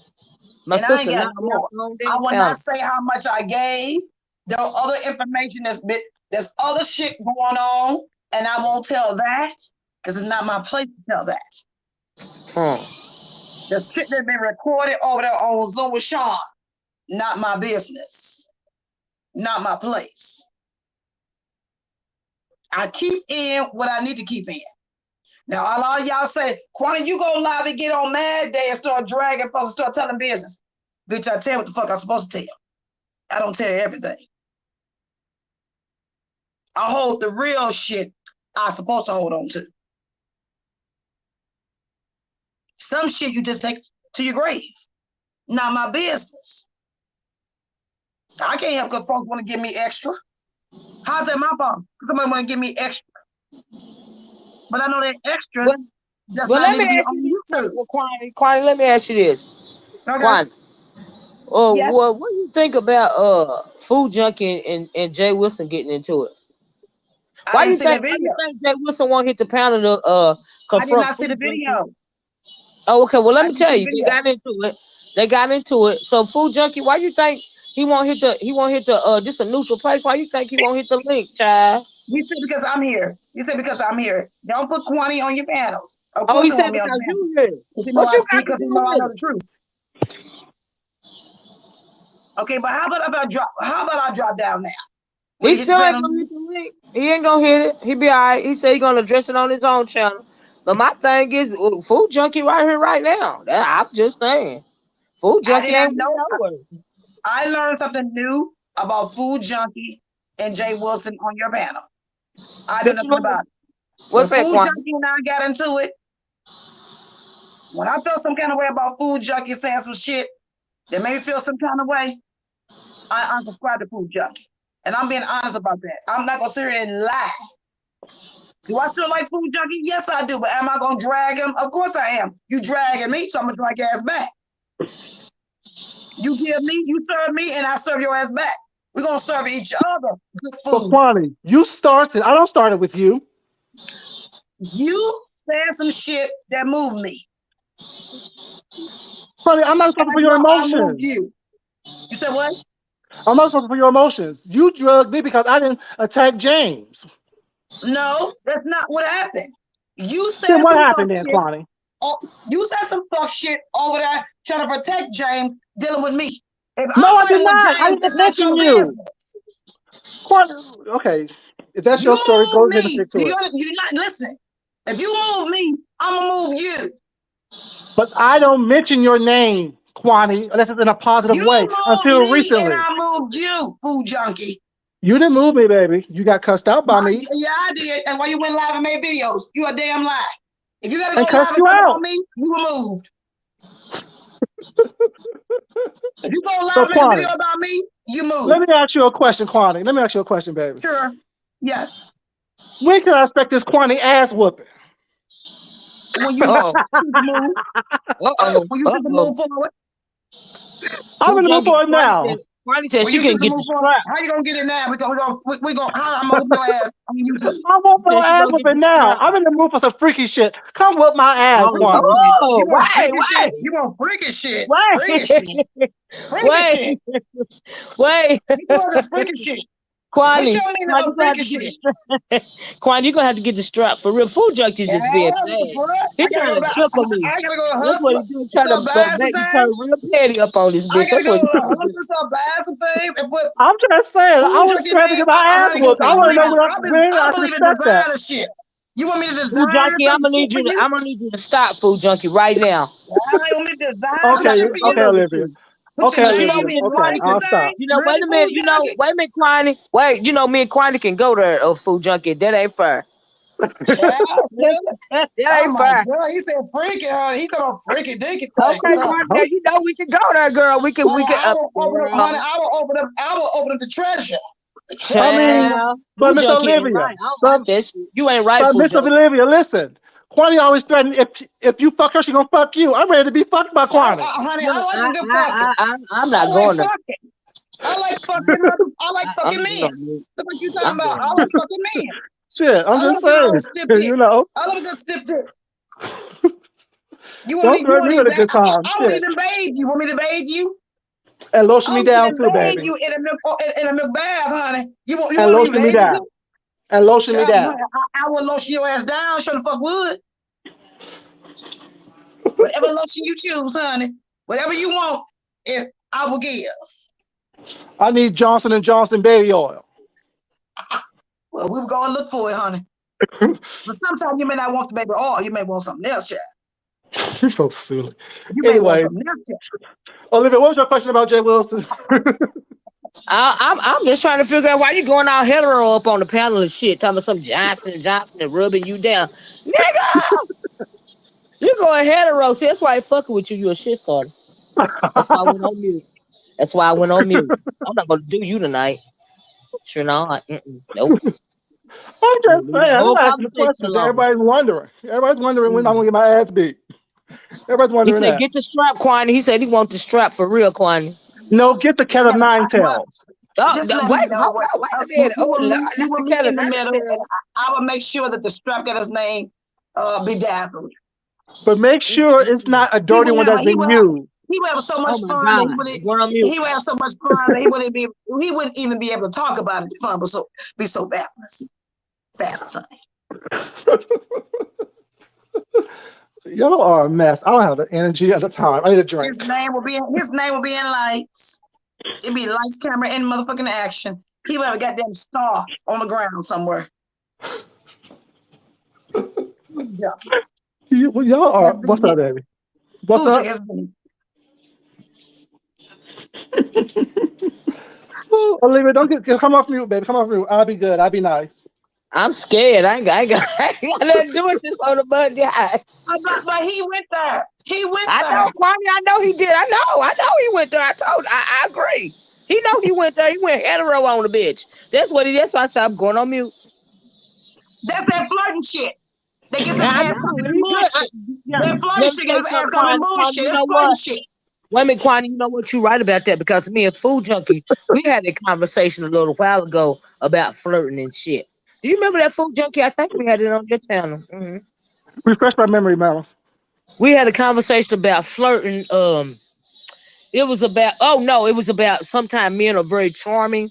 Speaker 1: My
Speaker 2: and
Speaker 1: sister,
Speaker 2: I ain't got no more. I will not say how much I gave. There are other information there's other shit going on, and I won't tell that because it's not my place to tell that. The shit that's been recorded over there on Zoom with Sean, not my business, not my place. I keep in what I need to keep in. Now, a lot of y'all say, Quanney, you go live and get on Mad Day and start dragging folks and start telling business. Bitch, I tell you what the fuck I'm supposed to tell. I don't tell everything. I hold the real shit I'm supposed to hold on to. Some shit you just take to your grave. Not my business. I can't help because folks want to give me extra. How's that my fault? Somebody want to give me extra. But I know that extra does not need to be on YouTube.
Speaker 1: Quanney, let me ask you this.
Speaker 2: Okay.
Speaker 1: Quanney,
Speaker 2: yes.
Speaker 1: what do you think about Food Junkie and Jay Wilson getting into it? Why you think Jay Wilson won't hit the panel to confront?
Speaker 2: I did not see the video.
Speaker 1: Oh, okay. Well, let me tell you, they got into it. So Food Junkie, why you think he won't hit the just a neutral place? Why you think he won't hit the link, child?
Speaker 2: You said because I'm here. Don't put Quanney on your panels.
Speaker 1: Oh, he said because you here. What you got to do with
Speaker 2: I know the truth. Okay, but how about I drop down now?
Speaker 1: He still ain't gonna hit the link. He ain't gonna hit it. He be all right. He said he gonna address it on his own channel. But my thing is, Food Junkie right here, right now. I'm just saying, Food Junkie ain't nowhere.
Speaker 2: I learned something new about Food Junkie and Jay Wilson on your panel. I know nothing about it.
Speaker 1: What's that,
Speaker 2: Food Junkie and I got into it. When I felt some kind of way about Food Junkie saying some shit that made me feel some kind of way, I unsubscribed to Food Junkie. And I'm being honest about that. I'm not going to sit here and lie. Do I still like Food Junkie? Yes, I do. But am I going to drag him? Of course I am. You dragging me, so I'm going to drag your ass back. You give me, you serve me, and I serve your ass back. We're going to serve each other good food.
Speaker 5: So, Quanney, you started. I don't start it with you.
Speaker 2: You said some shit that moved me.
Speaker 5: Quanney, I'm not responsible for your emotions.
Speaker 2: You said what?
Speaker 5: I'm not responsible for your emotions. You drugged me because I didn't attack James.
Speaker 2: No, that's not what happened. You said
Speaker 5: then what happened then, Quanney?
Speaker 2: Oh, you said some fuck shit over there trying to protect James dealing with me.
Speaker 5: No, I did not. I didn't mention you. Quanney, okay. If that's your story, go ahead and stick to it.
Speaker 2: You're not listening. If you move me, I'm going to move you.
Speaker 5: But I don't mention your name, Quanney, unless it's in a positive way. Until recently.
Speaker 2: And I moved you, Food Junkie.
Speaker 5: You didn't move me, baby. You got cussed out by me.
Speaker 2: Yeah, I did. And why you went live and made videos? You a damn lie. If you got to go
Speaker 5: live
Speaker 2: and talk about me, you were moved. If you go live and make a video about me, you move.
Speaker 5: Let me ask you a question, Quanney. Let me ask you a question, baby.
Speaker 2: Sure. Yes.
Speaker 5: When can I expect this Quanney ass whooping?
Speaker 2: When you move. When you took the move forward.
Speaker 5: I'm
Speaker 1: Food
Speaker 5: in the mood
Speaker 1: junkie.
Speaker 5: for it now.
Speaker 1: Quanney said
Speaker 2: Well,
Speaker 1: she
Speaker 2: you
Speaker 1: can
Speaker 2: choose to
Speaker 1: get the
Speaker 2: move on.
Speaker 1: strap.
Speaker 2: How you gonna get it now? We gonna how I'm gonna whoop your ass on YouTube.
Speaker 5: I want
Speaker 1: Said
Speaker 5: my
Speaker 1: she
Speaker 5: ass
Speaker 1: gonna get the
Speaker 5: whooping now.
Speaker 1: strap.
Speaker 5: I'm in the mood for some freaky shit. Come whip my ass,
Speaker 1: Oh,
Speaker 5: Quanney.
Speaker 2: You
Speaker 1: oh,
Speaker 2: want freaky
Speaker 1: wait,
Speaker 2: shit? You want freaky shit? Freaky
Speaker 1: wait,
Speaker 2: shit? Freaky
Speaker 1: wait,
Speaker 2: shit?
Speaker 1: wait.
Speaker 2: You want the freaky shit? What's
Speaker 1: Quanney,
Speaker 2: your meaning
Speaker 1: Quanney,
Speaker 2: of
Speaker 1: you gonna have
Speaker 2: freaky
Speaker 1: to get the
Speaker 2: shit?
Speaker 1: strap. Quanney, you gonna have to get the strap for real. Food junkies
Speaker 2: Yeah,
Speaker 1: just being
Speaker 2: what the
Speaker 1: bad.
Speaker 2: fuck?
Speaker 1: He trying to tickle me.
Speaker 2: I gotta go to
Speaker 1: That's what he
Speaker 2: hustler,
Speaker 1: do. Trying to
Speaker 2: start buying some
Speaker 1: make me turn
Speaker 2: things.
Speaker 1: real petty up on this
Speaker 2: I
Speaker 1: bitch.
Speaker 2: gotta
Speaker 1: That's
Speaker 2: go
Speaker 1: what he
Speaker 2: to
Speaker 1: trying to do.
Speaker 2: hustler, start buying some things, and put
Speaker 5: I'm just saying, I
Speaker 2: food
Speaker 5: was
Speaker 2: junkie
Speaker 5: trying to
Speaker 2: name.
Speaker 5: get my ass
Speaker 2: Honey,
Speaker 5: whooped. I want to know when I
Speaker 2: I
Speaker 5: should
Speaker 2: believe in
Speaker 5: expect that.
Speaker 2: designer shit. You want me to
Speaker 1: Food
Speaker 2: design
Speaker 1: junkie,
Speaker 2: some shit for you?
Speaker 1: I'm gonna need you to stop, food junkie, right now.
Speaker 2: I want me to design some
Speaker 5: Okay,
Speaker 2: shit
Speaker 1: Somebody
Speaker 2: for
Speaker 1: to
Speaker 2: you?
Speaker 5: okay,
Speaker 1: deal with
Speaker 5: Olivia.
Speaker 1: you.
Speaker 5: Okay,
Speaker 2: But you
Speaker 1: Please,
Speaker 2: want
Speaker 5: Olivia.
Speaker 2: me to
Speaker 5: Okay,
Speaker 2: design
Speaker 1: thank
Speaker 2: some
Speaker 5: I'll
Speaker 1: you.
Speaker 5: stop.
Speaker 2: things? Really,
Speaker 1: Wait a minute.
Speaker 2: food junkie?
Speaker 1: Wait a minute, Quanney. Wait, me and Quanney can go there, food junkie. That ain't fair.
Speaker 2: Yeah, really?
Speaker 1: That
Speaker 2: Oh
Speaker 1: ain't
Speaker 2: my
Speaker 1: fair.
Speaker 2: god, he said freaky, honey. He talking about freaky dicky things,
Speaker 1: Okay,
Speaker 2: huh?
Speaker 1: Quanney, now you know we can go there, girl. We
Speaker 2: Honey,
Speaker 1: can,
Speaker 2: I will open up, honey.
Speaker 1: girl.
Speaker 2: I will open up the treasure. The
Speaker 5: I
Speaker 2: treasure.
Speaker 5: mean,
Speaker 1: Child,
Speaker 5: but
Speaker 1: food
Speaker 5: Miss
Speaker 1: junkie ain't
Speaker 5: Olivia,
Speaker 1: right. I don't
Speaker 5: but
Speaker 1: like that shit. You ain't right,
Speaker 5: but
Speaker 1: food
Speaker 5: Miss
Speaker 1: junkie.
Speaker 5: Olivia, listen. Quanney always threatened if you fuck her, she gonna fuck you. I'm ready to be fucked by Quanney.
Speaker 2: Honey,
Speaker 1: No,
Speaker 2: I like a good fucking.
Speaker 1: I'm
Speaker 2: I
Speaker 1: not
Speaker 2: like
Speaker 1: going there.
Speaker 2: fucking. I like fucking other. I like
Speaker 1: I'm
Speaker 2: fucking
Speaker 1: going
Speaker 2: men.
Speaker 1: on mute.
Speaker 2: That's what you
Speaker 1: I'm
Speaker 2: talking about.
Speaker 1: going
Speaker 2: I
Speaker 1: on
Speaker 2: like
Speaker 1: mute.
Speaker 2: fucking men.
Speaker 5: Shit, I'm
Speaker 2: I love
Speaker 5: just
Speaker 2: a good
Speaker 5: saying.
Speaker 2: old stiff dick.
Speaker 5: You know,
Speaker 2: I love a good stiff dick.
Speaker 5: don't
Speaker 2: You
Speaker 5: threaten
Speaker 2: want
Speaker 5: me
Speaker 2: me
Speaker 5: with a
Speaker 2: to
Speaker 5: good time.
Speaker 2: I will
Speaker 5: Shit,
Speaker 2: even bathe you. Want me to bathe you?
Speaker 5: and lotion me
Speaker 2: I'll
Speaker 5: down
Speaker 2: even
Speaker 5: too,
Speaker 2: bathe
Speaker 5: baby,
Speaker 2: you in a milk bath, honey. You
Speaker 5: and
Speaker 2: want me to
Speaker 5: lotion me
Speaker 2: bathe you
Speaker 5: down,
Speaker 2: too?
Speaker 5: and lotion me
Speaker 2: Child,
Speaker 5: down.
Speaker 2: honey, I will lotion your ass down. Sure the fuck would. Whatever lotion you choose, honey. Whatever you want, I will give.
Speaker 5: I need Johnson and Johnson baby oil.
Speaker 2: Well, we were going to look for it, honey. But sometimes you may not want the baby oil. You may want something else, child.
Speaker 5: You're so silly.
Speaker 2: You may want
Speaker 5: Anyway,
Speaker 2: something else, child.
Speaker 5: Olivia, what was your question about Jay Wilson?
Speaker 1: I'm just trying to figure out why you going all hetero up on the panel and shit, talking about some Johnson and Johnson and rubbing you down, nigga. You going hetero? See, that's why I ain't fucking with you. You a shit starter. That's why I went on mute. That's why I went on mute. I'm not gonna do you tonight. Sure not. Nope.
Speaker 5: I'm
Speaker 1: I'm gonna
Speaker 5: just
Speaker 1: leave the
Speaker 5: saying. I'm
Speaker 1: whole
Speaker 5: asking the
Speaker 1: conversation
Speaker 5: questions.
Speaker 1: alone.
Speaker 5: Everybody's wondering. Everybody's wondering when I'm
Speaker 1: Mm.
Speaker 5: gonna get my ass beat. Everybody's
Speaker 1: He
Speaker 5: wondering
Speaker 1: said,
Speaker 5: that.
Speaker 1: "Get the strap, Quanney." He said he want the strap for real, Quanney.
Speaker 5: No, get the cat of
Speaker 2: Yeah,
Speaker 5: nine
Speaker 2: well,
Speaker 5: tails.
Speaker 1: Oh,
Speaker 2: just
Speaker 1: no,
Speaker 2: let
Speaker 1: wait,
Speaker 2: me know
Speaker 1: hold
Speaker 2: what
Speaker 1: on, wait a minute. Oh, no, not
Speaker 2: you will
Speaker 1: the
Speaker 2: meet
Speaker 1: cat
Speaker 2: in
Speaker 1: of
Speaker 2: the
Speaker 1: nine
Speaker 2: middle, and
Speaker 1: tails.
Speaker 2: I will make sure that the strap got his name bedazzled.
Speaker 5: But make sure it's not a dirty one that's been used.
Speaker 2: He would have so
Speaker 1: Oh
Speaker 2: much
Speaker 1: my
Speaker 2: fun that
Speaker 1: God, I'm going on mute.
Speaker 2: he would have so much fun that he wouldn't even be able to talk about it. Fun, but be so fabulous, honey.
Speaker 5: Y'all are a mess. I don't have the energy at the time. I need a
Speaker 2: His
Speaker 5: drink.
Speaker 2: name will be in lights. It'd be lights, camera, and motherfucking action. He would have a goddamn star on the ground somewhere. Yeah.
Speaker 5: Y'all are.
Speaker 2: Has been
Speaker 5: What's up,
Speaker 2: hit.
Speaker 5: baby? What's
Speaker 2: Fuji
Speaker 5: up?
Speaker 2: has been.
Speaker 5: Ooh, Olivia, don't come off mute, baby. Come off mute. I'll be good. I'll be nice.
Speaker 1: I'm scared. I ain't got nothing to do with this on the button.
Speaker 2: But he went there. He went
Speaker 1: I
Speaker 2: there.
Speaker 1: know, Kwame. I know he did. I know he went there. I agree. He know he went there. He went hetero on the bitch. That's what he. That's why I said I'm going on mute.
Speaker 2: That's that flirting shit. That gets his
Speaker 1: I
Speaker 2: ass
Speaker 1: know.
Speaker 2: caught
Speaker 1: And
Speaker 2: in
Speaker 1: he good.
Speaker 2: bullshit.
Speaker 1: Yeah.
Speaker 2: That flirting
Speaker 1: Let me
Speaker 2: shit get
Speaker 1: say
Speaker 2: his ass
Speaker 1: something,
Speaker 2: caught in
Speaker 1: Kwame.
Speaker 2: bullshit.
Speaker 1: You
Speaker 2: That's
Speaker 1: know
Speaker 2: flirting
Speaker 1: what?
Speaker 2: shit.
Speaker 1: Wait a minute, Kwame. You know what? You're right about that because me and Food Junkie, we had a conversation a little while ago about flirting and shit. Do you remember that Food Junkie? I think we had it on your channel.
Speaker 5: Refresh my memory, mama.
Speaker 1: We had a conversation about flirting. It was about it was about sometimes men are very charming,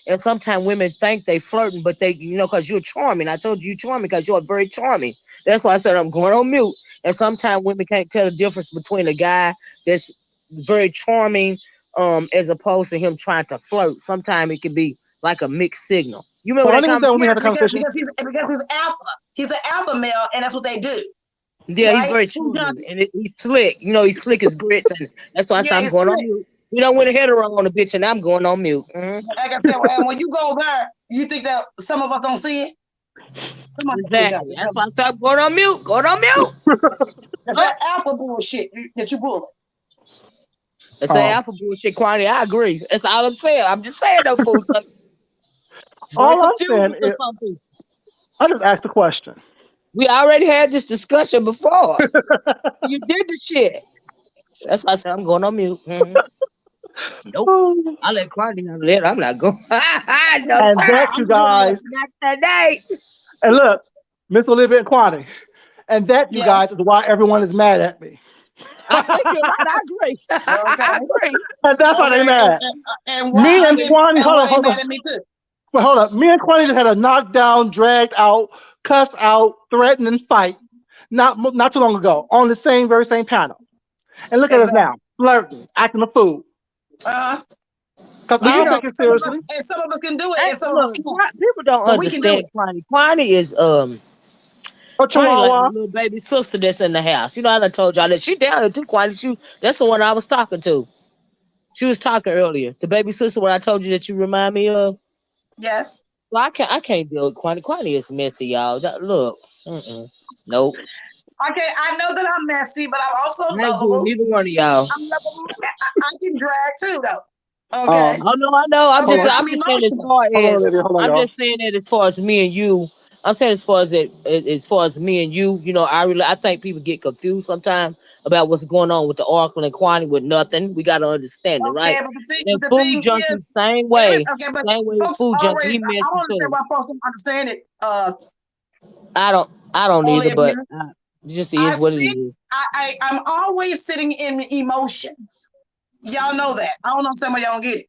Speaker 1: and sometimes women think they flirting, but they because you're charming. I told you you're charming because you're very charming. That's why I said I'm going on mute. And sometimes women can't tell the difference between a guy that's very charming, as opposed to him trying to flirt. Sometimes it can be like a mixed signal. You remember
Speaker 5: But I
Speaker 1: that
Speaker 5: need that when we
Speaker 1: conversation?
Speaker 5: had
Speaker 2: Yes,
Speaker 5: a conversation.
Speaker 2: because he's alpha. He's an alpha male, and that's what they do,
Speaker 1: Yeah, he's
Speaker 2: right?
Speaker 1: very charming and he's slick. He's slick as grits, and that's why I said
Speaker 2: Yeah,
Speaker 1: I'm
Speaker 2: he's
Speaker 1: going on
Speaker 2: slick.
Speaker 1: mute. We don't win a hetero on the bitch, and I'm going on mute.
Speaker 2: Like I said, well, when you go there, you think that some of us don't see it? Come on,
Speaker 1: Exactly. That's why I said I'm going on mute. Going on mute.
Speaker 2: that's
Speaker 1: Oh,
Speaker 2: that alpha bullshit that you pulling.
Speaker 1: that's that
Speaker 5: Um,
Speaker 1: alpha bullshit quantity. I agree. That's all I'm saying. I'm just saying though, fool. It's very
Speaker 5: all I'm saying
Speaker 1: confusing for
Speaker 5: is,
Speaker 1: some people.
Speaker 5: I just asked a question.
Speaker 1: We already had this discussion before. You did the shit. That's why I said I'm going on mute. Nope.
Speaker 5: Oh,
Speaker 1: I let Quanney handle it. I'm not going. No,
Speaker 5: and
Speaker 1: sir.
Speaker 5: that,
Speaker 1: I'm
Speaker 5: you
Speaker 1: going to
Speaker 5: guys,
Speaker 1: not today.
Speaker 5: and look, Miss Olivia and Quanney, and that, you guys,
Speaker 2: Yes.
Speaker 5: is why everyone is mad at me.
Speaker 1: I think you're right. I agree. I
Speaker 2: Okay.
Speaker 1: agree.
Speaker 5: And that's why they
Speaker 2: Okay.
Speaker 5: mad.
Speaker 2: And why
Speaker 5: Me
Speaker 2: I
Speaker 5: and
Speaker 2: get
Speaker 5: Quanney,
Speaker 2: and
Speaker 5: hold
Speaker 2: why
Speaker 5: on,
Speaker 2: they
Speaker 5: hold
Speaker 2: mad
Speaker 5: on.
Speaker 2: at me too?
Speaker 5: Well, hold up. Me and Quanney just had a knockdown, dragged out, cuss out, threatening fight not too long ago on the very same panel. And look at us
Speaker 2: Exactly.
Speaker 5: now, flirting, acting a fool.
Speaker 2: Uh,
Speaker 5: Because
Speaker 2: but
Speaker 5: we
Speaker 1: You
Speaker 2: you
Speaker 5: don't
Speaker 2: know,
Speaker 1: know,
Speaker 5: take it
Speaker 2: some of us
Speaker 5: seriously.
Speaker 2: and some of us can do it,
Speaker 1: hey,
Speaker 2: and some of us
Speaker 1: look,
Speaker 2: can't.
Speaker 1: people don't
Speaker 2: But we can do
Speaker 1: understand
Speaker 2: it.
Speaker 1: Quanney. Quanney is
Speaker 5: A
Speaker 1: Quanney like my
Speaker 5: chihuahua.
Speaker 1: little baby sister that's in the house. You know, I done told y'all that she down there too. Quanney, that's the one I was talking to. She was talking earlier. The baby sister, what I told you that you remind me of.
Speaker 2: Yes.
Speaker 1: Well, I can't deal with Quanney. Quanney is messy, y'all. Look, nope.
Speaker 2: Okay, I know that I'm messy, but I'm also
Speaker 1: I ain't doing
Speaker 2: lovable.
Speaker 1: neither one of y'all.
Speaker 2: I'm lovable. I can drag too, though. Okay.
Speaker 5: Um,
Speaker 1: Oh no, I know. I'm
Speaker 2: Okay,
Speaker 1: just
Speaker 5: hold on,
Speaker 1: I'm
Speaker 2: I'm
Speaker 1: just saying as
Speaker 2: emotional.
Speaker 1: far
Speaker 5: hold on,
Speaker 1: as
Speaker 5: Olivia, hold on,
Speaker 1: I'm
Speaker 5: y'all.
Speaker 1: just saying that as far as me and you, I'm saying as far as me and you know, I think people get confused sometimes about what's going on with the Oracle and Quantity with nothing. We gotta understand it,
Speaker 2: Okay,
Speaker 1: right?
Speaker 2: but
Speaker 1: And
Speaker 2: the
Speaker 1: food
Speaker 2: thing is,
Speaker 1: junkie, same way.
Speaker 2: okay, but
Speaker 1: Same way with
Speaker 2: folks
Speaker 1: food junkie,
Speaker 2: already.
Speaker 1: he
Speaker 2: I
Speaker 1: messy
Speaker 2: don't understand
Speaker 1: too.
Speaker 2: why folks don't understand it.
Speaker 1: I don't I don't either,
Speaker 2: Olivia,
Speaker 1: but it just
Speaker 2: I
Speaker 1: is what it
Speaker 2: sit.
Speaker 1: is.
Speaker 2: I'm always sitting in emotions. Y'all know that. I don't understand why y'all don't get it.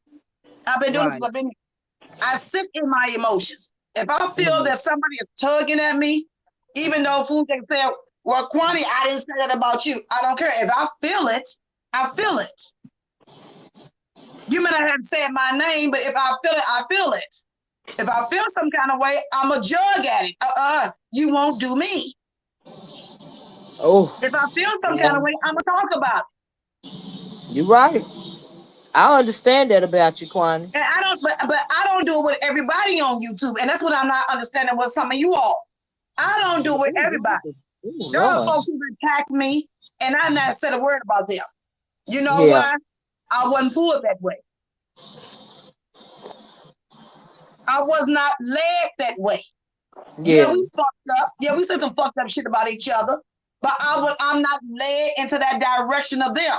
Speaker 2: I've been doing this since
Speaker 1: Right.
Speaker 2: I've been. I sit in my emotions. If I feel
Speaker 1: Right.
Speaker 2: that somebody is tugging at me, even though food can say, "Well, Quantity, I didn't say that about you." I don't care. If I feel it, I feel it. You may not have said my name, but if I feel it, I feel it. If I feel some kind of way, I'm a jug at it. You won't do me.
Speaker 1: Oh,
Speaker 2: If I feel some
Speaker 1: yeah.
Speaker 2: kind of way, I'm gonna talk about it.
Speaker 1: You're right. I understand that about you, Quantity.
Speaker 2: And I don't, but I don't do it with everybody on YouTube, and that's what I'm not understanding with some of you all. I don't do it with everybody.
Speaker 1: Oh
Speaker 2: There are
Speaker 1: Lord.
Speaker 2: folks who attack me, and I not said a word about them. You know
Speaker 1: Yeah.
Speaker 2: why? I wasn't pulled that way. I was not led that way. Yeah,
Speaker 1: Yeah.
Speaker 2: we fucked up. Yeah, we said some fucked up shit about each other, but I'm not led into that direction of them.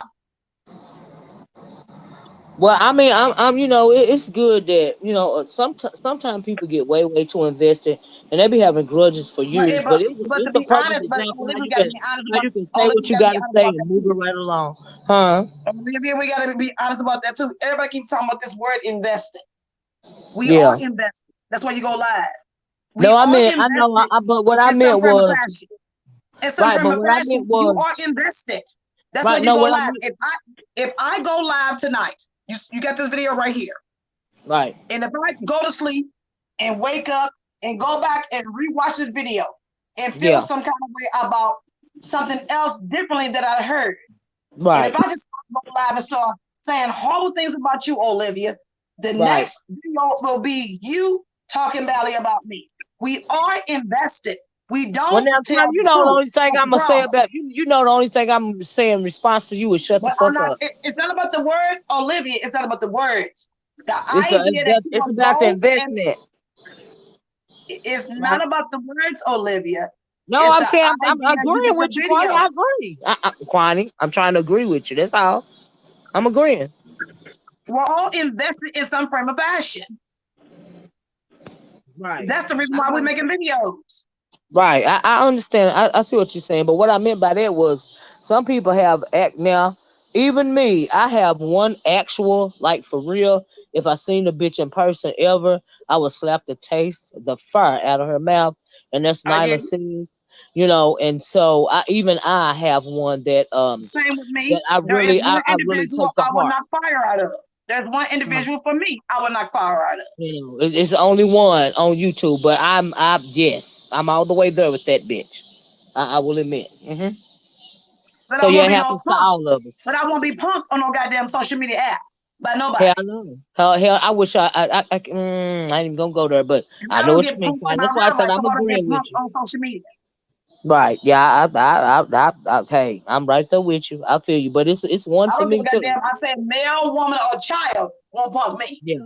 Speaker 1: Well, I mean, you know, it's good that you know, sometimes people get way too invested, and they be having grudges for
Speaker 2: But
Speaker 1: years. But
Speaker 2: but to
Speaker 1: it's a
Speaker 2: be
Speaker 1: perfect
Speaker 2: honest, but
Speaker 1: example
Speaker 2: Olivia, we gotta be honest
Speaker 1: how
Speaker 2: about
Speaker 1: you can say what
Speaker 2: We
Speaker 1: you
Speaker 2: gotta
Speaker 1: got
Speaker 2: be
Speaker 1: to
Speaker 2: honest
Speaker 1: say
Speaker 2: about
Speaker 1: and
Speaker 2: that
Speaker 1: move it
Speaker 2: too.
Speaker 1: right along, huh?
Speaker 2: Olivia, we gotta be honest about that too. Everybody keeps talking about this word invested. We are
Speaker 1: Yeah.
Speaker 2: invested. That's why you go live. We
Speaker 1: No, I
Speaker 2: are
Speaker 1: mean, I know,
Speaker 2: invested
Speaker 1: but what I
Speaker 2: in some
Speaker 1: meant
Speaker 2: form of
Speaker 1: was
Speaker 2: fashion. In some
Speaker 1: right.
Speaker 2: form
Speaker 1: But
Speaker 2: of
Speaker 1: what I meant
Speaker 2: fashion, you
Speaker 1: was
Speaker 2: are invested. That's why
Speaker 1: right.
Speaker 2: you
Speaker 1: No,
Speaker 2: go
Speaker 1: what I
Speaker 2: live.
Speaker 1: meant
Speaker 2: If I go live tonight, you got this video right here.
Speaker 1: right.
Speaker 2: And if I go to sleep and wake up and go back and rewatch this video and feel
Speaker 1: Yeah.
Speaker 2: some kind of way about something else differently that I heard, and if
Speaker 1: Right.
Speaker 2: I just go live and start saying horrible things about you, Olivia, the
Speaker 1: Right.
Speaker 2: next video will be you talking badly about me. We are invested. We
Speaker 1: Well,
Speaker 2: don't
Speaker 1: now,
Speaker 2: tell
Speaker 1: Tom, you
Speaker 2: the
Speaker 1: know the
Speaker 2: truth.
Speaker 1: only thing
Speaker 2: That's
Speaker 1: I'm
Speaker 2: the
Speaker 1: gonna say
Speaker 2: problem.
Speaker 1: about you. You know the only thing I'm saying in response to you is shut the
Speaker 2: But I'm
Speaker 1: fuck
Speaker 2: not.
Speaker 1: up.
Speaker 2: It's not about the word, Olivia. It's not about the words. The
Speaker 1: It's
Speaker 2: idea that you
Speaker 1: it's
Speaker 2: will
Speaker 1: about the
Speaker 2: go and
Speaker 1: investment,
Speaker 2: it's
Speaker 1: right?
Speaker 2: not about the words, Olivia.
Speaker 1: No,
Speaker 2: It's
Speaker 1: I'm
Speaker 2: the
Speaker 1: saying I'm
Speaker 2: idea you
Speaker 1: agreeing
Speaker 2: get the
Speaker 1: with you, Quani.
Speaker 2: video.
Speaker 1: I agree, Quani. I'm trying to agree with you. That's all. I'm agreeing.
Speaker 2: We're all invested in some frame of fashion.
Speaker 1: Right.
Speaker 2: That's the reason
Speaker 1: I
Speaker 2: why we're
Speaker 1: know.
Speaker 2: making videos.
Speaker 1: Right. I understand. I see what you're saying. But what I meant by that was some people have act now. Even me, I have one actual, like for real. If I seen the bitch in person ever, I would slap the taste, the fire out of her mouth. And that's
Speaker 2: I
Speaker 1: Nyla
Speaker 2: get
Speaker 1: Sid, you know. And so I have one
Speaker 2: same with
Speaker 1: that
Speaker 2: me. There is one
Speaker 1: I really
Speaker 2: individual
Speaker 1: take to
Speaker 2: I will
Speaker 1: heart.
Speaker 2: not fire out of. There's one individual for me I will not fire out of.
Speaker 1: You know, it's only one on YouTube, but yes, I'm all the way there with that bitch. I will admit.
Speaker 2: But
Speaker 1: So
Speaker 2: I
Speaker 1: yeah,
Speaker 2: won't
Speaker 1: it
Speaker 2: be no
Speaker 1: happens to
Speaker 2: punk.
Speaker 1: all of us.
Speaker 2: But I won't be punked on no goddamn social media app by
Speaker 1: Hell
Speaker 2: nobody.
Speaker 1: no. Hell, I wish I ain't even gonna go there, but
Speaker 2: And
Speaker 1: I
Speaker 2: I
Speaker 1: know
Speaker 2: don't
Speaker 1: what
Speaker 2: get
Speaker 1: you mean.
Speaker 2: punked in
Speaker 1: Fine.
Speaker 2: my
Speaker 1: That's why I
Speaker 2: real
Speaker 1: said
Speaker 2: life.
Speaker 1: I'm
Speaker 2: So I don't get
Speaker 1: agreeing with
Speaker 2: punked
Speaker 1: you.
Speaker 2: on social media.
Speaker 1: Right? Yeah. Hey, I'm right there with you. I feel you, but it's one
Speaker 2: I
Speaker 1: for
Speaker 2: don't give
Speaker 1: me
Speaker 2: a
Speaker 1: too.
Speaker 2: goddamn. I said male, woman, or child won't punk me.
Speaker 1: Yeah.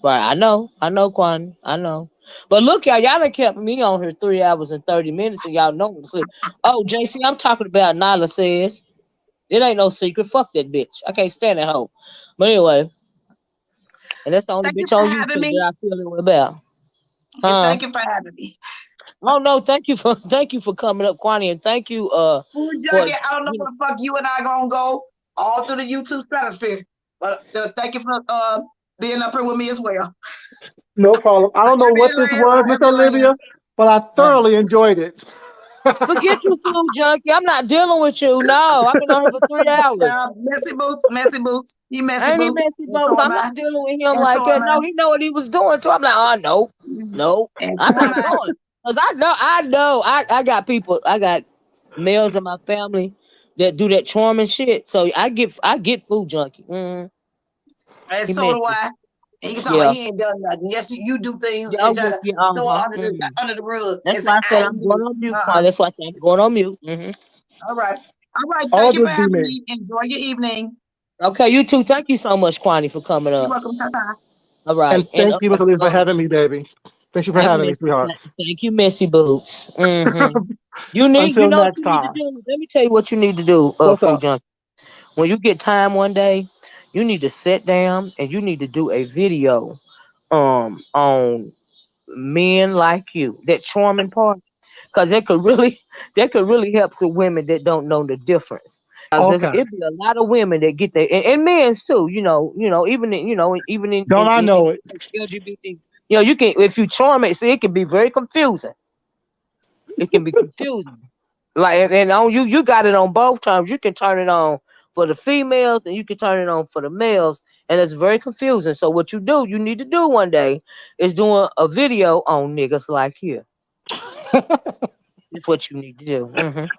Speaker 1: Right. I know, Quan. I know. But look, y'all done kept me on here 3 hours and 30 minutes, and y'all know I'm asleep. Oh, JC, I'm talking about Nyla says. It ain't no secret. Fuck that bitch. I can't stand that hoe. But anyway, and that's the only
Speaker 2: Thank you
Speaker 1: bitch
Speaker 2: for
Speaker 1: on
Speaker 2: having
Speaker 1: YouTube
Speaker 2: me.
Speaker 1: that I feel it about.
Speaker 2: And
Speaker 1: Huh?
Speaker 2: thank you for having me.
Speaker 1: Oh no, thank you for coming up, Quanney, and thank you
Speaker 2: Food
Speaker 1: for
Speaker 2: junkie, I don't know
Speaker 1: you know,
Speaker 2: where the fuck you and I gonna go all through the YouTube stratosphere. But thank you for being up here with me as well.
Speaker 5: No problem. I don't know
Speaker 2: However
Speaker 5: what
Speaker 2: it
Speaker 5: this
Speaker 2: lands,
Speaker 5: was, Miss
Speaker 2: however it
Speaker 5: Olivia,
Speaker 2: lands.
Speaker 5: but I
Speaker 1: uh,
Speaker 5: thoroughly enjoyed it.
Speaker 1: forget you, food junkie. I'm not dealing with you. No, I've been on here for 3 hours.
Speaker 2: Child, messy boots, messy boots. He messy
Speaker 1: Ain't he
Speaker 2: boots.
Speaker 1: messy,
Speaker 2: And
Speaker 1: both?
Speaker 2: so am
Speaker 1: I'm
Speaker 2: I.
Speaker 1: not dealing with him
Speaker 2: And
Speaker 1: like
Speaker 2: so am
Speaker 1: that.
Speaker 2: I.
Speaker 1: No, he know what he was doing too. I'm like, oh no, no,
Speaker 2: And
Speaker 1: I'm
Speaker 2: so am
Speaker 1: not
Speaker 2: I.
Speaker 1: going. Cause I got people, I got males in my family that do that charming shit. So I get food junkie.
Speaker 2: And
Speaker 1: He
Speaker 2: so do
Speaker 1: messy.
Speaker 2: I. And you can talk about
Speaker 1: Yeah.
Speaker 2: he ain't done nothing. Yes, you do things
Speaker 1: Yeah.
Speaker 2: and
Speaker 1: Oh
Speaker 2: try
Speaker 1: yes.
Speaker 2: to
Speaker 1: Yeah.
Speaker 2: throw it
Speaker 1: Mm.
Speaker 2: under the rug
Speaker 1: That's
Speaker 2: and say,
Speaker 1: why I
Speaker 2: I
Speaker 1: said
Speaker 2: ain't
Speaker 1: I'm
Speaker 2: do
Speaker 1: going
Speaker 2: it.
Speaker 1: on mute.
Speaker 2: Uh-uh.
Speaker 1: That's why I said I'm going on mute.
Speaker 2: All right. All right.
Speaker 5: All
Speaker 2: Thank you for
Speaker 5: just be
Speaker 2: having
Speaker 5: me.
Speaker 2: me. Enjoy your evening.
Speaker 1: Okay, you too. Thank you so much, Quani, for coming
Speaker 2: You're
Speaker 1: up.
Speaker 2: welcome. Ta-ta.
Speaker 1: All right,
Speaker 5: And
Speaker 1: and
Speaker 5: thank you, Miss Olivia, for having me, baby. Thank you for
Speaker 1: thank
Speaker 5: having me,
Speaker 1: Missy,
Speaker 5: sweetheart.
Speaker 1: thank you, Missy Boots. You
Speaker 5: Until
Speaker 1: know what
Speaker 5: next
Speaker 1: you need to
Speaker 5: time.
Speaker 1: do. Let me tell you what you need to do,
Speaker 5: What's
Speaker 1: Food
Speaker 5: up?
Speaker 1: Junkie. When you get time one day, you need to sit down and you need to do a video, on men like you, that charming part, because that could really help some women that don't know the difference. Because
Speaker 5: Okay.
Speaker 1: it be a lot of women that get there, and men's too. Even in,
Speaker 5: Don't I
Speaker 1: in
Speaker 5: know it?
Speaker 1: LGBT. You can, if you charm it. See, it can be very confusing. It can be confusing. Like, and on you got it on both times. You can turn it on for the females, and you can turn it on for the males, and it's very confusing. So what you need to do one day is doing a video on niggas like you. That's what you need to do.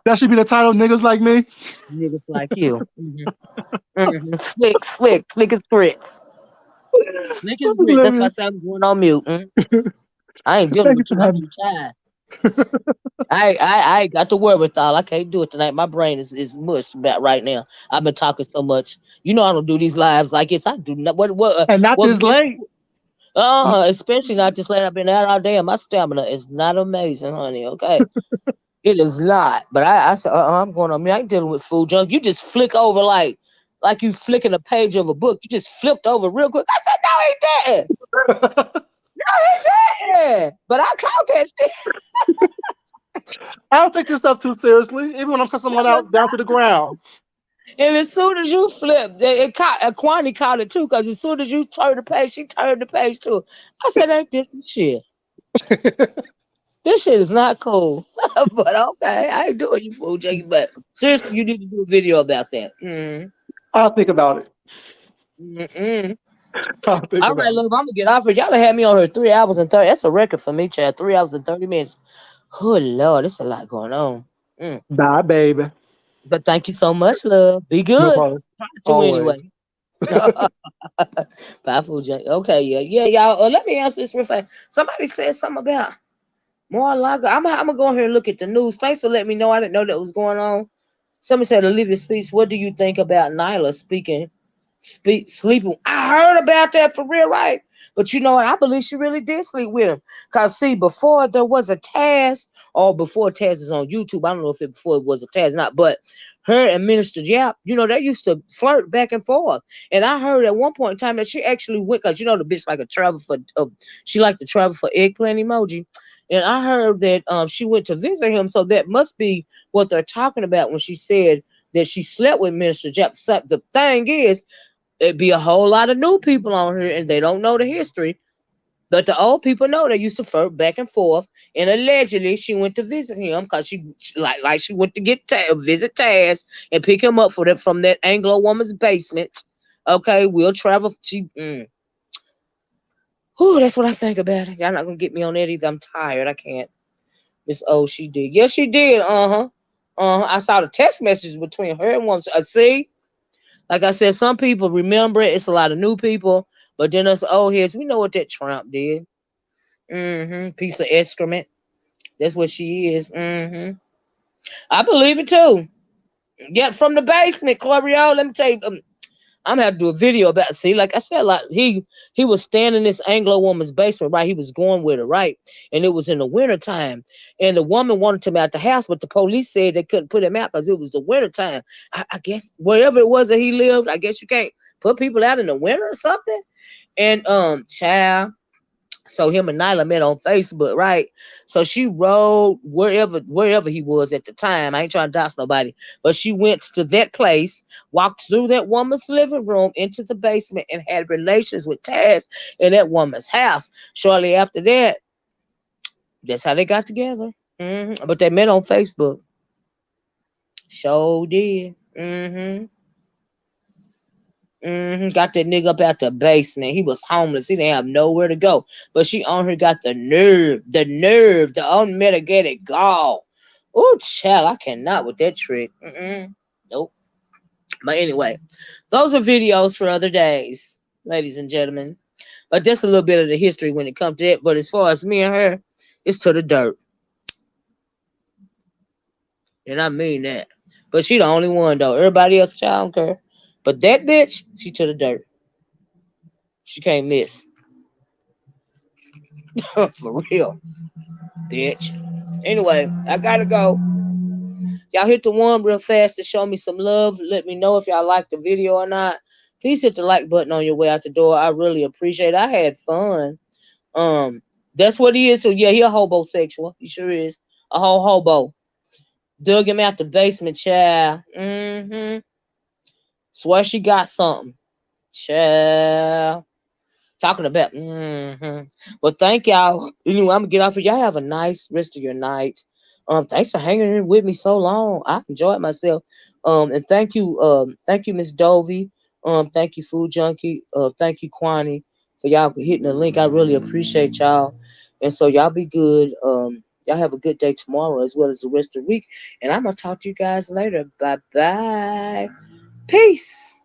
Speaker 5: That should be the title, niggas like me.
Speaker 1: Niggas like you. Slick as grits. Slick as grits. That's why I
Speaker 5: Olivia,
Speaker 1: said I'm going on mute. I ain't dealing
Speaker 5: thank you
Speaker 1: with
Speaker 5: for
Speaker 1: you. I'm
Speaker 5: having
Speaker 1: too tired. I ain't got to worry with all. I can't do it tonight. My brain is mush about right now. I've been talking so much. I don't do these lives like this. I do not.
Speaker 5: and not
Speaker 1: What
Speaker 5: this
Speaker 1: gets?
Speaker 5: late.
Speaker 1: Especially not just late. I've been out all day, and my stamina is not amazing, honey. Okay, it is not. But I said, I'm going on me. I ain't dealing with food junk. You just flick over like you flicking a page of a book. You just flipped over real quick. I said, no, he didn't. No, he didn't. But I caught that shit.
Speaker 5: I don't take this stuff too seriously, even when I'm cussing someone out down to the ground.
Speaker 1: And as soon as you flipped, it caught. Quani caught it too, because as soon as you turned the page, she turned the page too. I said, "Ain't this some shit? This shit is not cool." But okay, I ain't doing you fool, Jackie. But seriously, you need to do a video about that.
Speaker 5: I'll think about it.
Speaker 1: Mm-mm.
Speaker 5: I'll think
Speaker 1: All right,
Speaker 5: about it.
Speaker 1: love, I'm gonna get off here. Y'all done had me on here 3 hours and 30. That's a record for me, Chad. 3 hours and 30 minutes. Oh Lord, there's a lot going on. Mm.
Speaker 5: Bye, baby.
Speaker 1: But thank you so much, love. Be
Speaker 5: No
Speaker 1: good.
Speaker 5: problem.
Speaker 1: Try to
Speaker 5: Always.
Speaker 1: anyway. Bye, fool, Jackie. Okay, yeah, y'all. Let me answer this real fast. Somebody said something about Mar-a-Lago. I'm gonna go in here and look at the news. Thanks for letting me know. I didn't know that was going on. Somebody said Olivia speaks. What do you think about Nyla sleeping? I heard about that for real, right? But you know what? I believe she really did sleep with him. Cause see, before there was a Taz, or before Taz was on YouTube, I don't know if before it was a Taz or not, but her and Minister Yap, they used to flirt back and forth. And I heard at one point in time that she actually went, cause the bitch like a travel for, she liked to travel for eggplant emoji. And I heard that she went to visit him, so that must be what they're talking about when she said that she slept with Minister Jap. So the thing is, it'd be a whole lot of new people on here, and they don't know the history. But the old people know they used to flirt back and forth. And allegedly, she went to visit him because like she went to visit Taz and pick him up from that Anglo woman's basement. Okay, we'll travel. Whew, that's what I think about it. Y'all not gonna get me on that either. I'm tired. I can't. Miss O, she did. Yes, she did. I saw the text messages between her and one. See, like I said, some people remember it. It's a lot of new people, but then us old heads, we know what that Trump did. Piece of excrement. That's what she is. I believe it too. Yep, from the basement, Clorio. Let me tell you. I'm gonna have to do a video about it. See, like I said, like he was standing in this Anglo woman's basement, right? He was going with her, right? And it was in the winter time. And the woman wanted him out the house, but the police said they couldn't put him out because it was the winter time. I guess wherever it was that he lived, I guess you can't put people out in the winter or something. And child, so him and Nyla met on Facebook, right? So she rode wherever he was at the time. I ain't trying to dox nobody, but she went to that place, walked through that woman's living room into the basement, and had relations with Taz in that woman's house. Shortly after that, that's how they got together. But they met on Facebook. Sure did. Got that nigga up out the basement. He was homeless. He didn't have nowhere to go. But she on her got the unmitigated gall. Oh, child, I cannot with that trick. Nope. But anyway, those are videos for other days, ladies and gentlemen. But that's a little bit of the history when it comes to it. But as far as me and her, it's to the dirt. And I mean that. But she the only one, though. Everybody else, child, don't care. But that bitch, she to the dirt. She can't miss. For real, bitch. Anyway, I gotta go. Y'all hit the one real fast to show me some love. Let me know if y'all like the video or not. Please hit the like button on your way out the door. I really appreciate it. I had fun. That's what he is. So yeah, he a hobosexual. He sure is. A whole hobo. Dug him out the basement, child. Swear she got something. Child. Talking about. Well, thank y'all. Anyway, I'm gonna get off of y'all. Have a nice rest of your night. Thanks for hanging in with me so long. I enjoyed myself. And thank you, Miss Dovie. Thank you, Food Junkie. Thank you, Quanney, for y'all hitting the link. I really appreciate y'all. And so y'all be good. Y'all have a good day tomorrow as well as the rest of the week. And I'm gonna talk to you guys later. Bye bye. Peace.